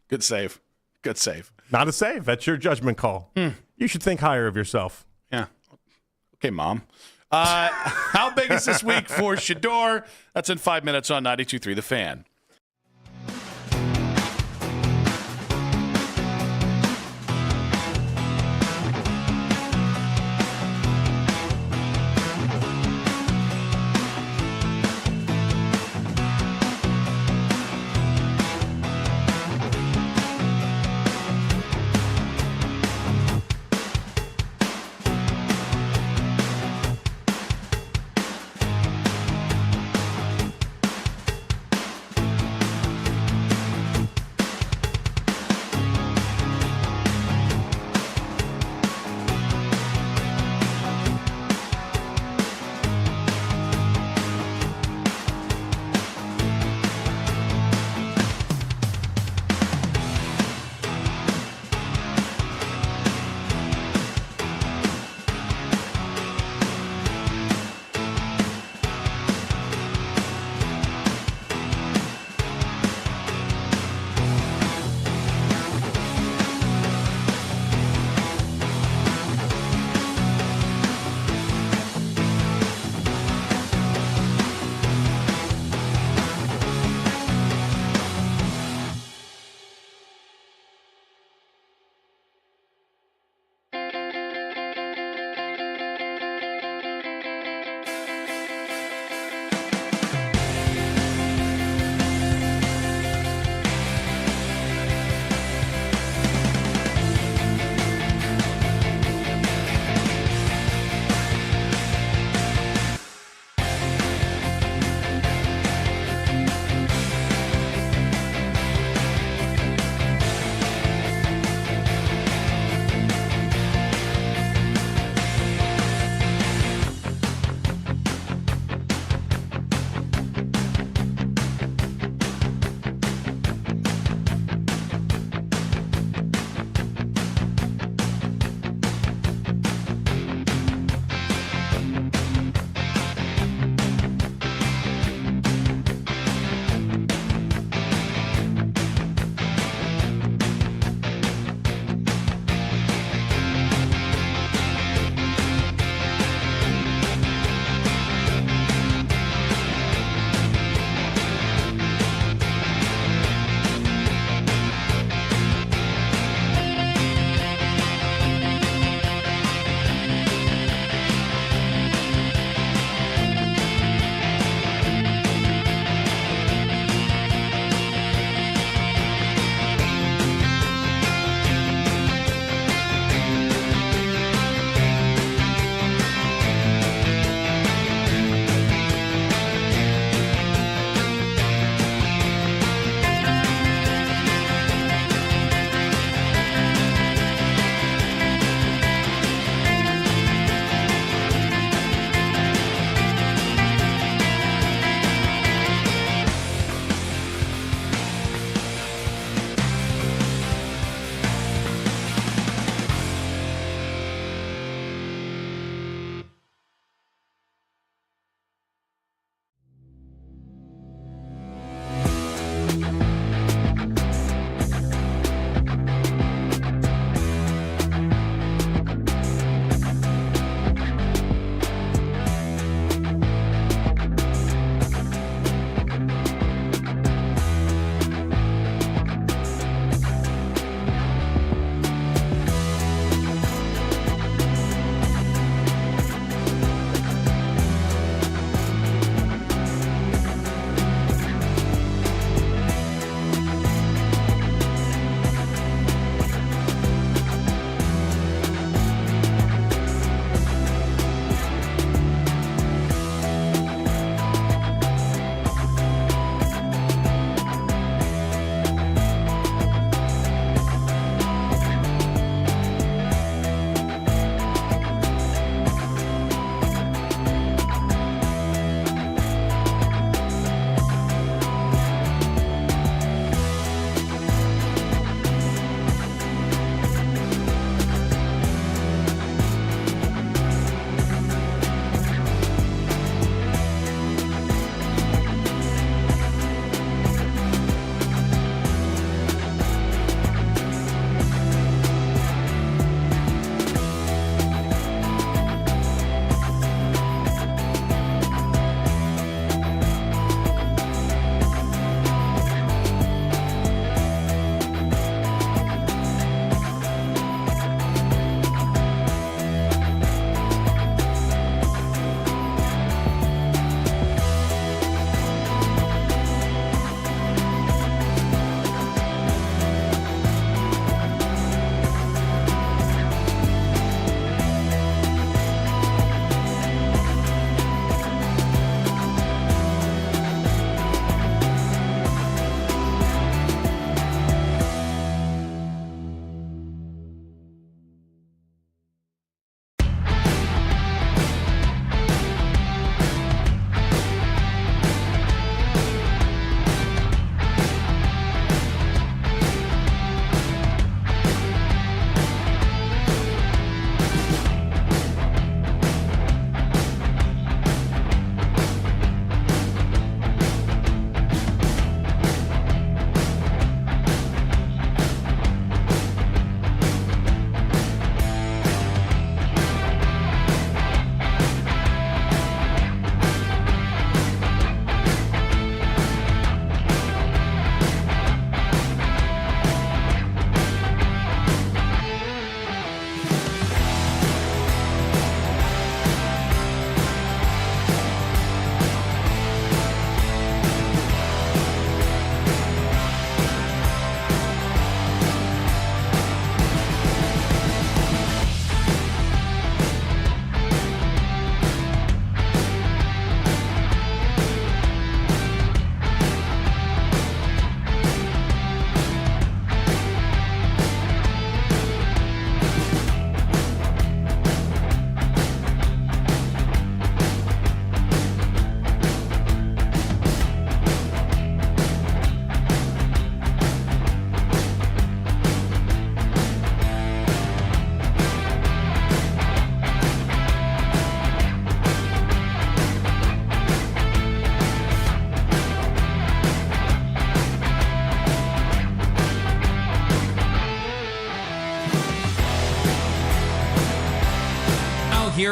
Good save. Good save. Not a save. That's your judgment call. You should think higher of yourself. Yeah. Okay, Mom. How big is this week for Shedeur? That's in 5 minutes on 92.3 The Fan.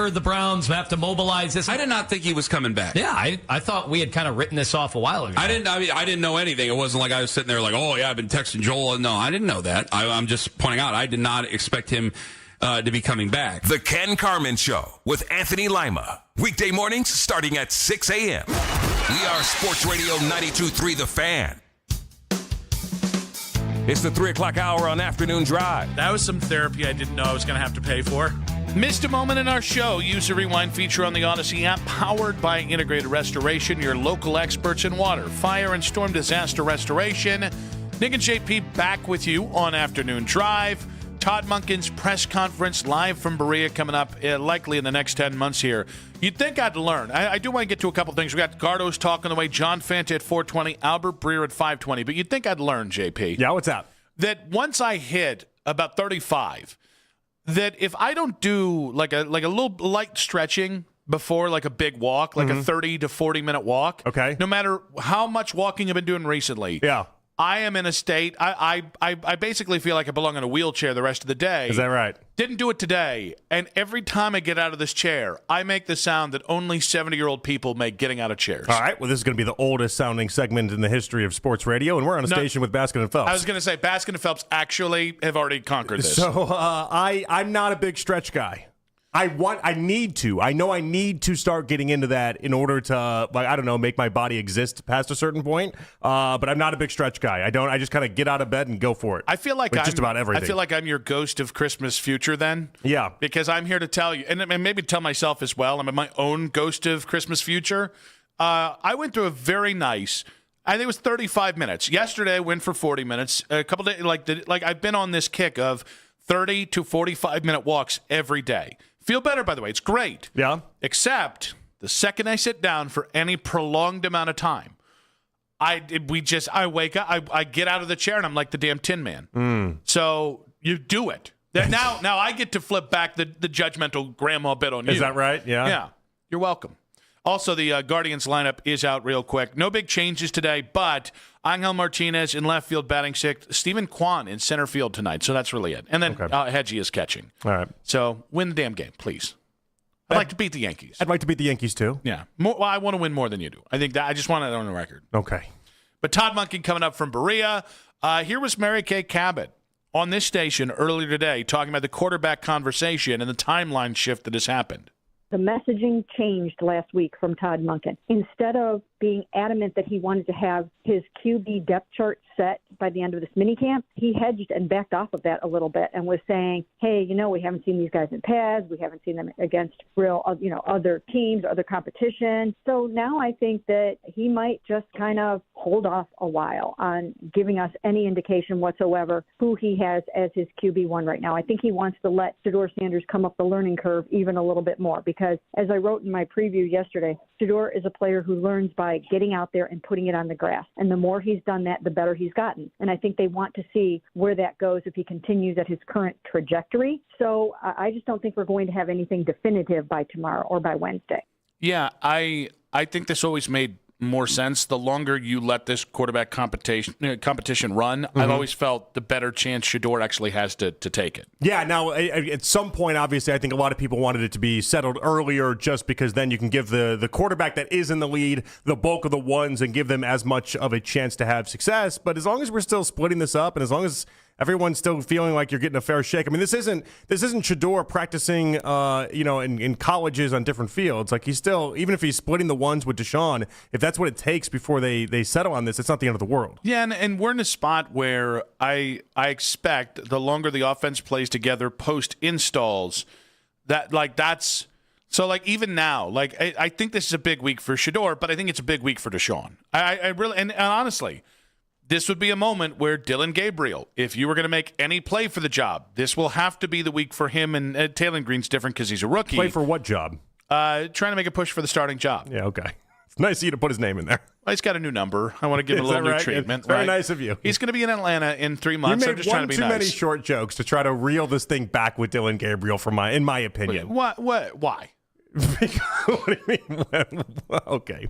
where the Browns have to mobilize this. I did not think he was coming back. Yeah, I thought we had kind of written this off a while ago. I didn't know anything. It wasn't like I was sitting there like, oh, yeah, I've been texting Joel. No, I didn't know that. I'm just pointing out I did not expect him to be coming back. The Ken Carman Show with Anthony Lima. Weekday mornings starting at 6 a.m. We are Sports Radio 92.3 The Fan. It's the 3 o'clock hour on Afternoon Drive. That was some therapy I didn't know I was going to have to pay for. Missed a moment in our show. Use the Rewind feature on the Odyssey app, powered by Integrated Restoration, your local experts in water, fire, and storm disaster restoration. Nick and JP back with you on Afternoon Drive. Todd Monken's press conference live from Berea coming up likely in the next 10 months here. You'd think I'd learn. I do want to get to a couple things. We got Gardo's talk on the way, John Fanta at 4:20, Albert Breer at 5:20. But you'd think I'd learn, JP. Yeah, what's that? That once I hit about 35, that if I don't do like a little light stretching before like a big walk, like a 30 to 40 minute walk, okay, no matter how much walking I've been doing recently, yeah, I am in a state, I basically feel like I belong in a wheelchair the rest of the day. Is that right? Didn't do it today. And every time I get out of this chair, I make the sound that only 70-year-old people make getting out of chairs. All right. Well, this is going to be the oldest sounding segment in the history of sports radio, and we're on a station with Baskin and Phelps. I was going to say, Baskin and Phelps actually have already conquered this. So I'm not a big stretch guy. I need to. I know I need to start getting into that in order to, make my body exist past a certain point. But I'm not a big stretch guy. I just kind of get out of bed and go for it. I feel like just about everything. I feel like I'm your ghost of Christmas future then. Yeah. Because I'm here to tell you, and maybe tell myself as well, I'm my own ghost of Christmas future. I went through a very nice, I think it was 35 minutes. Yesterday I went for 40 minutes. A couple days, like I've been on this kick of 30 to 45 minute walks every day. Feel better, by the way. It's great. Yeah. Except the second I sit down for any prolonged amount of time, I wake up, I get out of the chair, and I'm like the damn Tin Man. So you do it. Now I get to flip back the judgmental grandma bit on you. Is that right? Yeah. Yeah. You're welcome. Also, the Guardians lineup is out real quick. No big changes today, but Angel Martinez in left field batting sixth. Stephen Kwan in center field tonight. So that's really it. And then Hedgie is catching. All right. So win the damn game, please. I'd like to beat the Yankees. I'd like to beat the Yankees, too. Yeah. I want to win more than you do. I think that I just want it on the record. Okay. But Todd Monken coming up from Berea. Here was Mary Kay Cabot on this station earlier today talking about the quarterback conversation and the timeline shift that has happened. The messaging changed last week from Todd Monken. Instead of being adamant that he wanted to have his QB depth chart set by the end of this minicamp, he hedged and backed off of that a little bit and was saying, hey, we haven't seen these guys in pads. We haven't seen them against real, other teams, other competition. So now I think that he might just kind of hold off a while on giving us any indication whatsoever who he has as his QB1 right now. I think he wants to let Shedeur Sanders come up the learning curve even a little bit more because, as I wrote in my preview yesterday, Shedeur is a player who learns by getting out there and putting it on the grass. And the more he's done that, the better he's gotten. And I think they want to see where that goes if he continues at his current trajectory. So I just don't think we're going to have anything definitive by tomorrow or by Wednesday. Yeah, I think this always made more sense. The longer you let this quarterback competition run, I've always felt the better chance Shedeur actually has to take it. Yeah, now, at some point, obviously, I think a lot of people wanted it to be settled earlier just because then you can give the quarterback that is in the lead the bulk of the ones and give them as much of a chance to have success. But as long as we're still splitting this up and as long as everyone's still feeling like you're getting a fair shake. I mean, this isn't Shedeur practicing, in colleges on different fields. Like he's still, even if he's splitting the ones with Deshaun, if that's what it takes before they settle on this, it's not the end of the world. Yeah, and we're in a spot where I expect the longer the offense plays together post installs, that's. So, even now, I think this is a big week for Shedeur, but I think it's a big week for Deshaun. I really, and honestly, this would be a moment where Dylan Gabriel, if you were going to make any play for the job, this will have to be the week for him. And Taylor Green's different because he's a rookie. Play for what job? Trying to make a push for the starting job. Yeah, okay. It's nice of you to put his name in there. Well, he's got a new number. I want to give him a little new treatment. It's very nice of you. He's going to be in Atlanta in 3 months. You I'm made just trying to be too nice. many short jokes to try to reel this thing back with Dylan Gabriel, in my opinion. What? Why? What do you mean? Okay.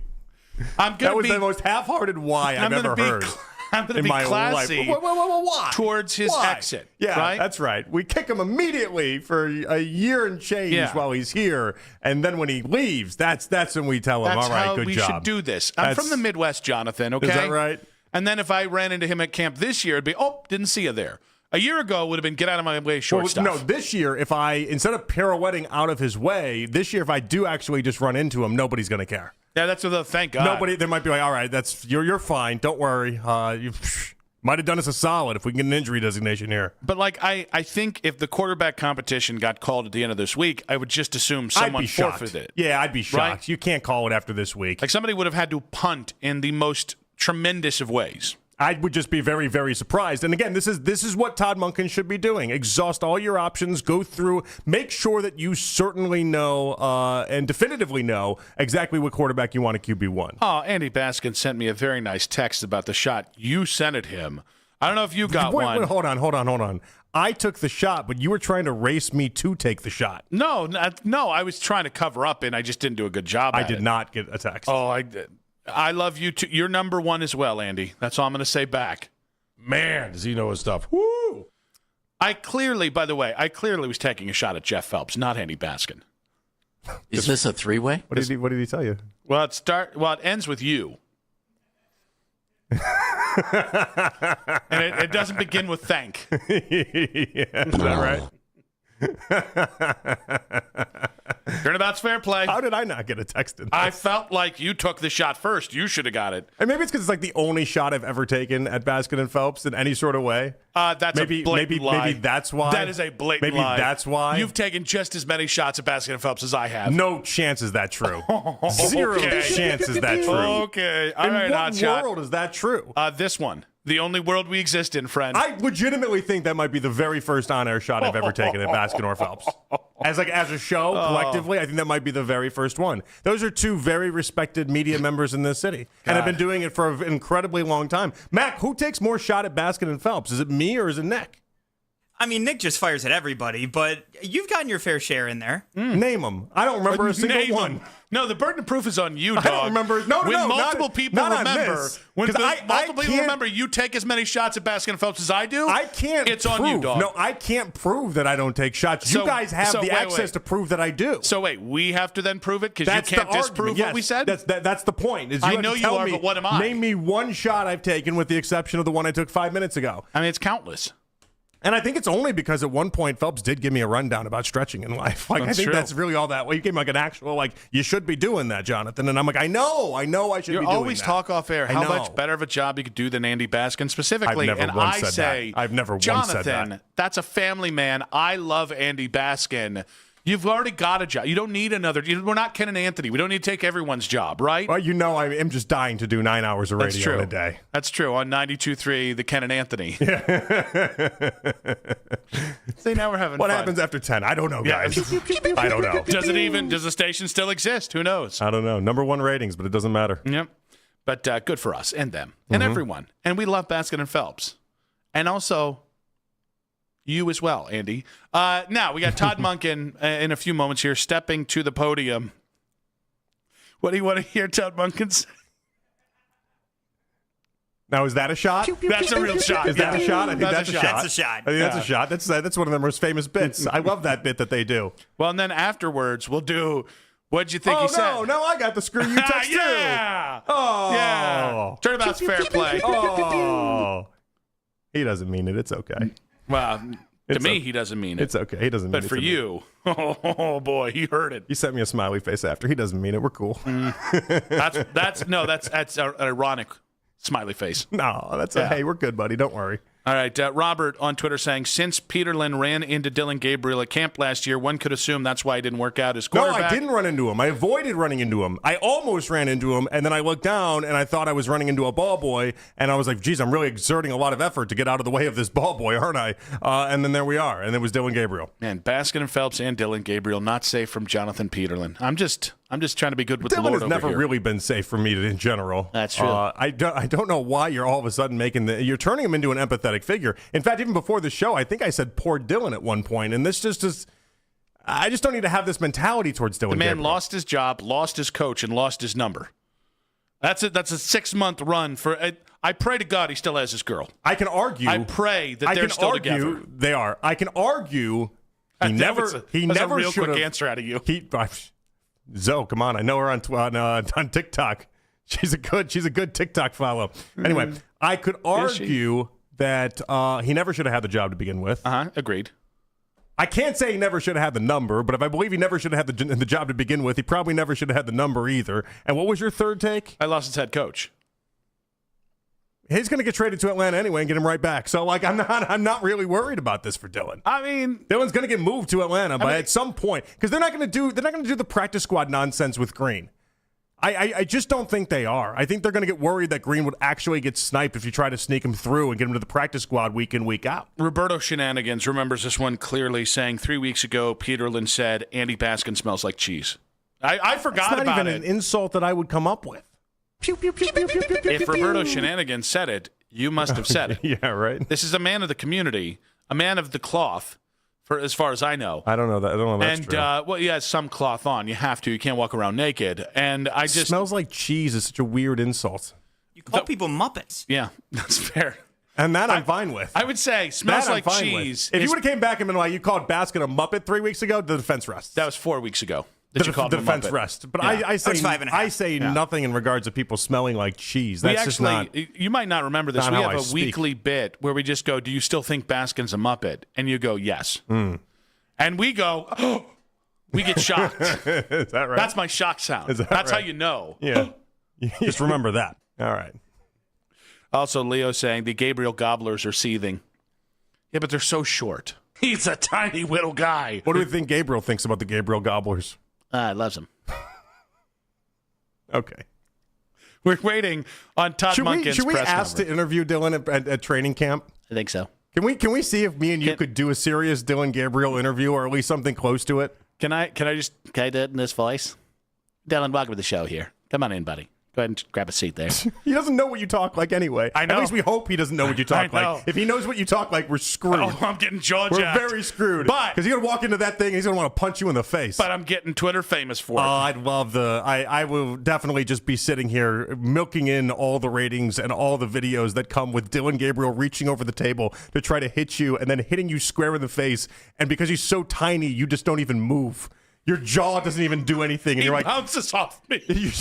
That was the most half-hearted why I've ever heard. I'm going to be my classy life. Why? towards his Why? exit. Yeah, right? that's right. We kick him immediately for a year and change while he's here, and then when he leaves, that's when we tell him, That's all right, how good we job. should do this. I'm from the Midwest, Jonathan, okay? Is that right? And then if I ran into him at camp this year, it'd be, didn't see you there. A year ago would have been get out of my way, shortstop. No, this year, if I, instead of pirouetting out of his way, this year, if I do actually just run into him, nobody's going to care. Yeah, that's what thank God. They might be like, all right, you're fine. Don't worry. You might have done us a solid if we can get an injury designation here. But, I think if the quarterback competition got called at the end of this week, I would just assume someone forfeited it. Yeah, I'd be shocked. Right? You can't call it after this week. Like somebody would have had to punt in the most tremendous of ways. I would just be very, very surprised. And again, this is what Todd Monken should be doing. Exhaust all your options. Go through. Make sure that you certainly know and definitively know exactly what quarterback you want at QB1. Oh, Andy Baskin sent me a very nice text about the shot you sent at him. I don't know if you got one. Wait, hold on. I took the shot, but you were trying to race me to take the shot. No, I was trying to cover up, and I just didn't do a good job at it. I did not get a text. Oh, I did. I love you too. You're number one as well, Andy. That's all I'm going to say back. Man, does he know his stuff. Woo! By the way, I clearly was taking a shot at Jeff Phelps, not Andy Baskin. Is this a three-way? What did he tell you? Well, it ends with you. And it doesn't begin with thank. Yeah, is that right? Turnabout's fair play. How did I not get a text in this? I felt like you took the shot first. You should have got it. And maybe it's because it's like the only shot I've ever taken at Baskin and Phelps in any sort of way. That's a blatant lie. Maybe that's why. That is a blatant lie. Maybe that's why. You've taken just as many shots at Baskin and Phelps as I have. No chance is that true. Zero chance is that true. Okay. All right, in what world is that true? This one. The only world we exist in, friend. I legitimately think that might be the very first on-air shot I've ever taken at Baskin or Phelps. As a show, collectively, I think that might be the very first one. Those are two very respected media members in this city. And have been doing it for an incredibly long time. Mac, who takes more shot at Baskin and Phelps? Is it me or is it Nick? I mean, Nick just fires at everybody, but you've gotten your fair share in there. Name them. I don't remember a single one. No, the burden of proof is on you, dog. I don't remember. When multiple people remember, you take as many shots at Baskin and Phelps as I do. I can't. It's on you, dog. No, I can't prove that I don't take shots. You guys have the access to prove that I do. So wait, we have to then prove it because you can't disprove what we said. That's the point. I know you are, but what am I? Name me one shot I've taken, with the exception of the one I took 5 minutes ago. I mean, it's countless. And I think it's only because at one point Phelps did give me a rundown about stretching in life. I think that's really all that. Well, you gave me like an actual, you should be doing that, Jonathan. And I'm like, I know I should be doing that. You always talk off air how much better of a job you could do than Andy Baskin specifically. I've never once said that. I've never once said that. Jonathan, that's a family man. I love Andy Baskin. You've already got a job. You don't need another. We're not Ken and Anthony. We don't need to take everyone's job, right? Well, I am just dying to do 9 hours of radio in a day. That's true. On 92.3, the Ken and Anthony. Yeah. See, now we're having what fun. happens after 10? I don't know, guys. I don't know. Does the station still exist? Who knows? I don't know. Number one ratings, but it doesn't matter. Yep. But good for us and them and everyone. And we love Baskin and Phelps. And also you as well, Andy. Now, we got Todd Monken in a few moments here stepping to the podium. What do you want to hear Todd Monken say? Now, is that a shot? That's a real shot. Is that a shot? I think that's a shot. That's a shot. I think that's a shot. That's one of their most famous bits. I love that bit that they do. Well, and then afterwards, we'll do, what'd you think he said? No, I got the screw you text too. Yeah. Oh. Yeah. Turnabout's fair play. Oh. He doesn't mean it. It's okay. Well, to me, he doesn't mean it. It's okay. He doesn't mean it. But for you, oh boy, he heard it. You sent me a smiley face after. He doesn't mean it. We're cool. That's an ironic smiley face. No, that's hey, we're good, buddy. Don't worry. All right, Robert on Twitter saying, since Peterlin ran into Dylan Gabriel at camp last year, one could assume that's why he didn't work out as quarterback. No, I didn't run into him. I avoided running into him. I almost ran into him, and then I looked down, and I thought I was running into a ball boy, and I was like, geez, I'm really exerting a lot of effort to get out of the way of this ball boy, aren't I? And then there we are, and it was Dylan Gabriel. Man, Baskin and Phelps and Dylan Gabriel not safe from Jonathan Peterlin. I'm just trying to be good with the Lord over here. Dylan has never really been safe for me in general. That's true. I don't know why you're all of a sudden you're turning him into an empathetic figure. In fact, even before the show, I think I said poor Dylan at one point, and this just is. I just don't need to have this mentality towards Dylan. The man Gabriel. lost his job, lost his coach, and lost his number. That's a 6-month run for. I pray to God he still has his girl. I can argue. I pray that they're still together. They are. I can argue. He never. That's He a never real should quick have. answer out of you. Zoe, come on! I know her on TikTok. She's a good TikTok follow. Anyway, I could argue that he never should have had the job to begin with. Agreed. I can't say he never should have had the number, but if I believe he never should have had the job to begin with, he probably never should have had the number either. And what was your third take? I lost his head coach. He's going to get traded to Atlanta anyway and get him right back. So, I'm not really worried about this for Dylan. I mean, Dylan's going to get moved to Atlanta, but at some point, because they're not going to do the practice squad nonsense with Green. I just don't think they are. I think they're going to get worried that Green would actually get sniped if you try to sneak him through and get him to the practice squad week in, week out. Roberto Shenanigans remembers this one clearly, saying 3 weeks ago, Peterlin said Andy Baskin smells like cheese. I forgot It's not about even an insult that I would come up with. Pew, pew, pew, pew, pew, pew, pew, If pew, Roberto pew. Shenanigans said it, you must have said it. Yeah, right. This is a man of the community, a man of the cloth, for as far as I know. I don't know that. I don't know that's and, true. well, he has some cloth on. You have to. You can't walk around naked. And I just smells like cheese is such a weird insult. You call people Muppets. Yeah, that's fair. And that I'm fine with. I would say smells That I'm like fine with. cheese. If you is- would have came back and been like, you called Baskin a Muppet 3 weeks ago, the defense rests. that was 4 weeks ago. That you called the him a defense Muppet. rests. But Yeah. I say, That was 5.5. I say Yeah. nothing in regards to people smelling like cheese. We That's just not. you might not remember this. not We how have I a speak. weekly bit where we just go, "Do you still think Baskin's a Muppet?" And you go, "Yes." And we go, "Oh." We get shocked. Is that right? That's my shock sound. Is that That's how right? you know. Yeah. Just remember that. All right. Also, Leo saying the Gabriel Gobblers are seething. Yeah, but they're so short. He's a tiny little guy. What do we think Gabriel thinks about the Gabriel Gobblers? Loves him. Okay. We're waiting on Todd Monken's should we press ask to conference. interview Dylan at training camp? I think so. Can we see if me and you could do a serious Dylan Gabriel interview or at least something close to it? Can I do it in this voice? Dylan, welcome to the show here. Come on in, buddy. Go ahead and grab a seat there. He doesn't know what you talk like anyway. I know. At least we hope he doesn't know what you talk I know. like. If he knows what you talk like, we're screwed. Oh, I'm getting jaw We're jacked. very screwed. But because he's gonna walk into that thing, and he's gonna want to punch you in the face. But I'm getting Twitter famous for it. I'd love I will definitely just be sitting here milking in all the ratings and all the videos that come with Dylan Gabriel reaching over the table to try to hit you and then hitting you square in the face. And because he's so tiny, you just don't even move. Your jaw doesn't even do anything. And He you're like, bounces off me. you're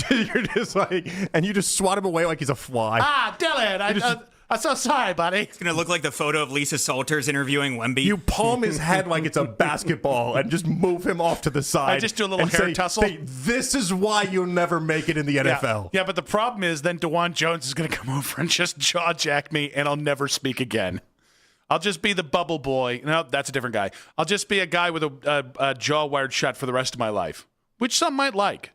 just like, and you just swat him away like he's a fly. Dylan, I'm so sorry, buddy. It's going to look like the photo of Lisa Salters interviewing Wemby. You palm his head like it's a basketball and just move him off to the side. I just do a little and hair say, tussle. "Hey, this is why you'll never make it in the NFL. Yeah, but the problem is then DeJuan Jones is going to come over and just jaw jack me, and I'll never speak again. I'll just be the bubble boy. No, that's a different guy. I'll just be a guy with a jaw wired shut for the rest of my life, which some might like.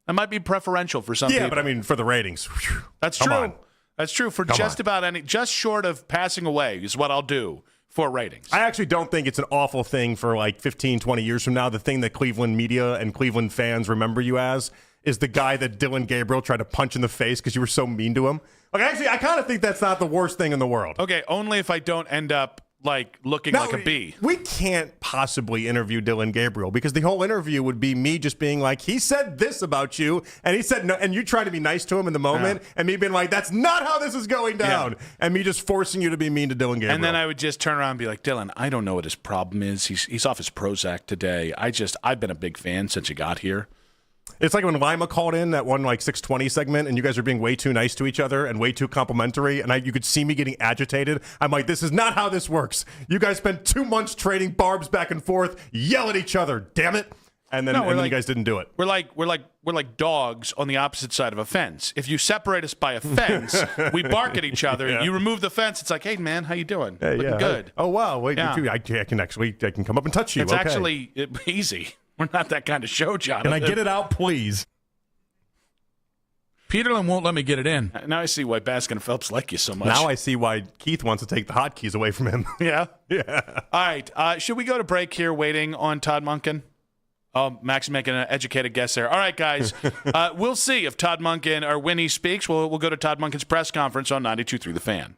That might be preferential for some people. Yeah, but I mean, for the ratings. Whew. That's Come true. on. That's true for Come just on. about any, just short of passing away is what I'll do for ratings. I actually don't think it's an awful thing for like 15, 20 years from now. The thing that Cleveland media and Cleveland fans remember you as is the guy that Dylan Gabriel tried to punch in the face because you were so mean to him. Like, actually, I kind of think that's not the worst thing in the world. Okay, only if I don't end up like looking like a bee. We can't possibly interview Dylan Gabriel because the whole interview would be me just being like, he said this about you, and he said no, and you trying to be nice to him in the moment, and me being like, that's not how this is going down, and me just forcing you to be mean to Dylan Gabriel. And then I would just turn around and be like, Dylan, I don't know what his problem is. He's off his Prozac today. I've been a big fan since you got here. It's like when Lima called in that one like 620 segment and you guys are being way too nice to each other and way too complimentary and you could see me getting agitated. I'm like, this is not how this works. You guys spent 2 months trading barbs back and forth, yell at each other, damn it. And then, you guys didn't do it. We're like dogs on the opposite side of a fence. If you separate us by a fence, we bark at each other. Yeah. You remove the fence, it's like, hey man, how you doing? Hey, Looking good. Oh wow, wait, Yeah. I can come up and touch you. It's Okay. actually easy. We're not that kind of show, Jonathan. Can I get it out, please? Peterlin won't let me get it in. Now I see why Baskin and Phelps like you so much. Now I see why Keith wants to take the hotkeys away from him. Yeah? Yeah. All right. Should we go to break here waiting on Todd Monken? Oh, Max making an educated guess there. All right, guys. We'll see if Todd Monken or when he speaks. We'll go to Todd Monken's press conference on 92.3 The Fan.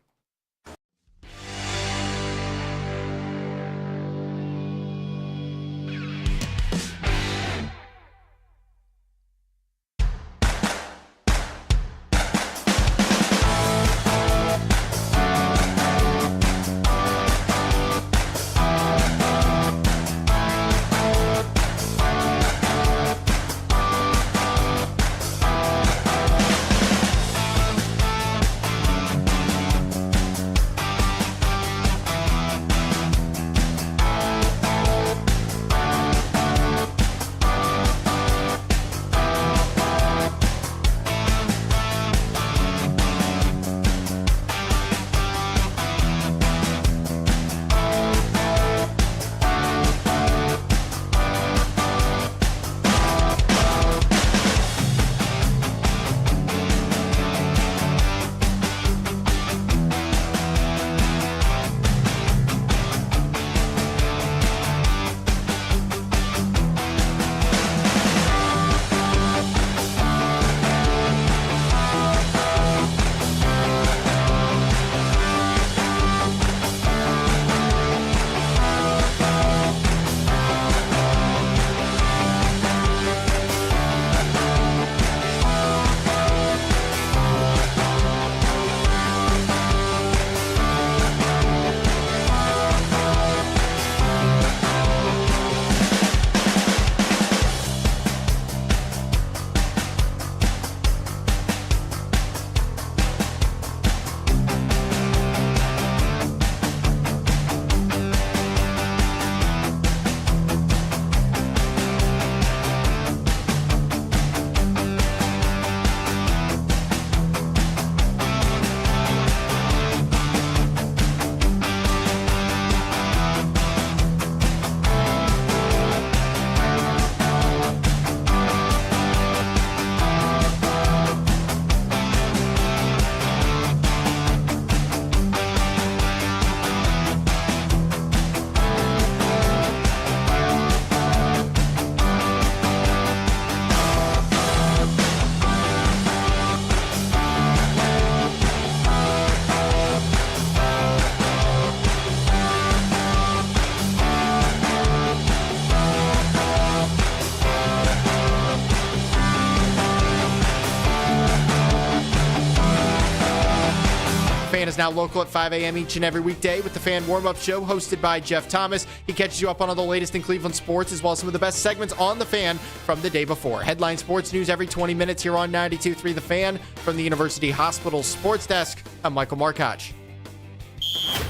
Fan is now local at 5 a.m. each and every weekday with The Fan Warm-Up Show hosted by Jeff Thomas. He catches you up on all the latest in Cleveland sports as well as some of the best segments on The Fan from the day before. Headline sports news every 20 minutes here on 92.3 The Fan. From the University Hospital Sports Desk, I'm Michael Markoch.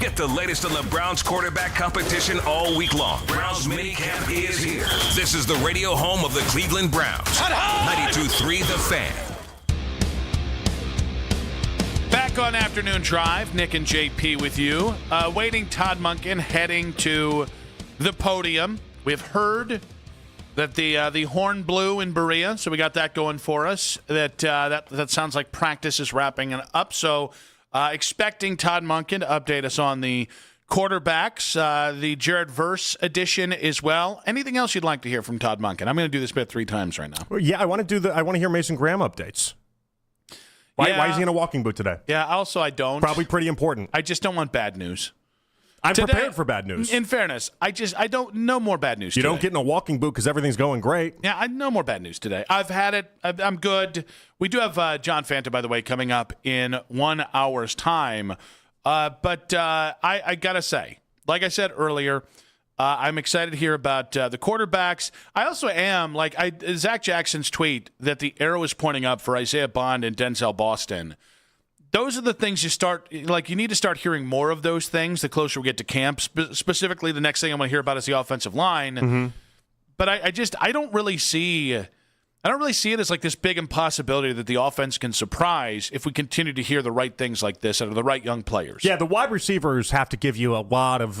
Get the latest on the Browns quarterback competition all week long. Browns minicamp is here. This is the radio home of the Cleveland Browns. 92.3 The Fan. Back on Afternoon Drive, Nick and JP with you. Waiting Todd Monken heading to the podium. We've heard that the horn blew in Berea, so we got that going for us. That sounds like practice is wrapping up. So expecting Todd Monken to update us on the quarterbacks, the Jared Verse edition as well. Anything else you'd like to hear from Todd Monken? I'm going to do this bit 3 times right now. Well, yeah, I want to hear Mason Graham updates. Why is he in a walking boot today? Yeah, also I don't. Probably pretty important. I just don't want bad news. I'm prepared for bad news. In fairness, I don't know more bad news today. You don't get in a walking boot because everything's going great. Yeah, I know more bad news today. I've had it. I'm good. We do have John Fanta, by the way, coming up in 1 hour's time. But I got to say, like I said earlier, I'm excited to hear about the quarterbacks. I also am, Zach Jackson's tweet that the arrow is pointing up for Isaiah Bond and Denzel Boston. Those are the things you need to start hearing more of those things the closer we get to camp. Specifically, the next thing I want to hear about is the offensive line. Mm-hmm. But I don't really see it as like this big impossibility that the offense can surprise if we continue to hear the right things like this out of the right young players. Yeah, the wide receivers have to give you a lot of,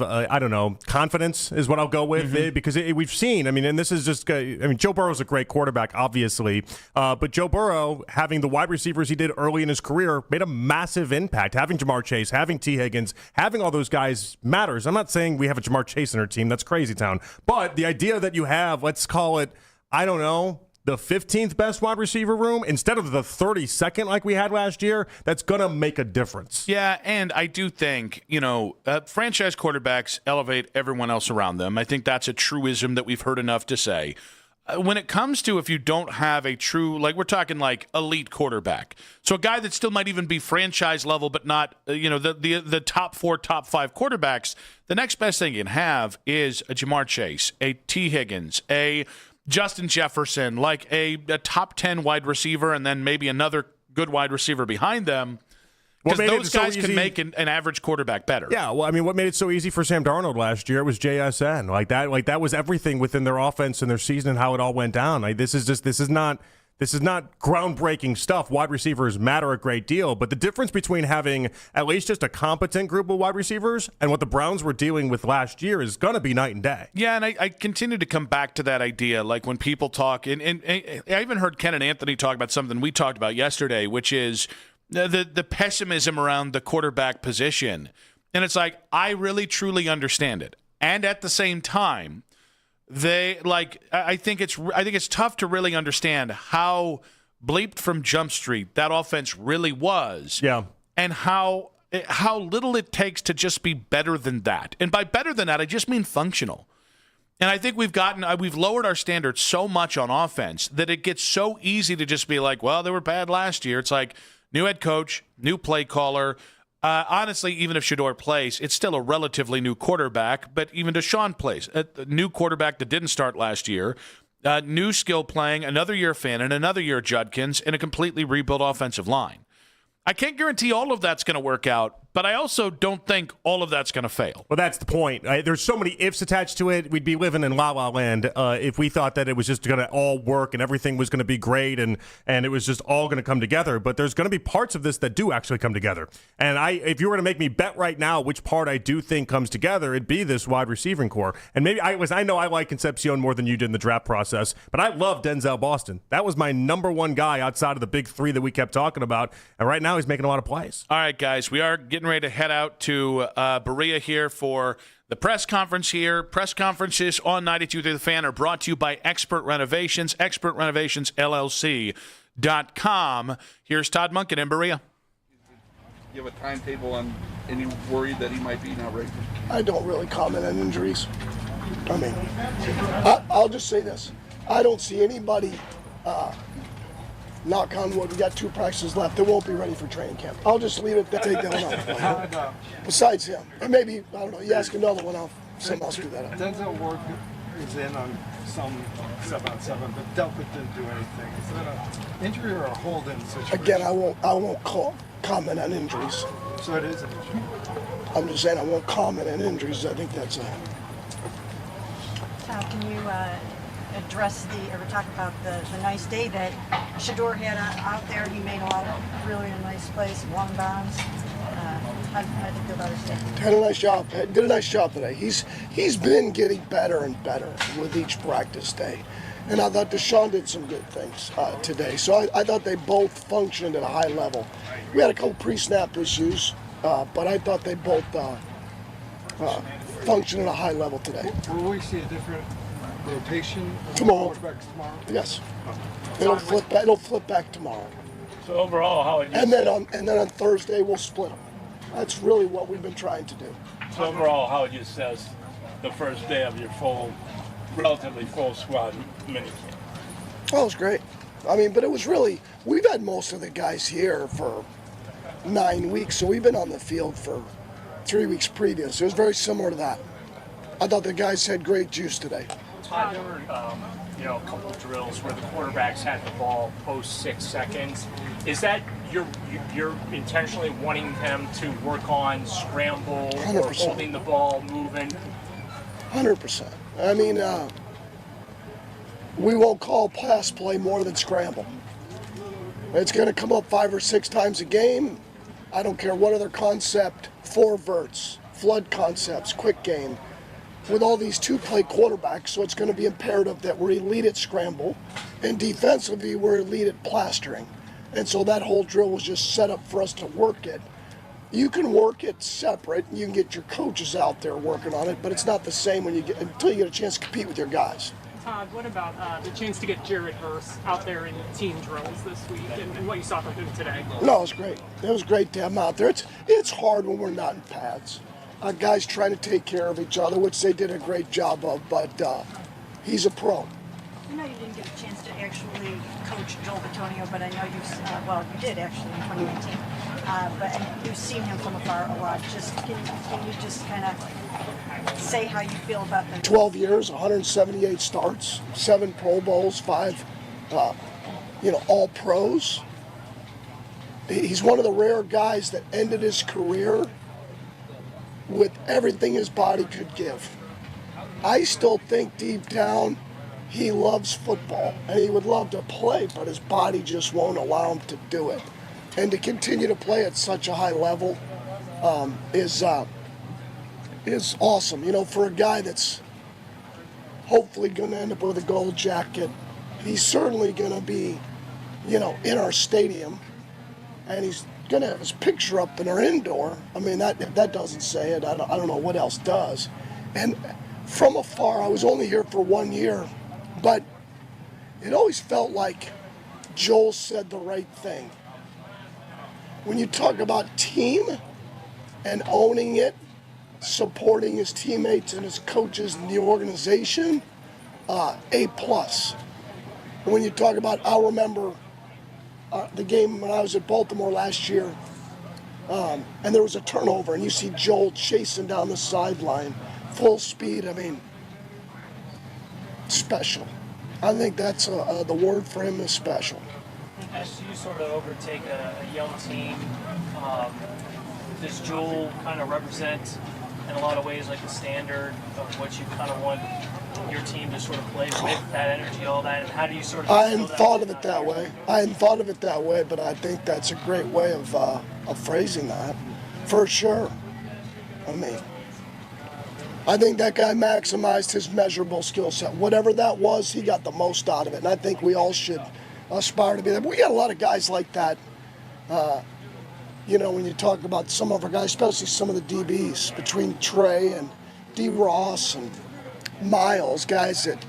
confidence is what I'll go with, because we've seen, and this is just, Joe Burrow's a great quarterback, obviously, but Joe Burrow, having the wide receivers he did early in his career, made a massive impact. Having Jamar Chase, having T. Higgins, having all those guys matters. I'm not saying we have a Jamar Chase in our team. That's crazy town. But the idea that you have, let's call it, the 15th best wide receiver room instead of the 32nd like we had last year, that's going to make a difference. Yeah, and I do think, franchise quarterbacks elevate everyone else around them. I think that's a truism that we've heard enough to say. When it comes to if you don't have a true, we're talking elite quarterback, so a guy that still might even be franchise level but not, the top 4, top 5 quarterbacks, the next best thing you can have is a Jamar Chase, a T. Higgins, a Justin Jefferson, a top 10 wide receiver, and then maybe another good wide receiver behind them. Because those guys can make an average quarterback better. Yeah, well, what made it so easy for Sam Darnold last year was JSN. That was everything within their offense and their season and how it all went down. This is not groundbreaking stuff. Wide receivers matter a great deal, but the difference between having at least just a competent group of wide receivers and what the Browns were dealing with last year is going to be night and day. Yeah, and I continue to come back to that idea, when people talk, and I even heard Ken and Anthony talk about something we talked about yesterday, which is the pessimism around the quarterback position. And it's I really, truly understand it. And at the same time, I think it's tough to really understand how bleeped from Jump Street that offense really was. Yeah. And how little it takes to just be better than that. And by better than that, I just mean functional. And I think we've lowered our standards so much on offense that it gets so easy to just be well, they were bad last year. It's new head coach, new play caller. Honestly, even if Shedeur plays, it's still a relatively new quarterback, but even Deshaun plays. A new quarterback that didn't start last year, new skill playing, another year Fannin, another year Judkins, and a completely rebuilt offensive line. I can't guarantee all of that's going to work out, but I also don't think all of that's going to fail. Well, that's the point. There's so many ifs attached to it. We'd be living in La La Land if we thought that it was just going to all work and everything was going to be great and it was just all going to come together. But there's going to be parts of this that do actually come together. And if you were to make me bet right now which part I do think comes together, it'd be this wide receiving core. And maybe I know I like Concepcion more than you did in the draft process, but I love Denzel Boston. That was my number one guy outside of the big 3 that we kept talking about. And right now he's making a lot of plays. All right, guys, we are getting ready to head out to Berea here for the press conference here. Press conferences on 92.3 The Fan are brought to you by Expert Renovations, expertrenovationslLC.com. Here's Todd Monken in Berea. You have a timetable on any worry that he might be not ready? I don't really comment on injuries. I'll just say this. I don't see anybody knock on wood, we got 2 practices left. They won't be ready for training camp. I'll just leave it there. Take that one off. Besides him. And maybe, I don't know, you ask another one, someone else do that. Denzel Ward is in on some 7-on-7, but Delpit didn't do anything. Is that an injury or a hold-in situation? Again, I won't comment on injuries. So it is an injury. I'm just saying I won't comment on injuries. I think that's can you address or talk about the nice day that Shedeur had out there? He made a lot of really nice plays, long bounds. How did you feel about his day? Had a nice job. Did a nice job today. He's been getting better and better with each practice day. And I thought Deshaun did some good things today. So I thought they both functioned at a high level. We had a couple pre-snap issues, but I thought they both functioned at a high level today. Will we see a different rotation tomorrow? Tomorrow? Yes. It'll flip back tomorrow. So overall, how would you? And then on Thursday we'll split them. That's really what we've been trying to do. So overall, how would you assess the first day of your relatively full squad minicamp? Oh, it was great. I mean, but it was really, we've had most of the guys here for 9 weeks, so we've been on the field for 3 weeks previous. It was very similar to that. I thought the guys had great juice today. Todd, there were a couple of drills where the quarterbacks had the ball post 6 seconds. Is that you're intentionally wanting them to work on scramble 100%. or holding the ball, moving? 100%. I mean, we won't call pass play more than scramble. It's going to come up 5 or 6 times a game. I don't care what other concept, 4 verts, flood concepts, quick game. With all these 2-play quarterbacks, so it's going to be imperative that we're elite at scramble, and defensively we're elite at plastering. And so that whole drill was just set up for us to work it. You can work it separate, and you can get your coaches out there working on it, but it's not the same until you get a chance to compete with your guys. Todd, what about the chance to get Jared Verse out there in team drills this week and what you saw from him today? No, it was great. It was great to have him out there. It's hard when we're not in pads. Guys trying to take care of each other, which they did a great job of, but he's a pro. I know you didn't get a chance to actually coach Joel Bitonio, but I know you did actually in 2019. But you've seen him from afar a lot. Can you just kind of say how you feel about them? 12 years, 178 starts, 7 Pro Bowls, 5, all pros. He's one of the rare guys that ended his career with everything his body could give. I still think deep down he loves football and he would love to play, but his body just won't allow him to do it. And to continue to play at such a high level is awesome. For a guy that's hopefully going to end up with a gold jacket, he's certainly going to be, in our stadium, and he's going to have his picture up in our indoor. I mean, if that doesn't say it, I don't know what else does. And from afar, I was only here for 1 year, but it always felt like Joel said the right thing. When you talk about team and owning it, supporting his teammates and his coaches and the organization, A+. When you talk about, I'll remember the game when I was at Baltimore last year, and there was a turnover, and you see Joel chasing down the sideline, full speed. I mean, special. I think that's the word for him is special. As you sort of overtake a young team, does Joel kind of represent, in a lot of ways, like the standard of what you kind of want your team to sort of play with, that energy, all that, and how do you sort of... I hadn't thought of it that way, but I think that's a great way of phrasing that, for sure. I mean, I think that guy maximized his measurable skill set. Whatever that was, he got the most out of it, and I think we all should aspire to be there. But we got a lot of guys like that. When you talk about some of our guys, especially some of the DBs, between Trey and D. Ross and Miles, guys that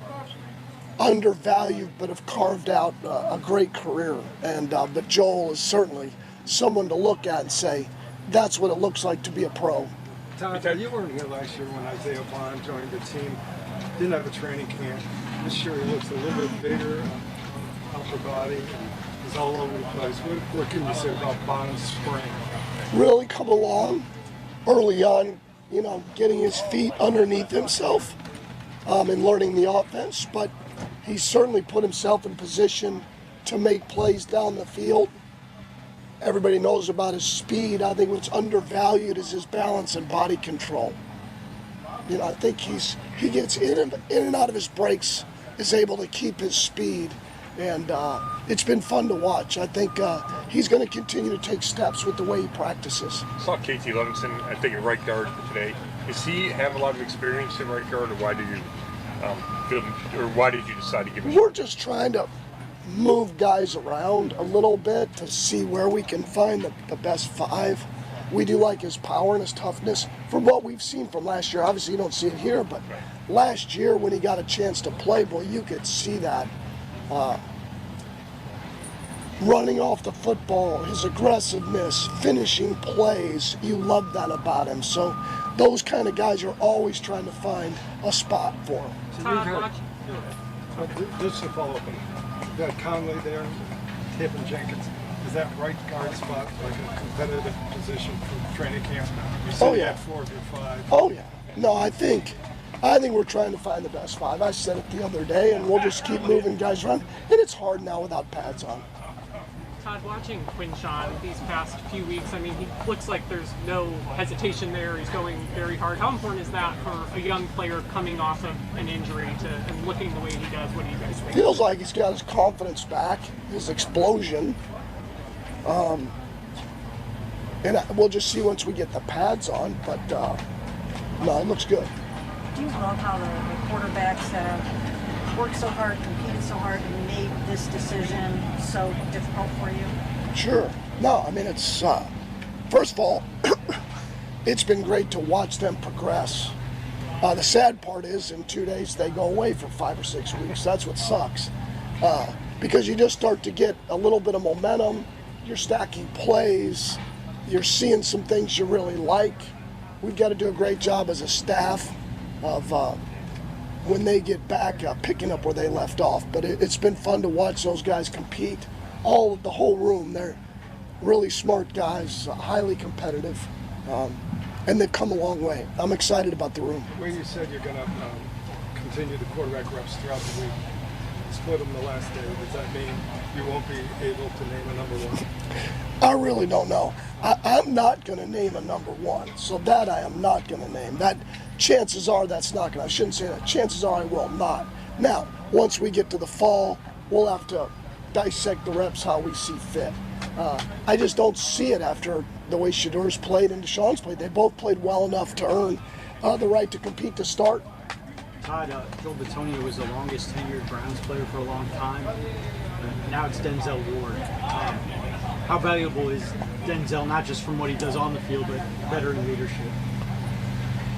undervalued but have carved out a great career. And but Joel is certainly someone to look at and say, that's what it looks like to be a pro. Todd, you weren't here last year when Isaiah Bond joined the team. Didn't have a training camp. This year he looks a little bit bigger, upper body. He's all over the place. What can you say about Bonner's spring? Really come along early on, getting his feet underneath himself and learning the offense. But he's certainly put himself in position to make plays down the field. Everybody knows about his speed. I think what's undervalued is his balance and body control. I think he gets in and out of his breaks, is able to keep his speed, and it's been fun to watch. I think he's going to continue to take steps with the way he practices. I saw KT Livingston, I think, at right guard today. Does he have a lot of experience in right guard, or why did you decide to give him? We're just trying to move guys around a little bit to see where we can find the best five. We do like his power and his toughness. From what we've seen from last year, obviously you don't see it here, but last year when he got a chance to play, boy, you could see that. Running off the football, his aggressiveness, finishing plays, you love that about him. So those kind of guys are always trying to find a spot for him. Just to follow up, you got Conley there, Tip and Jenkins. Is that right guard spot like a competitive position for training camp? You said you had 4 of your 5. Oh yeah. No, I think we're trying to find the best 5. I said it the other day, and we'll just keep moving guys around. And it's hard now without pads on. Todd, watching Quinshon these past few weeks, I mean, he looks like there's no hesitation there. He's going very hard. How important is that for a young player coming off of an injury and looking the way he does? What do you guys think? Feels like he's got his confidence back, his explosion. And we'll just see once we get the pads on, but no, it looks good. Do you love how the quarterbacks have worked so hard, competed so hard, and made this decision so difficult for you? Sure. No, I mean, it's, first of all, it's been great to watch them progress. The sad part is in 2 days they go away for 5 or 6 weeks. That's what sucks. Because you just start to get a little bit of momentum. You're stacking plays. You're seeing some things you really like. We've got to do a great job as a staff of when they get back picking up where they left off. But it's been fun to watch those guys compete. The whole room, they're really smart guys, highly competitive, and they've come a long way. I'm excited about the room. When you said you're going to continue the quarterback reps throughout the week, split them the last day, does that mean you won't be able to name a number 1? I really don't know. I'm not going to name a number 1, so that I am not going to name. That chances are that's not going to. I shouldn't say that. Chances are I will not. Now, once we get to the fall, we'll have to dissect the reps how we see fit. I just don't see it after the way Shadeur's played and Deshaun's played. They both played well enough to earn the right to compete to start. Todd, Joel Bitonio was the longest tenured Browns player for a long time. Now it's Denzel Ward. How valuable is Denzel, not just from what he does on the field, but veteran leadership?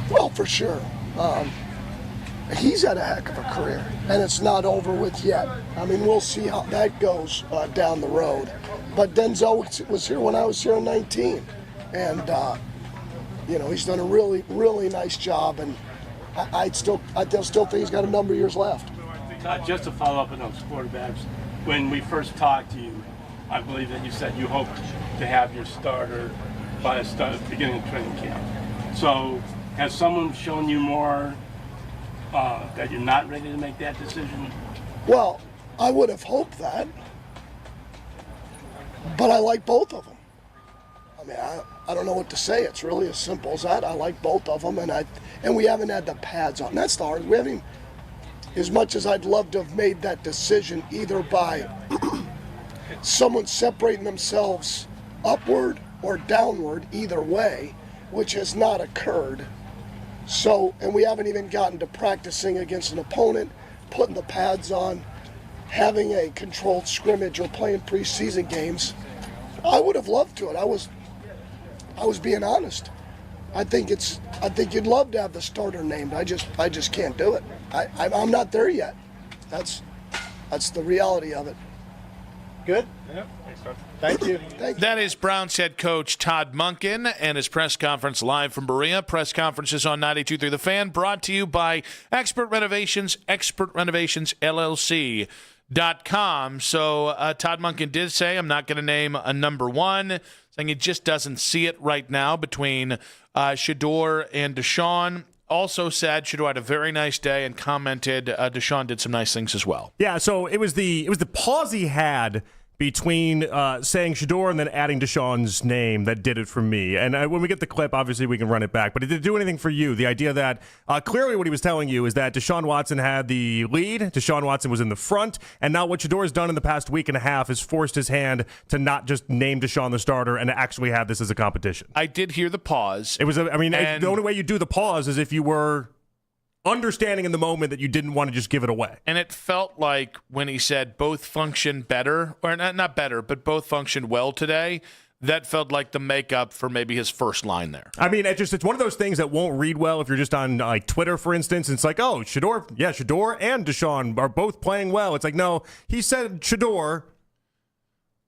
Well, for sure. He's had a heck of a career, and it's not over with yet. I mean, we'll see how that goes down the road. But Denzel was here when I was here in 19, and he's done a really, really nice job, and I still think he's got a number of years left. Todd, just to follow up on those quarterbacks, when we first talked to you, I believe that you said you hoped to have your starter by the beginning of training camp. So has someone shown you more that you're not ready to make that decision? Well, I would have hoped that, but I like both of them. I mean, I don't know what to say. It's really as simple as that. I like both of them, and we haven't had the pads on. That's the hard. We haven't even, as much as I'd love to have made that decision either by someone separating themselves upward or downward, either way, which has not occurred. So, and we haven't even gotten to practicing against an opponent, putting the pads on, having a controlled scrimmage or playing preseason games. I would have loved to it. I was being honest. I think you'd love to have the starter named. I just can't do it. I'm not there yet. That's the reality of it. Good? Yeah. Thank you. That is Browns head coach Todd Monken and his press conference live from Berea. Press conferences on 92.3 The Fan, brought to you by Expert Renovations LLC. .com. So Todd Monken did say, I'm not going to name a number one, saying he just doesn't see it right now between Shedeur and Deshaun. Also said Shedeur had a very nice day and commented Deshaun did some nice things as well. Yeah, so it was the pause he had between saying Shedeur and then adding Deshaun's name that did it for me. And when we get the clip, obviously we can run it back. But it didn't do anything for you. The idea that clearly what he was telling you is that Deshaun Watson had the lead, Deshaun Watson was in the front, and now what Shedeur has done in the past week and a half is forced his hand to not just name Deshaun the starter and to actually have this as a competition. I did hear the pause. It was, the only way you do the pause is if you were understanding in the moment that you didn't want to just give it away. And it felt like when he said both function better, or not better, but both functioned well today, that felt like the makeup for maybe his first line there. I mean, it's one of those things that won't read well if you're just on like Twitter, for instance. It's like, oh, Shedeur and Deshaun are both playing well. It's like, no, he said Shedeur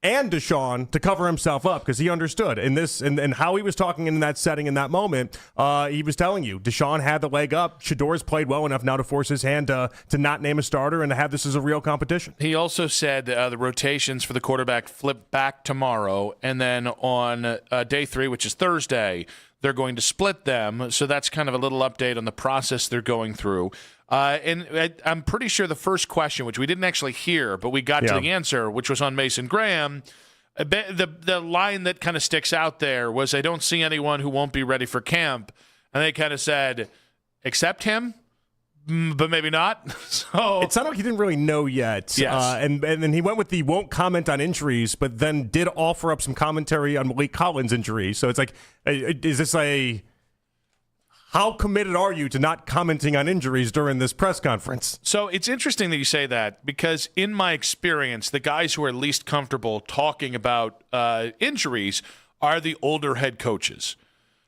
and Deshaun to cover himself up because he understood in this and how he was talking in that setting in that moment. He was telling you Deshaun had the leg up. Shedeur's played well enough now to force his hand to not name a starter and to have this as a real competition. He also said the rotations for the quarterback flip back tomorrow, and then on day 3, which is Thursday, they're going to split them. So that's kind of a little update on the process they're going through. And I'm pretty sure the first question, which we didn't actually hear, but we got to the answer, which was on Mason Graham, the line that kind of sticks out there was, I don't see anyone who won't be ready for camp. And they kind of said, except him, but maybe not. So it sounded like he didn't really know yet. Yes. And then he went with the won't comment on injuries, but then did offer up some commentary on Malik Collins' injury. So it's like, is this how committed are you to not commenting on injuries during this press conference? So it's interesting that you say that because in my experience, the guys who are least comfortable talking about injuries are the older head coaches.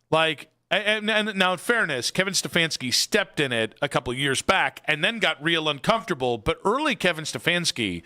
Like, and now in fairness, Kevin Stefanski stepped in it a couple of years back and then got real uncomfortable. But early Kevin Stefanski,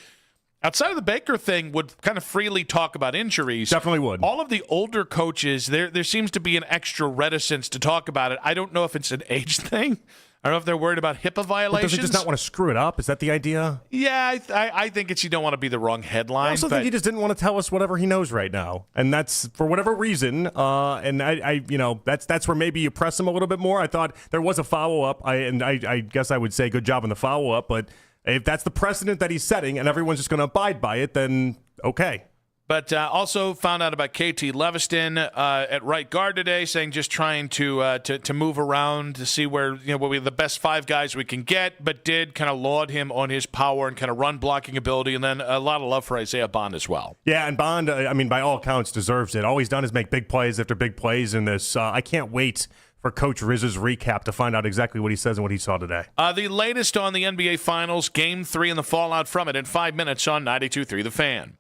outside of the Baker thing, would kind of freely talk about injuries. Definitely would. All of the older coaches, there seems to be an extra reticence to talk about it. I don't know if it's an age thing. I don't know if they're worried about HIPAA violations. But does he just not want to screw it up? Is that the idea? Yeah, I think it's you don't want to be the wrong headline. I also think he just didn't want to tell us whatever he knows right now, and that's for whatever reason. And I that's where maybe you press him a little bit more. I thought there was a follow up. I guess I would say good job on the follow up, but if that's the precedent that he's setting and everyone's just going to abide by it, then okay. But also found out about KT Leviston at right guard today, saying just trying to move around to see where what we the best 5 guys we can get, but did kind of laud him on his power and kind of run blocking ability, and then a lot of love for Isaiah Bond as well. Yeah, and Bond, I mean, by all accounts, deserves it. All he's done is make big plays after big plays in this. I can't wait for Coach Riz's recap to find out exactly what he says and what he saw today. The latest on the NBA Finals, Game 3 and the fallout from it in 5 minutes on 92.3 The Fan.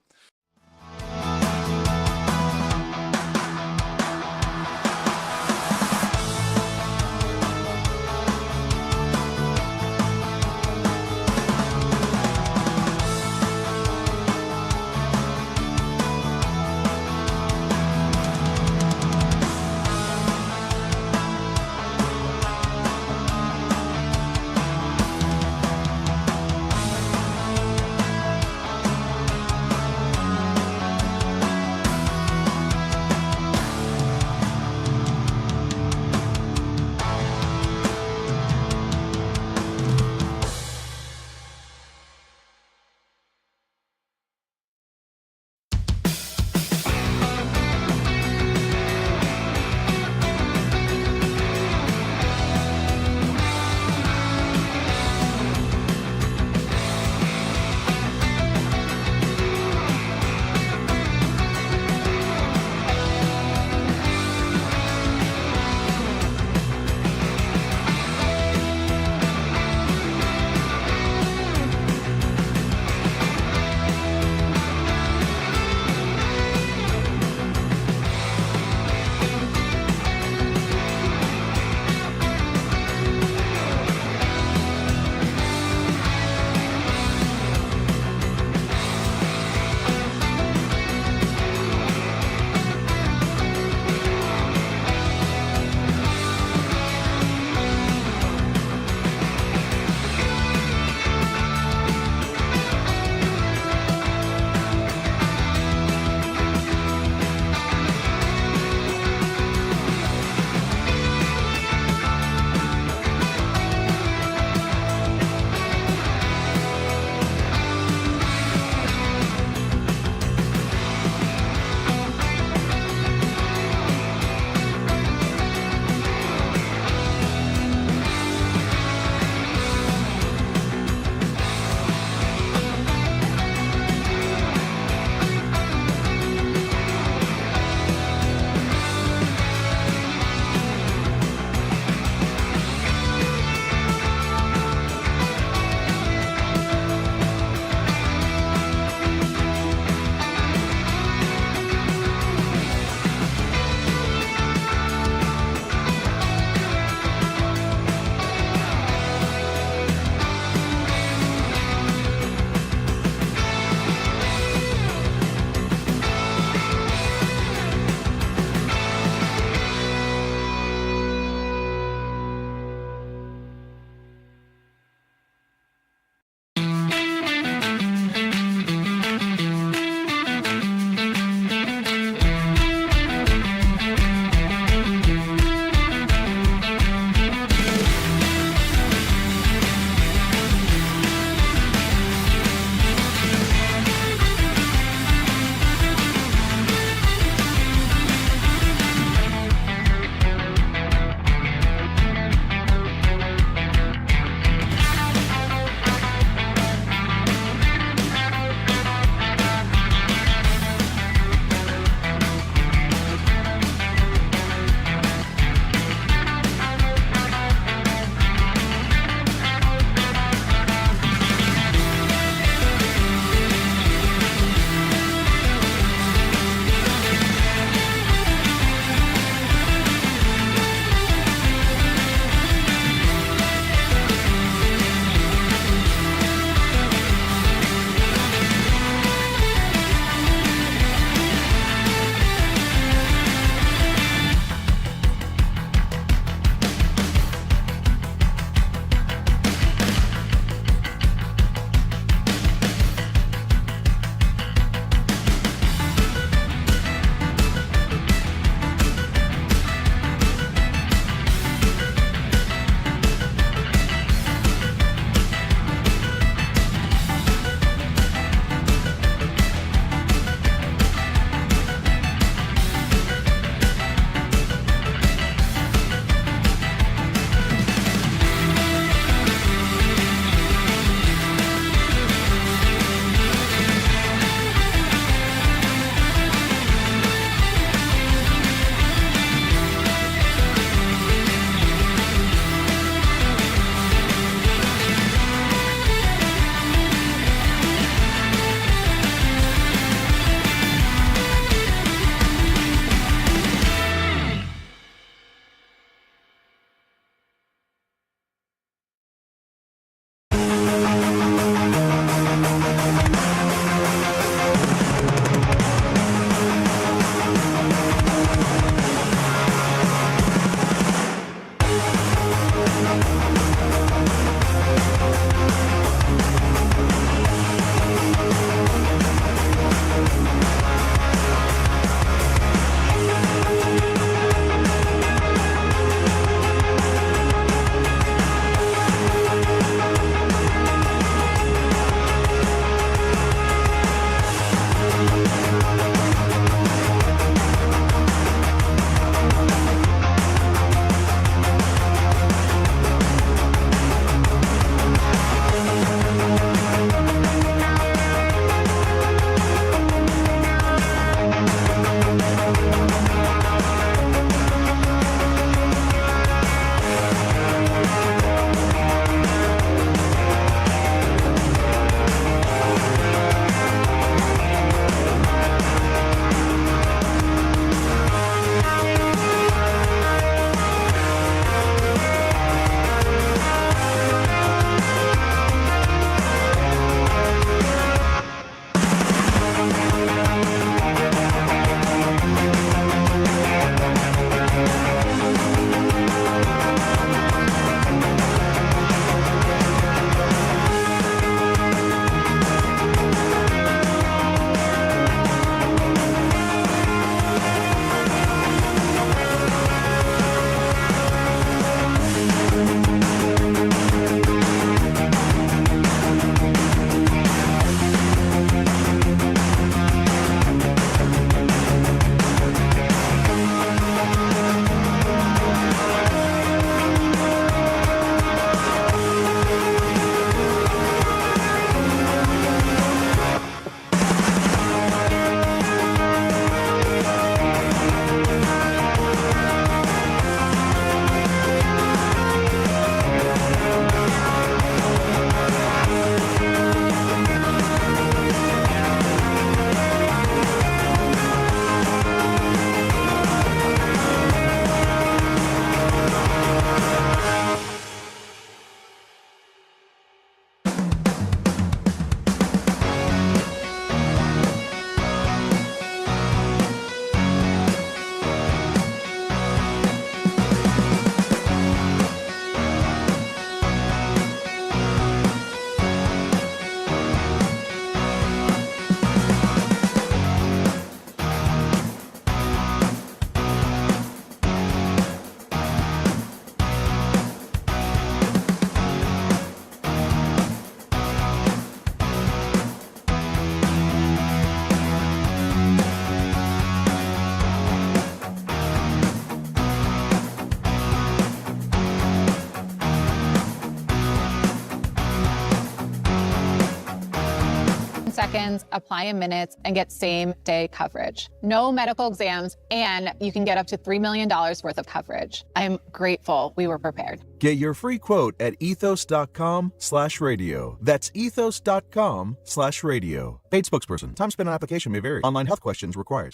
seconds, apply in minutes, and get same-day coverage. No medical exams, and you can get up to $3 million worth of coverage. I'm grateful we were prepared. Get your free quote at ethos.com/radio. That's ethos.com/radio. Paid spokesperson. Time spent on application may vary. Online health questions required.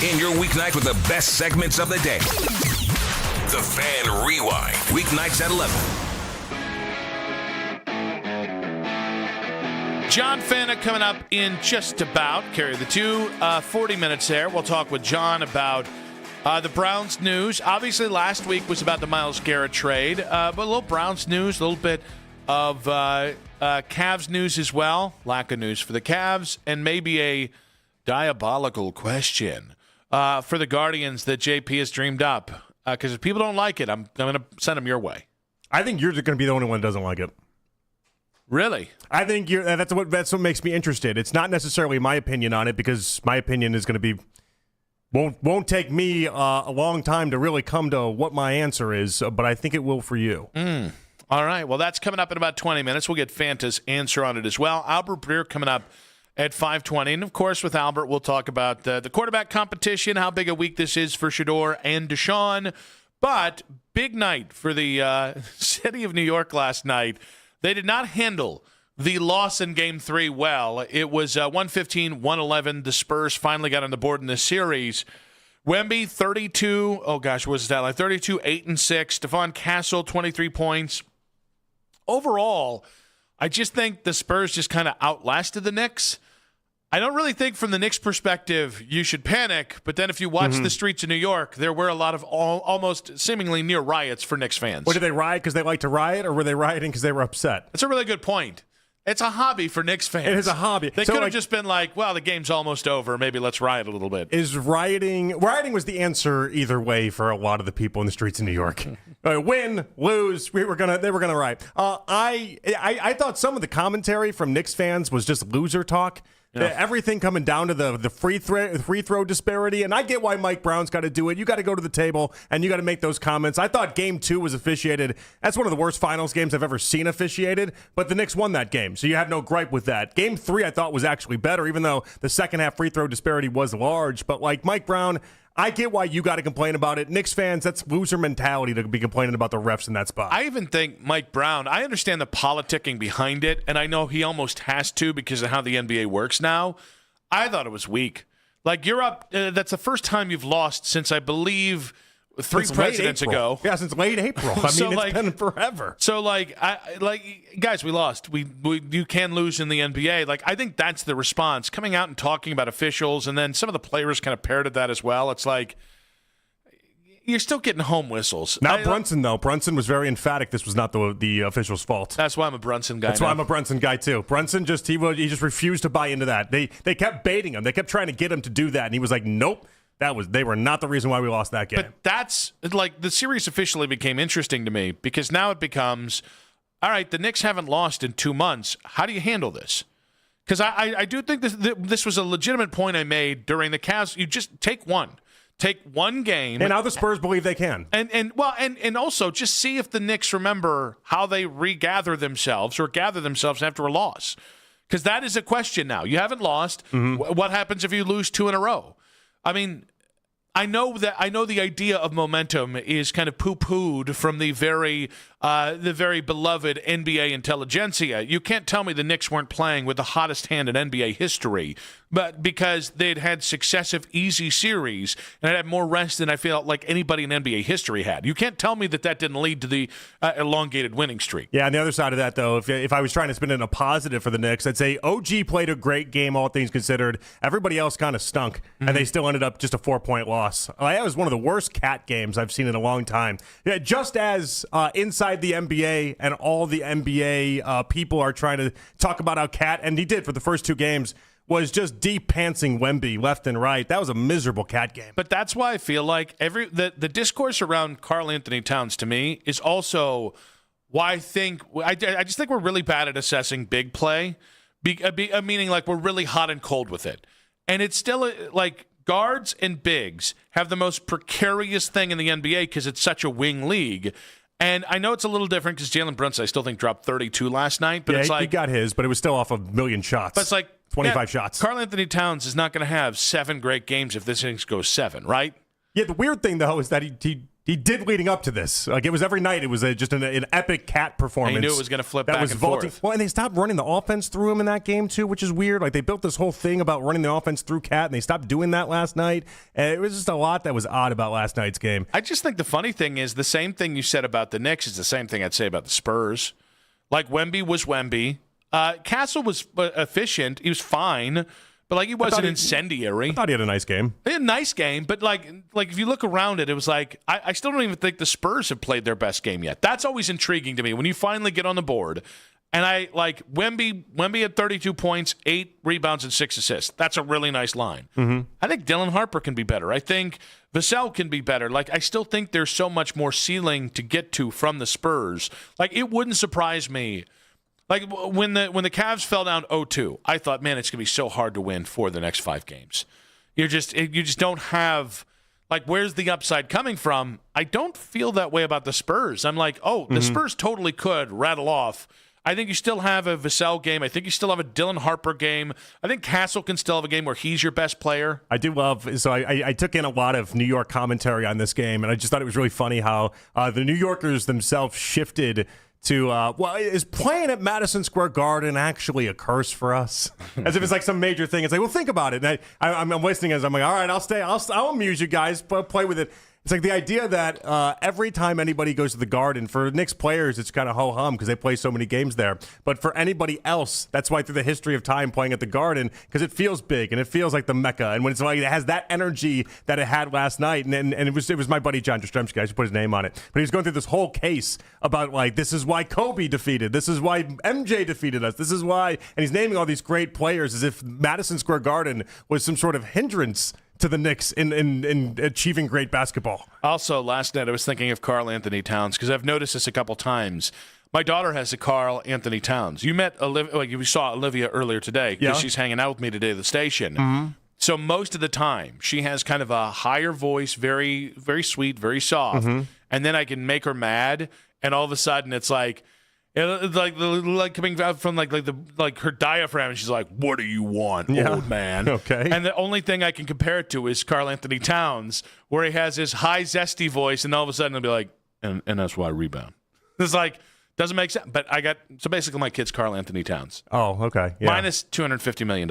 In your weeknight with the best segments of the day. The Fan Rewind. Weeknights at 11. John Fanta coming up in just about, carry the 40 minutes there. We'll talk with John about the Browns news. Obviously, last week was about the Myles Garrett trade, but a little Browns news, a little bit of Cavs news as well. Lack of news for the Cavs, and maybe a diabolical question for the Guardians that JP has dreamed up. Because if people don't like it, I'm going to send them your way. I think you're going to be the only one who doesn't like it. Really? I think that's what makes me interested. It's not necessarily my opinion on it, because my opinion is going to be won't take me a long time to really come to what my answer is, but I think it will for you. All right. Well, that's coming up in about 20 minutes. We'll get Fanta's answer on it as well. Albert Breer coming up at 5:20. And, of course, with Albert, we'll talk about the quarterback competition, how big a week this is for Shedeur and Deshaun. But big night for the city of New York last night. They did not handle the loss in Game 3 well. It was 115-111. The Spurs finally got on the board in this series. Wemby, 32. Oh, gosh, what was that? Like 32, 8 and 6. Stephon Castle, 23 points. Overall, I just think the Spurs just kind of outlasted the Knicks. I don't really think from the Knicks' perspective you should panic, but then if you watch the streets of New York, there were a lot of almost seemingly near riots for Knicks fans. Or did they riot because they like to riot, or were they rioting because they were upset? That's a really good point. It's a hobby for Knicks fans. It is a hobby. They could have just been like, well, the game's almost over. Maybe let's riot a little bit. Is rioting was the answer either way for a lot of the people in the streets of New York. Win, lose, they were gonna riot. I thought some of the commentary from Knicks fans was just loser talk. Yeah. Everything coming down to the free throw disparity, and I get why Mike Brown's got to do it. You got to go to the table and you got to make those comments. I thought Game 2 was officiated. That's one of the worst finals games I've ever seen officiated, but the Knicks won that game, so you have no gripe with that. Game 3 I thought was actually better, even though the second half free throw disparity was large. But like Mike Brown, I get why you got to complain about it. Knicks fans, that's loser mentality to be complaining about the refs in that spot. I even think Mike Brown, I understand the politicking behind it, and I know he almost has to because of how the NBA works now. I thought it was weak. Like, you're up, that's the first time you've lost since, I believe, three presidents ago. Yeah, since late April. I mean, it's been forever. So, guys, we lost. You can lose in the NBA. Like, I think that's the response. Coming out and talking about officials, and then some of the players kind of parroted that as well. It's like, you're still getting home whistles. Not Brunson, though. Brunson was very emphatic this was not the official's fault. That's why I'm a Brunson guy. That's why I'm a Brunson guy, too. Brunson he just refused to buy into that. They kept baiting him. They kept trying to get him to do that, and he was like, nope. They were not the reason why we lost that game. But that's like the series officially became interesting to me because now it becomes, all right, the Knicks haven't lost in 2 months. How do you handle this? Because I do think this was a legitimate point I made during the Cavs. You just take one game, and now the Spurs believe they can. And also just see if the Knicks remember how they regather themselves or gather themselves after a loss. Because that is a question now. You haven't lost. What happens if you lose 2 in a row? I mean, I know the idea of momentum is kind of poo-pooed from the very beloved NBA intelligentsia. You can't tell me the Knicks weren't playing with the hottest hand in NBA history, but because they'd had successive easy series and had more rest than I feel like anybody in NBA history had. You can't tell me that didn't lead to the elongated winning streak. Yeah, on the other side of that, though, if I was trying to spin in a positive for the Knicks, I'd say OG played a great game, all things considered. Everybody else kind of stunk, and they still ended up just a 4-point loss. That was one of the worst Cat games I've seen in a long time. Yeah, just as inside the NBA and all the NBA people are trying to talk about how Cat, and he did for the first 2 games, was just deep-pantsing Wemby left and right. That was a miserable Cat game. But that's why I feel like the discourse around Karl Anthony Towns, to me, is also why I just think we're really bad at assessing big play, meaning like we're really hot and cold with it. And it's still like guards and bigs have the most precarious thing in the NBA because it's such a wing league. And I know it's a little different because Jalen Brunson, I still think, dropped 32 last night. But yeah, it's like he got his, but it was still off a million shots. But it's like 25 shots. Karl Anthony Towns is not going to have 7 great games if this innings goes 7, right? Yeah, the weird thing, though, is that he did leading up to this. Like, it was every night. It was just an epic cat performance. And you knew it was going to flip that back was and vaulting. forth. Well, and they stopped running the offense through him in that game, too, which is weird. Like, they built this whole thing about running the offense through Cat, and they stopped doing that last night. And it was just a lot that was odd about last night's game. I just think the funny thing is the same thing you said about the Knicks is the same thing I'd say about the Spurs. Like, Wemby was Wemby. Castle was efficient. He was fine. But, like, he wasn't incendiary. I thought he had a nice game. He had a nice game, but, like if you look around it, it was like, I still don't even think the Spurs have played their best game yet. That's always intriguing to me. When you finally get on the board, and Wemby had 32 points, 8 rebounds, and 6 assists. That's a really nice line. Mm-hmm. I think Dylan Harper can be better. I think Vassell can be better. Like, I still think there's so much more ceiling to get to from the Spurs. Like, it wouldn't surprise me. Like, when the Cavs fell down 0-2, I thought, man, it's going to be so hard to win for the next 5 games. You just don't have, like, where's the upside coming from? I don't feel that way about the Spurs. I'm like, the Spurs totally could rattle off. I think you still have a Vassell game. I think you still have a Dylan Harper game. I think Castle can still have a game where he's your best player. I do love, so I took in a lot of New York commentary on this game, and I just thought it was really funny how the New Yorkers themselves shifted to, is playing at Madison Square Garden actually a curse for us? As if it's like some major thing. It's like, well, think about it. And I'm listening as I'm like, all right, I'll stay. I'll amuse you guys, play with it. It's like the idea that every time anybody goes to the Garden, for Knicks players, it's kind of ho-hum because they play so many games there. But for anybody else, that's why through the history of time playing at the Garden, because it feels big and it feels like the Mecca. And when it's like it has that energy that it had last night, and it was my buddy John Jastrzemski, I should put his name on it. But he was going through this whole case about, like, this is why Kobe defeated, this is why MJ defeated us, this is why, and he's naming all these great players as if Madison Square Garden was some sort of hindrance to the Knicks in achieving great basketball. Also, last night I was thinking of Karl Anthony Towns because I've noticed this a couple times. My daughter has a Karl Anthony Towns. You met Olivia, like you saw Olivia earlier today because she's hanging out with me today at the station. Mm-hmm. So most of the time, she has kind of a higher voice, very, very sweet, very soft, and then I can make her mad, and all of a sudden it's like coming out from like her diaphragm, and she's like, "What do you want, old man?" Okay. And the only thing I can compare it to is Karl Anthony Towns, where he has his high zesty voice, and all of a sudden he'll be like, "And that's why I rebound." It's like doesn't make sense. But so basically my kid's Karl Anthony Towns. Oh, okay. Yeah. Minus $250 million.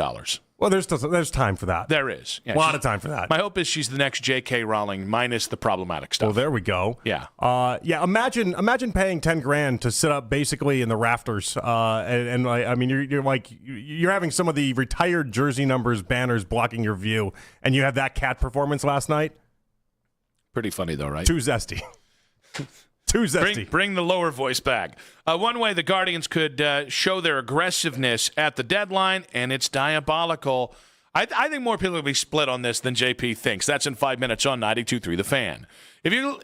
Well, there's time for that. There is. Yeah, a lot of time for that. My hope is she's the next J.K. Rowling minus the problematic stuff. Well, there we go. Yeah. Imagine paying $10,000 to sit up basically in the rafters. You're having some of the retired jersey numbers banners blocking your view, and you have that cat performance last night. Pretty funny though, right? Too zesty. Too zesty. Bring the lower voice back. One way the Guardians could show their aggressiveness at the deadline, and it's diabolical. I think more people will be split on this than JP thinks. That's in 5 minutes on 92.3 The Fan. If you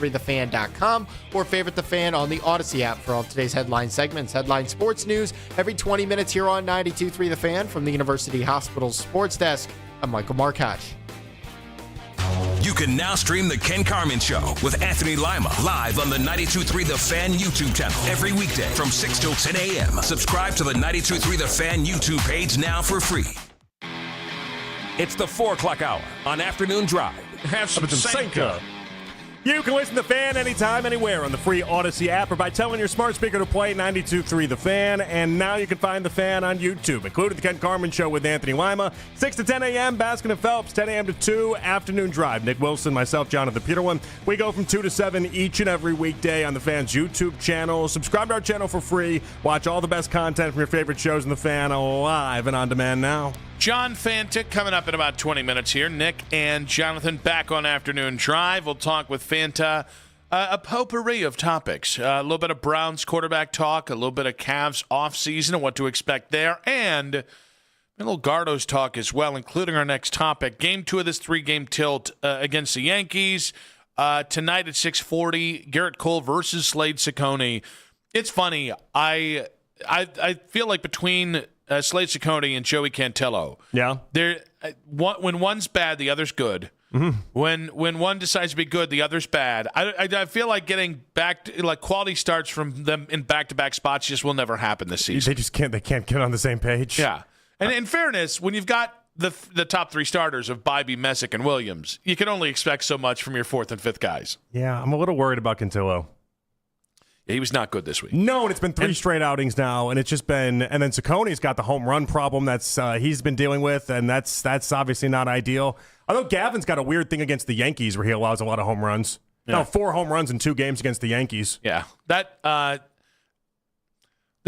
923thefan.com, or favorite The Fan on the Odyssey app for all today's headline segments. Headline sports news every 20 minutes here on 92.3 The Fan from the University Hospital Sports Desk. I'm Michael Markoch. You can now stream The Ken Carman Show with Anthony Lima live on the 92.3 The Fan YouTube channel every weekday from 6 till 10 a.m. Subscribe to the 92.3 The Fan YouTube page now for free. It's the 4 o'clock hour on Afternoon Drive. Have some Senka. You can listen to The Fan anytime, anywhere on the free Odyssey app or by telling your smart speaker to play 92.3 The Fan. And now you can find The Fan on YouTube, including The Ken Carman Show with Anthony Lima, 6 to 10 a.m., Baskin and Phelps, 10 a.m. to 2, Afternoon Drive. Nick Wilson, myself, Jonathan Peterlin. We go from 2 to 7 each and every weekday on The Fan's YouTube channel. Subscribe to our channel for free. Watch all the best content from your favorite shows in The Fan live and on demand now. John Fantic coming up in about 20 minutes here. Nick and Jonathan back on Afternoon Drive. We'll talk with Fanta. A potpourri of topics. A little bit of Browns quarterback talk, a little bit of Cavs offseason and what to expect there, and a little Gardos talk as well, including our next topic. Game 2 of this 3-game tilt against the Yankees. Tonight at 6:40, Garrett Cole versus Slade Ciccone. It's funny. I feel like between Slade Ciccone and Joey Cantillo. Yeah. When one's bad, the other's good. Mm-hmm. When one decides to be good, the other's bad. I feel like getting back to, like, quality starts from them in back-to-back spots just will never happen this season. They just can't. They can't get on the same page. Yeah. And in fairness, when you've got the top 3 starters of Bybee, Messick, and Williams, you can only expect so much from your 4th and 5th guys. Yeah, I'm a little worried about Cantillo. Yeah, he was not good this week. No, and it's been 3 straight outings now, and it's just been. And then Ciccone's got the home run problem that's he's been dealing with, and that's obviously not ideal. Although Gavin's got a weird thing against the Yankees where he allows a lot of home runs. Yeah. No, 4 home runs in 2 games against the Yankees. Yeah, that the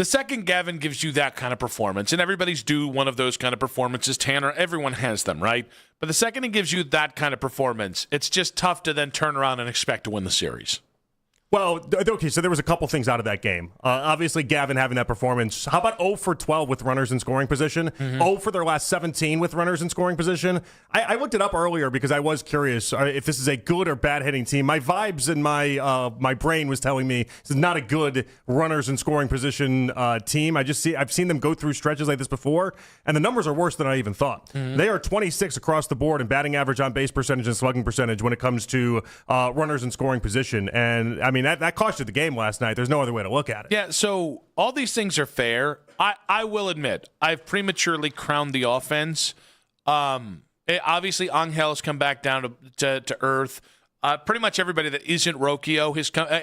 second Gavin gives you that kind of performance, and everybody's due one of those kind of performances. Tanner, everyone has them, right? But the second he gives you that kind of performance, it's just tough to then turn around and expect to win the series. Well, okay, so there was a couple things out of that game. Obviously, Gavin having that performance. How about 0 for 12 with runners in scoring position? Mm-hmm. 0 for their last 17 with runners in scoring position? I looked it up earlier because I was curious if this is a good or bad hitting team. My vibes and my brain was telling me this is not a good runners in scoring position team. I've seen them go through stretches like this before, and the numbers are worse than I even thought. Mm-hmm. They are 26 across the board in batting average, on base percentage, and slugging percentage when it comes to runners in scoring position. And I mean, that cost you the game last night. There's no other way to look at it. Yeah, so all these things are fair. I will admit, I've prematurely crowned the offense. Obviously, Angel has come back down to earth. Pretty much everybody that isn't Rocchio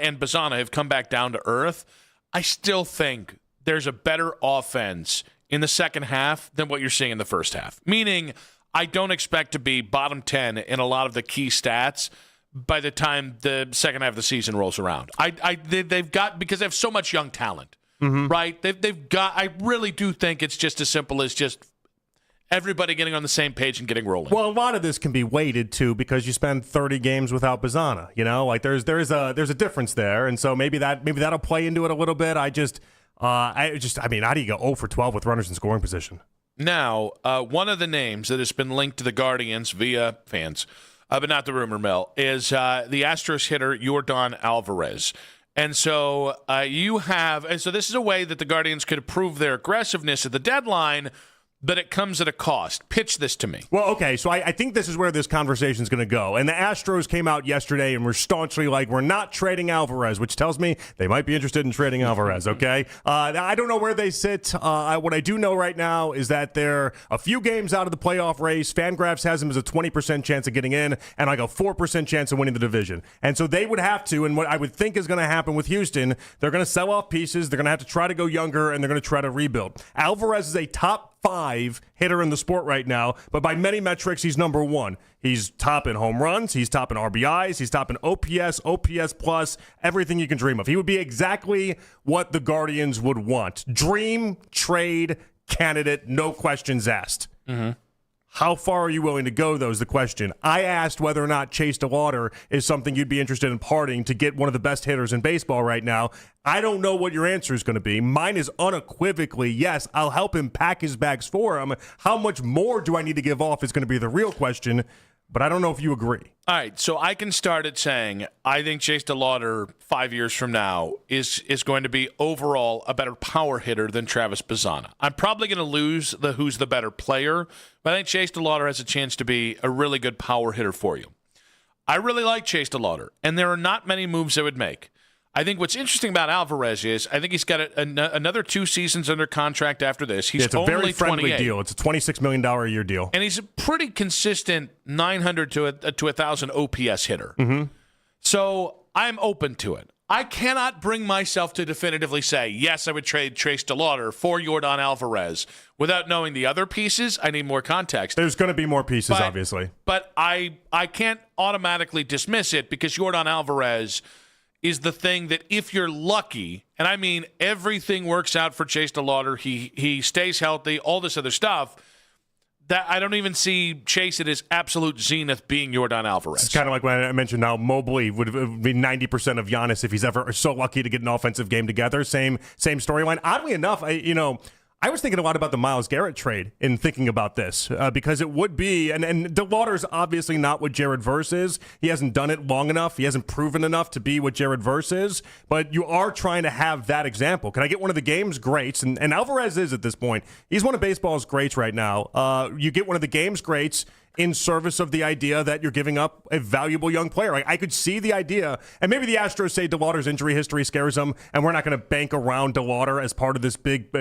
and Bazana have come back down to earth. I still think there's a better offense in the second half than what you're seeing in the first half. Meaning, I don't expect to be bottom 10 in a lot of the key stats by the time the second half of the season rolls around. They've got, because they have so much young talent, mm-hmm. right? They've got. I really do think it's just as simple as just everybody getting on the same page and getting rolling. Well, a lot of this can be weighted too because you spend 30 games without Bazana. You know, like there's a difference there, and so maybe that'll play into it a little bit. I mean, how do you go 0 for 12 with runners in scoring position? Now, one of the names that has been linked to the Guardians via fans, but not the rumor mill, is the Astros hitter Yordan Alvarez. And so this is a way that the Guardians could prove their aggressiveness at the deadline, but it comes at a cost. Pitch this to me. Well, okay, so I think this is where this conversation is going to go. And the Astros came out yesterday and were staunchly like, we're not trading Alvarez, which tells me they might be interested in trading Alvarez, okay? I don't know where they sit. What I do know right now is that they're a few games out of the playoff race. Fangraphs has them as a 20% chance of getting in and like a 4% chance of winning the division. And so they would have to, and what I would think is going to happen with Houston, they're going to sell off pieces. They're going to have to try to go younger, and they're going to try to rebuild. Alvarez is a top 5 hitter in the sport right now, but by many metrics, he's number 1. He's top in home runs, he's top in RBIs, he's top in OPS plus, everything you can dream of. He would be exactly what the Guardians would want. Dream trade candidate, no questions asked. Mm-hmm. How far are you willing to go, though, is the question. I asked whether or not Chase DeLauder is something you'd be interested in parting to get one of the best hitters in baseball right now. I don't know what your answer is going to be. Mine is unequivocally, yes, I'll help him pack his bags for him. How much more do I need to give off is going to be the real question. but I don't know if you agree. All right, so I can start at saying I think Chase DeLauder 5 years from now is going to be overall a better power hitter than Travis Bazzana. I'm probably going to lose the who's the better player, but I think Chase DeLauder has a chance to be a really good power hitter for you. I really like Chase DeLauder, and there are not many moves I would make. I think what's interesting about Alvarez is I think he's got another 2 seasons under contract after this. He's it's a only very friendly 28. deal. It's a $26 million a year deal. And he's a pretty consistent 900 to 1,000 OPS hitter. Mm-hmm. So I'm open to it. I cannot bring myself to definitively say, yes, I would trade Chase DeLauder for Yordan Alvarez. Without knowing the other pieces, I need more context. There's going to be more pieces, obviously. But I can't automatically dismiss it because Yordan Alvarez is the thing that if you're lucky, and I mean everything works out for Chase DeLauder, he stays healthy, all this other stuff, that I don't even see Chase at his absolute zenith being Yordan Alvarez. It's kind of like when I mentioned how Mobley would be 90% of Giannis if he's ever so lucky to get an offensive game together. Same storyline. Oddly enough, I was thinking a lot about the Myles Garrett trade in thinking about this because it would be, and DeLauder's obviously not what Jared Verse is. He hasn't done it long enough. He hasn't proven enough to be what Jared Verse is, but you are trying to have that example. Can I get one of the game's greats? And Alvarez is at this point. He's one of baseball's greats right now. You get one of the game's greats in service of the idea that you're giving up a valuable young player. I could see the idea, and maybe the Astros say DeLauder's injury history scares them, and we're not going to bank around DeLauder as part of this big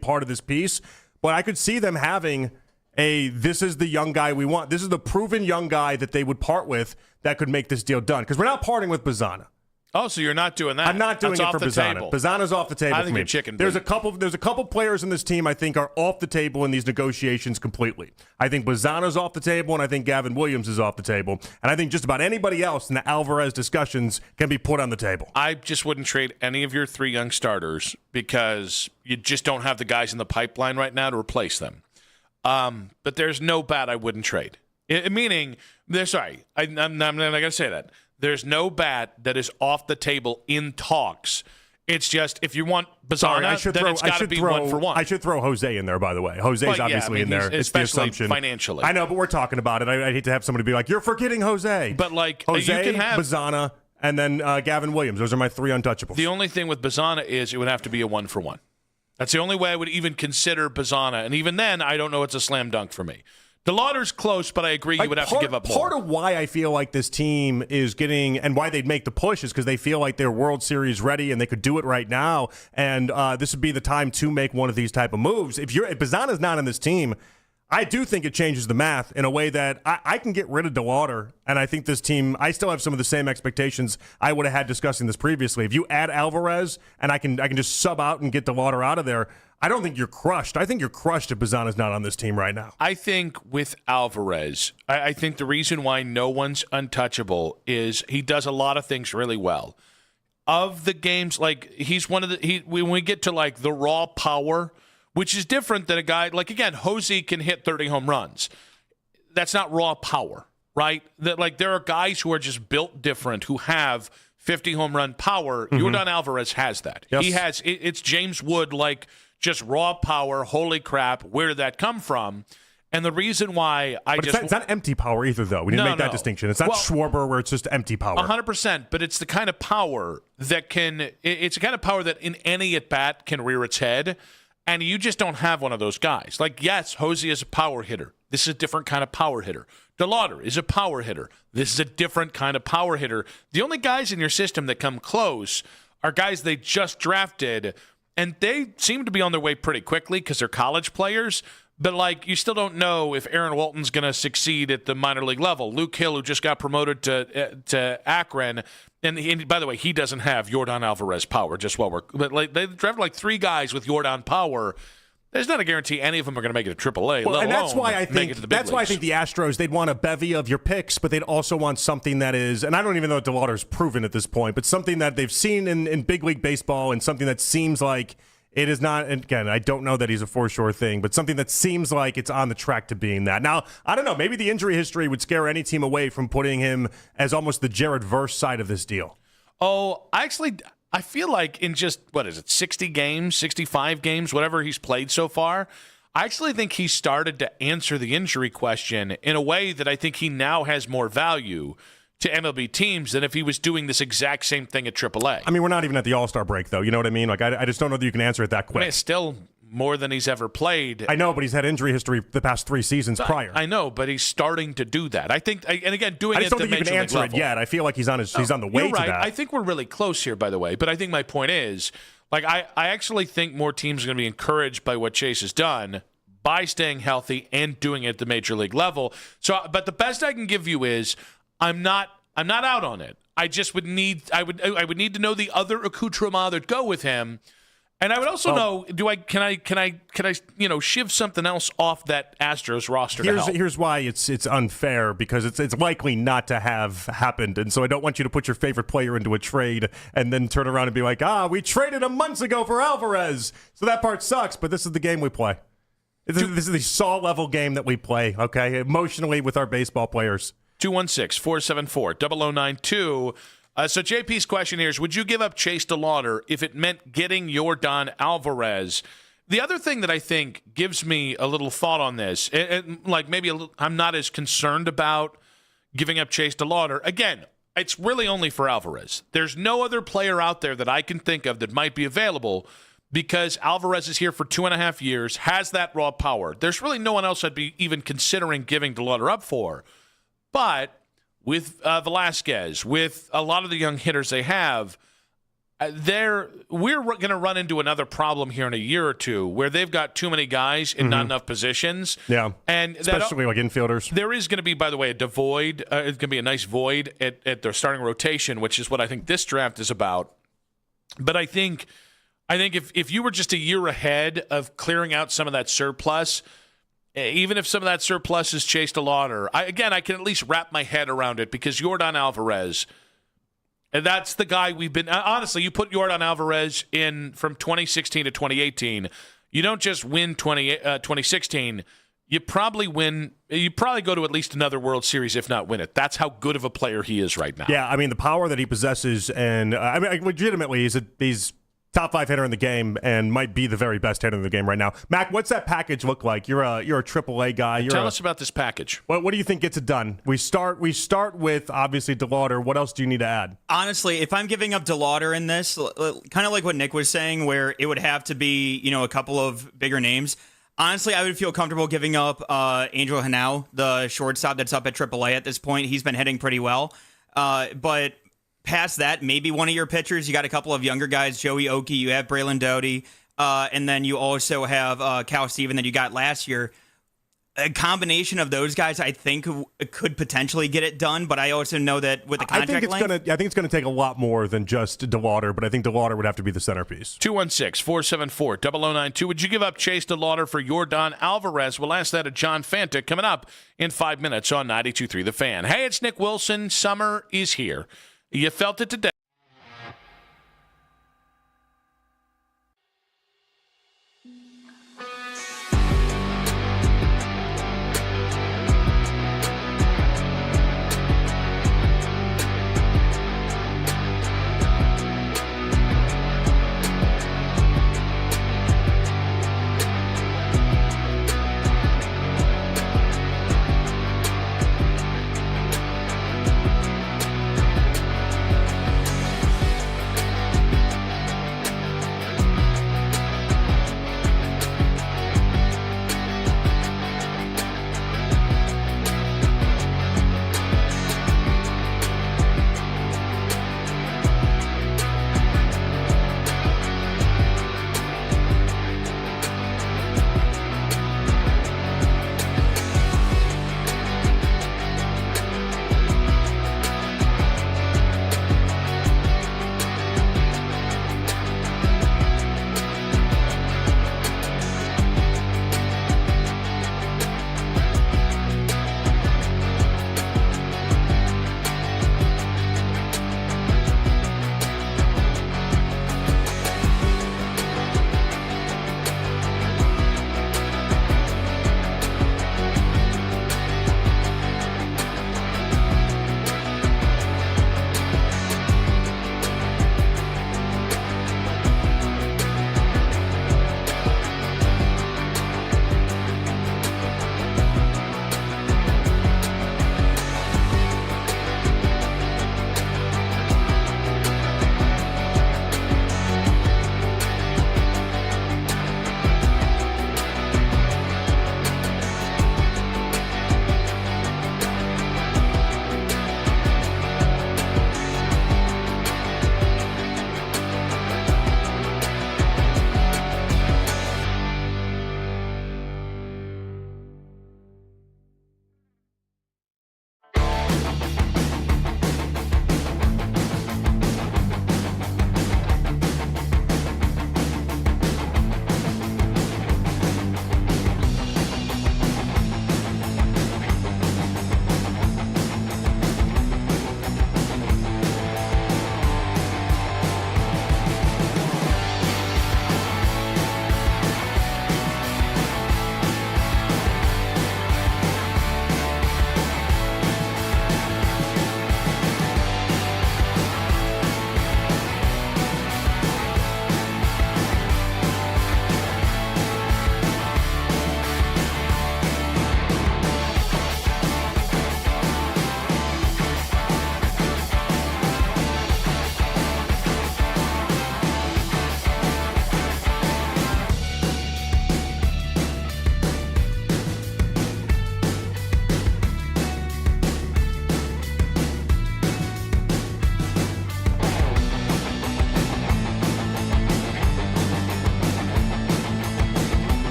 part of this piece. But I could see them having this is the young guy we want. This is the proven young guy that they would part with that could make this deal done. Because we're not parting with Bazzana. Oh, so you're not doing that? I'm not doing That's it for Bazzana. Bazzana's off the table. I think for me. you're chicken. There's a couple players in this team I think are off the table in these negotiations completely. I think Bazzana's off the table, and I think Gavin Williams is off the table, and I think just about anybody else in the Alvarez discussions can be put on the table. I just wouldn't trade any of your 3 young starters because you just don't have the guys in the pipeline right now to replace them. But there's no bat I wouldn't trade. Meaning, I'm not going to say that. There's no bat that is off the table in talks. It's just if you want Bazzana, then it's got to be 1 for 1. I should throw Jose in there, by the way. Jose's obviously in there. It's the assumption. Financially. I know, but we're talking about it. I hate to have somebody be like, you're forgetting Jose. But like Jose, you can have Bazzana, and then Gavin Williams. Those are my 3 untouchables. The only thing with Bazzana is it would have to be a 1 for 1. That's the only way I would even consider Bazzana. And even then, I don't know it's a slam dunk for me. DeLauder's close, but I agree you would have to give up more. Part of why I feel like this team is getting, and why they'd make the push is because they feel like they're World Series ready and they could do it right now. And this would be the time to make one of these type of moves. If Bazzana's not on this team, I do think it changes the math in a way that I can get rid of DeLauder, and I think this team, I still have some of the same expectations I would have had discussing this previously. If you add Alvarez and I can just sub out and get DeLauder out of there, I don't think you're crushed. I think you're crushed if Bazzana's not on this team right now. I think with Alvarez, I think the reason why no one's untouchable is he does a lot of things really well. Of the games, like he's one of when we get to like the raw power, which is different than a guy like, again, Jose can hit 30 home runs. That's not raw power, right? That like there are guys who are just built different who have 50 home run power. Mm-hmm. Yordan Alvarez has that. Yes. He has it's James Wood like. Just raw power. Holy crap! Where did that come from? And the reason why it's not empty power either, though. We didn't make that distinction. It's not Schwarber where it's just empty power. 100%. But it's the kind of power that can. It's the kind of power that in any at bat can rear its head, and you just don't have one of those guys. Like yes, Jose is a power hitter. This is a different kind of power hitter. DeLauder is a power hitter. This is a different kind of power hitter. The only guys in your system that come close are guys they just drafted. And they seem to be on their way pretty quickly because they're college players. But, like, you still don't know if Aaron Walton's going to succeed at the minor league level. Luke Hill, who just got promoted to Akron, and by the way, he doesn't have Yordan Alvarez power. But like they drafted like 3 guys with Yordan power. There's not a guarantee any of them are going to make it to AAA. Well, and that's why I think the Astros they'd want a bevy of your picks, but they'd also want something that is, and I don't even know if DeLauder's proven at this point, but something that they've seen in big league baseball and something that seems like it is not. And again, I don't know that he's a for sure thing, but something that seems like it's on the track to being that. Now, I don't know. Maybe the injury history would scare any team away from putting him as almost the Jared Verse side of this deal. Oh, I feel like in just, 60 games, 65 games, whatever he's played so far, I actually think he started to answer the injury question in a way that I think he now has more value to MLB teams than if he was doing this exact same thing at AAA. I mean, we're not even at the All-Star break, though. You know what I mean? Like, I just don't know that you can answer it that quick. I mean, it's still more than he's ever played. I know, but he's had injury history the past 3 seasons prior. I know, but he's starting to do that. I think, and again, doing I it just at don't the think you major can league answer it level. yet. I feel like he's on the way You're right. to that. I think we're really close here, by the way. But I think my point is, like, I actually think more teams are going to be encouraged by what Chase has done by staying healthy and doing it at the major league level. So, but the best I can give you is, I'm not out on it. I just would need I would need to know the other accoutrements that go with him. And I would also know, can I shiv something else off that Astros roster to help? Here's why it's unfair, because it's likely not to have happened, and so I don't want you to put your favorite player into a trade and then turn around and be like, we traded him months ago for Alvarez, so that part sucks. But this is the game we play. This is the Saw level game that we play. Okay, emotionally with our baseball players. 216-474-0092. So JP's question here is, would you give up Chase DeLauder if it meant getting Yordan Alvarez? The other thing that I think gives me a little thought on this, like maybe I'm not as concerned about giving up Chase DeLauder. Again, it's really only for Alvarez. There's no other player out there that I can think of that might be available because Alvarez is here for 2.5 years, has that raw power. There's really no one else I'd be even considering giving DeLauder up for. But with Velasquez, with a lot of the young hitters they have, we're going to run into another problem here in a year or two where they've got too many guys in not enough positions. Yeah, and especially like infielders. There is going to be, by the way, it's going to be a nice void at their starting rotation, which is what I think this draft is about. But I think if you were just a year ahead of clearing out some of that surplus, even if some of that surplus is Chase DeLauder, I can at least wrap my head around it, because Yordan Alvarez, and that's the guy we've been. Honestly, you put Yordan Alvarez in from 2016 to 2018, you don't just win 2016. You probably win. You probably go to at least another World Series, if not win it. That's how good of a player he is right now. Yeah, I mean the power that he possesses, and I mean legitimately, he's top 5 hitter in the game and might be the very best hitter in the game right now. Mac, what's that package look like? You're a AAA guy. Tell us about this package. What do you think gets it done? We start with obviously DeLauder. What else do you need to add? Honestly, if I'm giving up DeLauder in this, kind of like what Nick was saying, where it would have to be a couple of bigger names. Honestly, I would feel comfortable giving up Angel Hanau, the shortstop that's up at AAA at this point. He's been hitting pretty well, but past that, maybe one of your pitchers. You got a couple of younger guys, Joey Oki, you have Braylon Doughty, and then you also have Cal Steven that you got last year. A combination of those guys, I think, could potentially get it done, but I also know that with the contract I think it's going to take a lot more than just DeLauder, but I think DeLauder would have to be the centerpiece. 216-474-0092. Would you give up Chase DeLauder for Yordan Alvarez? We'll ask that of John Fanta coming up in 5 minutes on 92.3 The Fan. Hey, it's Nick Wilson. Summer is here. You felt it today.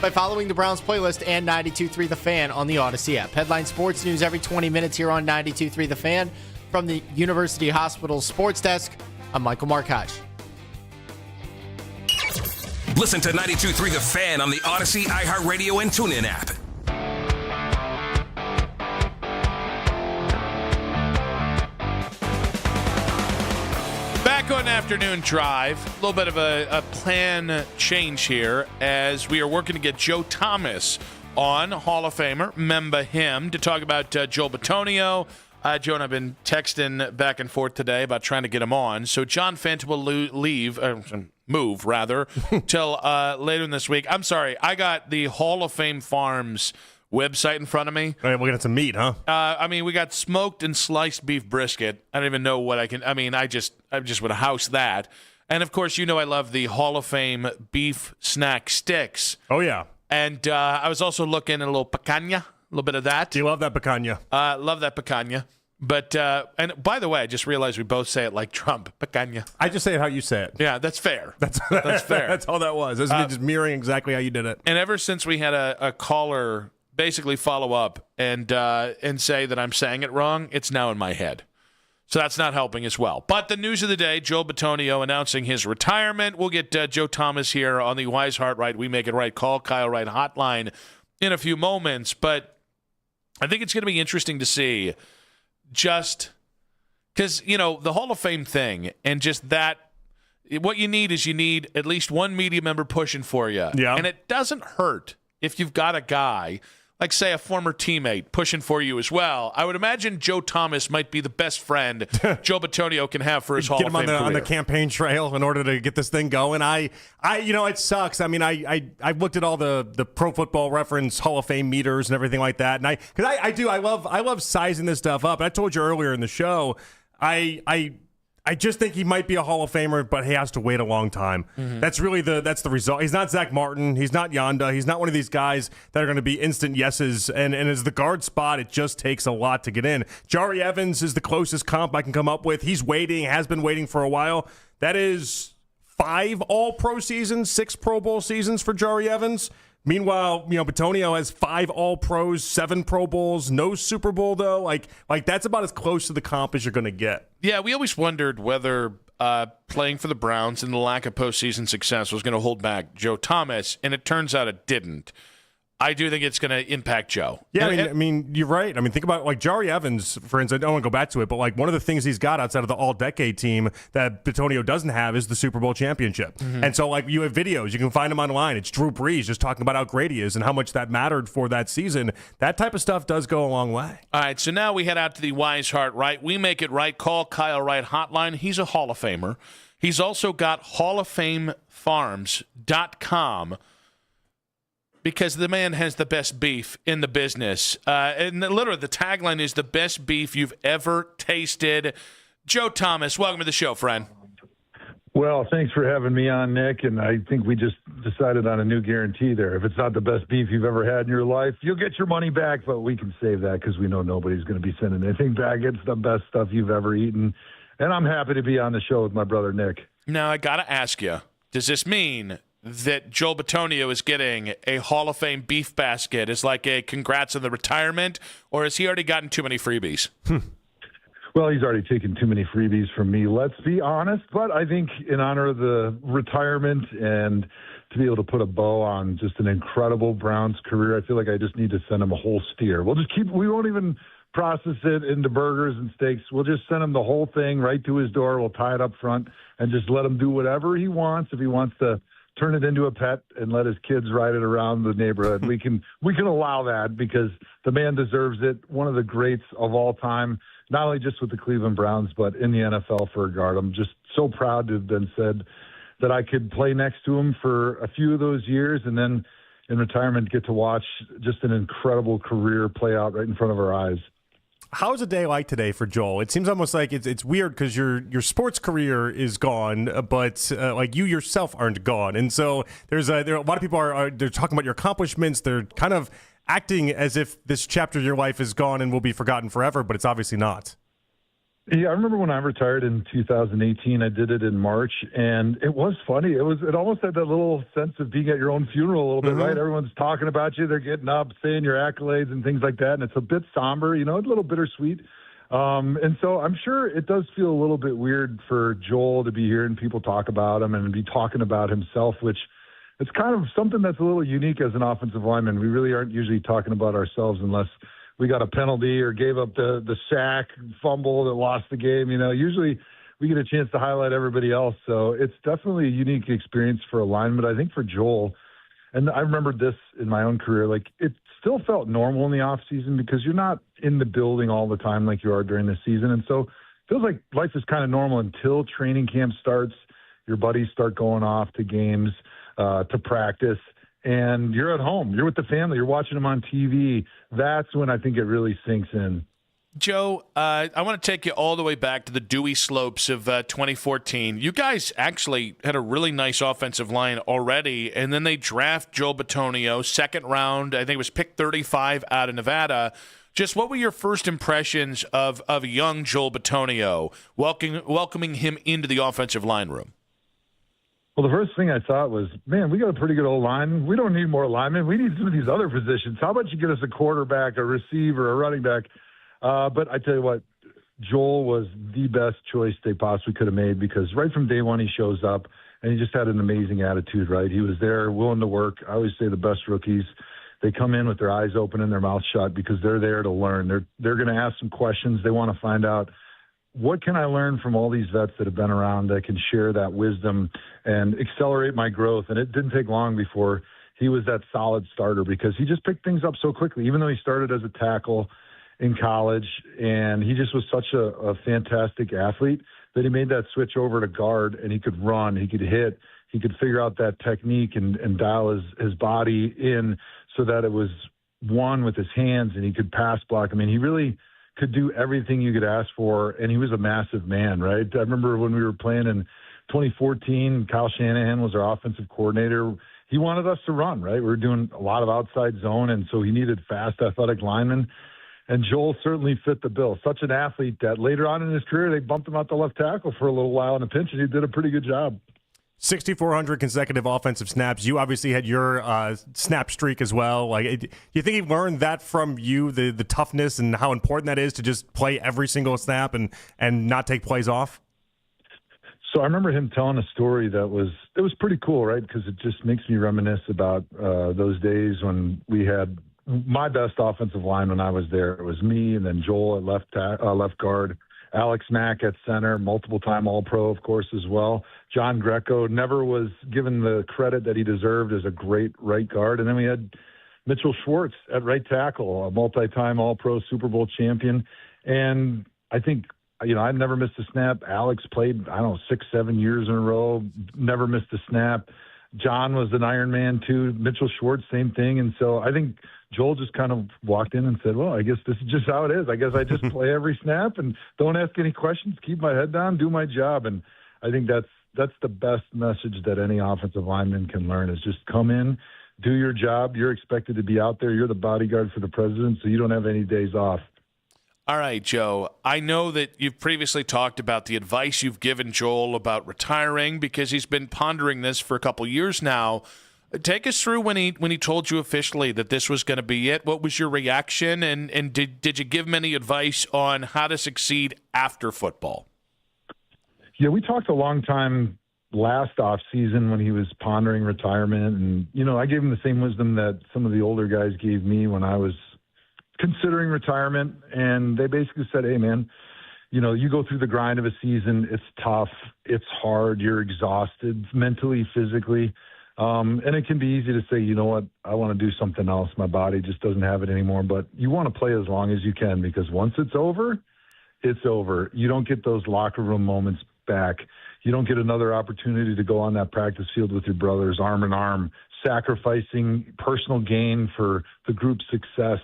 by following the Browns playlist and 92.3 The Fan on the Odyssey app. Headline sports news every 20 minutes here on 92.3 The Fan. From the University Hospital Sports Desk, I'm Michael Markach. Listen to 92.3 The Fan on the Odyssey, iHeartRadio, and TuneIn app. Back on Afternoon Drive, a little bit of a plan change here as we are working to get Joe Thomas on, Hall of Famer, member him, to talk about Joel Bitonio. Joe and I have been texting back and forth today about trying to get him on. So John Fenton will move till later in this week. I'm sorry, I got the Hall of Fame Farms website in front of me. All right, we got some meat, huh? We got smoked and sliced beef brisket. I don't even know what I can. I just would house that. And of course, I love the Hall of Fame beef snack sticks. Oh yeah. And I was also looking at a little picanha, a little bit of that. Do you love that picanha? Love that picanha. But and by the way, I just realized we both say it like Trump, picanha. I just say it how you say it. Yeah, that's fair. That's fair. That's all that was. That's me just mirroring exactly how you did it. And ever since we had a caller basically follow up and say that I'm saying it wrong, it's now in my head. So that's not helping as well. But the news of the day, Joel Bitonio announcing his retirement. We'll get Joe Thomas here on the Wise Heart Right, We Make It Right, Call Kyle Wright hotline in a few moments. But I think it's going to be interesting to see just because, the Hall of Fame thing and just that, what you need is at least one media member pushing for you. Yeah. And it doesn't hurt if you've got a guy like, say, a former teammate pushing for you as well. I would imagine Joe Thomas might be the best friend Joe Bitonio can have for his Hall of Fame career. Get him on the campaign trail in order to get this thing going. It sucks. I looked at all the Pro Football Reference Hall of Fame meters and everything like that, and I love sizing this stuff up. And I told you earlier in the show, I just think he might be a Hall of Famer, but he has to wait a long time. Mm-hmm. That's the result. He's not Zach Martin. He's not Yanda. He's not one of these guys that are going to be instant yeses. And as the guard spot, it just takes a lot to get in. Jari Evans is the closest comp I can come up with. He's waiting, has been waiting for a while. That is 5 All-Pro seasons, 6 Pro Bowl seasons for Jari Evans. Meanwhile, Bitonio has 5 All-Pros, 7 Pro Bowls, no Super Bowl, though. Like that's about as close to the comp as you're going to get. Yeah, we always wondered whether playing for the Browns and the lack of postseason success was going to hold back Joe Thomas, and it turns out it didn't. I do think it's going to impact Joe. Yeah, you're right. Think about Jari Evans, for instance. I don't want to go back to it, but one of the things he's got outside of the All-Decade team that Bitonio doesn't have is the Super Bowl championship. Mm-hmm. And so you have videos. You can find them online. It's Drew Brees just talking about how great he is and how much that mattered for that season. That type of stuff does go a long way. All right, so now we head out to the Wise Heart Right. We Make It Right. Call Kyle Wright hotline. He's a Hall of Famer. He's also got HallOfFameFarms.com. Because the man has the best beef in the business. And literally, the tagline is the best beef you've ever tasted. Joe Thomas, welcome to the show, friend. Well, thanks for having me on, Nick. And I think we just decided on a new guarantee there. If it's not the best beef you've ever had in your life, you'll get your money back. But we can save that because we know nobody's going to be sending anything back. It's the best stuff you've ever eaten. And I'm happy to be on the show with my brother, Nick. Now, I got to ask you, does this mean that Joel Bitonio is getting a Hall of Fame beef basket is like a congrats on the retirement, or has he already gotten too many freebies? Well, he's already taken too many freebies from me, let's be honest. But I think in honor of the retirement and to be able to put a bow on just an incredible Browns career, I feel like I just need to send him a whole steer. We won't even process it into burgers and steaks. We'll just send him the whole thing right to his door. We'll tie it up front and just let him do whatever he wants. If he wants to turn it into a pet and let his kids ride it around the neighborhood, we can allow that because the man deserves it. One of the greats of all time, not only just with the Cleveland Browns, but in the NFL for a guard. I'm just so proud to have been said that I could play next to him for a few of those years and then in retirement get to watch just an incredible career play out right in front of our eyes. How's a day like today for Joel? It seems almost like it's weird because your sports career is gone, but you yourself aren't gone. And so there are a lot of people they're talking about your accomplishments. They're kind of acting as if this chapter of your life is gone and will be forgotten forever, but it's obviously not. Yeah, I remember when I retired in 2018, I did it in March, and it was funny. It almost had that little sense of being at your own funeral a little bit, right? Everyone's talking about you. They're getting up, saying your accolades and things like that, and it's a bit somber, a little bittersweet. And so I'm sure it does feel a little bit weird for Joel to be hearing people talk about him and be talking about himself, which it's kind of something that's a little unique as an offensive lineman. We really aren't usually talking about ourselves unless we got a penalty or gave up the sack, fumble that lost the game. Usually we get a chance to highlight everybody else. So it's definitely a unique experience for a lineman. I think for Joel, and I remember this in my own career, like it still felt normal in the off season because you're not in the building all the time like you are during the season. And so it feels like life is kind of normal until training camp starts. Your buddies start going off to games, to practice, and you're at home. You're with the family. You're watching them on TV. That's when I think it really sinks in. Joe, I want to take you all the way back to the Dewey Slopes of 2014. You guys actually had a really nice offensive line already, and then they draft Joel Bitonio, second round. I think it was pick 35 out of Nevada. Just what were your first impressions of young Joel Bitonio, welcoming him into the offensive line room? Well, the first thing I thought was, man, we got a pretty good old line. We don't need more linemen. We need some of these other positions. How about you get us a quarterback, a receiver, a running back? But I tell you what, Joel was the best choice they possibly could have made because right from day one he shows up and he just had an amazing attitude, right? He was there, willing to work. I always say the best rookies, they come in with their eyes open and their mouth shut because they're there to learn. They're going to ask some questions. They want to find out, what can I learn from all these vets that have been around that can share that wisdom and accelerate my growth? And it didn't take long before he was that solid starter because he just picked things up so quickly, even though he started as a tackle in college. And he just was such a fantastic athlete that he made that switch over to guard, and he could run, he could hit, he could figure out that technique and dial his body in so that it was one with his hands and he could pass block. I mean, he really could do everything you could ask for, and he was a massive man, right? I remember when we were playing in 2014, Kyle Shanahan was our offensive coordinator. He wanted us to run, right? We were doing a lot of outside zone, and so he needed fast, athletic linemen, and Joel certainly fit the bill. Such an athlete that later on in his career, they bumped him out to left tackle for a little while in a pinch, and he did a pretty good job. 6,400 consecutive offensive snaps. You obviously had your snap streak as well. Like, do you think he learned that from you, the toughness and how important that is to just play every single snap and not take plays off? So I remember him telling a story that was pretty cool, right? Because it just makes me reminisce about those days when we had my best offensive line when I was there. It was me and then Joel at left guard, Alex Mack at center, multiple-time All-Pro, of course, as well. John Greco never was given the credit that he deserved as a great right guard. And then we had Mitchell Schwartz at right tackle, a multi-time All-Pro Super Bowl champion. And I think, I never missed a snap. Alex played, 6-7 years in a row, never missed a snap. John was an Iron Man, too. Mitchell Schwartz, same thing. And so I think Joel just kind of walked in and said, well, I guess this is just how it is. I guess I just play every snap and don't ask any questions, keep my head down, do my job. And I think that's the best message that any offensive lineman can learn is just come in, do your job. You're expected to be out there. You're the bodyguard for the president, so you don't have any days off. All right, Joe, I know that you've previously talked about the advice you've given Joel about retiring because he's been pondering this for a couple years now. Take us through when he told you officially that this was going to be it. What was your reaction, and did you give him any advice on how to succeed after football? Yeah, we talked a long time last off season when he was pondering retirement, and I gave him the same wisdom that some of the older guys gave me when I was considering retirement. And they basically said, hey, man, you go through the grind of a season. It's tough. It's hard. You're exhausted mentally, physically. And it can be easy to say, you know what, I want to do something else. My body just doesn't have it anymore. But you want to play as long as you can because once it's over, it's over. You don't get those locker room moments back. You don't get another opportunity to go on that practice field with your brothers arm in arm, sacrificing personal gain for the group's success.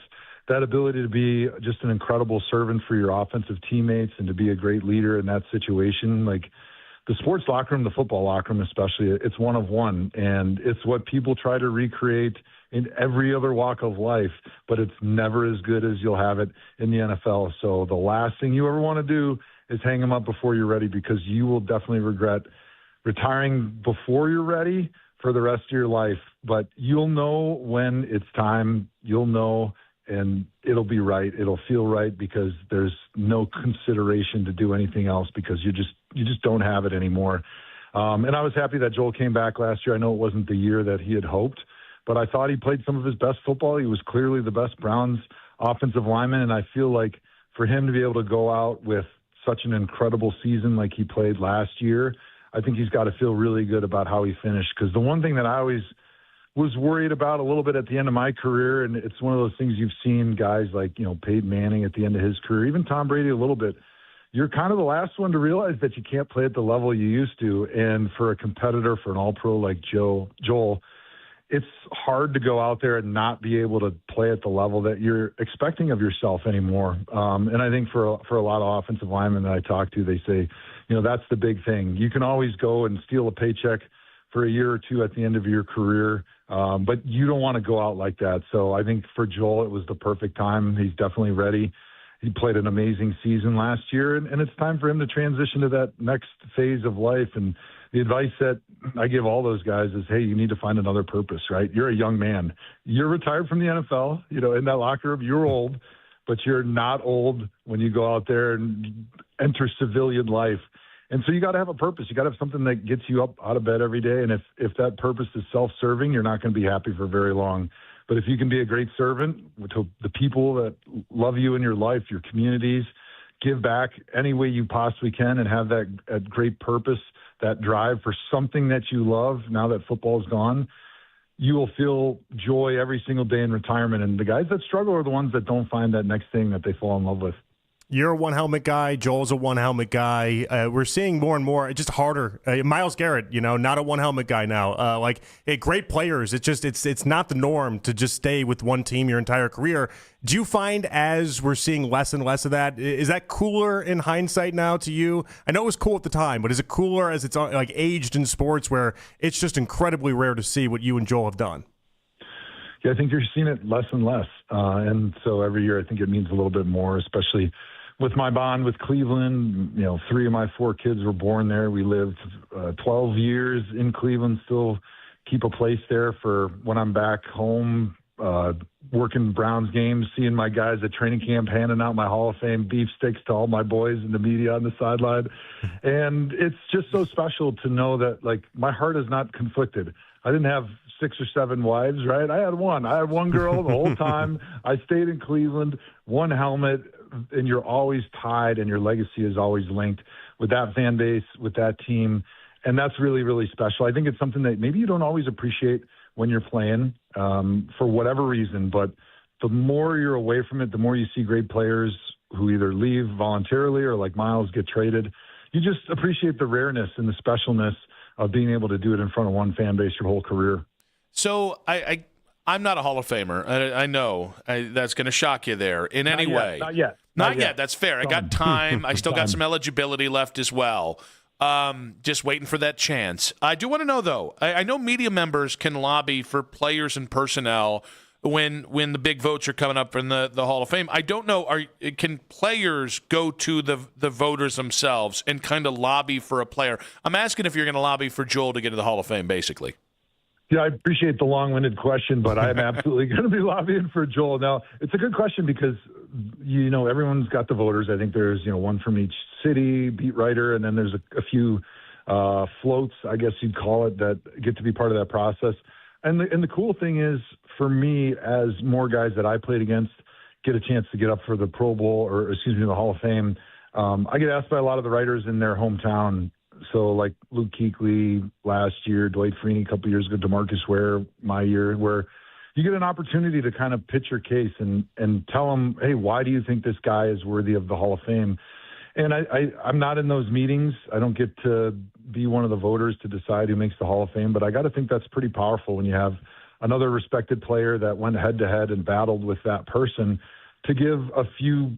That ability to be just an incredible servant for your offensive teammates and to be a great leader in that situation. Like the sports locker room, the football locker room especially, it's one of one. And it's what people try to recreate in every other walk of life, but it's never as good as you'll have it in the NFL. So the last thing you ever want to do is hang them up before you're ready, because you will definitely regret retiring before you're ready for the rest of your life. But you'll know when it's time. You'll know, and it'll be right. It'll feel right, because there's no consideration to do anything else, because you just don't have it anymore. And I was happy that Joel came back last year. I know it wasn't the year that he had hoped, but I thought he played some of his best football. He was clearly the best Browns offensive lineman, and I feel like for him to be able to go out with such an incredible season like he played last year, I think he's got to feel really good about how he finished. Because the one thing that I always was worried about a little bit at the end of my career, and it's one of those things you've seen guys like, Peyton Manning at the end of his career, even Tom Brady a little bit, you're kind of the last one to realize that you can't play at the level you used to. And for a competitor, for an all-pro like Joel, it's hard to go out there and not be able to play at the level that you're expecting of yourself anymore. And I think for a lot of offensive linemen that I talk to, they say, that's the big thing. You can always go and steal a paycheck for a year or two at the end of your career, but you don't want to go out like that. So I think for Joel, it was the perfect time. He's definitely ready. He played an amazing season last year, and it's time for him to transition to that next phase of life. And the advice that I give all those guys is, hey, you need to find another purpose, right? You're a young man. You're retired from the NFL, in that locker room. You're old, but you're not old when you go out there and enter civilian life. And so you got to have a purpose. You got to have something that gets you up out of bed every day. And if that purpose is self-serving, you're not going to be happy for very long. But if you can be a great servant to the people that love you in your life, your communities, give back any way you possibly can, and have that great purpose, that drive for something that you love, now that football's gone, you will feel joy every single day in retirement. And the guys that struggle are the ones that don't find that next thing that they fall in love with. You're a one-helmet guy. Joel's a one-helmet guy. We're seeing more and more. It's just harder. Myles Garrett, not a one-helmet guy now. Great players. It's not the norm to just stay with one team your entire career. Do you find, as we're seeing less and less of that, is that cooler in hindsight now to you? I know it was cool at the time, but is it cooler as it's aged in sports, where it's just incredibly rare to see what you and Joel have done? Yeah, I think you're seeing it less and less. And so every year I think it means a little bit more, especially with my bond with Cleveland. 3 of my 4 kids were born there. We lived 12 years in Cleveland, still keep a place there for when I'm back home, working Browns games, seeing my guys at training camp, handing out my Hall of Fame beef sticks to all my boys in the media on the sideline. And it's just so special to know that, my heart is not conflicted. I didn't have 6 or 7 wives, right? I had one. I had one girl the whole time. I stayed in Cleveland, one helmet, and you're always tied, and your legacy is always linked with that fan base, with that team. And that's really, really special. I think it's something that maybe you don't always appreciate when you're playing for whatever reason, but the more you're away from it, the more you see great players who either leave voluntarily or, like Myles, get traded. You just appreciate the rareness and the specialness of being able to do it in front of one fan base your whole career. So I'm not a Hall of Famer. I know that's going to shock you there in any way. Not yet. Not yet. That's fair. I got time. I still got some eligibility left as well. Just waiting for that chance. I do want to know, though, I know media members can lobby for players and personnel when the big votes are coming up in the Hall of Fame. I don't know, can players go to the voters themselves and kind of lobby for a player? I'm asking if you're going to lobby for Joel to get to the Hall of Fame, basically. Yeah, I appreciate the long-winded question, but I'm absolutely going to be lobbying for Joel. Now, it's a good question because, everyone's got the voters. I think there's, one from each city, beat writer, and then there's a few floats, I guess you'd call it, that get to be part of that process. And the cool thing is, for me, as more guys that I played against get a chance to get up for the Pro Bowl the Hall of Fame, I get asked by a lot of the writers in their hometown. So like Luke Kuechly last year, Dwight Freeney a couple years ago, DeMarcus Ware my year, where you get an opportunity to kind of pitch your case and tell them, hey, why do you think this guy is worthy of the Hall of Fame? And I'm not in those meetings. I don't get to be one of the voters to decide who makes the Hall of Fame, but I got to think that's pretty powerful when you have another respected player that went head-to-head and battled with that person to give a few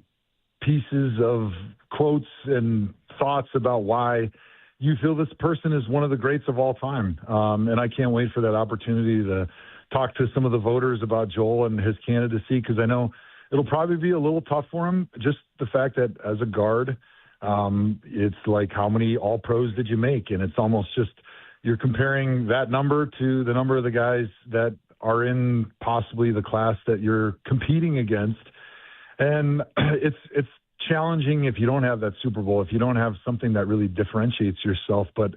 pieces of quotes and thoughts about why you feel this person is one of the greats of all time. And I can't wait for that opportunity to talk to some of the voters about Joel and his candidacy, because I know it'll probably be a little tough for him. Just the fact that as a guard, It's like, how many All-Pros did you make? And it's almost just, you're comparing that number to the number of the guys that are in possibly the class that you're competing against. And it's challenging if you don't have that Super Bowl, if you don't have something that really differentiates yourself. But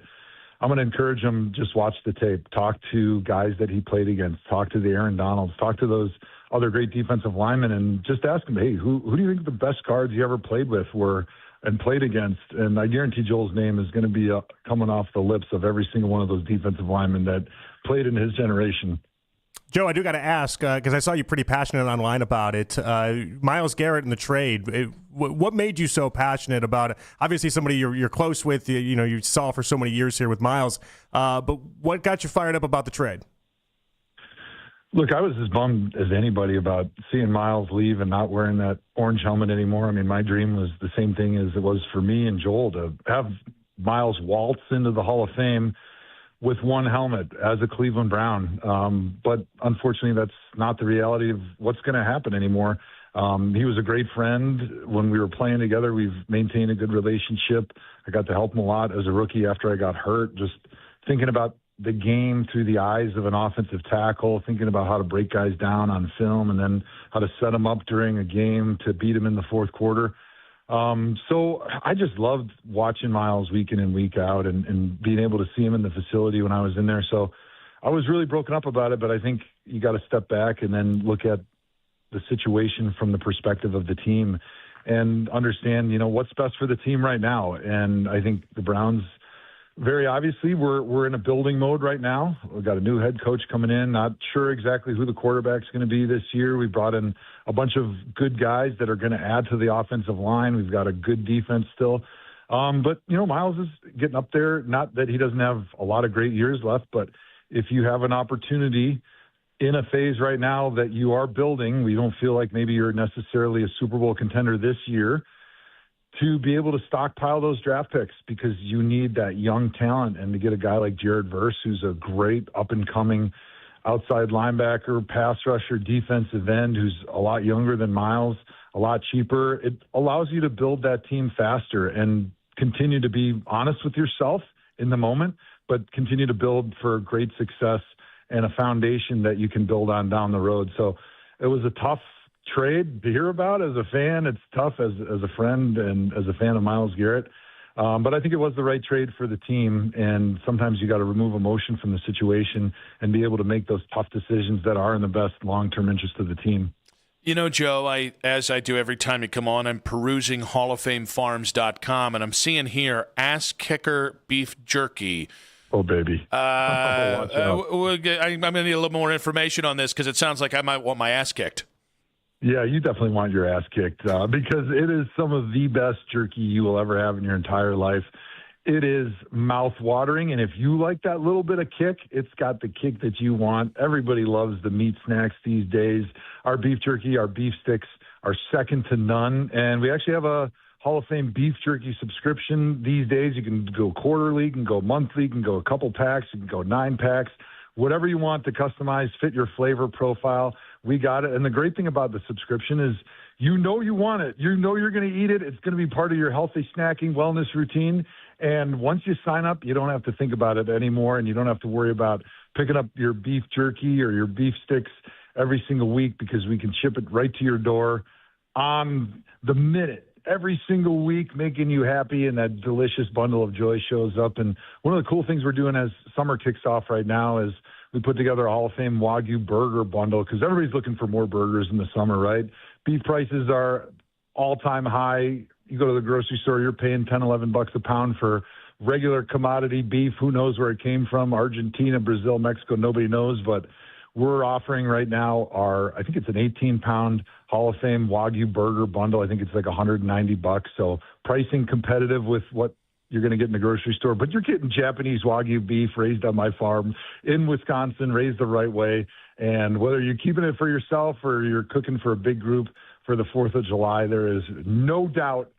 I'm going to encourage him, just watch the tape, talk to guys that he played against, talk to the Aaron Donalds, talk to those other great defensive linemen, and just ask him, hey, who do you think the best guards you ever played with were and played against? And I guarantee Joel's name is going to be coming off the lips of every single one of those defensive linemen that played in his generation. Joe, I do got to ask, because I saw you pretty passionate online about it. Myles Garrett in the trade, what made you so passionate about it? Obviously, somebody you're close with, you saw for so many years here with Myles. But what got you fired up about the trade? Look, I was as bummed as anybody about seeing Myles leave and not wearing that orange helmet anymore. I mean, my dream was the same thing as it was for me and Joel, to have Myles waltz into the Hall of Fame with one helmet as a Cleveland Brown. But unfortunately, that's not the reality of what's going to happen anymore. He was a great friend when we were playing together. We've maintained a good relationship. I got to help him a lot as a rookie after I got hurt, just thinking about the game through the eyes of an offensive tackle, thinking about how to break guys down on film and then how to set them up during a game to beat them in the fourth quarter. So I just loved watching Myles week in and week out and being able to see him in the facility when I was in there. So I was really broken up about it, but I think you got to step back and then look at the situation from the perspective of the team and understand, what's best for the team right now. And I think the Browns, very obviously, we're in a building mode right now. We've got a new head coach coming in. Not sure exactly who the quarterback's going to be this year. We brought in a bunch of good guys that are going to add to the offensive line. We've got a good defense still. But, Myles is getting up there. Not that he doesn't have a lot of great years left, but if you have an opportunity in a phase right now that you are building, we don't feel like maybe you're necessarily a Super Bowl contender this year, to be able to stockpile those draft picks, because you need that young talent, and to get a guy like Jared Verse, who's a great up-and-coming outside linebacker, pass rusher, defensive end, who's a lot younger than Myles, a lot cheaper. It allows you to build that team faster and continue to be honest with yourself in the moment, but continue to build for great success and a foundation that you can build on down the road. So it was a tough trade to hear about as a fan. It's tough as a friend and as a fan of Myles Garrett. But I think it was the right trade for the team. And sometimes you got to remove emotion from the situation and be able to make those tough decisions that are in the best long-term interest of the team. Joe, as I do every time you come on, I'm perusing HallOfFameFarms.com, and I'm seeing here ass kicker beef jerky. Oh, baby. I'm going to need a little more information on this, because it sounds like I might want my ass kicked. Yeah, you definitely want your ass kicked because it is some of the best jerky you will ever have in your entire life. It is mouth-watering, and if you like that little bit of kick, it's got the kick that you want. Everybody loves the meat snacks these days. Our beef jerky, our beef sticks are second to none, and we actually have a Hall of Fame beef jerky subscription these days. You can go quarterly, you can go monthly, you can go a couple packs, you can go 9 packs, whatever you want to customize, fit your flavor profile. We got it. And the great thing about the subscription is you want it. You know you're going to eat it. It's going to be part of your healthy snacking wellness routine. And once you sign up, you don't have to think about it anymore, and you don't have to worry about picking up your beef jerky or your beef sticks every single week, because we can ship it right to your door on the minute, every single week, making you happy, and that delicious bundle of joy shows up. And one of the cool things we're doing as summer kicks off right now is we put together a Hall of Fame Wagyu burger bundle, because everybody's looking for more burgers in the summer, right? Beef prices are all-time high. You go to the grocery store, you're paying $10, $11 a pound for regular commodity beef. Who knows where it came from? Argentina, Brazil, Mexico, nobody knows. But we're offering right now I think it's an 18-pound Hall of Fame Wagyu burger bundle. I think it's like $190. So pricing competitive with what you're going to get in the grocery store, but you're getting Japanese Wagyu beef raised on my farm in Wisconsin, raised the right way. And whether you're keeping it for yourself or you're cooking for a big group for the 4th of July, there is no doubt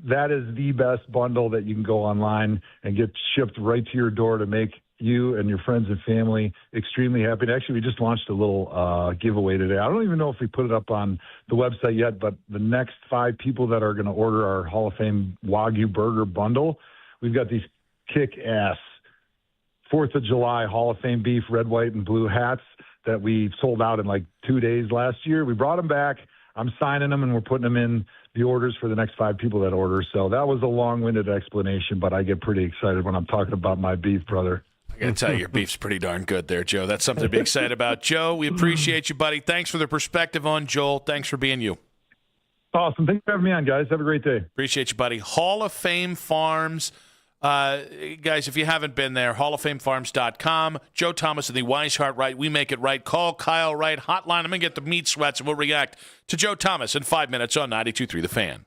that is the best bundle that you can go online and get shipped right to your door to make you and your friends and family extremely happy. And actually, we just launched a little giveaway today. I don't even know if we put it up on the website yet, but the next 5 people that are going to order our Hall of Fame Wagyu Burger Bundle, we've got these kick-ass 4th of July Hall of Fame beef, red, white, and blue hats that we sold out in like 2 days last year. We brought them back. I'm signing them, and we're putting them in the orders for the next 5 people that order. So that was a long-winded explanation, but I get pretty excited when I'm talking about my beef, brother. I got to tell you, your beef's pretty darn good there, Joe. That's something to be excited about. Joe, we appreciate you, buddy. Thanks for the perspective on Joel. Thanks for being you. Awesome. Thanks for having me on, guys. Have a great day. Appreciate you, buddy. Hall of Fame Farms. Guys, if you haven't been there, hallofamefarms.com. Joe Thomas and the Weishart Right. We make it right. Call Kyle Wright. Hotline. I'm going to get the meat sweats, and we'll react to Joe Thomas in 5 minutes on 92.3 The Fan.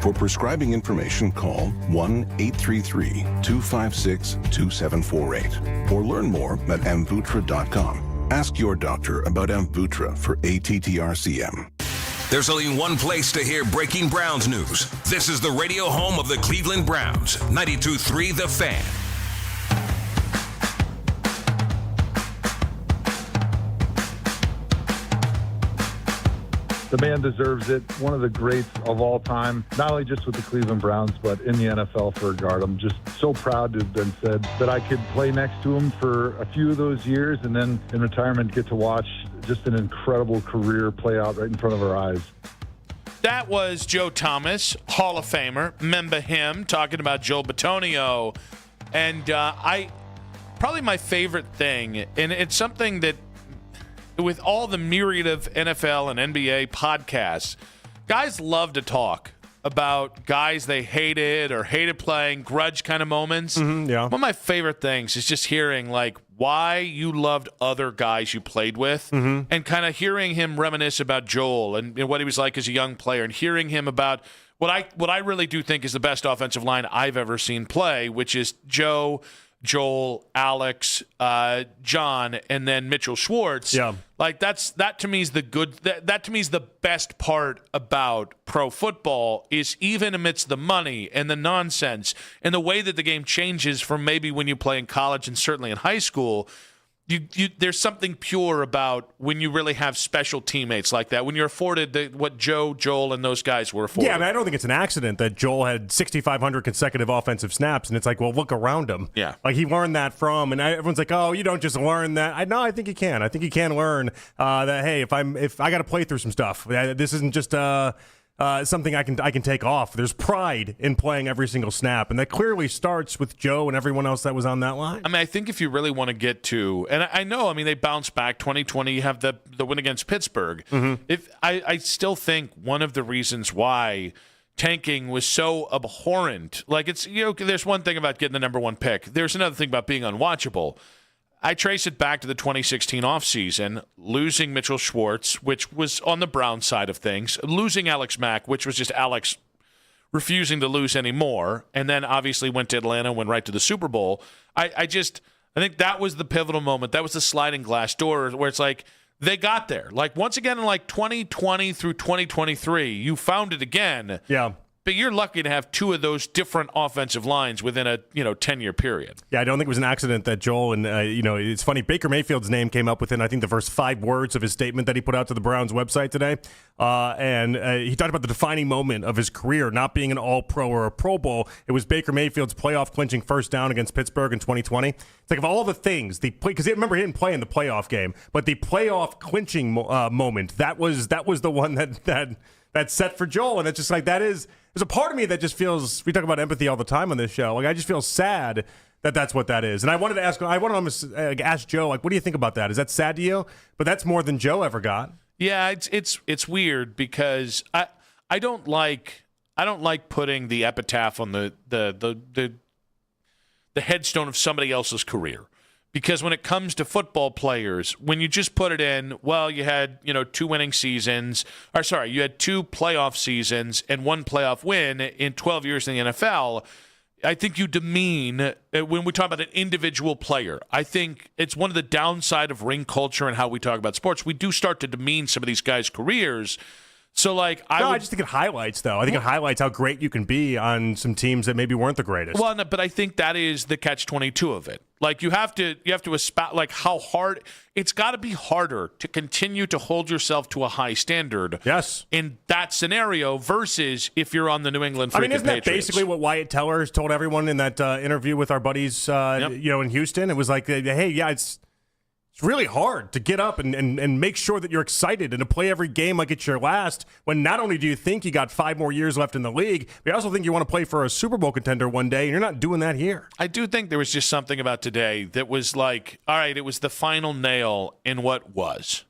For prescribing information, call 1-833-256-2748 or learn more at Amvuttra.com. Ask your doctor about Amvuttra for ATTRCM. There's only one place to hear breaking Browns news. This is the radio home of the Cleveland Browns, 92.3 The Fan. The man deserves it. One of the greats of all time, not only just with the Cleveland Browns, but in the NFL for a guard. I'm just so proud to have been said that I could play next to him for a few of those years and then in retirement get to watch just an incredible career play out right in front of our eyes. That was Joe Thomas, Hall of Famer. Remember him talking about Joel Bitonio. And probably my favorite thing, and it's something that with all the myriad of NFL and NBA podcasts, guys love to talk about guys they hated or hated playing, grudge kind of moments. Yeah. One of my favorite things is just hearing like why you loved other guys you played with and kind of hearing him reminisce about Joel and what he was like as a young player and hearing him about what I really do think is the best offensive line I've ever seen play, which is Joe, Joel, Alex, John, and then Mitchell Schwartz. Yeah. Like that to me is that to me is the best part about pro football is even amidst the money and the nonsense and the way that the game changes from maybe when you play in college and certainly in high school. There's something pure about when you really have special teammates like that, when you're afforded what Joe, Joel, and those guys were afforded. Yeah, I mean, I don't think it's an accident that Joel had 6,500 consecutive offensive snaps, and it's like, well, look around him. Yeah. Like, he learned that from, and everyone's like, oh, you don't just learn that. I think you can. I think you can learn that, hey, if I got to play through some stuff, this isn't just something I can take off. There's pride in playing every single snap, and that clearly starts with Joe and everyone else that was on that line. I mean, I think if you really want to get to, and I know, I mean, they bounced back 2020. You have the win against Pittsburgh. If I still think one of the reasons why tanking was so abhorrent, like it's there's one thing about getting the number one pick. There's another thing about being unwatchable. I trace it back to the 2016 offseason, losing Mitchell Schwartz, which was on the Brown side of things, losing Alex Mack, which was just Alex refusing to lose anymore, and then obviously went to Atlanta, went right to the Super Bowl. I think that was the pivotal moment. That was the sliding glass door where it's like they got there. Like once again in like 2020 through 2023, you found it again. Yeah. But you're lucky to have two of those different offensive lines within a 10-year period. Yeah, I don't think it was an accident that Joel and it's funny. Baker Mayfield's name came up within I think the first 5 words of his statement that he put out to the Browns website today, and he talked about the defining moment of his career, not being an All-Pro or a Pro Bowl. It was Baker Mayfield's playoff clinching first down against Pittsburgh in 2020. It's like of all the things because remember he didn't play in the playoff game, but the playoff clinching moment that was the one that's set for Joel, and it's just like there's a part of me that just feels, we talk about empathy all the time on this show. Like I just feel sad that that's what that is. And I wanted to ask Joe, like, what do you think about that? Is that sad to you? But that's more than Joe ever got. Yeah, it's weird because I don't like putting the epitaph on the headstone of somebody else's career. Because when it comes to football players, when you just put it in, well, you had, 2 winning seasons, you had 2 playoff seasons and 1 playoff win in 12 years in the NFL. I think you demean, when we talk about an individual player, I think it's one of the downside of ring culture and how we talk about sports. We do start to demean some of these guys' careers. So, I just think it highlights, though. I think it highlights how great you can be on some teams that maybe weren't the greatest. Well, no, but I think that is the catch-22 of it. Like, you have to espouse, like, how hard – it's got to be harder to continue to hold yourself to a high standard in that scenario versus if you're on the New England freaking isn't that Patriots. basically what Wyatt Teller told everyone in that interview with our buddies, in Houston? It was like, hey, yeah, it's really hard to get up and make sure that you're excited and to play every game like it's your last when not only do you think you got 5 more years left in the league, but you also think you want to play for a Super Bowl contender one day, and you're not doing that here. I do think there was just something about today that was like, all right, it was the final nail in what was,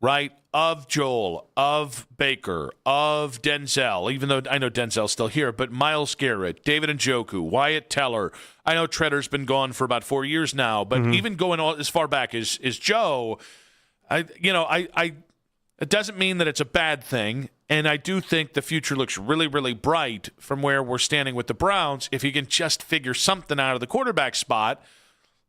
right? Of Joel, of Baker, of Denzel, even though I know Denzel's still here, but Myles Garrett, David Njoku, Wyatt Teller. I know Tretter's been gone for about 4 years now, but even going as far back as Joe, it doesn't mean that it's a bad thing. And I do think the future looks really, really bright from where we're standing with the Browns. If you can just figure something out of the quarterback spot,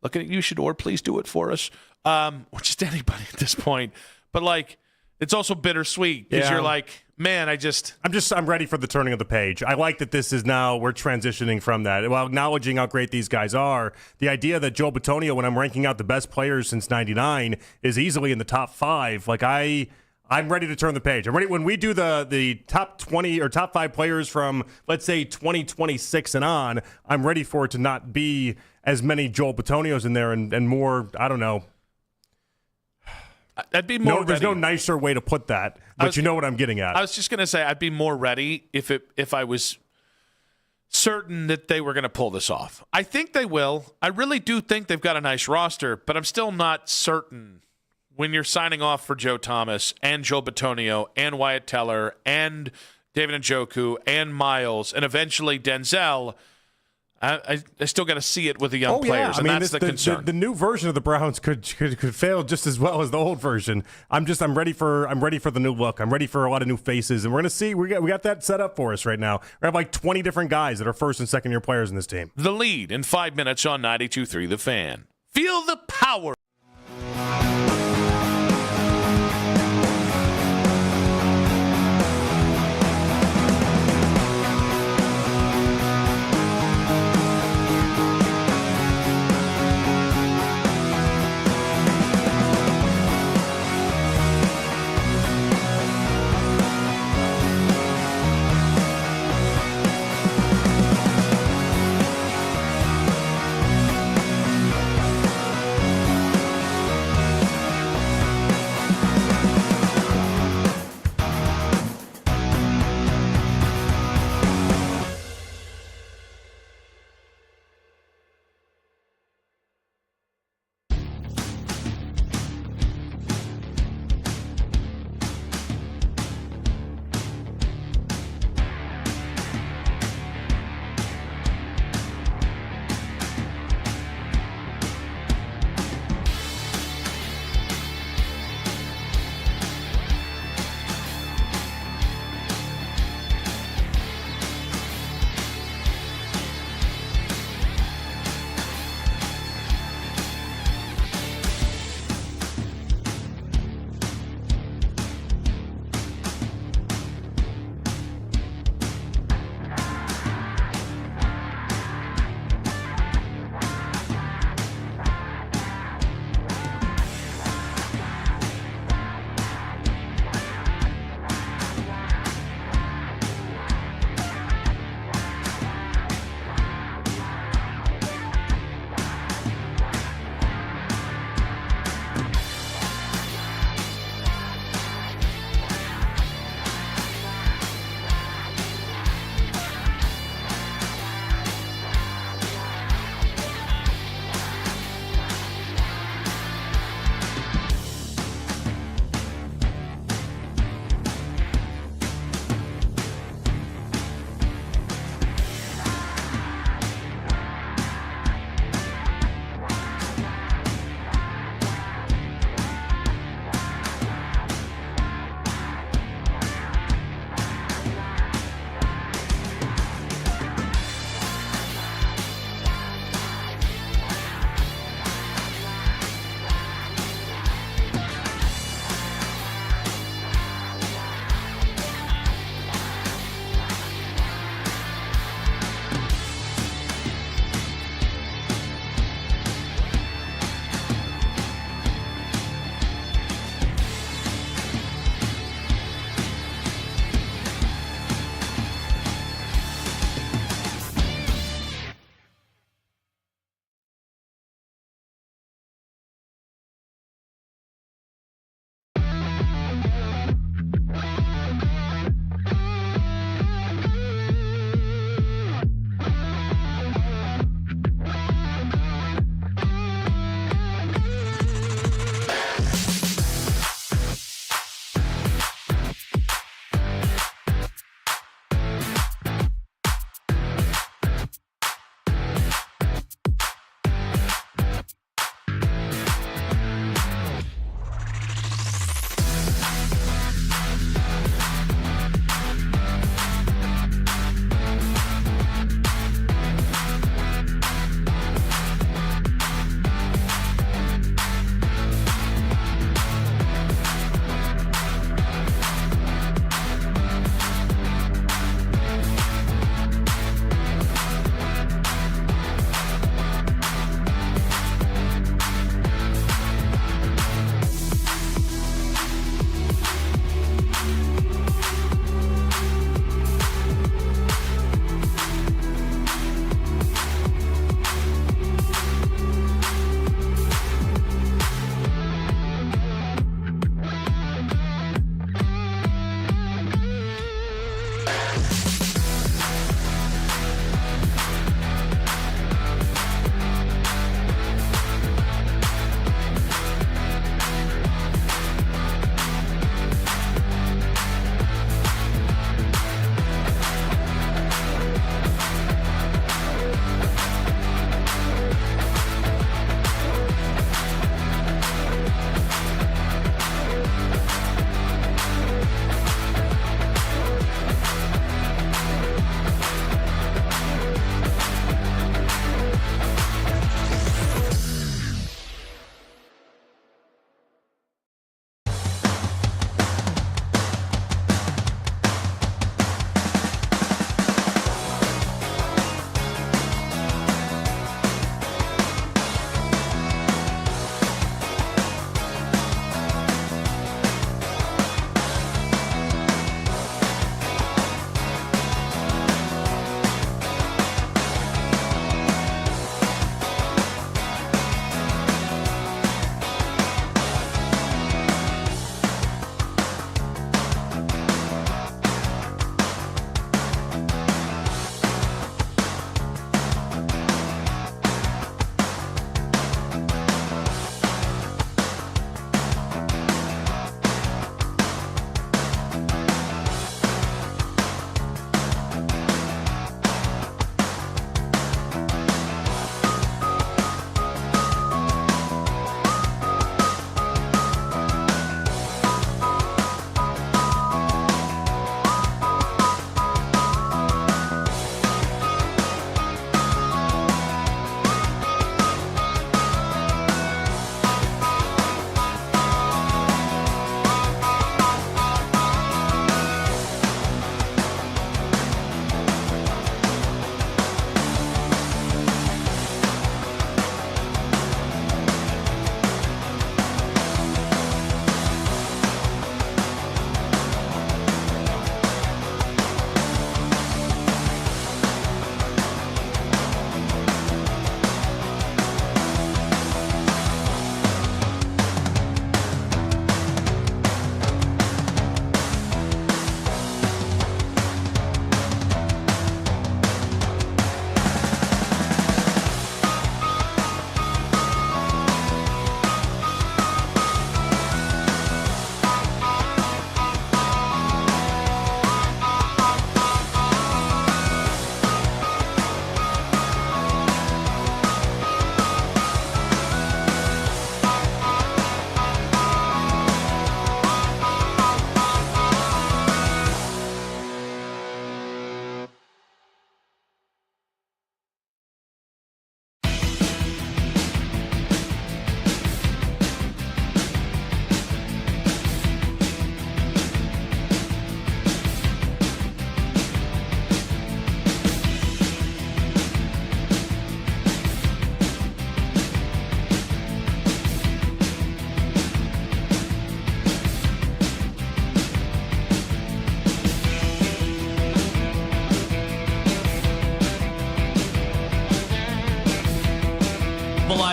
looking at you, Shador, please do it for us. Or just anybody at this point. But, like, it's also bittersweet because you're like, man, I'm ready for the turning of the page. I like that this is now, we're transitioning from that. While acknowledging how great these guys are, the idea that Joe Bitonio, when I'm ranking out the best players since 99, is easily in the top 5. Like, I'm ready to turn the page. I'm ready when we do the top 20 or top 5 players from, let's say, 2026 and on, I'm ready for it to not be as many Joel Bitonios in there and more, I don't know. I'd be more ready. There's no nicer way to put that, but you know what I'm getting at. I was just going to say I'd be more ready if I was certain that they were going to pull this off. I think they will. I really do think they've got a nice roster, but I'm still not certain when you're signing off for Joe Thomas and Joel Bitonio and Wyatt Teller and David Njoku and Miles and eventually Denzel. I still got to see it with the young players, and that's the concern. The new version of the Browns could fail just as well as the old version. I'm ready for the new look. I'm ready for a lot of new faces, and we're gonna see. We got that set up for us right now. We have like 20 different guys that are first and second year players in this team. The lead in 5 minutes on 92.3 The Fan. Feel the power.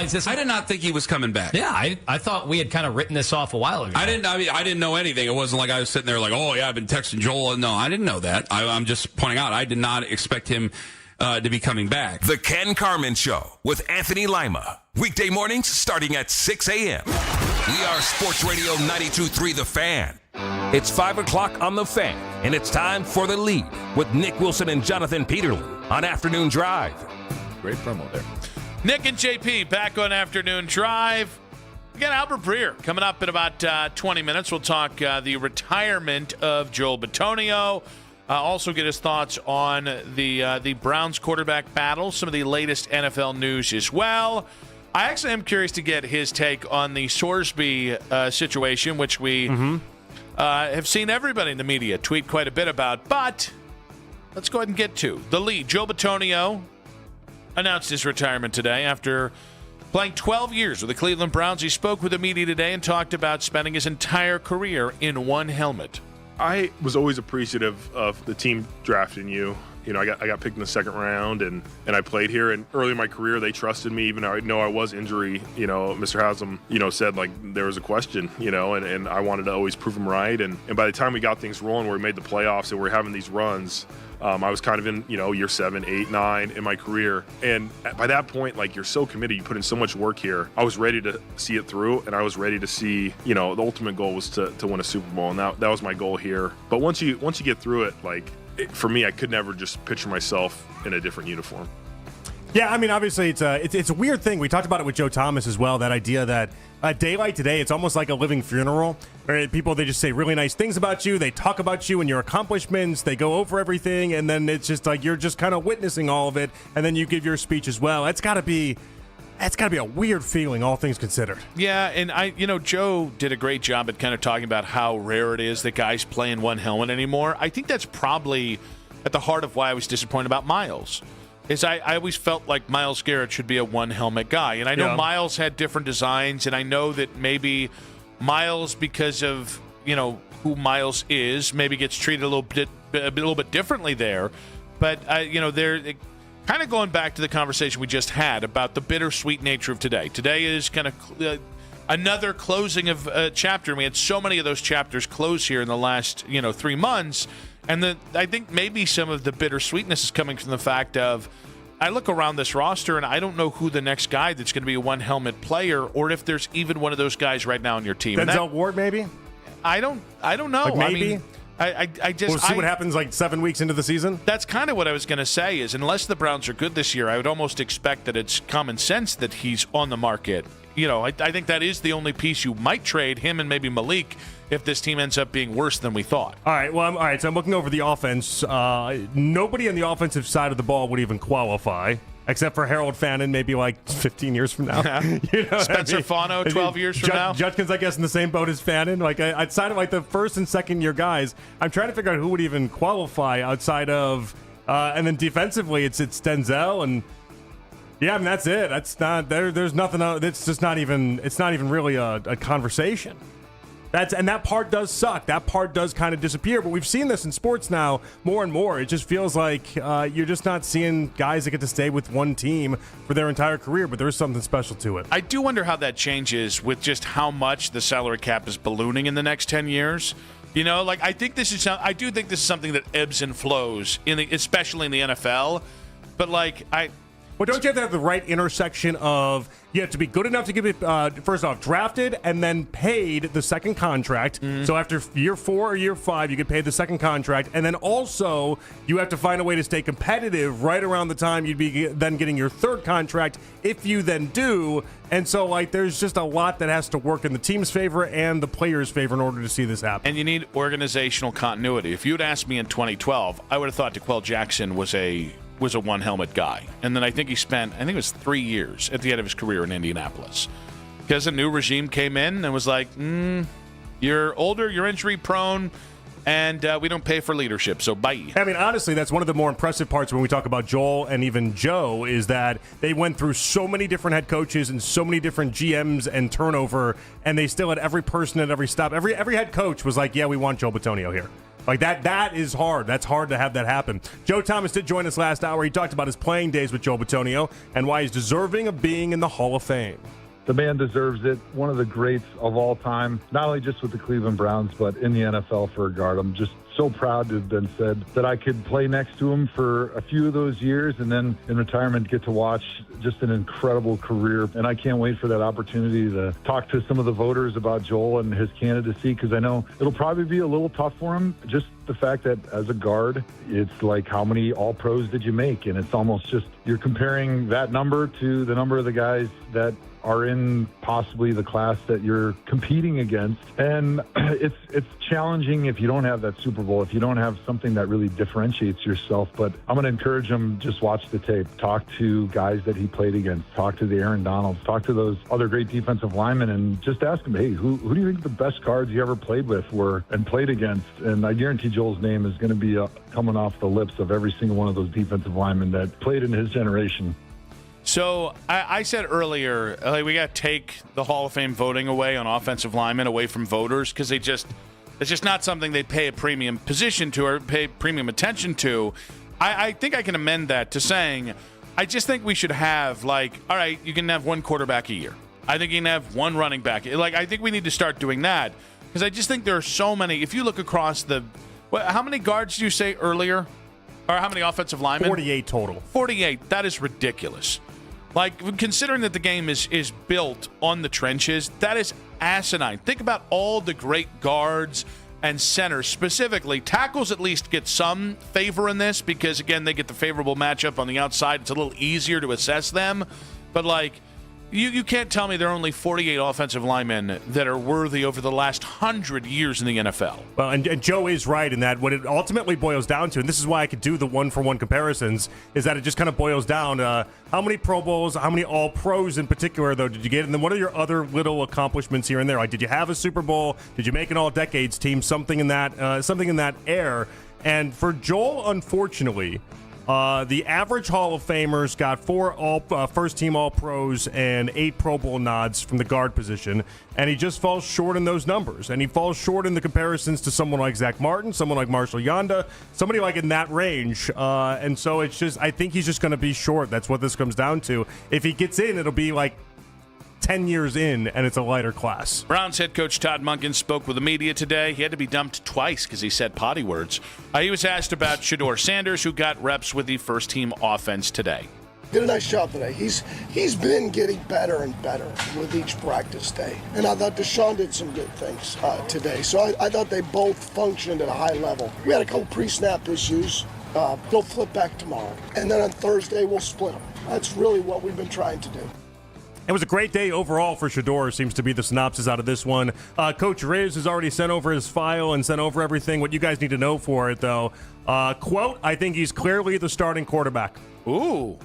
is this? I did not think he was coming back. Yeah, I thought we had kind of written this off a while ago. I didn't know anything. It wasn't like I was sitting there like, oh yeah, I've been texting Joel. No, I didn't know that. I'm just pointing out I did not expect him to be coming back. The Ken Carman Show with Anthony Lima. Weekday mornings starting at 6 a.m. We are Sports Radio 92.3 The Fan. It's 5 o'clock on The Fan, and it's time for The Lead with Nick Wilson and Jonathan Peterlin on Afternoon Drive. Great promo there. Nick and JP back on Afternoon Drive. We got Albert Breer coming up in about 20 minutes. We'll talk the retirement of Joel Bitonio. Also get his thoughts on the Browns quarterback battle, some of the latest NFL news as well. I actually am curious to get his take on the Sorsby situation, which we have seen everybody in the media tweet quite a bit about. But let's go ahead and get to the lead. Joel Bitonio announced his retirement today after playing 12 years with the Cleveland Browns. He spoke with the media today and talked about spending his entire career in one helmet. I was always appreciative of the team drafting you. You know, I got picked in the second round, and I played here. And early in my career, they trusted me, even though I know I was injury. You know, Mr. Haslam, said like there was a question, and I wanted to always prove him right. And by the time we got things rolling, where we made the playoffs and we're having these runs, I was kind of in, year 7, 8, 9 in my career. And by that point, like, you're so committed, you put in so much work here. I was ready to see it through, and I was ready to see, the ultimate goal was to win a Super Bowl, and that was my goal here. But once you get through it, like, for me, I could never just picture myself in a different uniform. Yeah, I mean, obviously, it's a weird thing. We talked about it with Joe Thomas as well, that idea that a day like today, it's almost like a living funeral. Where people, they just say really nice things about you. They talk about you and your accomplishments. They go over everything, and then it's just like you're just kind of witnessing all of it, and then you give your speech as well. That's got to be a weird feeling, all things considered. Yeah, and Joe did a great job at kind of talking about how rare it is that guys play in one helmet anymore. I think that's probably at the heart of why I was disappointed about Miles. I always felt like Myles Garrett should be a one-helmet guy. And I know Myles had different designs, and I know that maybe Myles, because of, who Myles is, maybe gets treated a little bit differently there. But, they're kind of going back to the conversation we just had about the bittersweet nature of today. Today is kind of another closing of a chapter. And we had so many of those chapters close here in the last, 3 months. And I think maybe some of the bittersweetness is coming from the fact of I look around this roster and I don't know who the next guy that's going to be a one-helmet player, or if there's even one of those guys right now on your team. Denzel Ward, maybe? I don't know. Like maybe? I just we'll see what happens like 7 weeks into the season. That's kind of what I was going to say is unless the Browns are good this year, I would almost expect that it's common sense that he's on the market. I think that is the only piece you might trade, him and maybe Malik, if this team ends up being worse than we thought. All right, so I'm looking over the offense. Nobody on the offensive side of the ball would even qualify, except for Harold Fannin, maybe like 15 years from now. Spencer Fano, 12 years from now. Judkins, I guess, in the same boat as Fannin. Like outside of like the first and second year guys, I'm trying to figure out who would even qualify outside of, and then defensively, it's Denzel and. Yeah, I mean that's it. That's not there. There's nothing. It's just not even. It's not even really a conversation. That part does suck. That part does kind of disappear. But we've seen this in sports now more and more. It just feels like you're just not seeing guys that get to stay with one team for their entire career. But there is something special to it. I do wonder how that changes with just how much the salary cap is ballooning in the next 10 years. I do think this is something that ebbs and flows especially in the NFL. But Well, don't you have to have the right intersection of you have to be good enough to get it, first off, drafted and then paid the second contract. Mm-hmm. So after year 4 or year 5, you get paid the second contract. And then also you have to find a way to stay competitive right around the time you'd be then getting your third contract if you then do. And so, there's just a lot that has to work in the team's favor and the player's favor in order to see this happen. And you need organizational continuity. If you'd asked me in 2012, I would have thought DeQuell Jackson was a one-helmet guy. And then I think it was 3 years at the end of his career in Indianapolis. Because a new regime came in and was like, you're older, you're injury-prone, and we don't pay for leadership, so bye. I mean, honestly, that's one of the more impressive parts when we talk about Joel and even Joe is that they went through so many different head coaches and so many different GMs and turnover, and they still had every person at every stop. Every head coach was like, yeah, we want Joel Bitonio here. Like that is hard. That's hard to have that happen. Joe Thomas did join us last hour. He talked about his playing days with Joe Bitonio and why he's deserving of being in the Hall of Fame. The man deserves it. One of the greats of all time, not only just with the Cleveland Browns, but in the NFL for a guard. I'm just so proud to have been said that I could play next to him for a few of those years and then in retirement get to watch just an incredible career. And I can't wait for that opportunity to talk to some of the voters about Joel and his candidacy, because I know it'll probably be a little tough for him. Just the fact that as a guard, it's like how many All-Pros did you make? And it's almost just you're comparing that number to the number of the guys that are in possibly the class that you're competing against. And it's challenging if you don't have that Super Bowl, if you don't have something that really differentiates yourself. But I'm going to encourage him, just watch the tape, talk to guys that he played against, talk to the Aaron Donalds, talk to those other great defensive linemen, and just ask him, hey, who do you think the best guards you ever played with were and played against? And I guarantee Joel's name is going to be coming off the lips of every single one of those defensive linemen that played in his generation. So I said earlier, we got to take the Hall of Fame voting away on offensive linemen away from voters because it's just not something they pay a premium position to or pay premium attention to. I think I can amend that to saying I just think we should have, all right, you can have one quarterback a year. I think you can have one running back. I think we need to start doing that because I just think there are so many. If you look across how many guards did you say earlier? Or how many offensive linemen? 48 total. 48. That is ridiculous. Considering that the game is built on the trenches, that is asinine. Think about all the great guards and centers. Specifically, tackles at least get some favor in this because, again, they get the favorable matchup on the outside. It's a little easier to assess them. But, you can't tell me there are only 48 offensive linemen that are worthy over the last 100 years in the NFL. Well, and Joe is right in that what it ultimately boils down to, and this is why I could do the one-for-one comparisons, is that it just kind of boils down how many Pro Bowls, how many All-Pros in particular, though, did you get? And then what are your other little accomplishments here and there? Did you have a Super Bowl? Did you make an All-Decades team? Something in that air. And for Joel, unfortunately, the average Hall of Famers got 4 first-team All-Pros and 8 Pro Bowl nods from the guard position, and he just falls short in those numbers. And he falls short in the comparisons to someone like Zach Martin, someone like Marshall Yanda, somebody like in that range. And so it's just, I think he's just going to be short. That's what this comes down to. If he gets in, it'll be 10 years in, and it's a lighter class. Browns head coach Todd Monken spoke with the media today. He had to be dumped twice because he said potty words. He was asked about Shedeur Sanders, who got reps with the first-team offense today. Did a nice job today. He's been getting better and better with each practice day. And I thought Deshaun did some good things today. So I thought they both functioned at a high level. We had a couple pre-snap issues. They'll flip back tomorrow. And then on Thursday, we'll split them. That's really what we've been trying to do. It was a great day overall for Shedeur, seems to be the synopsis out of this one. Coach Riz has already sent over his file and sent over everything. What you guys need to know for it, though. Quote, I think he's clearly the starting quarterback. Ooh.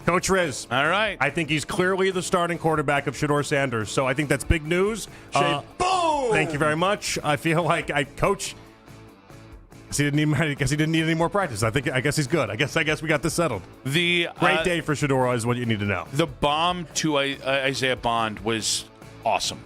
Coach Riz. All right. I think he's clearly the starting quarterback of Shedeur Sanders. So I think that's big news. Boom! Thank you very much. I feel like Coach... I guess he didn't need any more practice. I guess he's good. I guess we got this settled. The great day for Shedeur is what you need to know. The bomb to Isaiah Bond was awesome.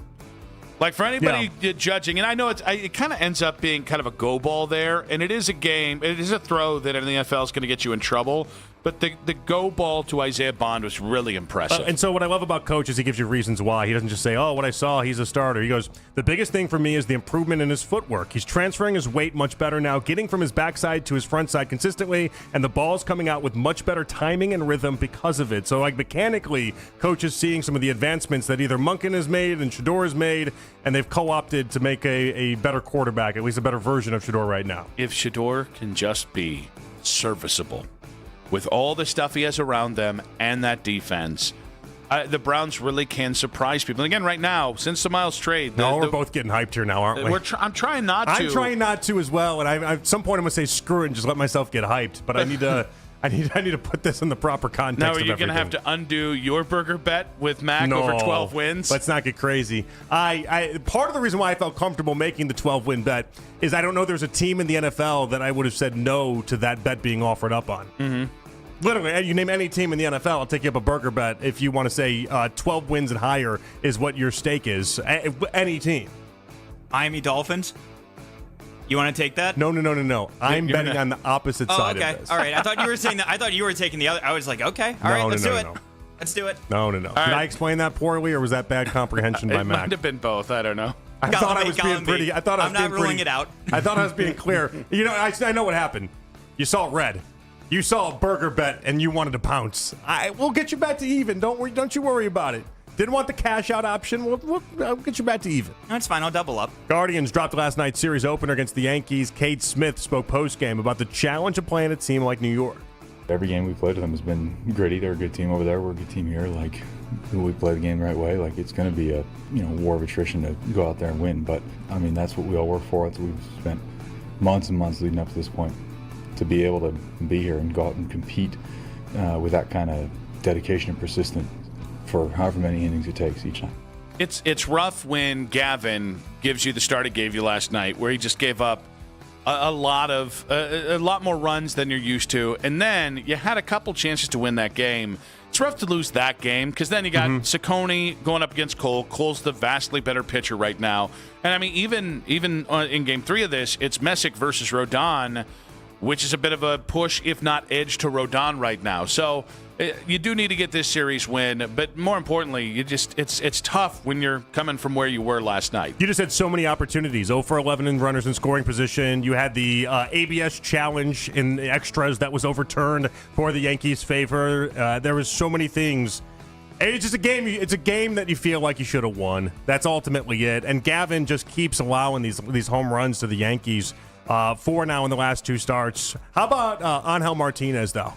For anybody judging, and I know it kind of ends up being kind of a go ball there, and it is a game. It is a throw that in the NFL is going to get you in trouble. But the go ball to Isaiah Bond was really impressive. And so what I love about Coach is he gives you reasons why. He doesn't just say, what I saw, he's a starter. He goes, the biggest thing for me is the improvement in his footwork. He's transferring his weight much better now, getting from his backside to his front side consistently, and the ball's coming out with much better timing and rhythm because of it. So, mechanically, Coach is seeing some of the advancements that either Monken has made and Shedeur has made, and they've co-opted to make a better quarterback, at least a better version of Shedeur right now. If Shedeur can just be serviceable with all the stuff he has around them and that defense, the Browns really can surprise people. And again, right now, since the Miles trade... we're both getting hyped here now, aren't we? I'm trying not to. I'm trying not to as well, and at some point I'm going to say screw it and just let myself get hyped. But I need to... I need to put this in the proper context. Now, are you going to have to undo your burger bet with Mac over 12 wins? Let's not get crazy. Part of the reason why I felt comfortable making the 12-win bet is I don't know there's a team in the NFL that I would have said no to that bet being offered up on. Mm-hmm. Literally, you name any team in the NFL, I'll take you up a burger bet if you want to say 12 wins and higher is what your stake is. Any team. Miami Dolphins? You want to take that? No. I'm You're betting gonna- on the opposite Oh, side okay. of this. All right. I thought you were saying that. I thought you were taking the other. I was like, okay. All right. Let's do it. Let's do it. No. Did right. I explain that poorly, or was that bad comprehension by It Mac? might have been both. I don't know. I thought I was being pretty. I thought I was I'm not being ruling pretty, it out. I thought I was being clear. You know, I know what happened. You saw red. You saw a burger bet, and you wanted to pounce. We'll get you back to even. Don't you worry about it. Didn't want the cash out option. I'll get you back to even. That's fine. I'll double up. Guardians dropped last night's series opener against the Yankees. Cade Smith spoke post-game about the challenge of playing a team like New York. Every game we played with them has been gritty. They're a good team over there. We're a good team here. Like, we play the game the right way. Like, it's going to be a war of attrition to go out there and win. But I mean, that's what we all work for. That's what we've spent months and months leading up to this point to be able to be here and go out and compete with that kind of dedication and persistence for however many innings it takes each time. It's rough when Gavin gives you the start he gave you last night, where he just gave up a lot more runs than you're used to, and then you had a couple chances to win that game. It's rough to lose that game because then you got Ciccone going up against Cole. Cole's the vastly better pitcher right now, and I mean even in Game 3 of this, it's Messick versus Rodon, which is a bit of a push, if not edge, to Rodon right now. So you do need to get this series win, but more importantly, it's tough when you're coming from where you were last night. You just had so many opportunities. 0 for 11 in runners in scoring position. You had the ABS challenge in the extras that was overturned for the Yankees' favor. There was so many things. It's just a game. It's a game that you feel like you should have won. That's ultimately it. And Gavin just keeps allowing these home runs to the Yankees. 4 now in the last 2 starts. How about Angel Martinez, though?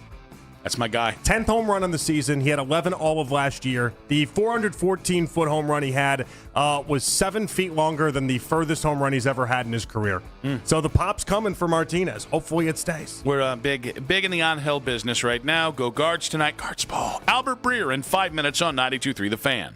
That's my guy. 10th home run on the season. He had 11 all of last year. The 414-foot home run he had was 7 feet longer than the furthest home run he's ever had in his career. So the pop's coming for Martinez. Hopefully it stays. We're big in the on-hill business right now. Go Guards tonight. Guards ball. Albert Breer in 5 minutes on 92.3 The Fan.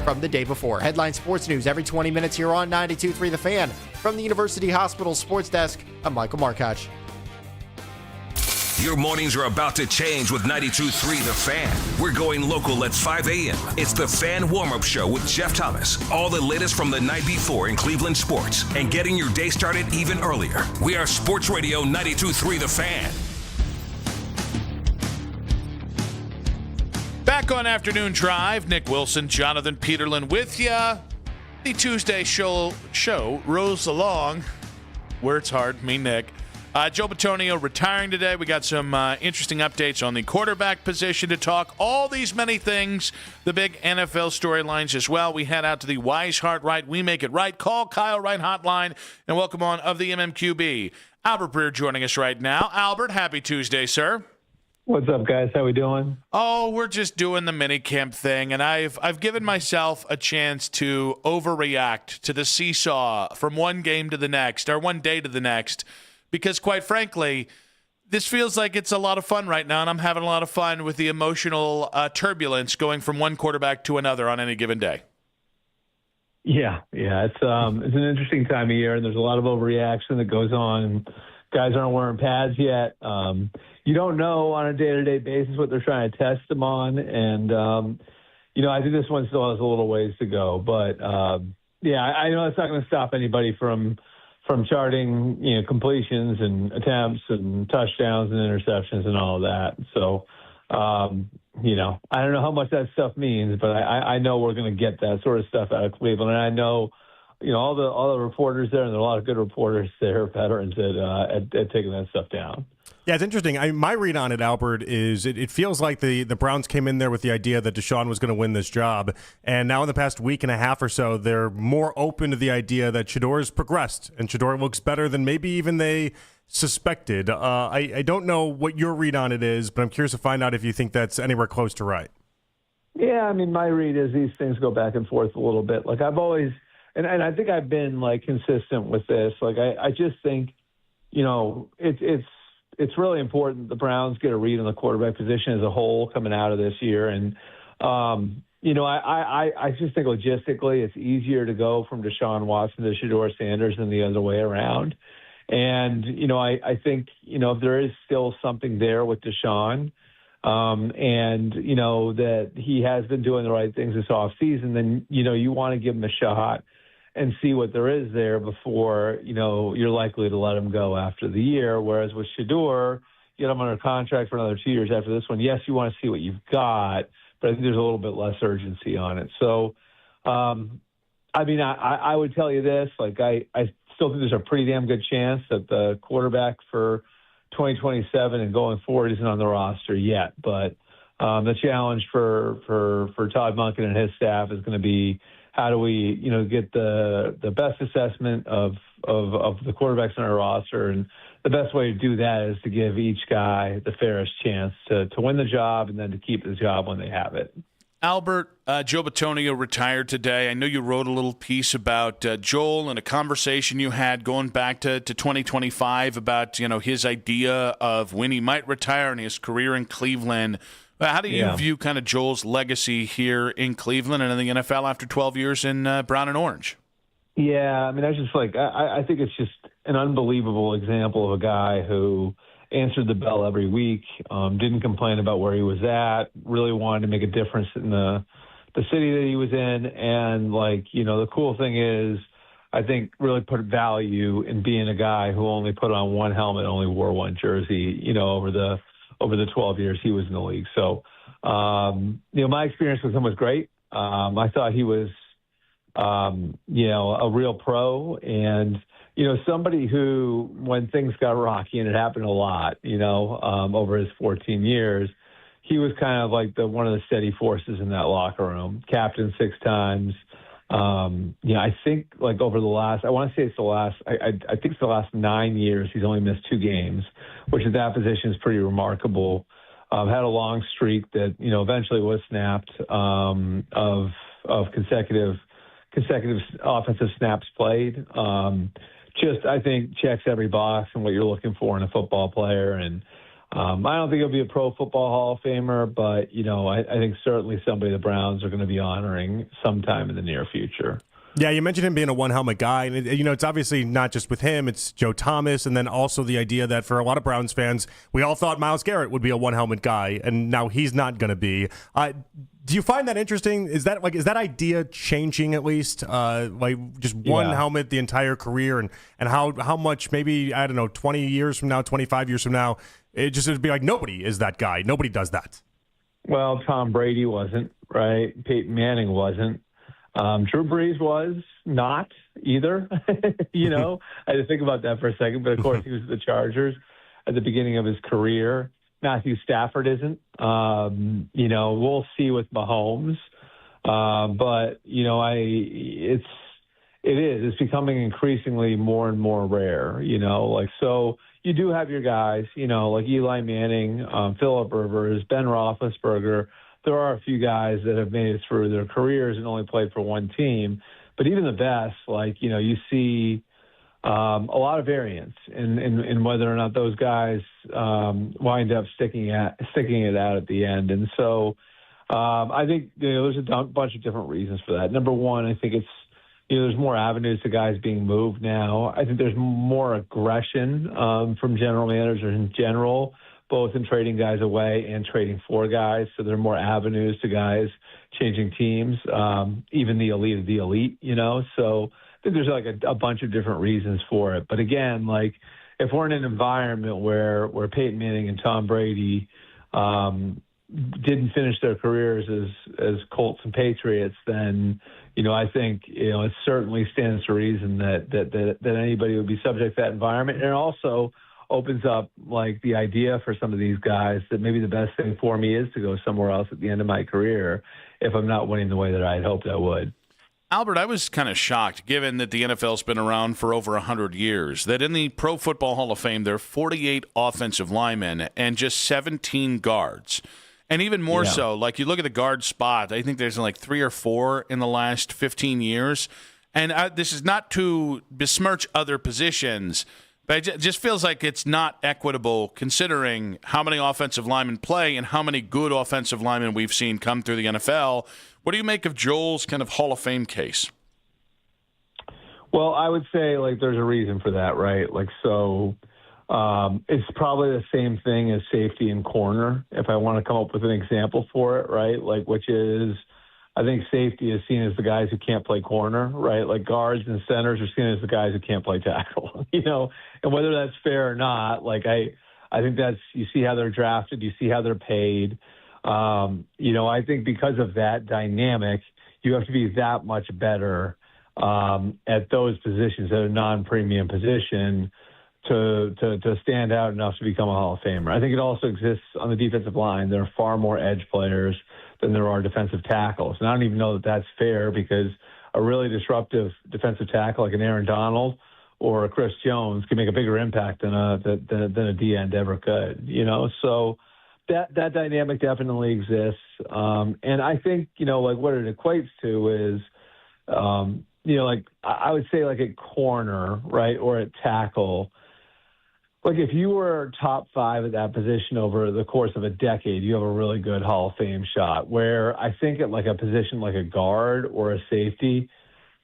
from the day before. Headline Sports News every 20 minutes here on 92.3 The Fan. From the University Hospital Sports Desk, I'm Michael Markoch. Your mornings are about to change with 92.3 The Fan. We're going local at 5 a.m. It's the Fan Warm-Up Show with Jeff Thomas. All the latest from the night before in Cleveland sports and getting your day started even earlier. We are Sports Radio 92.3 The Fan. Back on Afternoon Drive, Nick Wilson, Jonathan Peterlin with ya. The Tuesday show rolls along. Words hard, me, Nick. Joe Bitonio retiring today. We got some interesting updates on the quarterback position to talk. All these many things, the big NFL storylines as well. We head out to the Wise Heart Right, We Make It Right. Call Kyle Wright hotline and welcome on of the MMQB. Albert Breer joining us right now. Albert, happy Tuesday, sir. What's up, guys? How we doing? Oh, we're just doing the mini camp thing, and I've given myself a chance to overreact to the seesaw from one game to the next, or one day to the next, because quite frankly, this feels like it's a lot of fun right now, and I'm having a lot of fun with the emotional turbulence going from one quarterback to another on any given day. Yeah, it's an interesting time of year, and there's a lot of overreaction that goes on. Guys aren't wearing pads yet. You don't know on a day-to-day basis what they're trying to test them on, and I think this one still has a little ways to go. But I know it's not going to stop anybody from charting completions and attempts and touchdowns and interceptions and all of that. So I don't know how much that stuff means, but I know we're going to get that sort of stuff out of Cleveland, and I know. All the reporters there, and there are a lot of good reporters there, veterans at taking that stuff down. Yeah, it's interesting. My read on it, Albert, is it feels like the Browns came in there with the idea that Deshaun was going to win this job, and now in the past week and a half or so, they're more open to the idea that Shedor's progressed, and Shedeur looks better than maybe even they suspected. I don't know what your read on it is, but I'm curious to find out if you think that's anywhere close to right. Yeah, I mean, my read is these things go back and forth a little bit. Like I've always... And I think I've been consistent with this. I just think, it's really important the Browns get a read on the quarterback position as a whole coming out of this year. And I just think logistically it's easier to go from Deshaun Watson to Shedeur Sanders than the other way around. And I think if there is still something there with Deshaun. And that he has been doing the right things this offseason, then you want to give him a shot and see what there is there before, you're likely to let him go after the year. Whereas with Shedeur, get him under contract for another 2 years after this one. Yes, you want to see what you've got, but I think there's a little bit less urgency on it. So, I would tell you this, I still think there's a pretty damn good chance that the quarterback for 2027 and going forward isn't on the roster yet. But the challenge for Todd Monken and his staff is going to be, how do we, get the best assessment of the quarterbacks on our roster? And the best way to do that is to give each guy the fairest chance to win the job and then to keep the job when they have it. Albert, Joe Bitonio retired today. I know you wrote a little piece about Joel and a conversation you had going back to 2025 about, his idea of when he might retire and his career in Cleveland. How do you view kind of Joel's legacy here in Cleveland and in the NFL after 12 years in brown and orange? Yeah, I just I think it's just an unbelievable example of a guy who answered the bell every week, didn't complain about where he was at, really wanted to make a difference in the city that he was in. And the cool thing is, I think really put value in being a guy who only put on one helmet, only wore one jersey, over the 12 years he was in the league. So, my experience with him was great. I thought he was, a real pro and, somebody who, when things got rocky, and it happened a lot, over his 14 years, he was kind of like one of the steady forces in that locker room. Captain 6 times. I think over the last, I want to say it's the last, I think it's the last 9 years, he's only missed 2 games, which at that position is pretty remarkable. Had a long streak that, eventually was snapped, of consecutive offensive snaps played. I think checks every box and what you're looking for in a football player. And, I don't think he'll be a Pro Football Hall of Famer, but, I think certainly somebody the Browns are going to be honoring sometime in the near future. Yeah, you mentioned him being a one-helmet guy, and it's obviously not just with him. It's Joe Thomas, and then also the idea that for a lot of Browns fans, we all thought Myles Garrett would be a one-helmet guy, and now he's not going to be. Do you find that interesting? Is that idea changing at least? Just one helmet the entire career, and how much maybe, I don't know, 20 years from now, 25 years from now, it would be like nobody is that guy. Nobody does that. Well, Tom Brady wasn't, right? Peyton Manning wasn't. Drew Brees was not either. I had to think about that for a second, but of course he was the Chargers at the beginning of his career. Matthew Stafford isn't. We'll see with Mahomes. But it's becoming increasingly more and more rare, so you do have your guys, like Eli Manning, Phillip Rivers, Ben Roethlisberger. There are a few guys that have made it through their careers and only played for one team. But even the best, you see a lot of variance in whether or not those guys wind up sticking it out at the end. And so I think there's a bunch of different reasons for that. Number one, I think it's there's more avenues to guys being moved now. I think there's more aggression from general managers in general, both in trading guys away and trading for guys. So there are more avenues to guys changing teams, even the elite of the elite, So I think there's a bunch of different reasons for it. But again, if we're in an environment where Peyton Manning and Tom Brady didn't finish their careers as Colts and Patriots, then, I think, it certainly stands to reason that anybody would be subject to that environment. And it also opens up the idea for some of these guys that maybe the best thing for me is to go somewhere else at the end of my career if I'm not winning the way that I had hoped I would. Albert, I was kind of shocked, given that the NFL's been around for over 100 years, that in the Pro Football Hall of Fame, there are 48 offensive linemen and just 17 guards. And even more so, you look at the guard spot, I think there's 3 or 4 in the last 15 years. And this is not to besmirch other positions, but it just feels like it's not equitable considering how many offensive linemen play and how many good offensive linemen we've seen come through the NFL. What do you make of Joel's kind of Hall of Fame case? Well, I would say there's a reason for that, right? It's probably the same thing as safety and corner, if I want to come up with an example for it, right? Which is, I think safety is seen as the guys who can't play corner, right? Guards and centers are seen as the guys who can't play tackle, and whether that's fair or not, I think that's, you see how they're drafted, you see how they're paid. I think because of that dynamic, you have to be that much better at those positions, at a non-premium position, to stand out enough to become a Hall of Famer. I think it also exists on the defensive line. There are far more edge players than there are defensive tackles. And I don't even know that that's fair, because a really disruptive defensive tackle like an Aaron Donald or a Chris Jones can make a bigger impact than a D-end ever could, So that dynamic definitely exists. And I think, what it equates to is, I would say at corner, right, or at tackle, if you were top 5 at that position over the course of a decade, you have a really good Hall of Fame shot. Where I think at a position like a guard or a safety,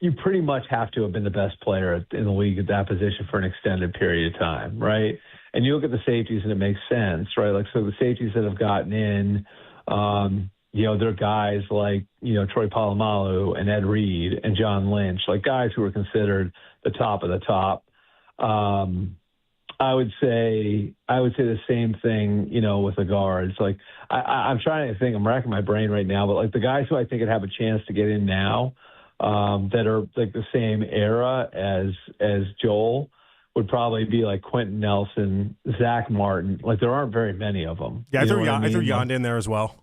you pretty much have to have been the best player in the league at that position for an extended period of time, right? And you look at the safeties and it makes sense, right? So the safeties that have gotten in, they're guys like, Troy Polamalu and Ed Reed and John Lynch, guys who were considered the top of the top. I would say the same thing, with the guards. I'm trying to think, I'm racking my brain right now, but the guys who I think would have a chance to get in now, that are the same era as Joel, would probably be Quentin Nelson, Zach Martin. There aren't very many of them. Yeah, I threw Yonda in there as well.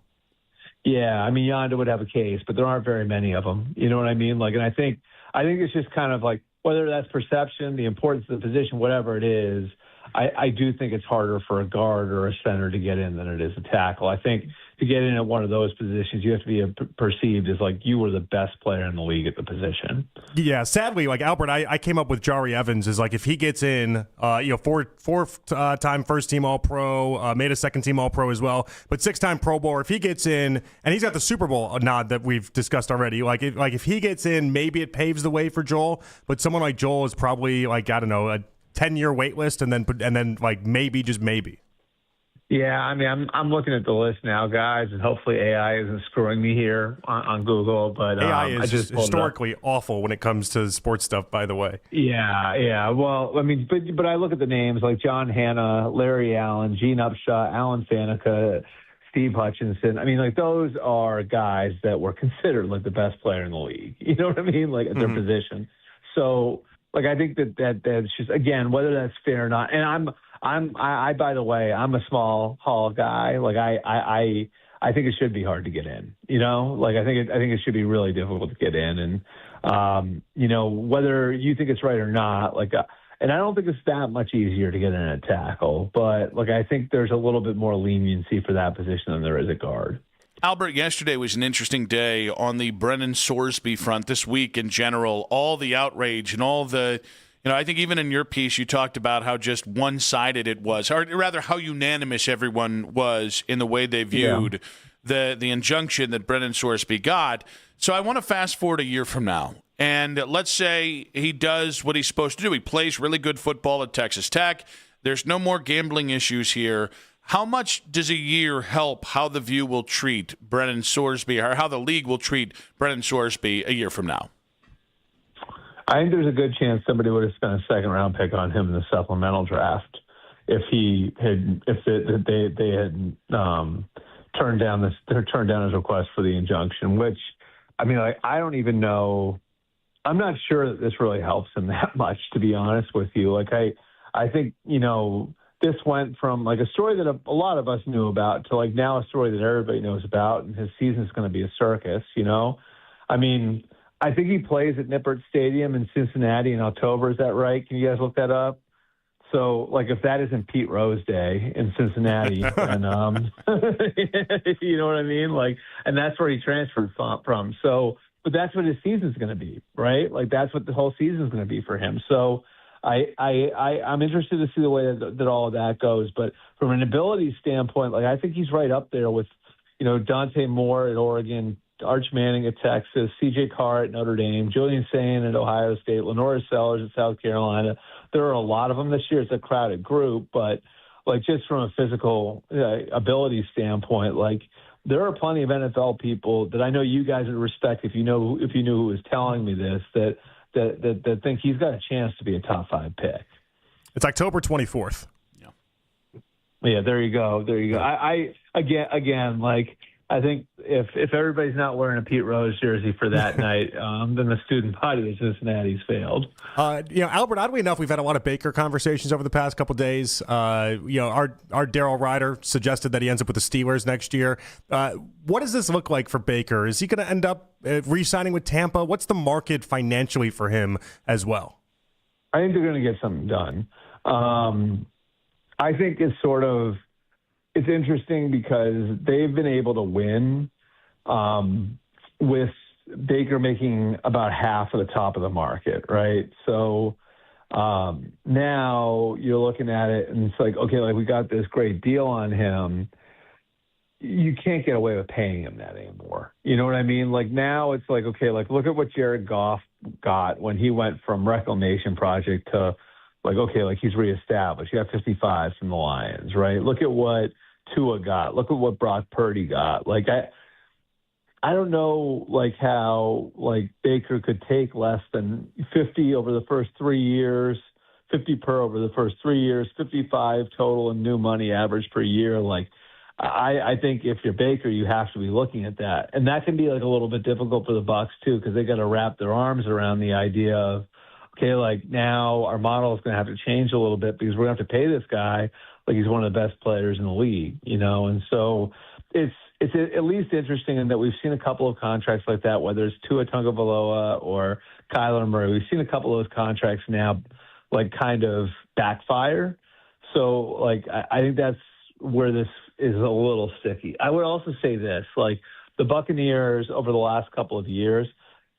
Yeah, Yonda would have a case, but there aren't very many of them. You know what I mean? And I think it's just kind of whether that's perception, the importance of the position, whatever it is, I do think it's harder for a guard or a center to get in than it is a tackle. I think to get in at one of those positions, you have to be perceived as like you were the best player in the league at the position. Yeah, sadly, like Albert, I came up with Jari Evans is like if he gets in, four-time first-team All-Pro, made a second-team All-Pro as well, but 6-time Pro Bowler. If he gets in, and he's got the Super Bowl nod that we've discussed already, if he gets in, maybe it paves the way for Joel. But someone like Joel is probably like, I don't know, a 10-year wait list, and then like maybe, just maybe. Yeah, I mean, I'm looking at the list now, guys, and hopefully AI isn't screwing me here on Google. But AI is just historically awful when it comes to sports stuff, by the way. Yeah. Well, I mean, but I look at the names like John Hanna, Larry Allen, Gene Upshaw, Alan Faneca, Steve Hutchinson. I mean, like those are guys that were considered like the best player in the league. You know what I mean? Like at their position. So, like, I think that's just, again, whether that's fair or not. And I by the way, I'm a small hall guy. Like I think it should be hard to get in, you know, like I think it should be really difficult to get in. And, whether you think it's right or not, and I don't think it's that much easier to get in at tackle, but I think there's a little bit more leniency for that position than there is at guard. Albert, yesterday was an interesting day on the Brennan Sorsby front. This week in general, all the outrage and all the, I think even in your piece you talked about how just one-sided it was, or rather how unanimous everyone was in the way they viewed the injunction that Brennan Sorsby got. So I want to fast forward a year from now, and let's say he does what he's supposed to do. He plays really good football at Texas Tech. There's no more gambling issues here. How much does a year help how the View will treat Brennan Sorsby, or how the league will treat Brennan Sorsby a year from now? I think there's a good chance somebody would have spent a second-round pick on him in the supplemental draft if they had turned down his request for the injunction. Which, I mean, I don't even know. I'm not sure that this really helps him that much, to be honest with you. I think this went from a story that a lot of us knew about to now a story that everybody knows about, and his season's going to be a circus. I mean, I think he plays at Nippert Stadium in Cincinnati in October. Is that right? Can you guys look that up? So, if that isn't Pete Rose Day in Cincinnati, and you know what I mean? And that's where he transferred from. So, but that's what his season's going to be, right? That's what the whole season's going to be for him. So, I'm interested to see the way that all of that goes. But from an ability standpoint, I think he's right up there with, Dante Moore at Oregon, Arch Manning at Texas, C.J. Carr at Notre Dame, Julian Sain at Ohio State, Lenora Sellers at South Carolina. There are a lot of them this year. It's a crowded group, but just from a physical ability standpoint, there are plenty of NFL people that I know you guys would respect if you knew who was telling me this, that think he's got a chance to be a top 5 pick. It's October 24th. Yeah, there you go. I I think if everybody's not wearing a Pete Rose jersey for that night, then the student body of Cincinnati's failed. Albert, oddly enough, we've had a lot of Baker conversations over the past couple of days. Our Daryl Ryder suggested that he ends up with the Steelers next year. What does this look like for Baker? Is he going to end up re-signing with Tampa? What's the market financially for him as well? I think they're going to get something done. I think it's interesting because they've been able to win with Baker making about half of the top of the market, right? So now you're looking at it and it's okay, we got this great deal on him. You can't get away with paying him that anymore. You know what I mean? Now it's okay, look at what Jared Goff got when he went from Reclamation Project to he's reestablished. He got 55 from the Lions, right? Look at what Tua got. Look at what Brock Purdy got. I don't know how Baker could take less than 50 over the first 3 years, 50 per over the first 3 years, 55 total in new money average per year. I think if you're Baker, you have to be looking at that, and that can be a little bit difficult for the Bucs too, because they got to wrap their arms around the idea of now our model is going to have to change a little bit because we're going to have to pay this guy he's one of the best players in the league, and so it's at least interesting in that we've seen a couple of contracts like that, whether it's Tua Tagovailoa or Kyler Murray. We've seen a couple of those contracts now kind of backfire. So I think that's where this is a little sticky. I would also say this, like the Buccaneers over the last couple of years,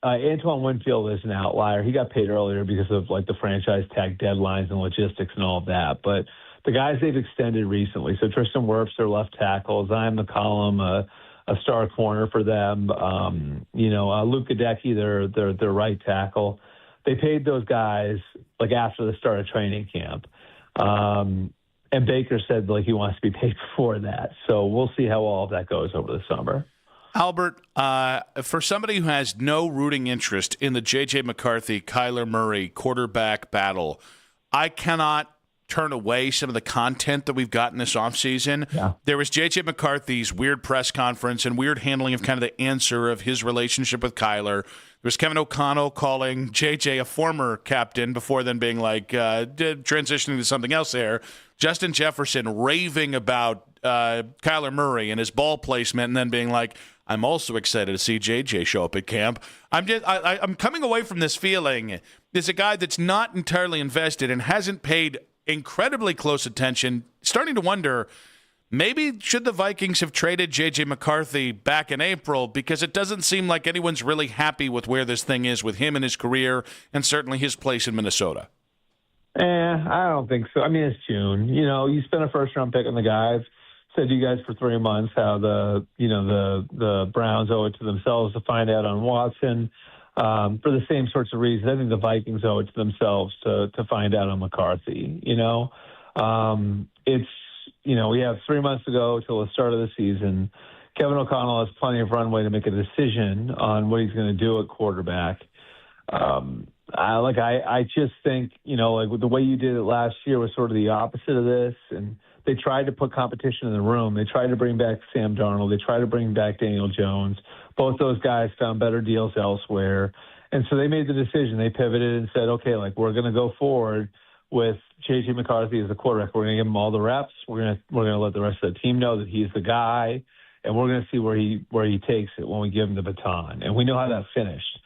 Antoine Winfield is an outlier. He got paid earlier because of like the franchise tag deadlines and logistics and all of that. But the guys they've extended recently, so Tristan Wirfs, their left tackle, Zion McCollum, a star corner for them, Luke Gadecki, their right tackle. They paid those guys like after the start of training camp. And Baker said like he wants to be paid before that. So we'll see how all of that goes over the summer. Albert, for somebody who has no rooting interest in the J.J. McCarthy, Kyler Murray quarterback battle, I cannot turn away some of the content that we've gotten this offseason. Yeah. There was J.J. McCarthy's weird press conference and weird handling of kind of the answer of his relationship with Kyler. There was Kevin O'Connell calling J.J. a former captain before then being like transitioning to something else there. Justin Jefferson raving about Kyler Murray and his ball placement and then being like, I'm also excited to see J.J. show up at camp. I'm coming away from this feeling there's a guy that's not entirely invested and hasn't paid incredibly close attention, starting to wonder, maybe should the Vikings have traded J.J. McCarthy back in April, because it doesn't seem like anyone's really happy with where this thing is with him and his career and certainly his place in Minnesota. I don't think so. I mean, it's June. You spent a first-round pick on the guy. I've said to you guys for 3 months how the Browns owe it to themselves to find out on Watson. For the same sorts of reasons, I think the Vikings owe it to themselves to find out on McCarthy. We have 3 months to go till the start of the season. Kevin O'Connell has plenty of runway to make a decision on what he's going to do at quarterback. I just think, the way you did it last year was sort of the opposite of this. And they tried to put competition in the room. They tried to bring back Sam Darnold. They tried to bring back Daniel Jones. Both those guys found better deals elsewhere. And so they made the decision. They pivoted and said, okay, we're going to go forward with J.J. McCarthy as the quarterback. We're going to give him all the reps. We're going to let the rest of the team know that he's the guy. And we're going to see where he takes it when we give him the baton. And we know how that finished.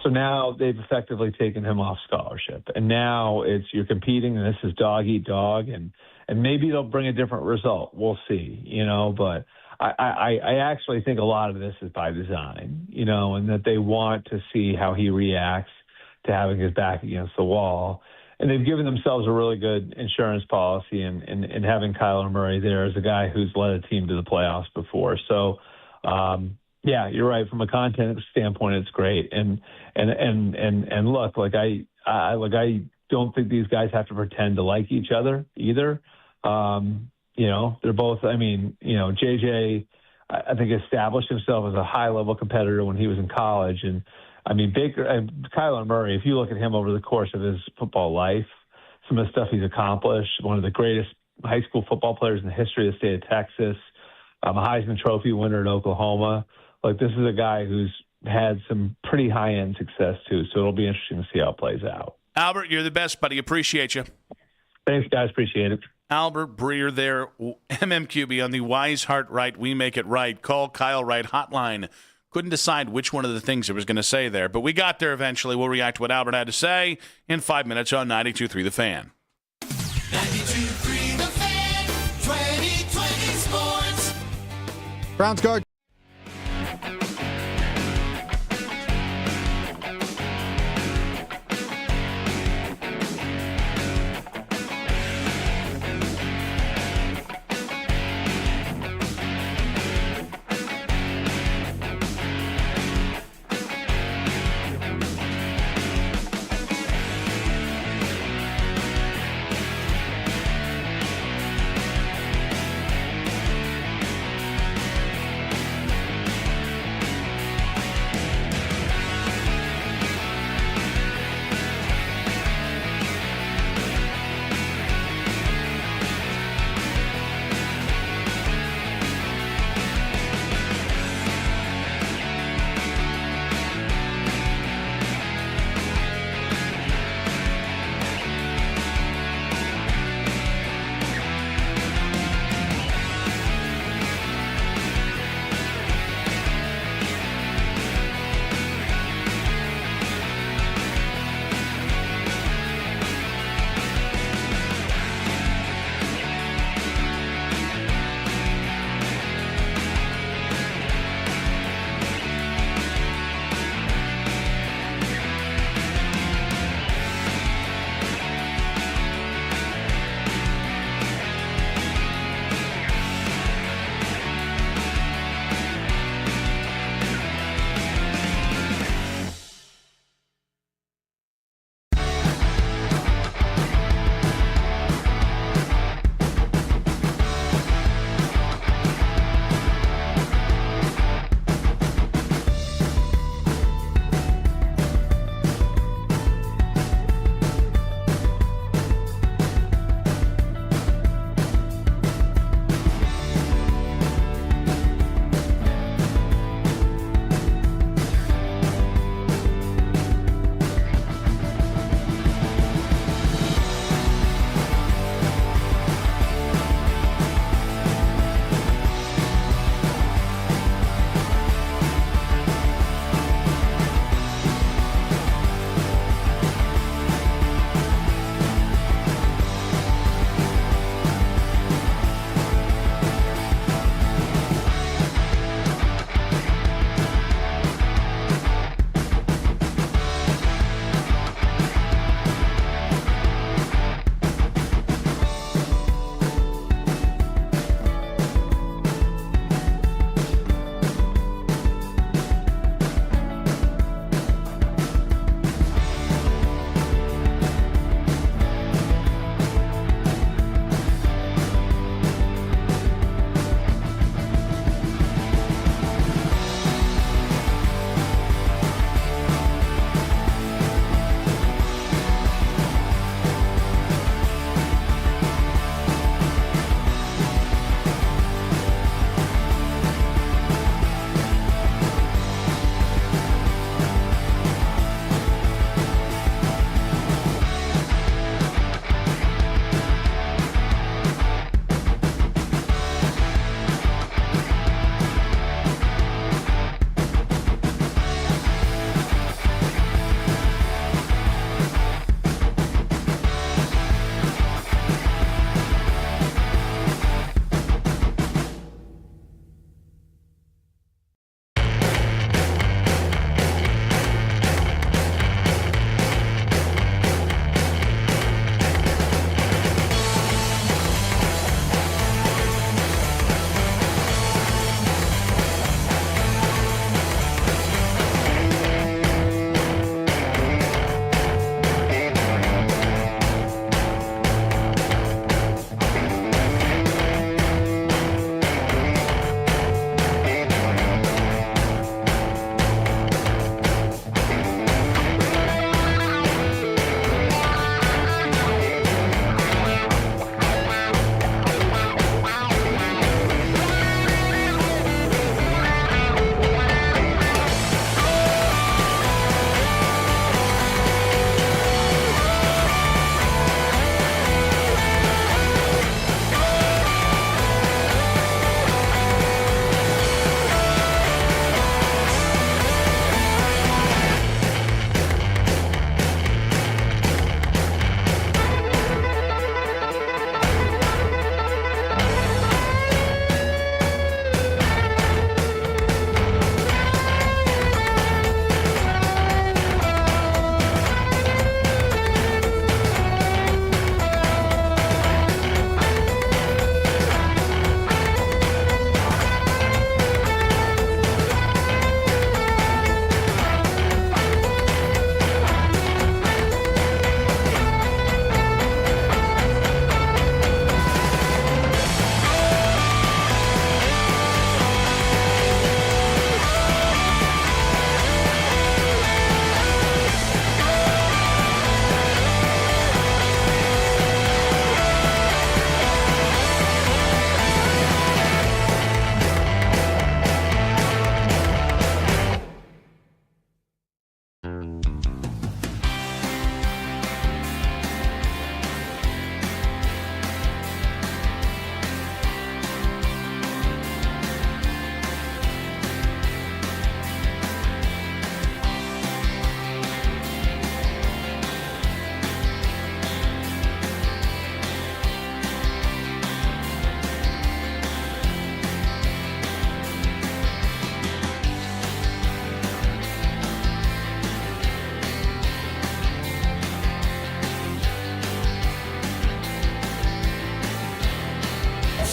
So now they've effectively taken him off scholarship. And now you're competing, and this is dog eat dog. And maybe they'll bring a different result. We'll see, But I actually think a lot of this is by design, and that they want to see how he reacts to having his back against the wall. And they've given themselves a really good insurance policy and having Kyler Murray there as a guy who's led a team to the playoffs before. So, yeah, you're right. From a content standpoint, it's great. And look, I don't think these guys have to pretend to like each other either. They're both, JJ, I think established himself as a high level competitor when he was in college. And Baker and Kyler Murray, if you look at him over the course of his football life, some of the stuff he's accomplished, one of the greatest high school football players in the history of the state of Texas, a Heisman Trophy winner at Oklahoma. This is a guy who's had some pretty high-end success, too, so it'll be interesting to see how it plays out. Albert, you're the best, buddy. Appreciate you. Thanks, guys. Appreciate it. Albert Breer there, MMQB on the Wise Heart Right, We Make It Right. Call Kyle Wright hotline. Couldn't decide which one of the things I was going to say there, but we got there eventually. We'll react to what Albert had to say in 5 minutes on 92.3 The Fan. 92.3 The Fan, 2020 Sports. Browns guard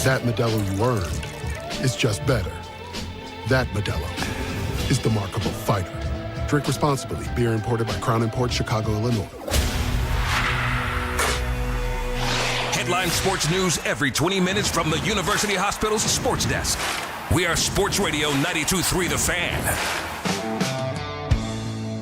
That Modelo you earned is just better. That Modelo is the Remarkable Fighter. Drink responsibly. Beer imported by Crown Imports, Chicago, Illinois. Headline sports news every 20 minutes from the University Hospital's sports desk. We are Sports Radio 92.3 The Fan.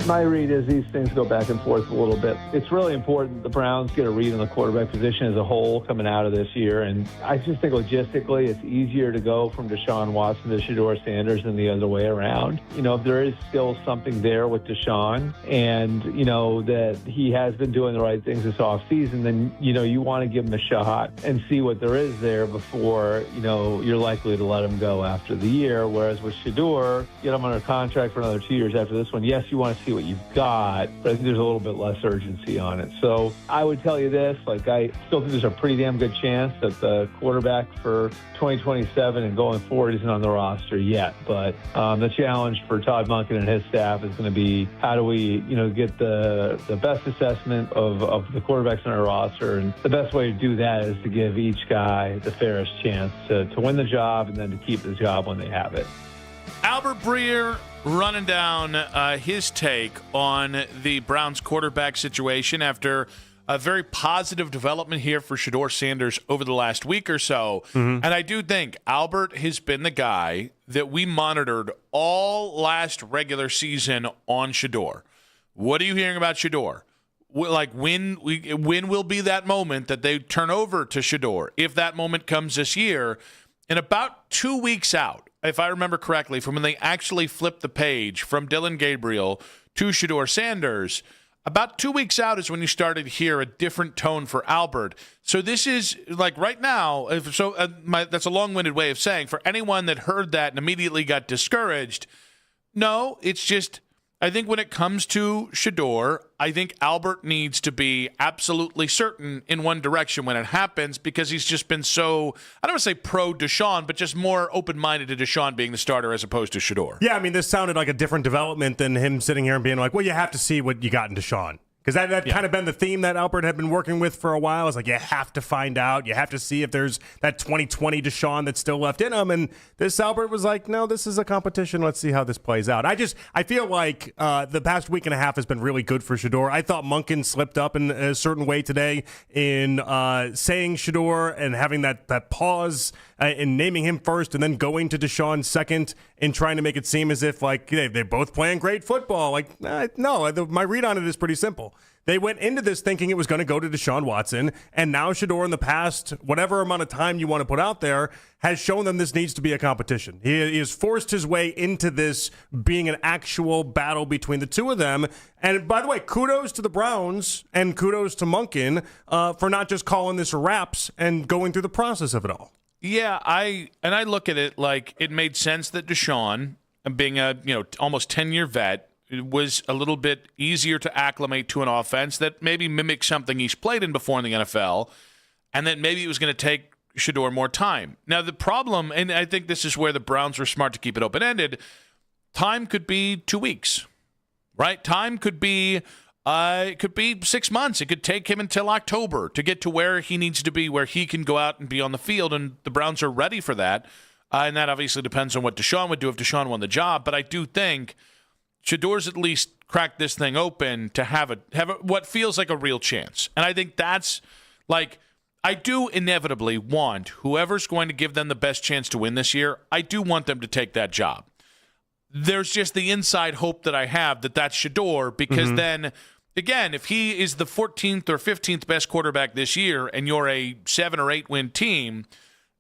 My read is these things go back and forth a little bit. It's really important the Browns get a read on the quarterback position as a whole coming out of this year. And I just think logistically it's easier to go from Deshaun Watson to Shedeur Sanders than the other way around. You know, there is still something there with Deshaun and, you know, that he has been doing the right things this offseason, then, you know, you want to give him a shot and see what there is there before, you know, you're likely to let him go after the year. Whereas with Shedeur, get him under contract for another 2 years after this one. Yes, you want to see what you've got, but I think there's a little bit less urgency on it. So I would tell you this, like I still think there's a pretty damn good chance that the quarterback for 2027 and going forward isn't on the roster yet. But the challenge for Todd Monken and his staff is going to be how do we, you know, get the best assessment of the quarterbacks on our roster. And the best way to do that is to give each guy the fairest chance to win the job and then to keep the job when they have it. Albert Breer running down his take on the Browns quarterback situation after a very positive development here for Shedeur Sanders over the last week or so. Mm-hmm. And I do think Albert has been the guy that we monitored all last regular season on Shedeur. What are you hearing about Shedeur? Like when will be that moment that they turn over to Shedeur? If that moment comes this year, and about 2 weeks out, if I remember correctly, from when they actually flipped the page from Dillon Gabriel to Shedeur Sanders, about 2 weeks out is when you started to hear a different tone for Albert. So this is like right now. That's a long-winded way of saying for anyone that heard that and immediately got discouraged. No, it's just I think when it comes to Shedeur, I think Albert needs to be absolutely certain in one direction when it happens because he's just been so, I don't want to say pro-Deshaun, but just more open-minded to Deshaun being the starter as opposed to Shedeur. Yeah, I mean, this sounded like a different development than him sitting here and being like, well, you have to see what you got in Deshaun. Because that kind of been the theme that Albert had been working with for a while. It's like, you have to find out. You have to see if there's that 2020 Deshaun that's still left in him. And this Albert was like, no, this is a competition. Let's see how this plays out. I feel like the past week and a half has been really good for Shedeur. I thought Monken slipped up in a certain way today in saying Shedeur and having that pause in naming him first and then going to Deshaun second and trying to make it seem as if like they're both playing great football. Like, no, my read on it is pretty simple. They went into this thinking it was going to go to Deshaun Watson, and now Shedeur in the past, whatever amount of time you want to put out there, has shown them this needs to be a competition. He has forced his way into this being an actual battle between the two of them. And by the way, kudos to the Browns and kudos to Monken for not just calling this raps and going through the process of it all. Yeah, I look at it like it made sense that Deshaun, being a almost 10-year vet, it was a little bit easier to acclimate to an offense that maybe mimics something he's played in before in the NFL, and that maybe it was going to take Shedeur more time. Now, the problem, and I think this is where the Browns were smart to keep it open-ended, time could be 2 weeks, right? Time could be it could be 6 months. It could take him until October to get to where he needs to be, where he can go out and be on the field, and the Browns are ready for that. And that obviously depends on what Deshaun would do if Deshaun won the job, but I do think Shedeur's at least cracked this thing open to have what feels like a real chance. And I think that's like, I do inevitably want whoever's going to give them the best chance to win this year, I do want them to take that job. There's just the inside hope that I have that that's Shedeur because then, again, if he is the 14th or 15th best quarterback this year and you're a 7 or 8 win team,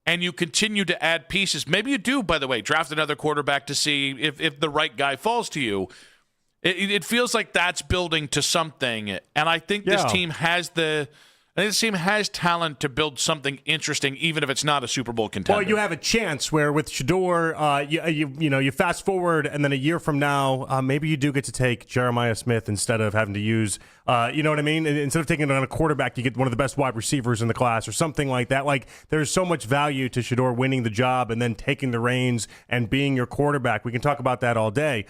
and you continue to add pieces. Maybe you do, by the way, draft another quarterback to see if the right guy falls to you. It feels like that's building to something. And I think this team has talent to build something interesting, even if it's not a Super Bowl contender. Well, you have a chance where with Shedeur, you fast forward, and then a year from now, maybe you do get to take Jeremiah Smith instead of having to use, you know what I mean? Instead of taking it on a quarterback, you get one of the best wide receivers in the class or something like that. Like, there's so much value to Shedeur winning the job and then taking the reins and being your quarterback. We can talk about that all day.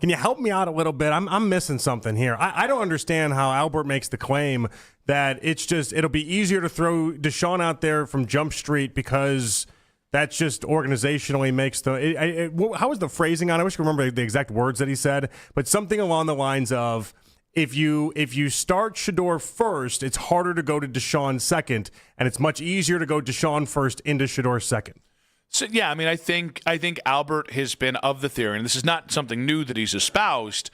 Can you help me out a little bit? I'm missing something here. I don't understand how Albert makes the claim that it'll be easier to throw Deshaun out there from Jump Street because that just organizationally makes how was the phrasing on it? I wish I could remember the exact words that he said, but something along the lines of, if you start Shedeur first, it's harder to go to Deshaun second, and it's much easier to go Deshaun first into Shedeur second. So, yeah, I mean, I think Albert has been of the theory, and this is not something new that he's espoused,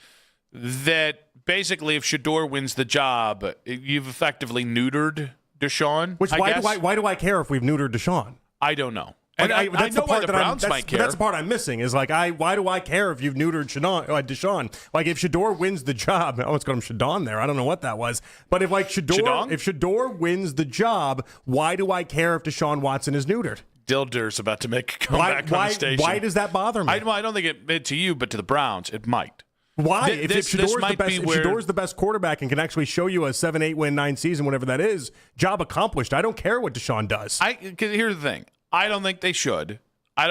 that basically if Shedeur wins the job, you've effectively neutered Deshaun. Why do I care if we've neutered Deshaun? I don't know. And I know why the Browns might care. That's the part I'm missing. Is like, why do I care if you've neutered Deshaun? Like, if Shedeur wins the job, let's go to Shadon there. I don't know what that was, but if Shedeur wins the job, why do I care if Deshaun Watson is neutered? Dilder's about to make a comeback on the station. Why does that bother me? I don't think it to you, but to the Browns, it might. Why? If Shedor's the best quarterback and can actually show you a 7-8 win 9 season, whatever that is, job accomplished. I don't care what Deshaun does. Here's the thing. I don't think they should. I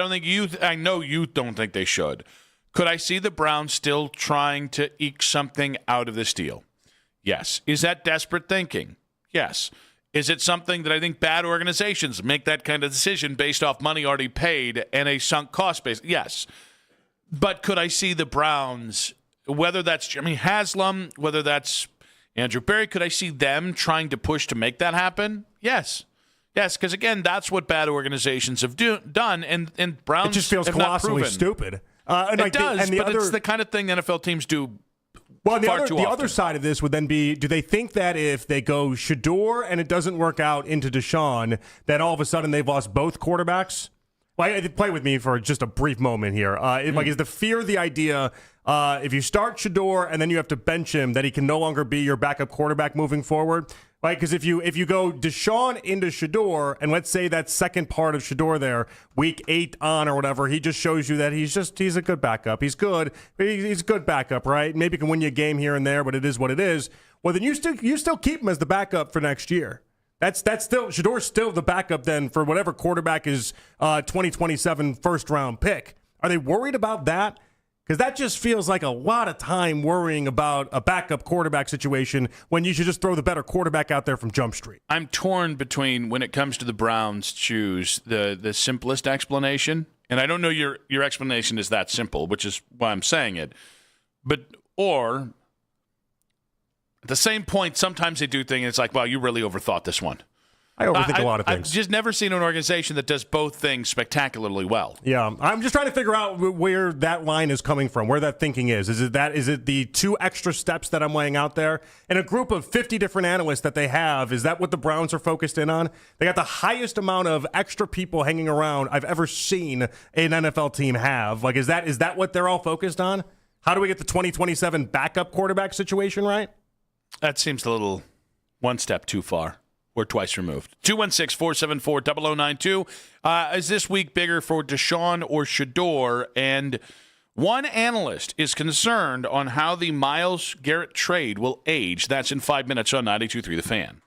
know you don't think they should. Could I see the Browns still trying to eke something out of this deal? Yes. Is that desperate thinking? Yes. Is it something that I think bad organizations make that kind of decision based off money already paid and a sunk cost base? Yes. But could I see the Browns, whether that's Jimmy Haslam, whether that's Andrew Berry, could I see them trying to push to make that happen? Yes. Yes, because again, that's what bad organizations have done, and Browns it just feels colossally stupid. It does, but it's the kind of thing NFL teams do. Well, the other side of this would then be, do they think that if they go Shedeur and it doesn't work out into Deshaun, that all of a sudden they've lost both quarterbacks? Well, play with me for just a brief moment here. Is the fear the idea, if you start Shedeur and then you have to bench him, that he can no longer be your backup quarterback moving forward? Right, because if you go Deshaun into Shedeur, and let's say that second part of Shedeur there, week 8 on or whatever, he just shows you that he's a good backup. He's good. He's a good backup, right? Maybe can win you a game here and there, but it is what it is. Well, then you still keep him as the backup for next year. That's still Shedeur's still the backup then for whatever quarterback is 2027 first round pick. Are they worried about that? Because that just feels like a lot of time worrying about a backup quarterback situation when you should just throw the better quarterback out there from Jump Street. I'm torn between, when it comes to the Browns, choose the simplest explanation. And I don't know your explanation is that simple, which is why I'm saying it. Or at the same point, sometimes they do things, and it's like, wow, you really overthought this one. I overthink a lot of things. I've just never seen an organization that does both things spectacularly well. Yeah, I'm just trying to figure out where that line is coming from, where that thinking is. Is it the 2 extra steps that I'm laying out there? In a group of 50 different analysts that they have, is that what the Browns are focused in on? They got the highest amount of extra people hanging around I've ever seen an NFL team have. Like, is that what they're all focused on? How do we get the 2027 backup quarterback situation right? That seems a little one step too far. We're twice removed. 216-474-0092. Is this week bigger for Deshaun or Shedeur? And one analyst is concerned on how the Myles Garrett trade will age. That's in 5 minutes on 92.3 The Fan.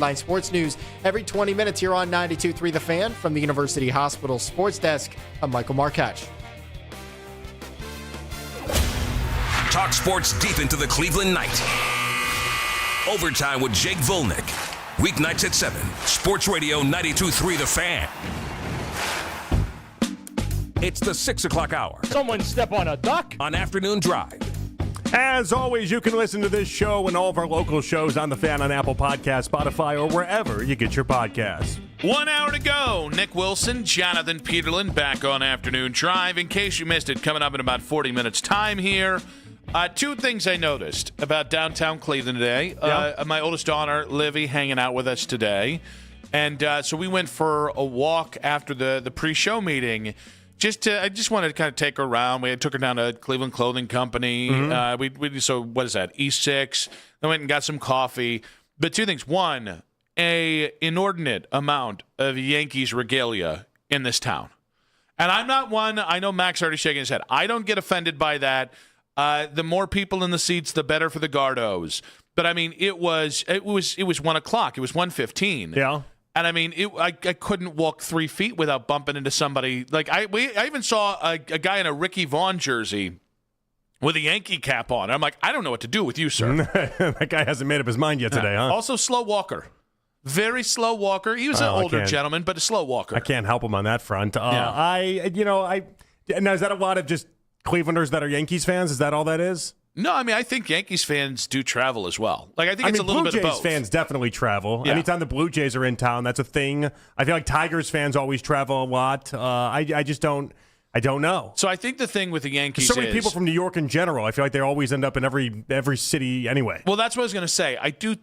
Headline Sports News every 20 minutes here on 92.3 The Fan. From the University Hospital Sports Desk, I'm Michael Markatch. Talk sports deep into the Cleveland night. Overtime with Jake Volnick. Weeknights at 7. Sports Radio 92.3 The Fan. It's the 6 o'clock hour. Someone step on a duck? On Afternoon Drive. As always, you can listen to this show and all of our local shows on The Fan on Apple Podcasts, Spotify, or wherever you get your podcasts. 1 hour to go. Nick Wilson, Jonathan Peterlin back on Afternoon Drive. In case you missed it, coming up in about 40 minutes time here. Two things I noticed about downtown Cleveland today. My oldest daughter, Livy, hanging out with us today. And so we went for a walk after the pre-show meeting. I just wanted to kind of take her around. We took her down to Cleveland Clothing Company. So what is that? E6. Then went and got some coffee. But two things. One, a inordinate amount of Yankees regalia in this town. And I'm not one. I know Mac's already shaking his head. I don't get offended by that. The more people in the seats, the better for the Gardos. But I mean, it was 1 o'clock. It was 1:15. Yeah. And I mean, I couldn't walk 3 feet without bumping into somebody. Like I even saw a guy in a Ricky Vaughn jersey with a Yankee cap on. I'm like, I don't know what to do with you, sir. That guy hasn't made up his mind yet today, huh? Also, slow walker. Very slow walker. He was an older gentleman, but a slow walker. I can't help him on that front. Now, is that a lot of just Clevelanders that are Yankees fans? Is that all that is? No, I mean, I think Yankees fans do travel as well. Like, I think it's a little Blue bit of Jays both. fans definitely travel. Yeah. Anytime the Blue Jays are in town, that's a thing. I feel like Tigers fans always travel a lot. I just don't know. So I think the thing with the Yankees so many people from New York in general. I feel like they always end up in every city anyway. Well, that's what I was going to say. I do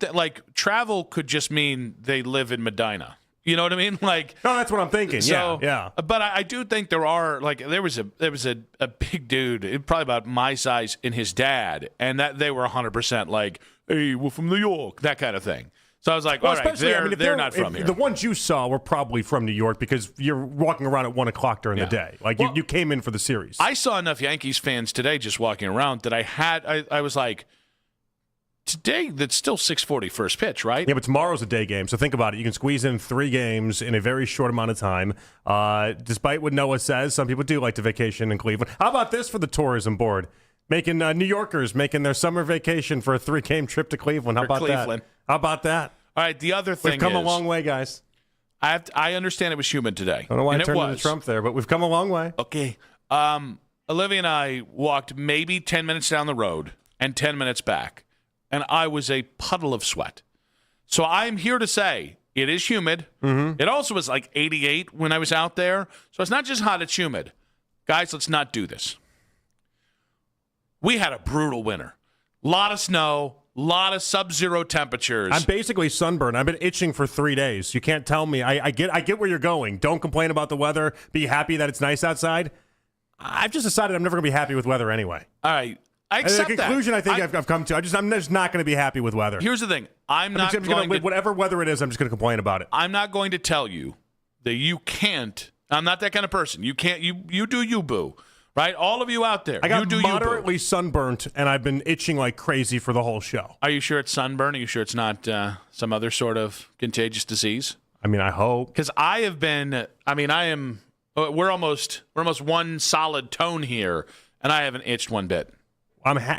travel could just mean they live in Medina. You know what I mean? Like, no, that's what I'm thinking. So, yeah. But I do think there are there was a big dude, probably about my size, and his dad, and that they were 100% like, hey, we're from New York, that kind of thing. So I was like, all right, they're not from here. The ones you saw were probably from New York because you're walking around at 1 o'clock during the day. Like you came in for the series. I saw enough Yankees fans today just walking around that I was like, today, that's still 6:40 first pitch, right? Yeah, but tomorrow's a day game, so think about it. You can squeeze in 3 games in a very short amount of time. Despite what Noah says, some people do like to vacation in Cleveland. How about this for the tourism board? Making New Yorkers making their summer vacation for a 3-game trip to Cleveland. How about that? How about that? All right, the other thing we've come a long way, guys. I understand it was humid today. I don't know why I turned into Trump there, but we've come a long way. Okay. Olivia and I walked maybe 10 minutes down the road and 10 minutes back. And I was a puddle of sweat. So I'm here to say it is humid. Mm-hmm. It also was like 88 when I was out there. So it's not just hot, it's humid. Guys, let's not do this. We had a brutal winter. A lot of snow, a lot of sub-zero temperatures. I'm basically sunburned. I've been itching for 3 days. You can't tell me. I get where you're going. Don't complain about the weather. Be happy that it's nice outside. I've just decided I'm never going to be happy with weather anyway. All right. I accept the conclusion that. I think I've come to. I'm just not going to be happy with weather. Here's the thing. Whatever weather it is, I'm just going to complain about it. I'm not going to tell you that you can't. I'm not that kind of person. You can't. You do you, boo. Right? All of you out there. I got moderately sunburnt, and I've been itching like crazy for the whole show. Are you sure it's sunburn? Are you sure it's not some other sort of contagious disease? I mean, I hope. Because I have been. I mean, I am. We're almost one solid tone here, and I haven't itched one bit.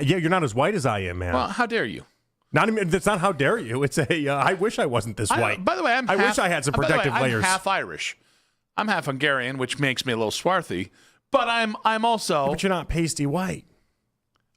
You're not as white as I am, man. Well, how dare you? That's not how dare you. It's I wish I wasn't this white. By the way, I wish I had some protective layers. I'm half Irish. I'm half Hungarian, which makes me a little swarthy. But I'm also. But you're not pasty white.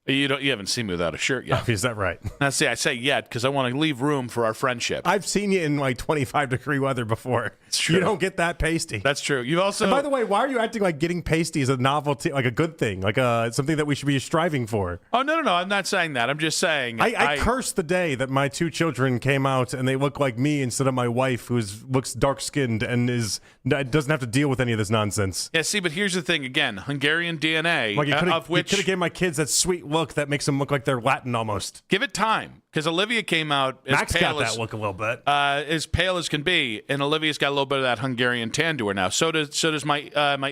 You haven't seen me without a shirt yet. Oh, is that right? Now, see, I say yet because I want to leave room for our friendship. I've seen you in like 25-degree weather before. It's true. You don't get that pasty. That's true. You also. And by the way, why are you acting like getting pasty is a novelty, like a good thing, like something that we should be striving for? Oh no! I'm not saying that. I'm just saying. I curse the day that my 2 children came out and they look like me instead of my wife, who looks dark-skinned and doesn't have to deal with any of this nonsense. Yeah. See, but here's the thing. Again, Hungarian DNA, of which you could have given my kids that sweet look that makes them look like they're Latin almost. Give it time, because Olivia came out as Max pale got that look a little bit, as pale as can be, and Olivia's got a little bit of that Hungarian tan to her now. So does my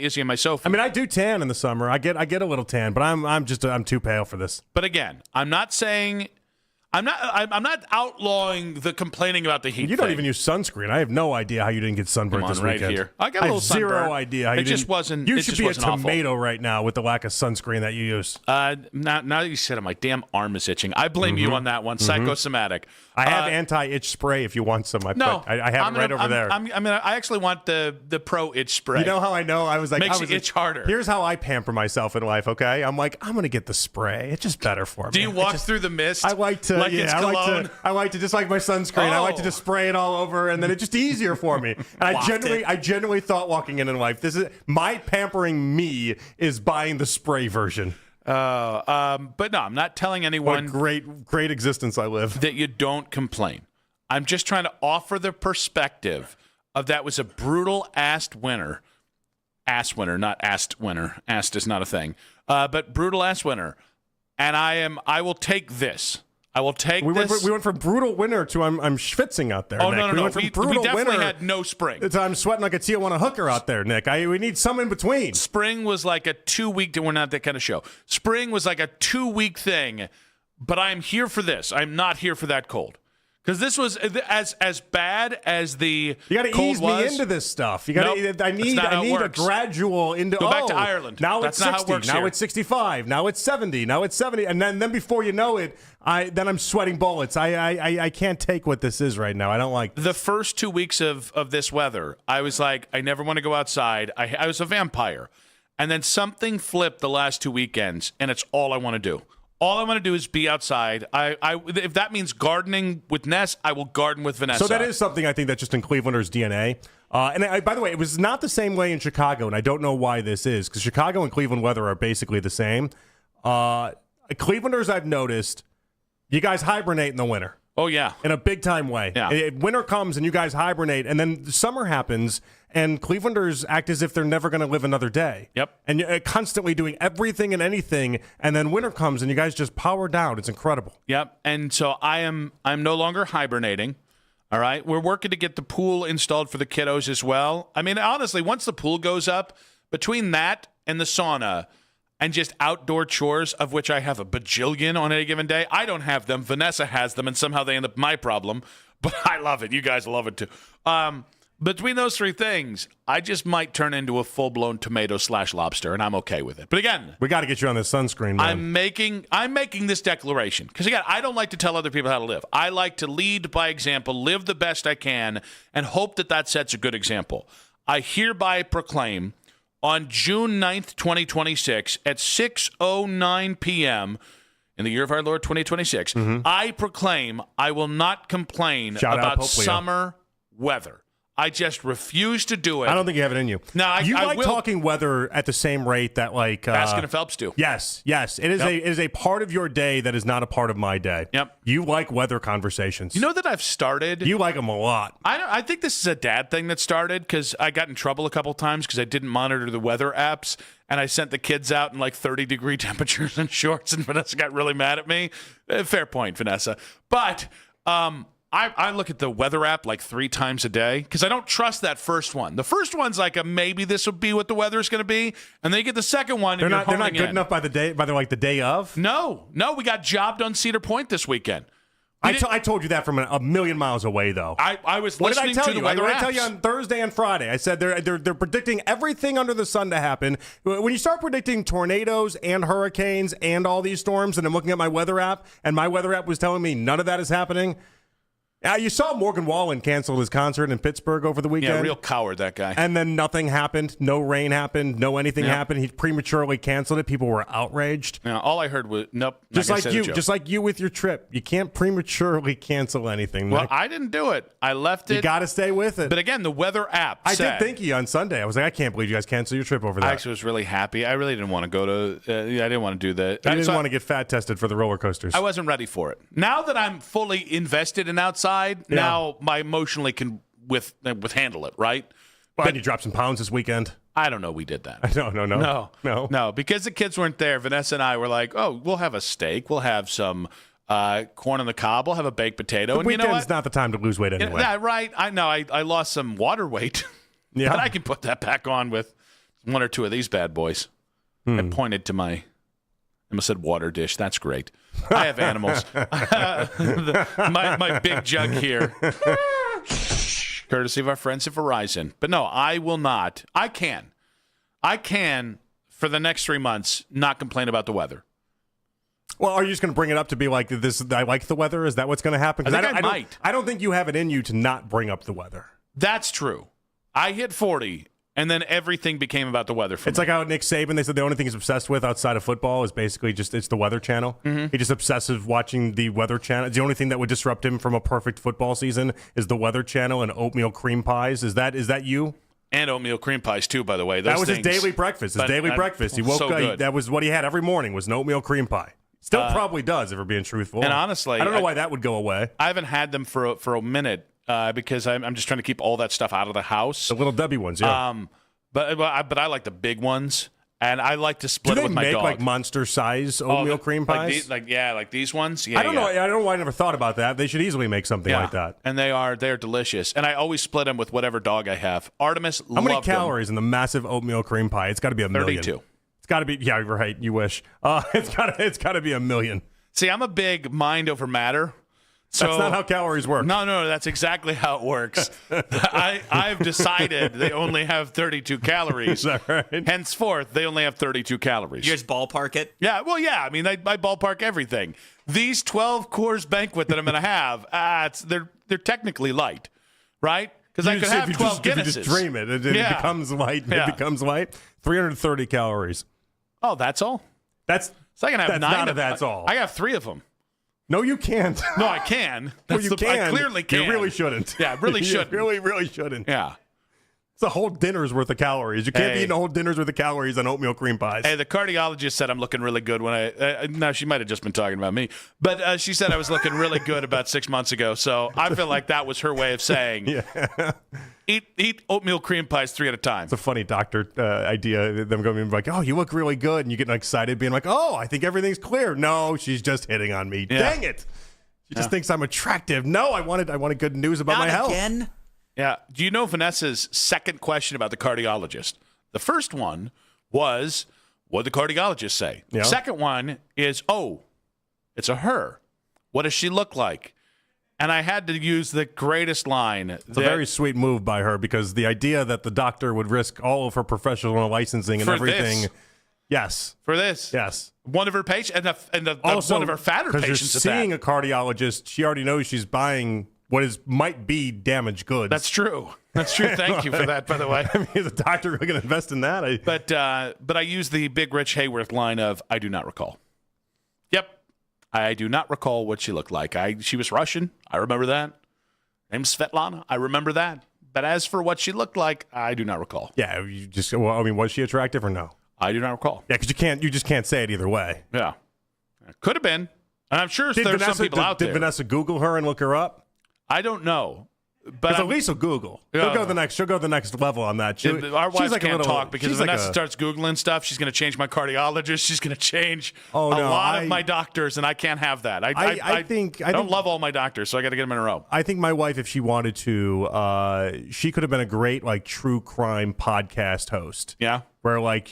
Izzy and my Sophie. I mean, I do tan in the summer. I get a little tan, but I'm too pale for this. But again, I'm not saying I'm not outlawing the complaining about the heat. You don't even use sunscreen. I have no idea how you didn't get sunburned Come on, this right weekend. here. I got a little have zero sunburn. idea how you It just didn't- wasn't. You it should just be a wasn't awful. tomato right now with the lack of sunscreen that you use. Now that you said it, my damn arm is itching. I blame you on that one. Psychosomatic. I have anti-itch spray if you want some. No, I have it right over there. I actually want the pro itch spray. You know how I know? I was like, makes you itch harder. Here's how I pamper myself in life. Okay, I'm like, I'm gonna get the spray. It's just better for me. Do you walk through the mist? I like to. Like it's cologne? I like to just like my sunscreen. I like to just spray it all over, and then it's just easier for me. And I genuinely thought walking in life, this is my pampering. Me is buying the spray version. But no, I'm not telling anyone. What great existence I live. That you don't complain. I'm just trying to offer the perspective of that was a brutal ass winter. Ass winter, not assed winter. Assed is not a thing. But brutal ass winter. And I will take this. I will take this. We went from brutal winter to I'm schwitzing out there. Oh, Nick. no. We went from We brutal definitely winter had no spring. to I'm sweating like a Tijuana hooker out there, Nick. We need some in between. Spring was like a 2-week. We're not that kind of show. Spring was like a 2-week thing. But I'm here for this. I'm not here for that cold. Because this was as bad as the you got to cold ease was. me into this stuff. You got Nope, to. I need a gradual into. Go back to Ireland. Now That's it's not how it 60. works Now here. it's 65. Now it's 70. Now it's 70. And then before you know it, I'm sweating bullets. I can't take what this is right now. I don't like the first 2 weeks of this weather. I was like, I never want to go outside. I was a vampire, and then something flipped the last 2 weekends, and it's all I want to do. All I want to do is be outside. If that means gardening with Ness, I will garden with Vanessa. So that is something I think that's just in Clevelanders' DNA. By the way, it was not the same way in Chicago, and I don't know why this is, because Chicago and Cleveland weather are basically the same. Clevelanders, I've noticed, you guys hibernate in the winter. Oh, yeah. In a big-time way. Yeah. Winter comes, and you guys hibernate, and then summer happens, and Clevelanders act as if they're never going to live another day. Yep. And you're constantly doing everything and anything, and then winter comes, and you guys just power down. It's incredible. Yep. And so I'm no longer hibernating. All right. We're working to get the pool installed for the kiddos as well. I mean, honestly, once the pool goes up, between that and the sauna and just outdoor chores, of which I have a bajillion on any given day, I don't have them. Vanessa has them, and somehow they end up my problem. But I love it. You guys love it too. Between those three things, I just might turn into a full-blown tomato/lobster, and I'm okay with it. But again, we got to get you on this sunscreen, man. I'm making this declaration because, again, I don't like to tell other people how to live. I like to lead by example, live the best I can, and hope that sets a good example. I hereby proclaim on June 9th, 2026, at 6:09 p.m., in the year of our Lord 2026, I proclaim I will not complain about summer weather. I just refuse to do it. I don't think you have it in you. No, I like will. talking weather at the same rate that like Baskin and Phelps do. Yes. It is it is a part of your day that is not a part of my day. Yep. You like weather conversations. You know that I've started. You like them a lot. I think this is a dad thing that started because I got in trouble a couple times because I didn't monitor the weather apps and I sent the kids out in like 30-degree temperatures and shorts, and Vanessa got really mad at me. Fair point, Vanessa. But I look at the weather app like 3 times a day because I don't trust that first one. The first one's like maybe this will be what the weather is going to be, and then you get the second one. They're and not good enough by the day of. No, we got jobbed on Cedar Point this weekend. I told you that from a million miles away, though. I was what listening did I tell to you? the weather What did apps. I tell you on Thursday and Friday? I said they're predicting everything under the sun to happen. When you start predicting tornadoes and hurricanes and all these storms, and I'm looking at my weather app, and my weather app was telling me none of that is happening. You saw Morgan Wallen cancel his concert in Pittsburgh over the weekend. Yeah, real coward, that guy. And then nothing happened. No rain happened. No anything happened. He prematurely canceled it. People were outraged. Yeah, all I heard was, nope. Just like you with your trip. You can't prematurely cancel anything. Well, Nick. I didn't do it. I left it. You got to stay with it. But again, the weather app I said, did thank you on Sunday. I was like, I can't believe you guys canceled your trip over that. I actually was really happy. I really didn't want to go to, I didn't want to do that. I didn't want to get fat tested for the roller coasters. I wasn't ready for it. Now that I'm fully invested in outside, now my emotionally can handle it, right? But you dropped some pounds this weekend. I don't know. We did that. No. Because the kids weren't there. Vanessa and I were like, oh, we'll have a steak. We'll have some corn on the cob. We'll have a baked potato. The and you know weekend's what? not the time to lose weight anyway. Yeah, right. I know. I lost some water weight. Yeah. But I can put that back on with one or two of these bad boys. I pointed to my almost said water dish. That's great. I have animals. My big jug here. Courtesy of our friends at Verizon. But no, I will not. I can, for the next 3 months, not complain about the weather. Well, are you just going to bring it up to be like this? I like the weather. Is that what's going to happen? 'Cause I might. I don't think you have it in you to not bring up the weather. That's true. I hit 40, and then everything became about the weather for me. It's like how Nick Saban, they said the only thing he's obsessed with outside of football is basically it's the Weather Channel. Mm-hmm. He just obsessive watching the Weather Channel. The only thing that would disrupt him from a perfect football season is the Weather Channel and oatmeal cream pies. Is that you? And oatmeal cream pies, too, by the way. That was his daily breakfast. He woke up. That was what he had every morning was an oatmeal cream pie. Still probably does, if we're being truthful. And honestly, I don't know why that would go away. I haven't had them for a minute because I'm just trying to keep all that stuff out of the house. The Little Debbie ones, yeah. But I like the big ones, and I like to split it with my dog. Do they make like monster size oatmeal cream pies? Like these ones. Yeah, I don't know. I don't know why I never thought about that. They should easily make something like that. And they're delicious. And I always split them with whatever dog I have. Artemis, how many calories in the massive oatmeal cream pie? It's got to be a million. 32. It's got to be. Yeah, right. You wish. It's got to be a million. See, I'm a big mind over matter. So, that's not how calories work. No, that's exactly how it works. I've decided they only have 32 calories. Is that right? Henceforth, they only have 32 calories. You just ballpark it? Yeah, well, yeah. I mean, I ballpark everything. These 12 Coors Banquet that I'm going to have, they're technically light, right? Because I could have 12 Guinnesses. If you just dream it, it becomes light. Yeah. It becomes light. 330 calories. Oh, that's all? That's so I can have that's 9 not of that's all. I have 3 of them. No, you can't. No, I can. Well, you can. I clearly can. You really shouldn't. Yeah, I really shouldn't. You really shouldn't. Yeah. It's a whole dinner's worth of calories. You can't be eating a whole dinner's worth of calories on oatmeal cream pies. Hey, the cardiologist said I'm looking really good when now she might have just been talking about me, but she said I was looking really good about 6 months ago. So I feel like that was her way of saying, eat oatmeal cream pies 3 at a time. It's a funny doctor idea. Them going to be like, oh, you look really good. And you get excited being like, oh, I think everything's clear. No, she's just hitting on me. Yeah. Dang it. She just thinks I'm attractive. No, I wanted good news about my health. Again? Yeah. Do you know Vanessa's second question about the cardiologist? The first one was, what did the cardiologist say? Yeah. The second one is, it's a her. What does she look like? And I had to use the greatest line. It's a very sweet move by her because the idea that the doctor would risk all of her professional licensing and everything. This. Yes. For this. Yes. One of her patients, and also, one of her fatter patients. Because you're seeing a cardiologist, she already knows she's buying what might be damaged goods. That's true. That's true. Thank you for that, by the way. I mean, is the doctor really going to invest in that? But I use the big Rich Hayworth line of, I do not recall. Yep. I do not recall what she looked like. She was Russian. I remember that. Name's Svetlana. I remember that. But as for what she looked like, I do not recall. Yeah, was she attractive or no? I do not recall. Yeah, because you just can't say it either way. Yeah. Could have been. And I'm sure there's some people out there. Did Vanessa Google her and look her up? I don't know. But at least will Google. She'll go the next level on that. Our wives can't talk because if Vanessa starts Googling stuff, she's going to change my cardiologist. She's going to change a lot of my doctors, and I can't have that. I don't love all my doctors, so I got to get them in a row. I think my wife, if she wanted to, she could have been a great true crime podcast host. Yeah. Where like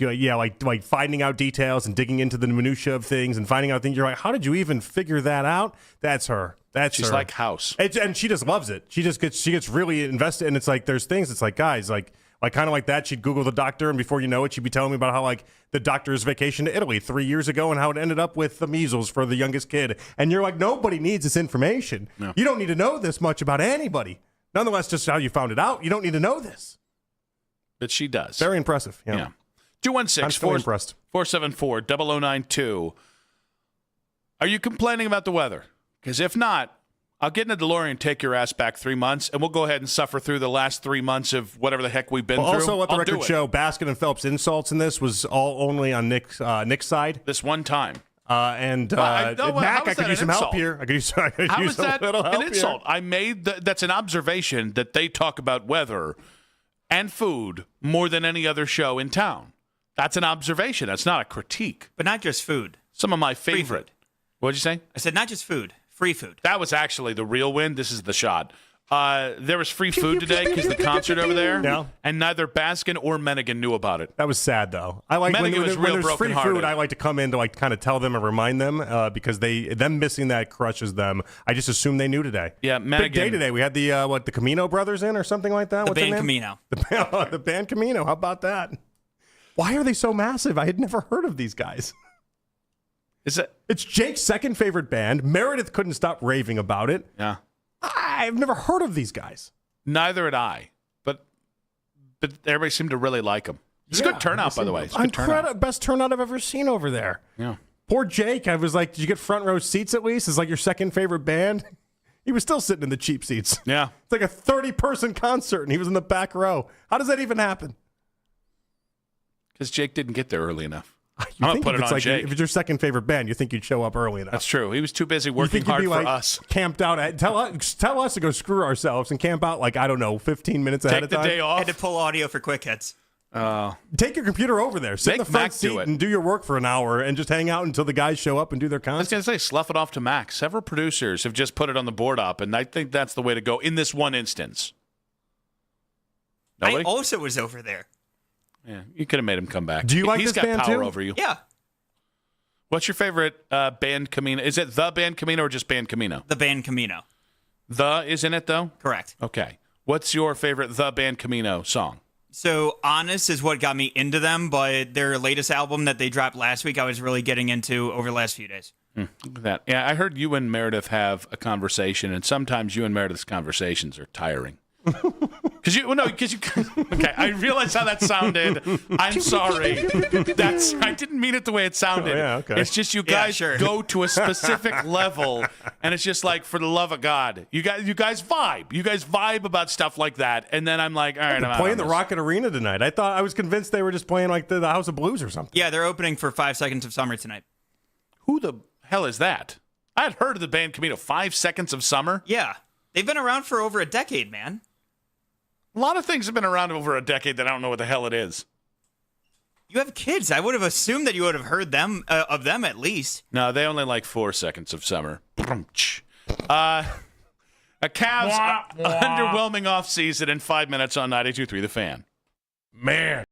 finding out details and digging into the minutia of things and finding out things. You're like, how did you even figure that out? That's her. She's like House, and she just loves it. She gets really invested, and it's like there's things. It's like guys, like kind of like that. She'd Google the doctor, and before you know it, she'd be telling me about how the doctor's vacation to Italy 3 years ago and how it ended up with the measles for the youngest kid. And you're like, nobody needs this information. No. You don't need to know this much about anybody. Nonetheless, just how you found it out, you don't need to know this. But she does. Very impressive. Yeah. 216-474-0092. Are you complaining about the weather? Because if not, I'll get in a DeLorean, take your ass back 3 months, and we'll go ahead and suffer through the last 3 months of whatever the heck we've been through. Also, let the record show, Baskin and Phelps' insults in this was all only on Nick's side. This one time. Mac, I could use some help here. I could use how is that an insult? I made that's an observation that they talk about weather and food more than any other show in town. That's an observation. That's not a critique. But not just food. Some of my favorite. What'd you say? I said not just food. Free food. That was actually the real win. This is the shot. There was free food today because the concert over there. Yeah. And neither Baskin or Mennigan knew about it. That was sad, though. I like when was real there's free brokenhearted. food. I like to come in to like kind of tell them and remind them because them missing that crushes them. I just assume they knew today. Yeah, big day Mennigan. today. We had the Camino brothers in or something like that. The What's their band name? Camino. The band Camino. How about that? Why are they so massive? I had never heard of these guys. It's Jake's second favorite band. Meredith couldn't stop raving about it. Yeah. I've never heard of these guys. Neither had I. But everybody seemed to really like them. It's a good turnout, by the way. It's a good turnout. Best turnout I've ever seen over there. Yeah. Poor Jake. I was like, did you get front row seats at least? It's like your second favorite band. He was still sitting in the cheap seats. Yeah. It's like a 30-person concert, and he was in the back row. How does that even happen? Because Jake didn't get there early enough. You I'm think going to put it on Jake. If it's your second favorite band, you think you'd show up early enough. That's true. He was too busy You working think you'd hard be for like us. camped out. Tell us to go screw ourselves and camp out like, I don't know, 15 minutes ahead Take of the time. day off. Had to pull audio for quick hits. Take your computer over there. Sit in Make the front Mac do seat it. and do your work for an hour and just hang out until the guys show up and do their I was concert. going to say, slough it off to Max. Several producers have just put it on the board up, and I think that's the way to go in this one instance. Nobody? I also was over there. Yeah, you could have made him come back. Do you like He's this got band, power too? over you. Yeah, What's your favorite band Camino? Is it the band Camino or just band Camino? the band Camino. The is in it, though? Correct. Okay. What's your favorite The Band Camino song? So Honest is what got me into them, but their latest album that they dropped last week, I was really getting into over the last few days. Look at that. Yeah, I heard you and Meredith have a conversation, and sometimes you and Meredith's conversations are tiring. Because you okay, I realize how that sounded. I'm sorry. I didn't mean it the way it sounded. Oh, yeah, okay. It's just you guys go to a specific level, and it's just like, for the love of God, you guys vibe. You guys vibe about stuff like that, and then I'm like, all right, I'm out playing on the this. Rocket Arena tonight. I was convinced they were just playing like the House of Blues or something. Yeah, they're opening for 5 Seconds of Summer tonight. Who the hell is that? I had heard of the band Camino. 5 Seconds of Summer. Yeah, they've been around for over a decade, man. A lot of things have been around over a decade that I don't know what the hell it is. You have kids. I would have assumed that you would have heard of them at least. No, they only like 4 Seconds of Summer. A Cavs underwhelming offseason in 5 minutes on 92.3 The Fan. Man.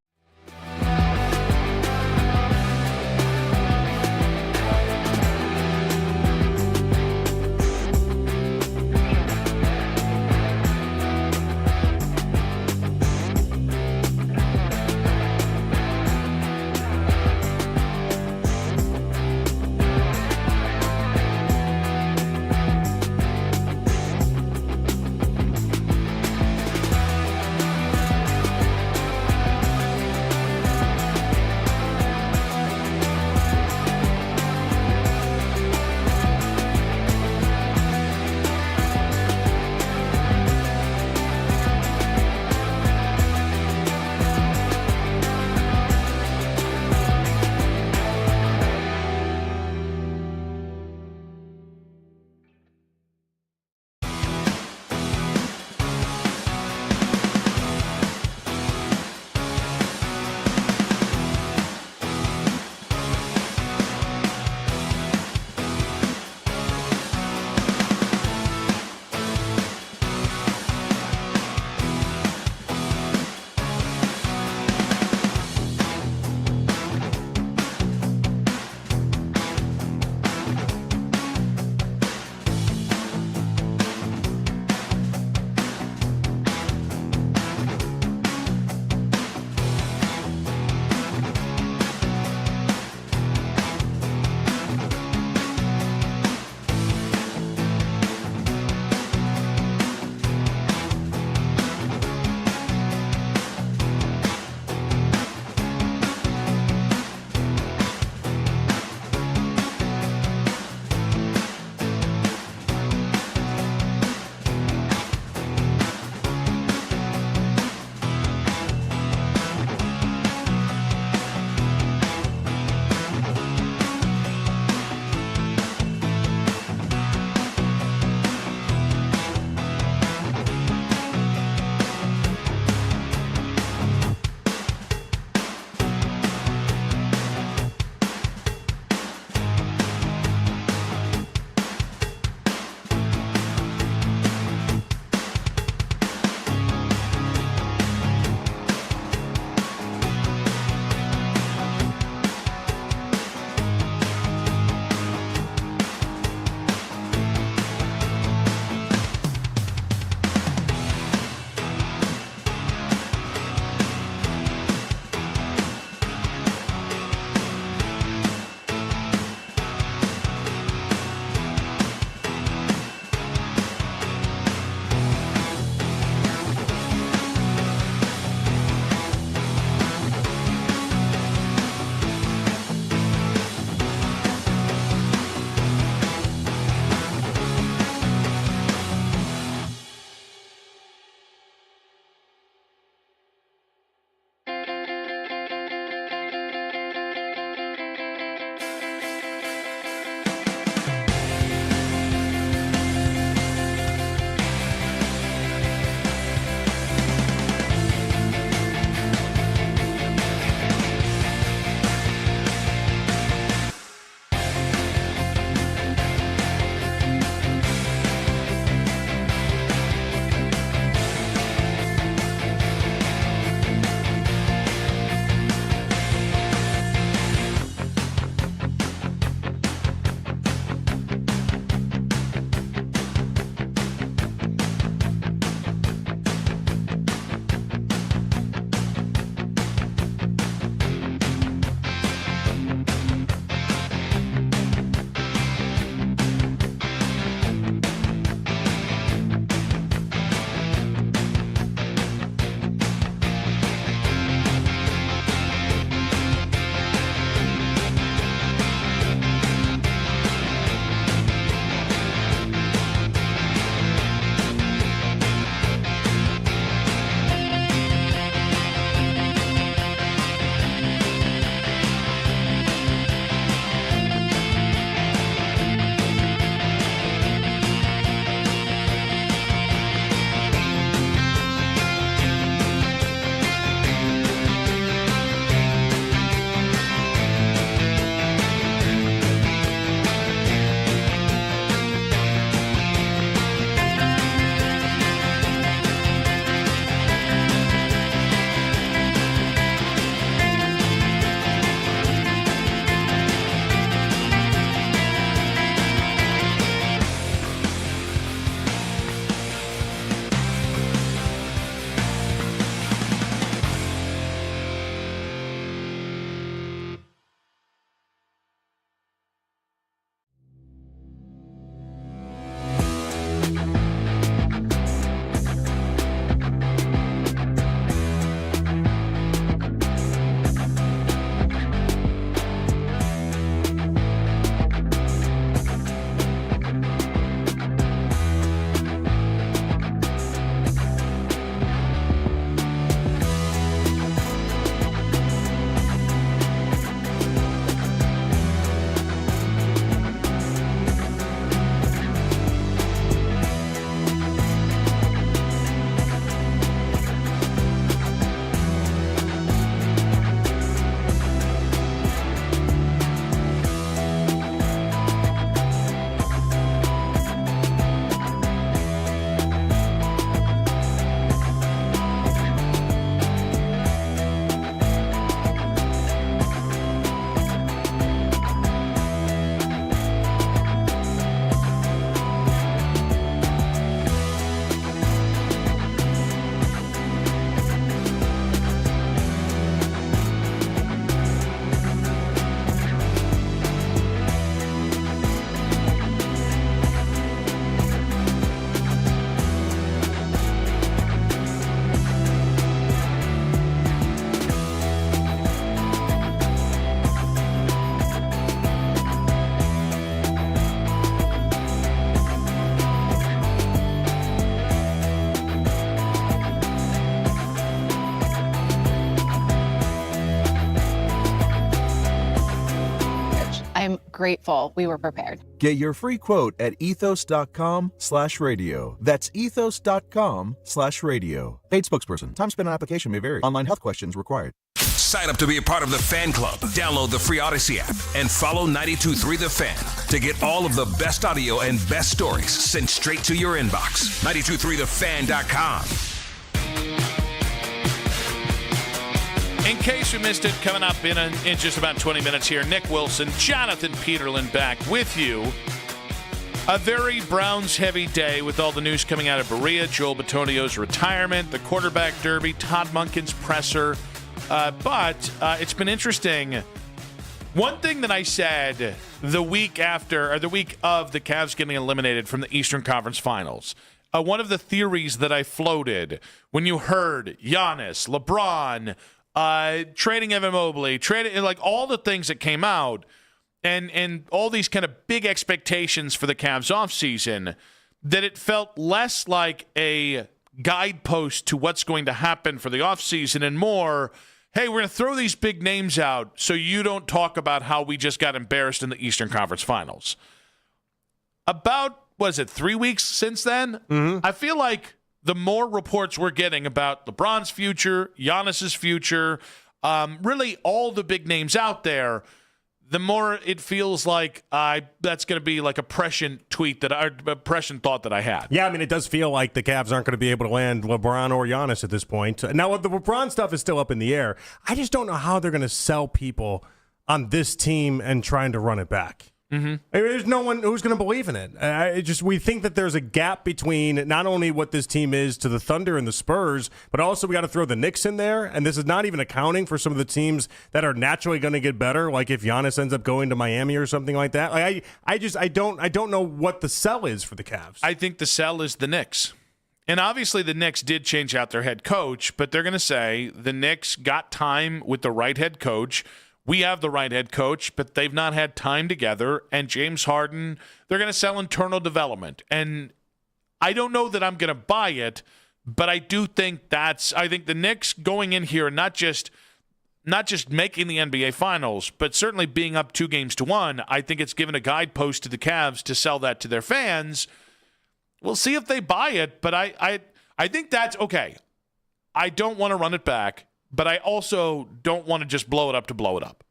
grateful we were prepared. Get your free quote at ethos.com/radio. That's ethos.com/radio. Paid spokesperson. Time spent on application may vary. Online health questions required. Sign up to be a part of the fan club. Download the free Odyssey app and follow 92.3 The Fan to get all of the best audio and best stories sent straight to your inbox. 92.3thefan.com. In case you missed it, coming up in just about 20 minutes here, Nick Wilson, Jonathan Peterlin back with you. A very Browns-heavy day with all the news coming out of Berea, Joel Bitonio's retirement, the quarterback derby, Todd Monken's presser. But it's been interesting. One thing that I said the week of the Cavs getting eliminated from the Eastern Conference Finals, one of the theories that I floated when you heard Giannis, LeBron, trading Evan Mobley, trading like all the things that came out, and all these kind of big expectations for the Cavs offseason, that it felt less like a guidepost to what's going to happen for the offseason and more, hey, we're going to throw these big names out so you don't talk about how we just got embarrassed in the Eastern Conference Finals. About, 3 weeks since then? I feel like the more reports we're getting about LeBron's future, Giannis's future, really all the big names out there, the more it feels like that's going to be like a prescient thought that I had. Yeah, I mean, it does feel like the Cavs aren't going to be able to land LeBron or Giannis at this point. Now, the LeBron stuff is still up in the air. I just don't know how they're going to sell people on this team and trying to run it back. I mean, there's no one who's going to believe in it. We think that there's a gap between not only what this team is to the Thunder and the Spurs, but also we got to throw the Knicks in there. And this is not even accounting for some of the teams that are naturally going to get better, like if Giannis ends up going to Miami or something like that. Like I don't know what the sell is for the Cavs. I think the sell is the Knicks. And obviously the Knicks did change out their head coach, but they're going to say the Knicks got time with the right head coach. We have the right head coach, but they've not had time together. And James Harden, they're going to sell internal development. And I don't know that I'm going to buy it, but I do think I think the Knicks going in here and not just making the NBA Finals, but certainly being up 2-1, I think it's given a guidepost to the Cavs to sell that to their fans. We'll see if they buy it, but I think that's okay. I don't want to run it back. But I also don't want to just blow it up to blow it up.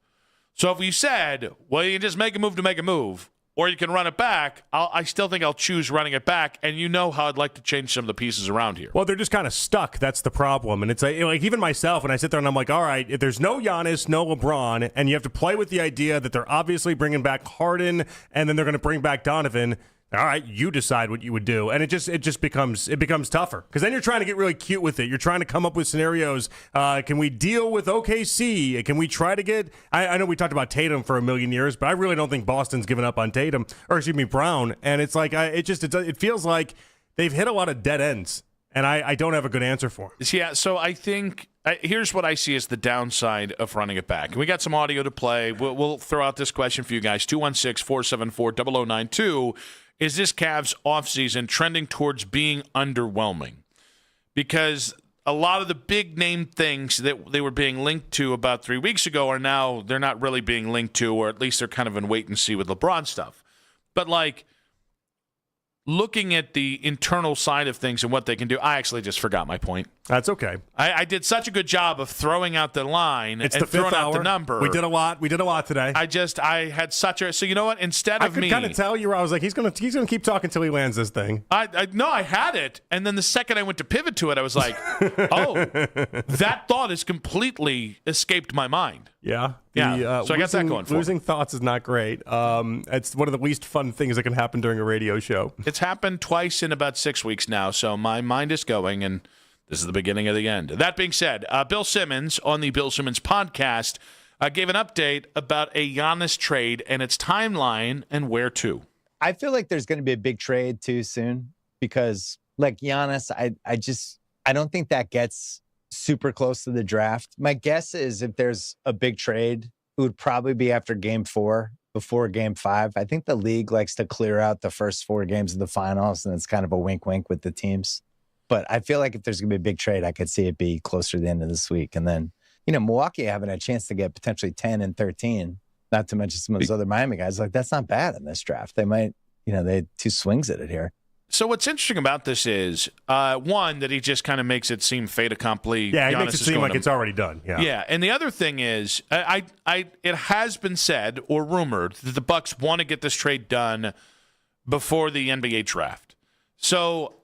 So if you said, well, you can just make a move to make a move, or you can run it back, I still think I'll choose running it back, and you know how I'd like to change some of the pieces around here. Well, they're just kind of stuck. That's the problem. And it's like even myself, when I sit there and I'm like, all right, if there's no Giannis, no LeBron, and you have to play with the idea that they're obviously bringing back Harden, and then they're going to bring back Donovan, all right, you decide what you would do. And it becomes tougher because then you're trying to get really cute with it. You're trying to come up with scenarios. Can we deal with OKC? Can we try to get I know we talked about Tatum for a million years, but I really don't think Boston's given up on Tatum, or excuse me, Brown. And it's like it feels like they've hit a lot of dead ends, and I don't have a good answer for them. Yeah, so I think here's what I see as the downside of running it back. And we got some audio to play. We'll throw out this question for you guys. 216-474-0092. Is this Cavs offseason trending towards being underwhelming? Because a lot of the big name things that they were being linked to about 3 weeks ago are now they're not really being linked to, or at least they're kind of in wait and see with LeBron stuff. But like looking at the internal side of things and what they can do, I actually just forgot my point. That's okay. I did such a good job of throwing out the line and throwing out the number. We did a lot today. I had such a, so you know what? Instead of I could kind of tell you, I was like, he's gonna keep talking until he lands this thing. I had it, and then the second I went to pivot to it, I was like, oh, that thought has completely escaped my mind. Yeah. So I got that going for me. Losing thoughts is not great. It's one of the least fun things that can happen during a radio show. It's happened twice in about 6 weeks now, so my mind is going, and this is the beginning of the end. That being said, Bill Simmons on the Bill Simmons podcast gave an update about a Giannis trade and its timeline and where to. I feel like there's going to be a big trade too soon because, like Giannis, I don't think that gets super close to the draft. My guess is if there's a big trade, it would probably be after Game 4, before Game 5. I think the league likes to clear out the first 4 games of the finals, and it's kind of a wink-wink with the teams. But I feel like if there's going to be a big trade, I could see it be closer to the end of this week. And then, Milwaukee having a chance to get potentially 10 and 13 not to mention some of those other Miami guys. Like, that's not bad in this draft. They might, they had 2 swings at it here. So what's interesting about this is, one, that he just kind of makes it seem fait accompli. Yeah, he Giannis makes it seem like it's already done. Yeah, and the other thing is, it has been said or rumored that the Bucks want to get this trade done before the NBA draft. So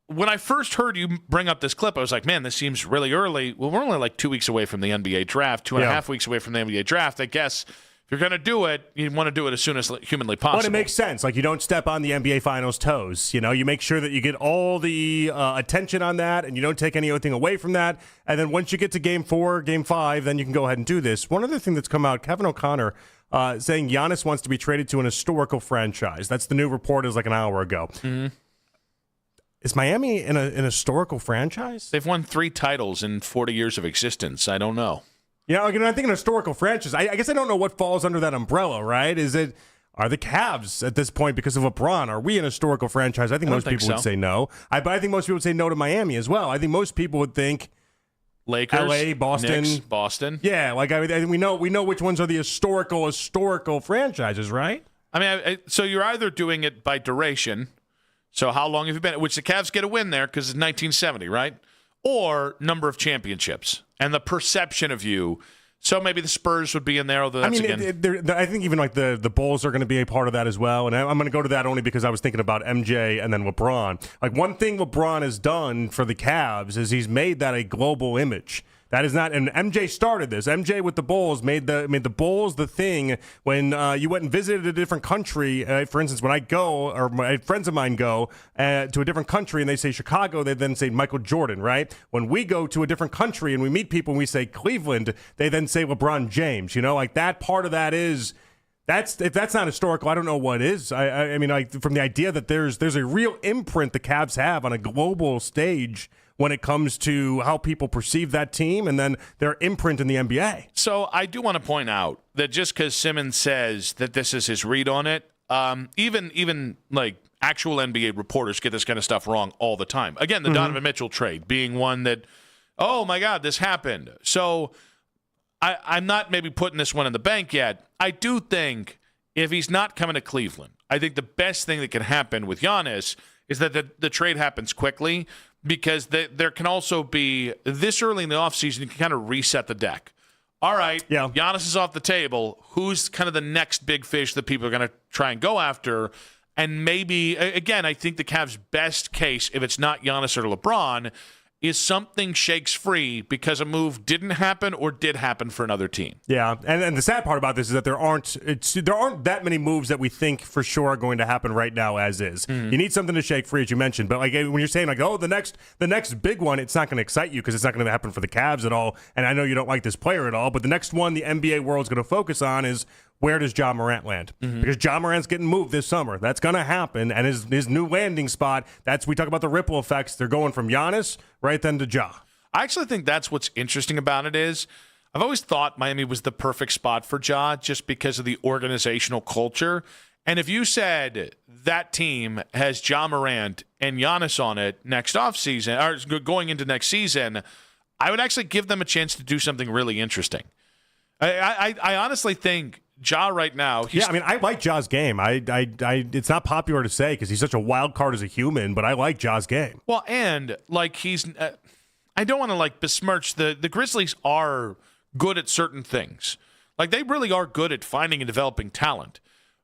when I first heard you bring up this clip, I was like, man, this seems really early. Well, we're only like 2 weeks away from the NBA draft, 2.5 weeks away from the NBA draft. I guess if you're going to do it, you want to do it as soon as humanly possible. But it makes sense. Like, you don't step on the NBA Finals toes. You make sure that you get all the attention on that, and you don't take anything away from that. And then once you get to Game 4, Game 5, then you can go ahead and do this. One other thing that's come out, Kevin O'Connor saying Giannis wants to be traded to an historical franchise. That's the new report. Is like an hour ago. Mm-hmm. Is Miami in an historical franchise? They've won 3 titles in 40 years of existence. I don't know. Yeah, I think an historical franchise. I guess I don't know what falls under that umbrella, right? Are the Cavs at this point because of LeBron? Are we an historical franchise? I think most people would say no. But I think most people would say no to Miami as well. I think most people would think Lakers, LA, Boston, Knicks, Boston. Yeah, we know which ones are the historical franchises, right? I mean, so you're either doing it by duration. So how long have you been? Which the Cavs get a win there because it's 1970, right? Or number of championships and the perception of you. So maybe the Spurs would be in there. Although that's I think even like the Bulls are going to be a part of that as well. And I'm going to go to that only because I was thinking about MJ and then LeBron. Like, one thing LeBron has done for the Cavs is he's made that a global image. That is not, and MJ started this. MJ with the Bulls made the Bulls the thing when you went and visited a different country. For instance, when I go, or my friends of mine go to a different country and they say Chicago, they then say Michael Jordan, right? When we go to a different country and we meet people and we say Cleveland, they then say LeBron James. Like, that part of that is. If that's not historical, I don't know what is. I mean, from the idea that there's a real imprint the Cavs have on a global stage when it comes to how people perceive that team and then their imprint in the NBA. So I do want to point out that just because Simmons says that this is his read on it, even like actual NBA reporters get this kind of stuff wrong all the time. Again, the Donovan Mitchell trade being one that, oh my God, this happened. So I'm not maybe putting this one in the bank yet. I do think if he's not coming to Cleveland, I think the best thing that can happen with Giannis is that the trade happens quickly, because there can also be, this early in the offseason, you can kind of reset the deck. All right, Giannis is off the table. Who's kind of the next big fish that people are going to try and go after? And maybe, again, I think the Cavs' best case, if it's not Giannis or LeBron, is something shakes free because a move didn't happen or did happen for another team. Yeah, and the sad part about this is that there aren't that many moves that we think for sure are going to happen right now as is. You need something to shake free, as you mentioned. But like when you're saying like, oh, the next big one, it's not going to excite you because it's not going to happen for the Cavs at all. And I know you don't like this player at all, but the next one the NBA world's going to focus on is, where does Ja Morant land? Because Ja Morant's getting moved this summer. That's going to happen. And his new landing spot, we talk about the ripple effects. They're going from Giannis right then to Ja. I actually think that's what's interesting about it is I've always thought Miami was the perfect spot for Ja just because of the organizational culture. And if you said that team has Ja Morant and Giannis on it next offseason, or going into next season, I would actually give them a chance to do something really interesting. I honestly think Ja right now. I like Ja's game. It's not popular to say because he's such a wild card as a human, but I like Ja's game. Well, and like I don't want to like besmirch the Grizzlies are good at certain things. Like they really are good at finding and developing talent.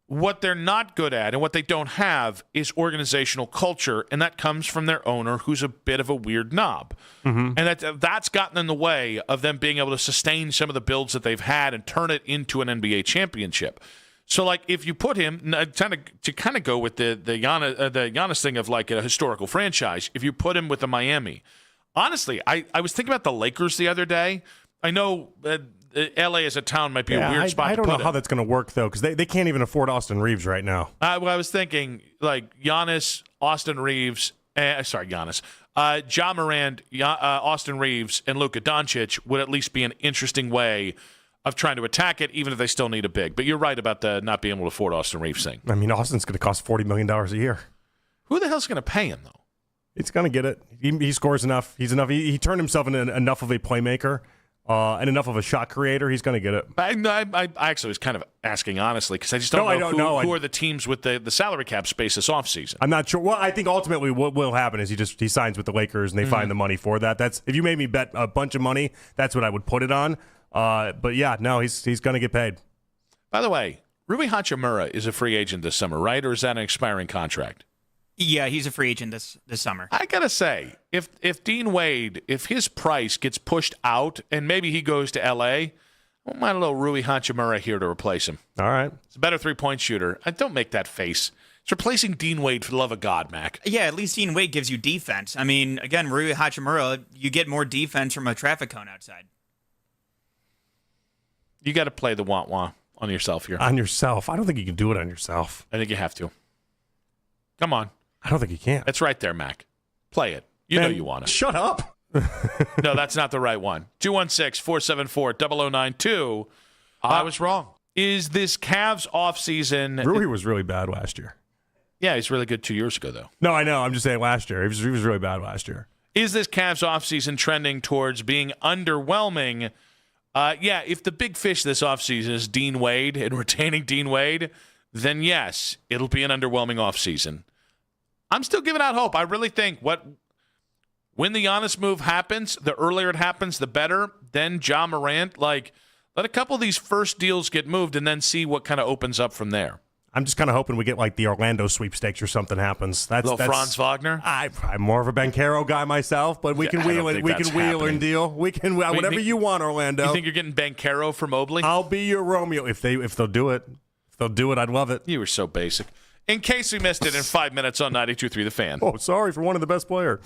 What they're not good at and what they don't have is organizational culture, and that comes from their owner, who's a bit of a weird knob. And that's gotten in the way of them being able to sustain some of the builds that they've had and turn it into an NBA championship. So, like, if you put him to kind of go with the Giannis thing of like a historical franchise, if you put him with the Miami, honestly, I was thinking about the Lakers the other day. I know L.A. as a town might be a weird spot to put I don't know how that's going to work, though, because they can't even afford Austin Reeves right now. I was thinking, like, Giannis, Austin Reeves, Ja Morant, Austin Reeves, and Luka Doncic would at least be an interesting way of trying to attack it, even if they still need a big. But you're right about the not being able to afford Austin Reeves thing. I mean, Austin's going to cost $40 million a year. Who the hell's going to pay him, though? He's going to get it. He scores enough. He turned himself into enough of a playmaker and enough of a shot creator, he's going to get it. I actually was kind of asking honestly because I just don't know who are the teams with the salary cap space this offseason. I'm not sure. Well, I think ultimately what will happen is he signs with the Lakers and they find the money for that. That's if you made me bet a bunch of money, that's what I would put it on. But yeah, no, he's going to get paid. By the way, Rui Hachimura is a free agent this summer, right? Or is that an expiring contract? Yeah, he's a free agent this summer. I gotta say, if Dean Wade, if his price gets pushed out and maybe he goes to L.A., I don't mind a little Rui Hachimura here to replace him. All right. He's a better three-point shooter. Don't make that face. It's replacing Dean Wade, for the love of God, Mac. Yeah, at least Dean Wade gives you defense. I mean, again, Rui Hachimura, you get more defense from a traffic cone outside. You got to play the wah-wah on yourself here. On yourself? I don't think you can do it on yourself. I think you have to. Come on. I don't think you can. It's right there, Mac. Play it. You know you want it. Shut up. No, that's not the right one. 216-474-0092. I was wrong. Is this Cavs offseason... Rui was really bad last year. Yeah, he's really good 2 years ago, though. No, I know. I'm just saying last year. He was really bad last year. Is this Cavs offseason trending towards being underwhelming? Yeah, if the big fish this offseason is Dean Wade and retaining Dean Wade, then yes, it'll be an underwhelming offseason. I'm still giving out hope. I really think when the Giannis move happens, the earlier it happens, the better. Then Ja Morant, let a couple of these first deals get moved and then see what kind of opens up from there. I'm just kind of hoping we get the Orlando sweepstakes or something happens. That's Franz Wagner. I'm more of a Banchero guy myself, but we can wheel it. We can wheel and deal. We can whatever you want, Orlando. You think you're getting Banchero for Mobley? I'll be your Romeo if they'll do it. If they'll do it, I'd love it. You were so basic. In case we missed it in 5 minutes on 92.3 The Fan. Oh, sorry for one of the best player.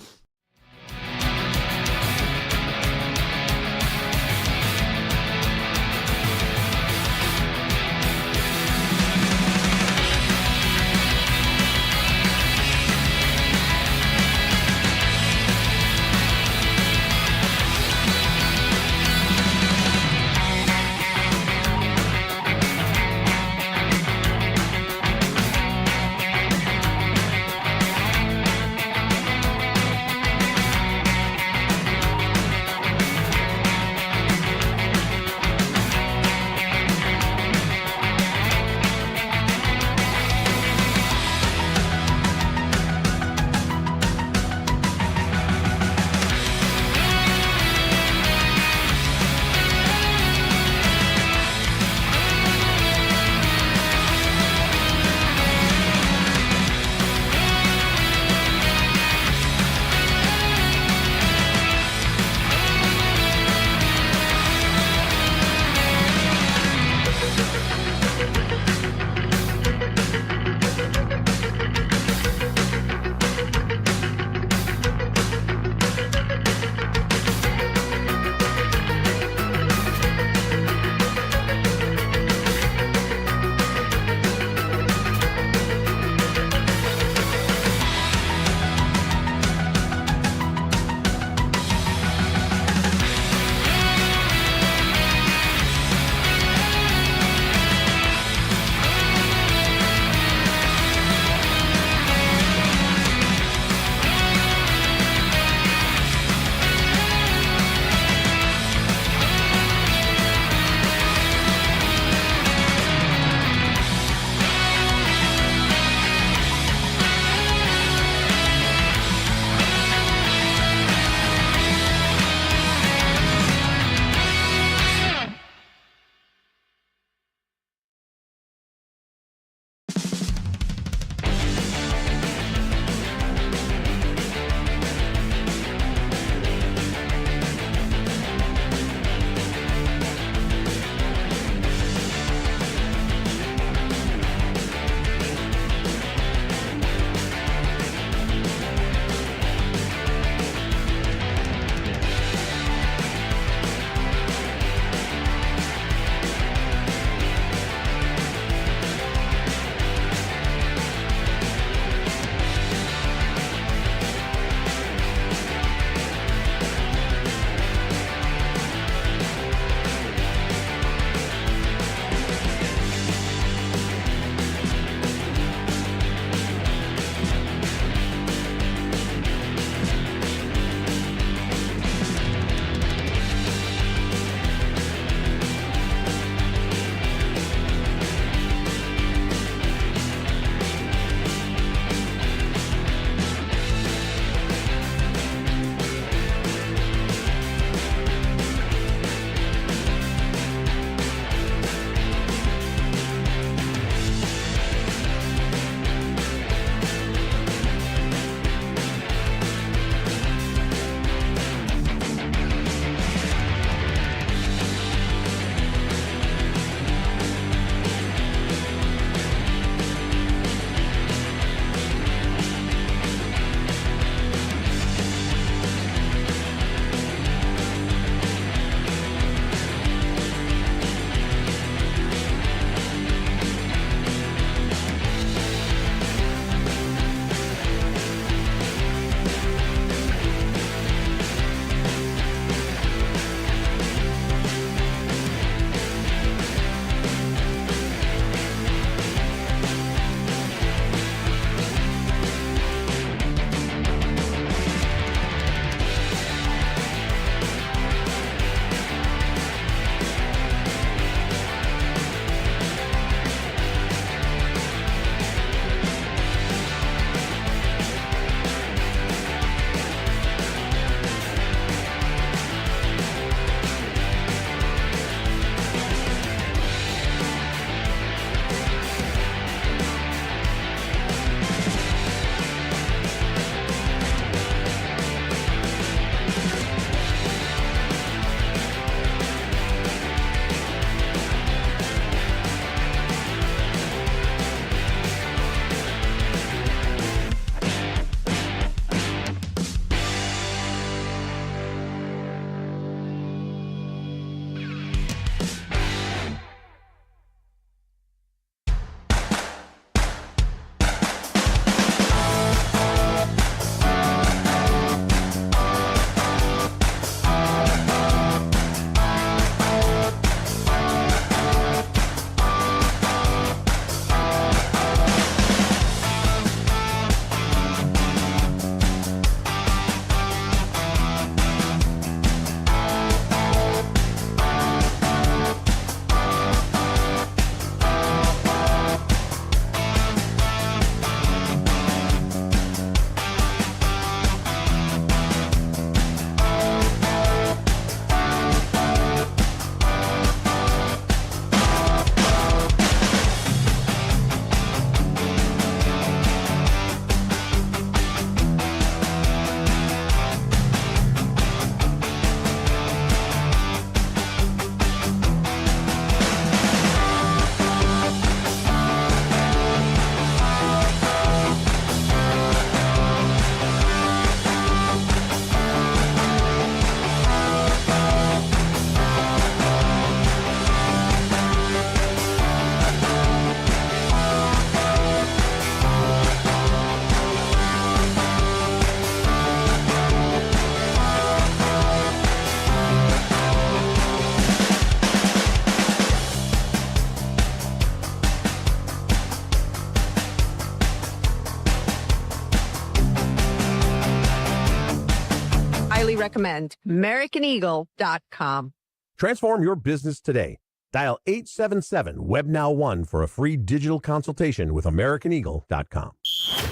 recommend AmericanEagle.com. Transform your business today. Dial 877-WebNow1 for a free digital consultation with AmericanEagle.com.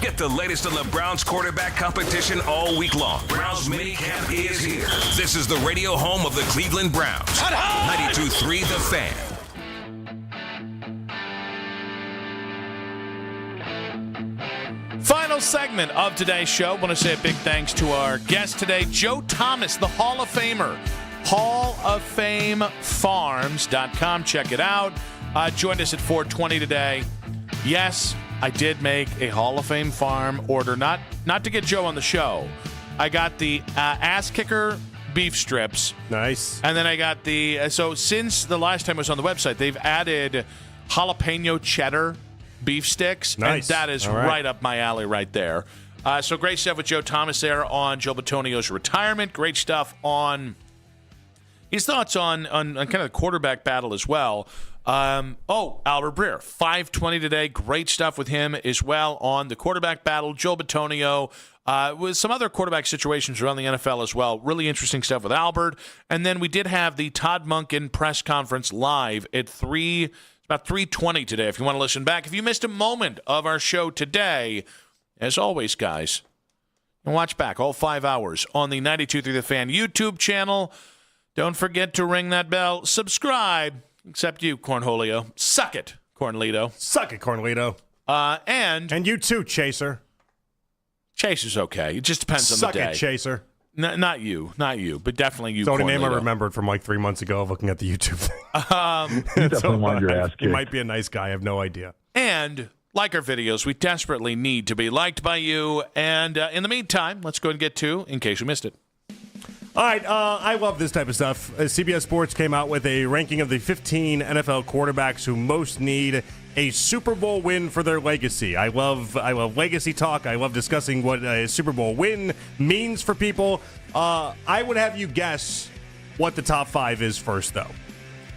Get the latest on the Browns quarterback competition all week long. Browns minicamp is here. This is the radio home of the Cleveland Browns. 92.3 The Fan. Final segment of today's show. I want to say a big thanks to our guest today, Joe Thomas, the Hall of Famer. HallOfFameFarms.com. Check it out. Joined us at 4:20 today. Yes, I did make a Hall of Fame farm order, not to get Joe on the show. I got the ass kicker beef strips. Nice. And then I got the so since the last time I was on the website, they've added jalapeno cheddar beef sticks. Nice. And that is right up my alley right there. So great stuff with Joe Thomas there on Joe Bitonio's retirement. Great stuff on his thoughts on kind of the quarterback battle as well. Albert Breer, 5:20 today. Great stuff with him as well on the quarterback battle. Joe Bitonio with some other quarterback situations around the NFL as well. Really interesting stuff with Albert. And then we did have the Todd Monken press conference live at about 3:20 today. If you want to listen back, if you missed a moment of our show today, as always, guys, and watch back all 5 hours on the 92.3 The Fan YouTube channel. Don't forget to ring that bell. Subscribe. Except you, Cornholio. Suck it, Cornlito. Suck it, Cornlito. And you too, Chaser. Chaser's okay. It just depends on the day. Suck it, Chaser. Not you, but definitely you, It's the only name I Cornlito. remembered from like 3 months ago of looking at the YouTube thing. You definitely wanted your ass He kicked. might be a nice guy. I have no idea. And like our videos, we desperately need to be liked by you. And in the meantime, let's go and get to In Case You Missed It. All right, I love this type of stuff. CBS Sports came out with a ranking of the 15 NFL quarterbacks who most need a Super Bowl win for their legacy. I love legacy talk. I love discussing what a Super Bowl win means for people. I would have you guess what the top 5 is first, though.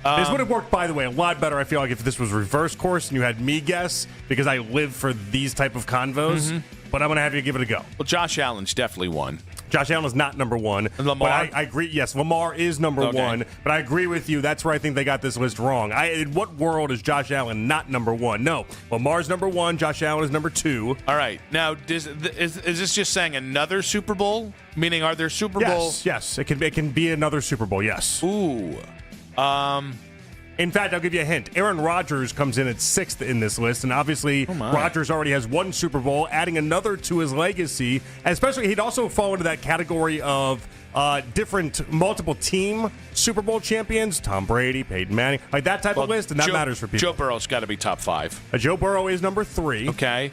This would have worked, by the way, a lot better, I feel like, if this was reverse course and you had me guess, because I live for these type of convos. Mm-hmm. But I'm going to have you give it a go. Well, Josh Allen's definitely one. Josh Allen is not number one. And Lamar? But I agree. Yes, Lamar is number one. But I agree with you. That's where I think they got this list wrong. In what world is Josh Allen not number one? No. Lamar's number one. Josh Allen is number 2. All right. Now, is this just saying another Super Bowl? Meaning, are there Super Bowl? Yes. It can be another Super Bowl. Yes. Ooh. In fact, I'll give you a hint. Aaron Rodgers comes in at 6th in this list, and obviously Rodgers already has 1 Super Bowl, adding another to his legacy. And especially, he'd also fall into that category of different multiple team Super Bowl champions, Tom Brady, Peyton Manning, like that type of list, and that matters for people. Joe Burrow's got to be top 5. Joe Burrow is number 3. Okay.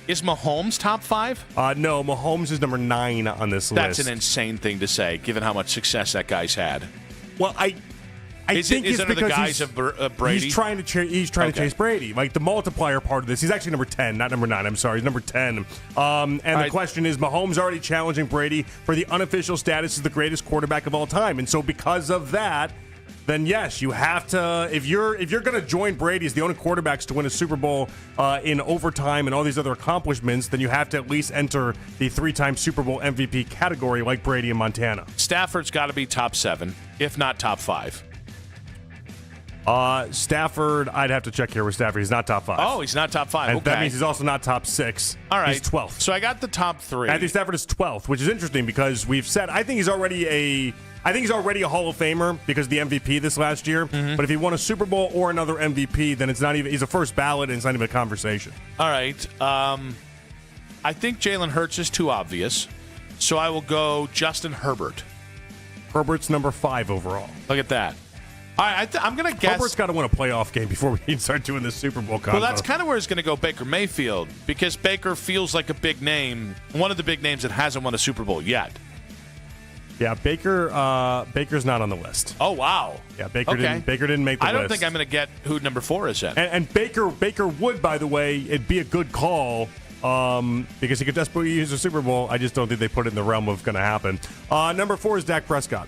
Is Mahomes top 5? No, Mahomes is number 9 on this list. That's an insane thing to say, given how much success that guy's had. Well, I think it's it's under the because guise of Brady. He's trying to chase Brady. Like the multiplier part of this, he's actually number 10, not number 9. I'm sorry, he's number 10. The question is, Mahomes already challenging Brady for the unofficial status as the greatest quarterback of all time, and so because of that, then yes, you have to. If you're going to join Brady as the only quarterbacks to win a Super Bowl in overtime and all these other accomplishments, then you have to at least enter the 3-time Super Bowl MVP category, like Brady in Montana. Stafford's got to be top 7, if not top 5. Stafford, I'd have to check here with Stafford. He's not top 5. Oh, he's not top 5. And okay. that means he's also not top 6. All right. He's 12th. So I got the top 3. Anthony Stafford is 12th, which is interesting because we've said I think he's already a Hall of Famer because of the MVP this last year. Mm-hmm. But if he won a Super Bowl or another MVP, then it's not even. He's a first ballot, and it's not even a conversation. All right. I think Jalen Hurts is too obvious, so I will go Justin Herbert. Herbert's number 5 overall. Look at that. All right, I'm going to guess. Herbert's got to win a playoff game before we can start doing the Super Bowl convo. Well, that's kind of where it's going to go Baker Mayfield, because Baker feels like a big name, one of the big names that hasn't won a Super Bowl yet. Yeah, Baker's not on the list. Oh, wow. Yeah, Baker didn't make the list. I don't think I'm going to get who number 4 is yet. And Baker would, by the way, it'd be a good call because he could desperately use a Super Bowl. I just don't think they put it in the realm of going to happen. Number 4 is Dak Prescott.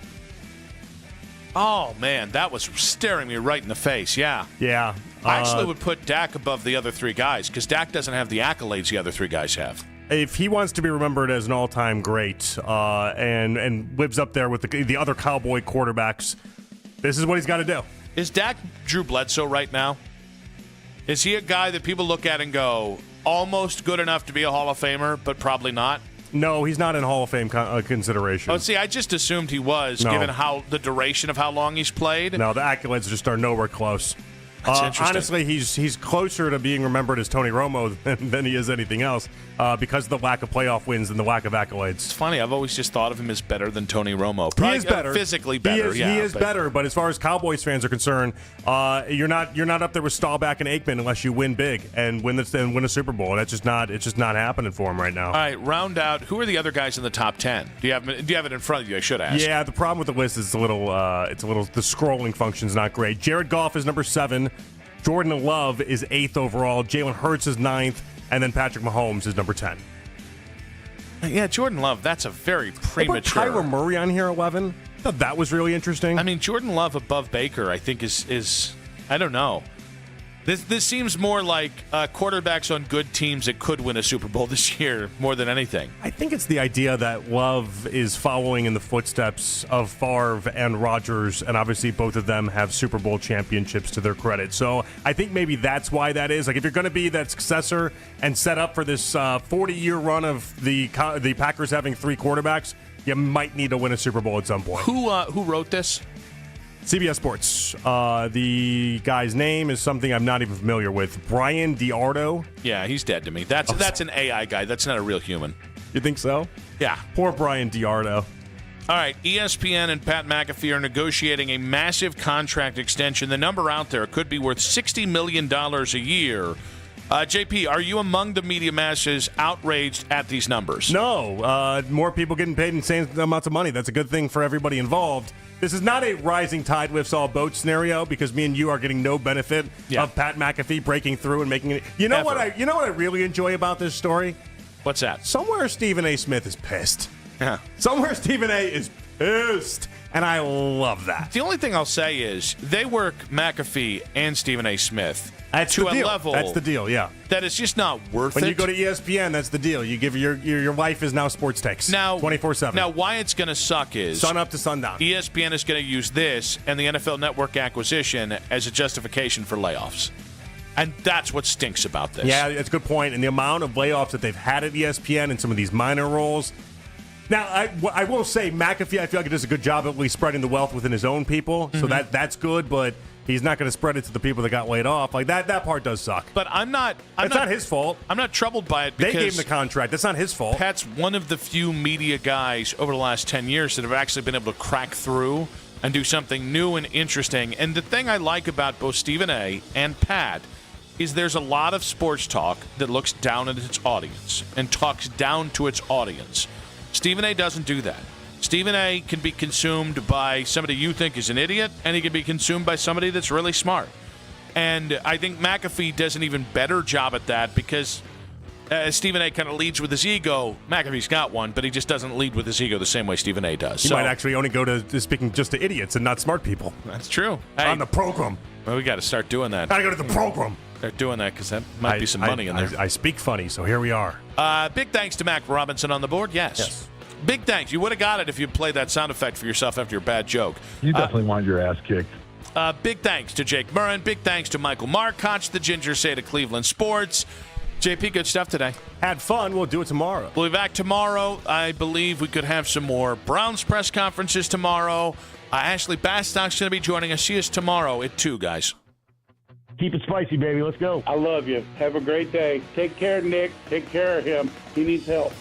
Oh, man, that was staring me right in the face, yeah. Yeah. I actually would put Dak above the other 3 guys because Dak doesn't have the accolades the other 3 guys have. if he wants to be remembered as an all-time great and lives up there with the other Cowboy quarterbacks, this is what he's got to do. Is Dak Drew Bledsoe right now? Is he a guy that people look at and go, almost good enough to be a Hall of Famer, but probably not? No, he's not in Hall of Fame consideration. Oh, see, I just assumed he was, No. given the duration of how long he's played. No, the accolades just are nowhere close. That's interesting. Honestly, he's closer to being remembered as Tony Romo than he is anything else because of the lack of playoff wins and the lack of accolades. It's funny. I've always just thought of him as better than Tony Romo. He is better, physically better. He is better. But as far as Cowboys fans are concerned, you're not up there with Staubach and Aikman unless you win big and win a Super Bowl. And it's just not happening for him right now. All right, round out. Who are the other guys in the top 10? Do you have it in front of you? I should ask. Yeah, the problem with the list is it's a little. The scrolling function's not great. Jared Goff is number 7. Jordan Love is 8th overall. Jalen Hurts is 9th. And then Patrick Mahomes is number 10. Yeah, Jordan Love, that's a very premature. Tyler Murray on here, 11. I thought that was really interesting. I mean, Jordan Love above Baker, I think, is I don't know. This seems more like quarterbacks on good teams that could win a Super Bowl this year more than anything. I think it's the idea that Love is following in the footsteps of Favre and Rodgers, and obviously both of them have Super Bowl championships to their credit. So I think maybe that's why that is. Like, if you're going to be that successor and set up for this 40-year run of the Packers having 3 quarterbacks, you might need to win a Super Bowl at some point. Who wrote this? CBS Sports. The guy's name is something I'm not even familiar with. Brian DiArdo. Yeah, he's dead to me. That's an AI guy. That's not a real human. You think so? Yeah. Poor Brian DiArdo. All right, ESPN and Pat McAfee are negotiating a massive contract extension. The number out there could be worth $60 million a year. JP, are you among the media masses outraged at these numbers? No. More people getting paid insane amounts of money. That's a good thing for everybody involved. This is not a rising tide lifts all boats scenario because me and you are getting no benefit of Pat McAfee breaking through and making it. You know what I really enjoy about this story? What's that? Somewhere Stephen A. Smith is pissed. Yeah. Somewhere Stephen A. is pissed. And I love that. The only thing I'll say is they work McAfee and Stephen A. Smith to a level. That's the deal, yeah. That is just not worth it. When you go to ESPN, that's the deal. You give your life is now sports takes. Now 24/7. Now, why it's going to suck is sun up to sundown. ESPN is going to use this and the NFL Network acquisition as a justification for layoffs. And that's what stinks about this. Yeah, that's a good point. And the amount of layoffs that they've had at ESPN and some of these minor roles. Now, I will say McAfee, I feel like he does a good job at least spreading the wealth within his own people. So that's good, but he's not going to spread it to the people that got laid off. Like that part does suck. But it's not his fault. I'm not troubled by it because they gave him the contract. That's not his fault. Pat's one of the few media guys over the last 10 years that have actually been able to crack through and do something new and interesting. And the thing I like about both Stephen A. and Pat is there's a lot of sports talk that looks down at its audience and talks down to its audience. Stephen A. doesn't do that. Stephen A. can be consumed by somebody you think is an idiot, and he can be consumed by somebody that's really smart. And I think McAfee does an even better job at that because Stephen A. kind of leads with his ego. McAfee's got one, but he just doesn't lead with his ego the same way Stephen A. does. He might actually only go to speaking just to idiots and not smart people. That's true. On the program. Well, we got to start doing that. Got to go to the program. They're doing that because that might be some money in there. I speak funny, so here we are. Big thanks to Mac Robinson on the board. Yes. Big thanks. You would have got it if you played that sound effect for yourself after your bad joke. You definitely want your ass kicked. Big thanks to Jake Murren. Big thanks to Michael Markoch, the Ginger Say to Cleveland Sports. JP, good stuff today. Had fun. We'll do it tomorrow. We'll be back tomorrow. I believe we could have some more Browns press conferences tomorrow. Ashley Bastock's going to be joining us. See us tomorrow at 2, guys. Keep it spicy, baby. Let's go. I love you. Have a great day. Take care, Nick. Take care of him. He needs help.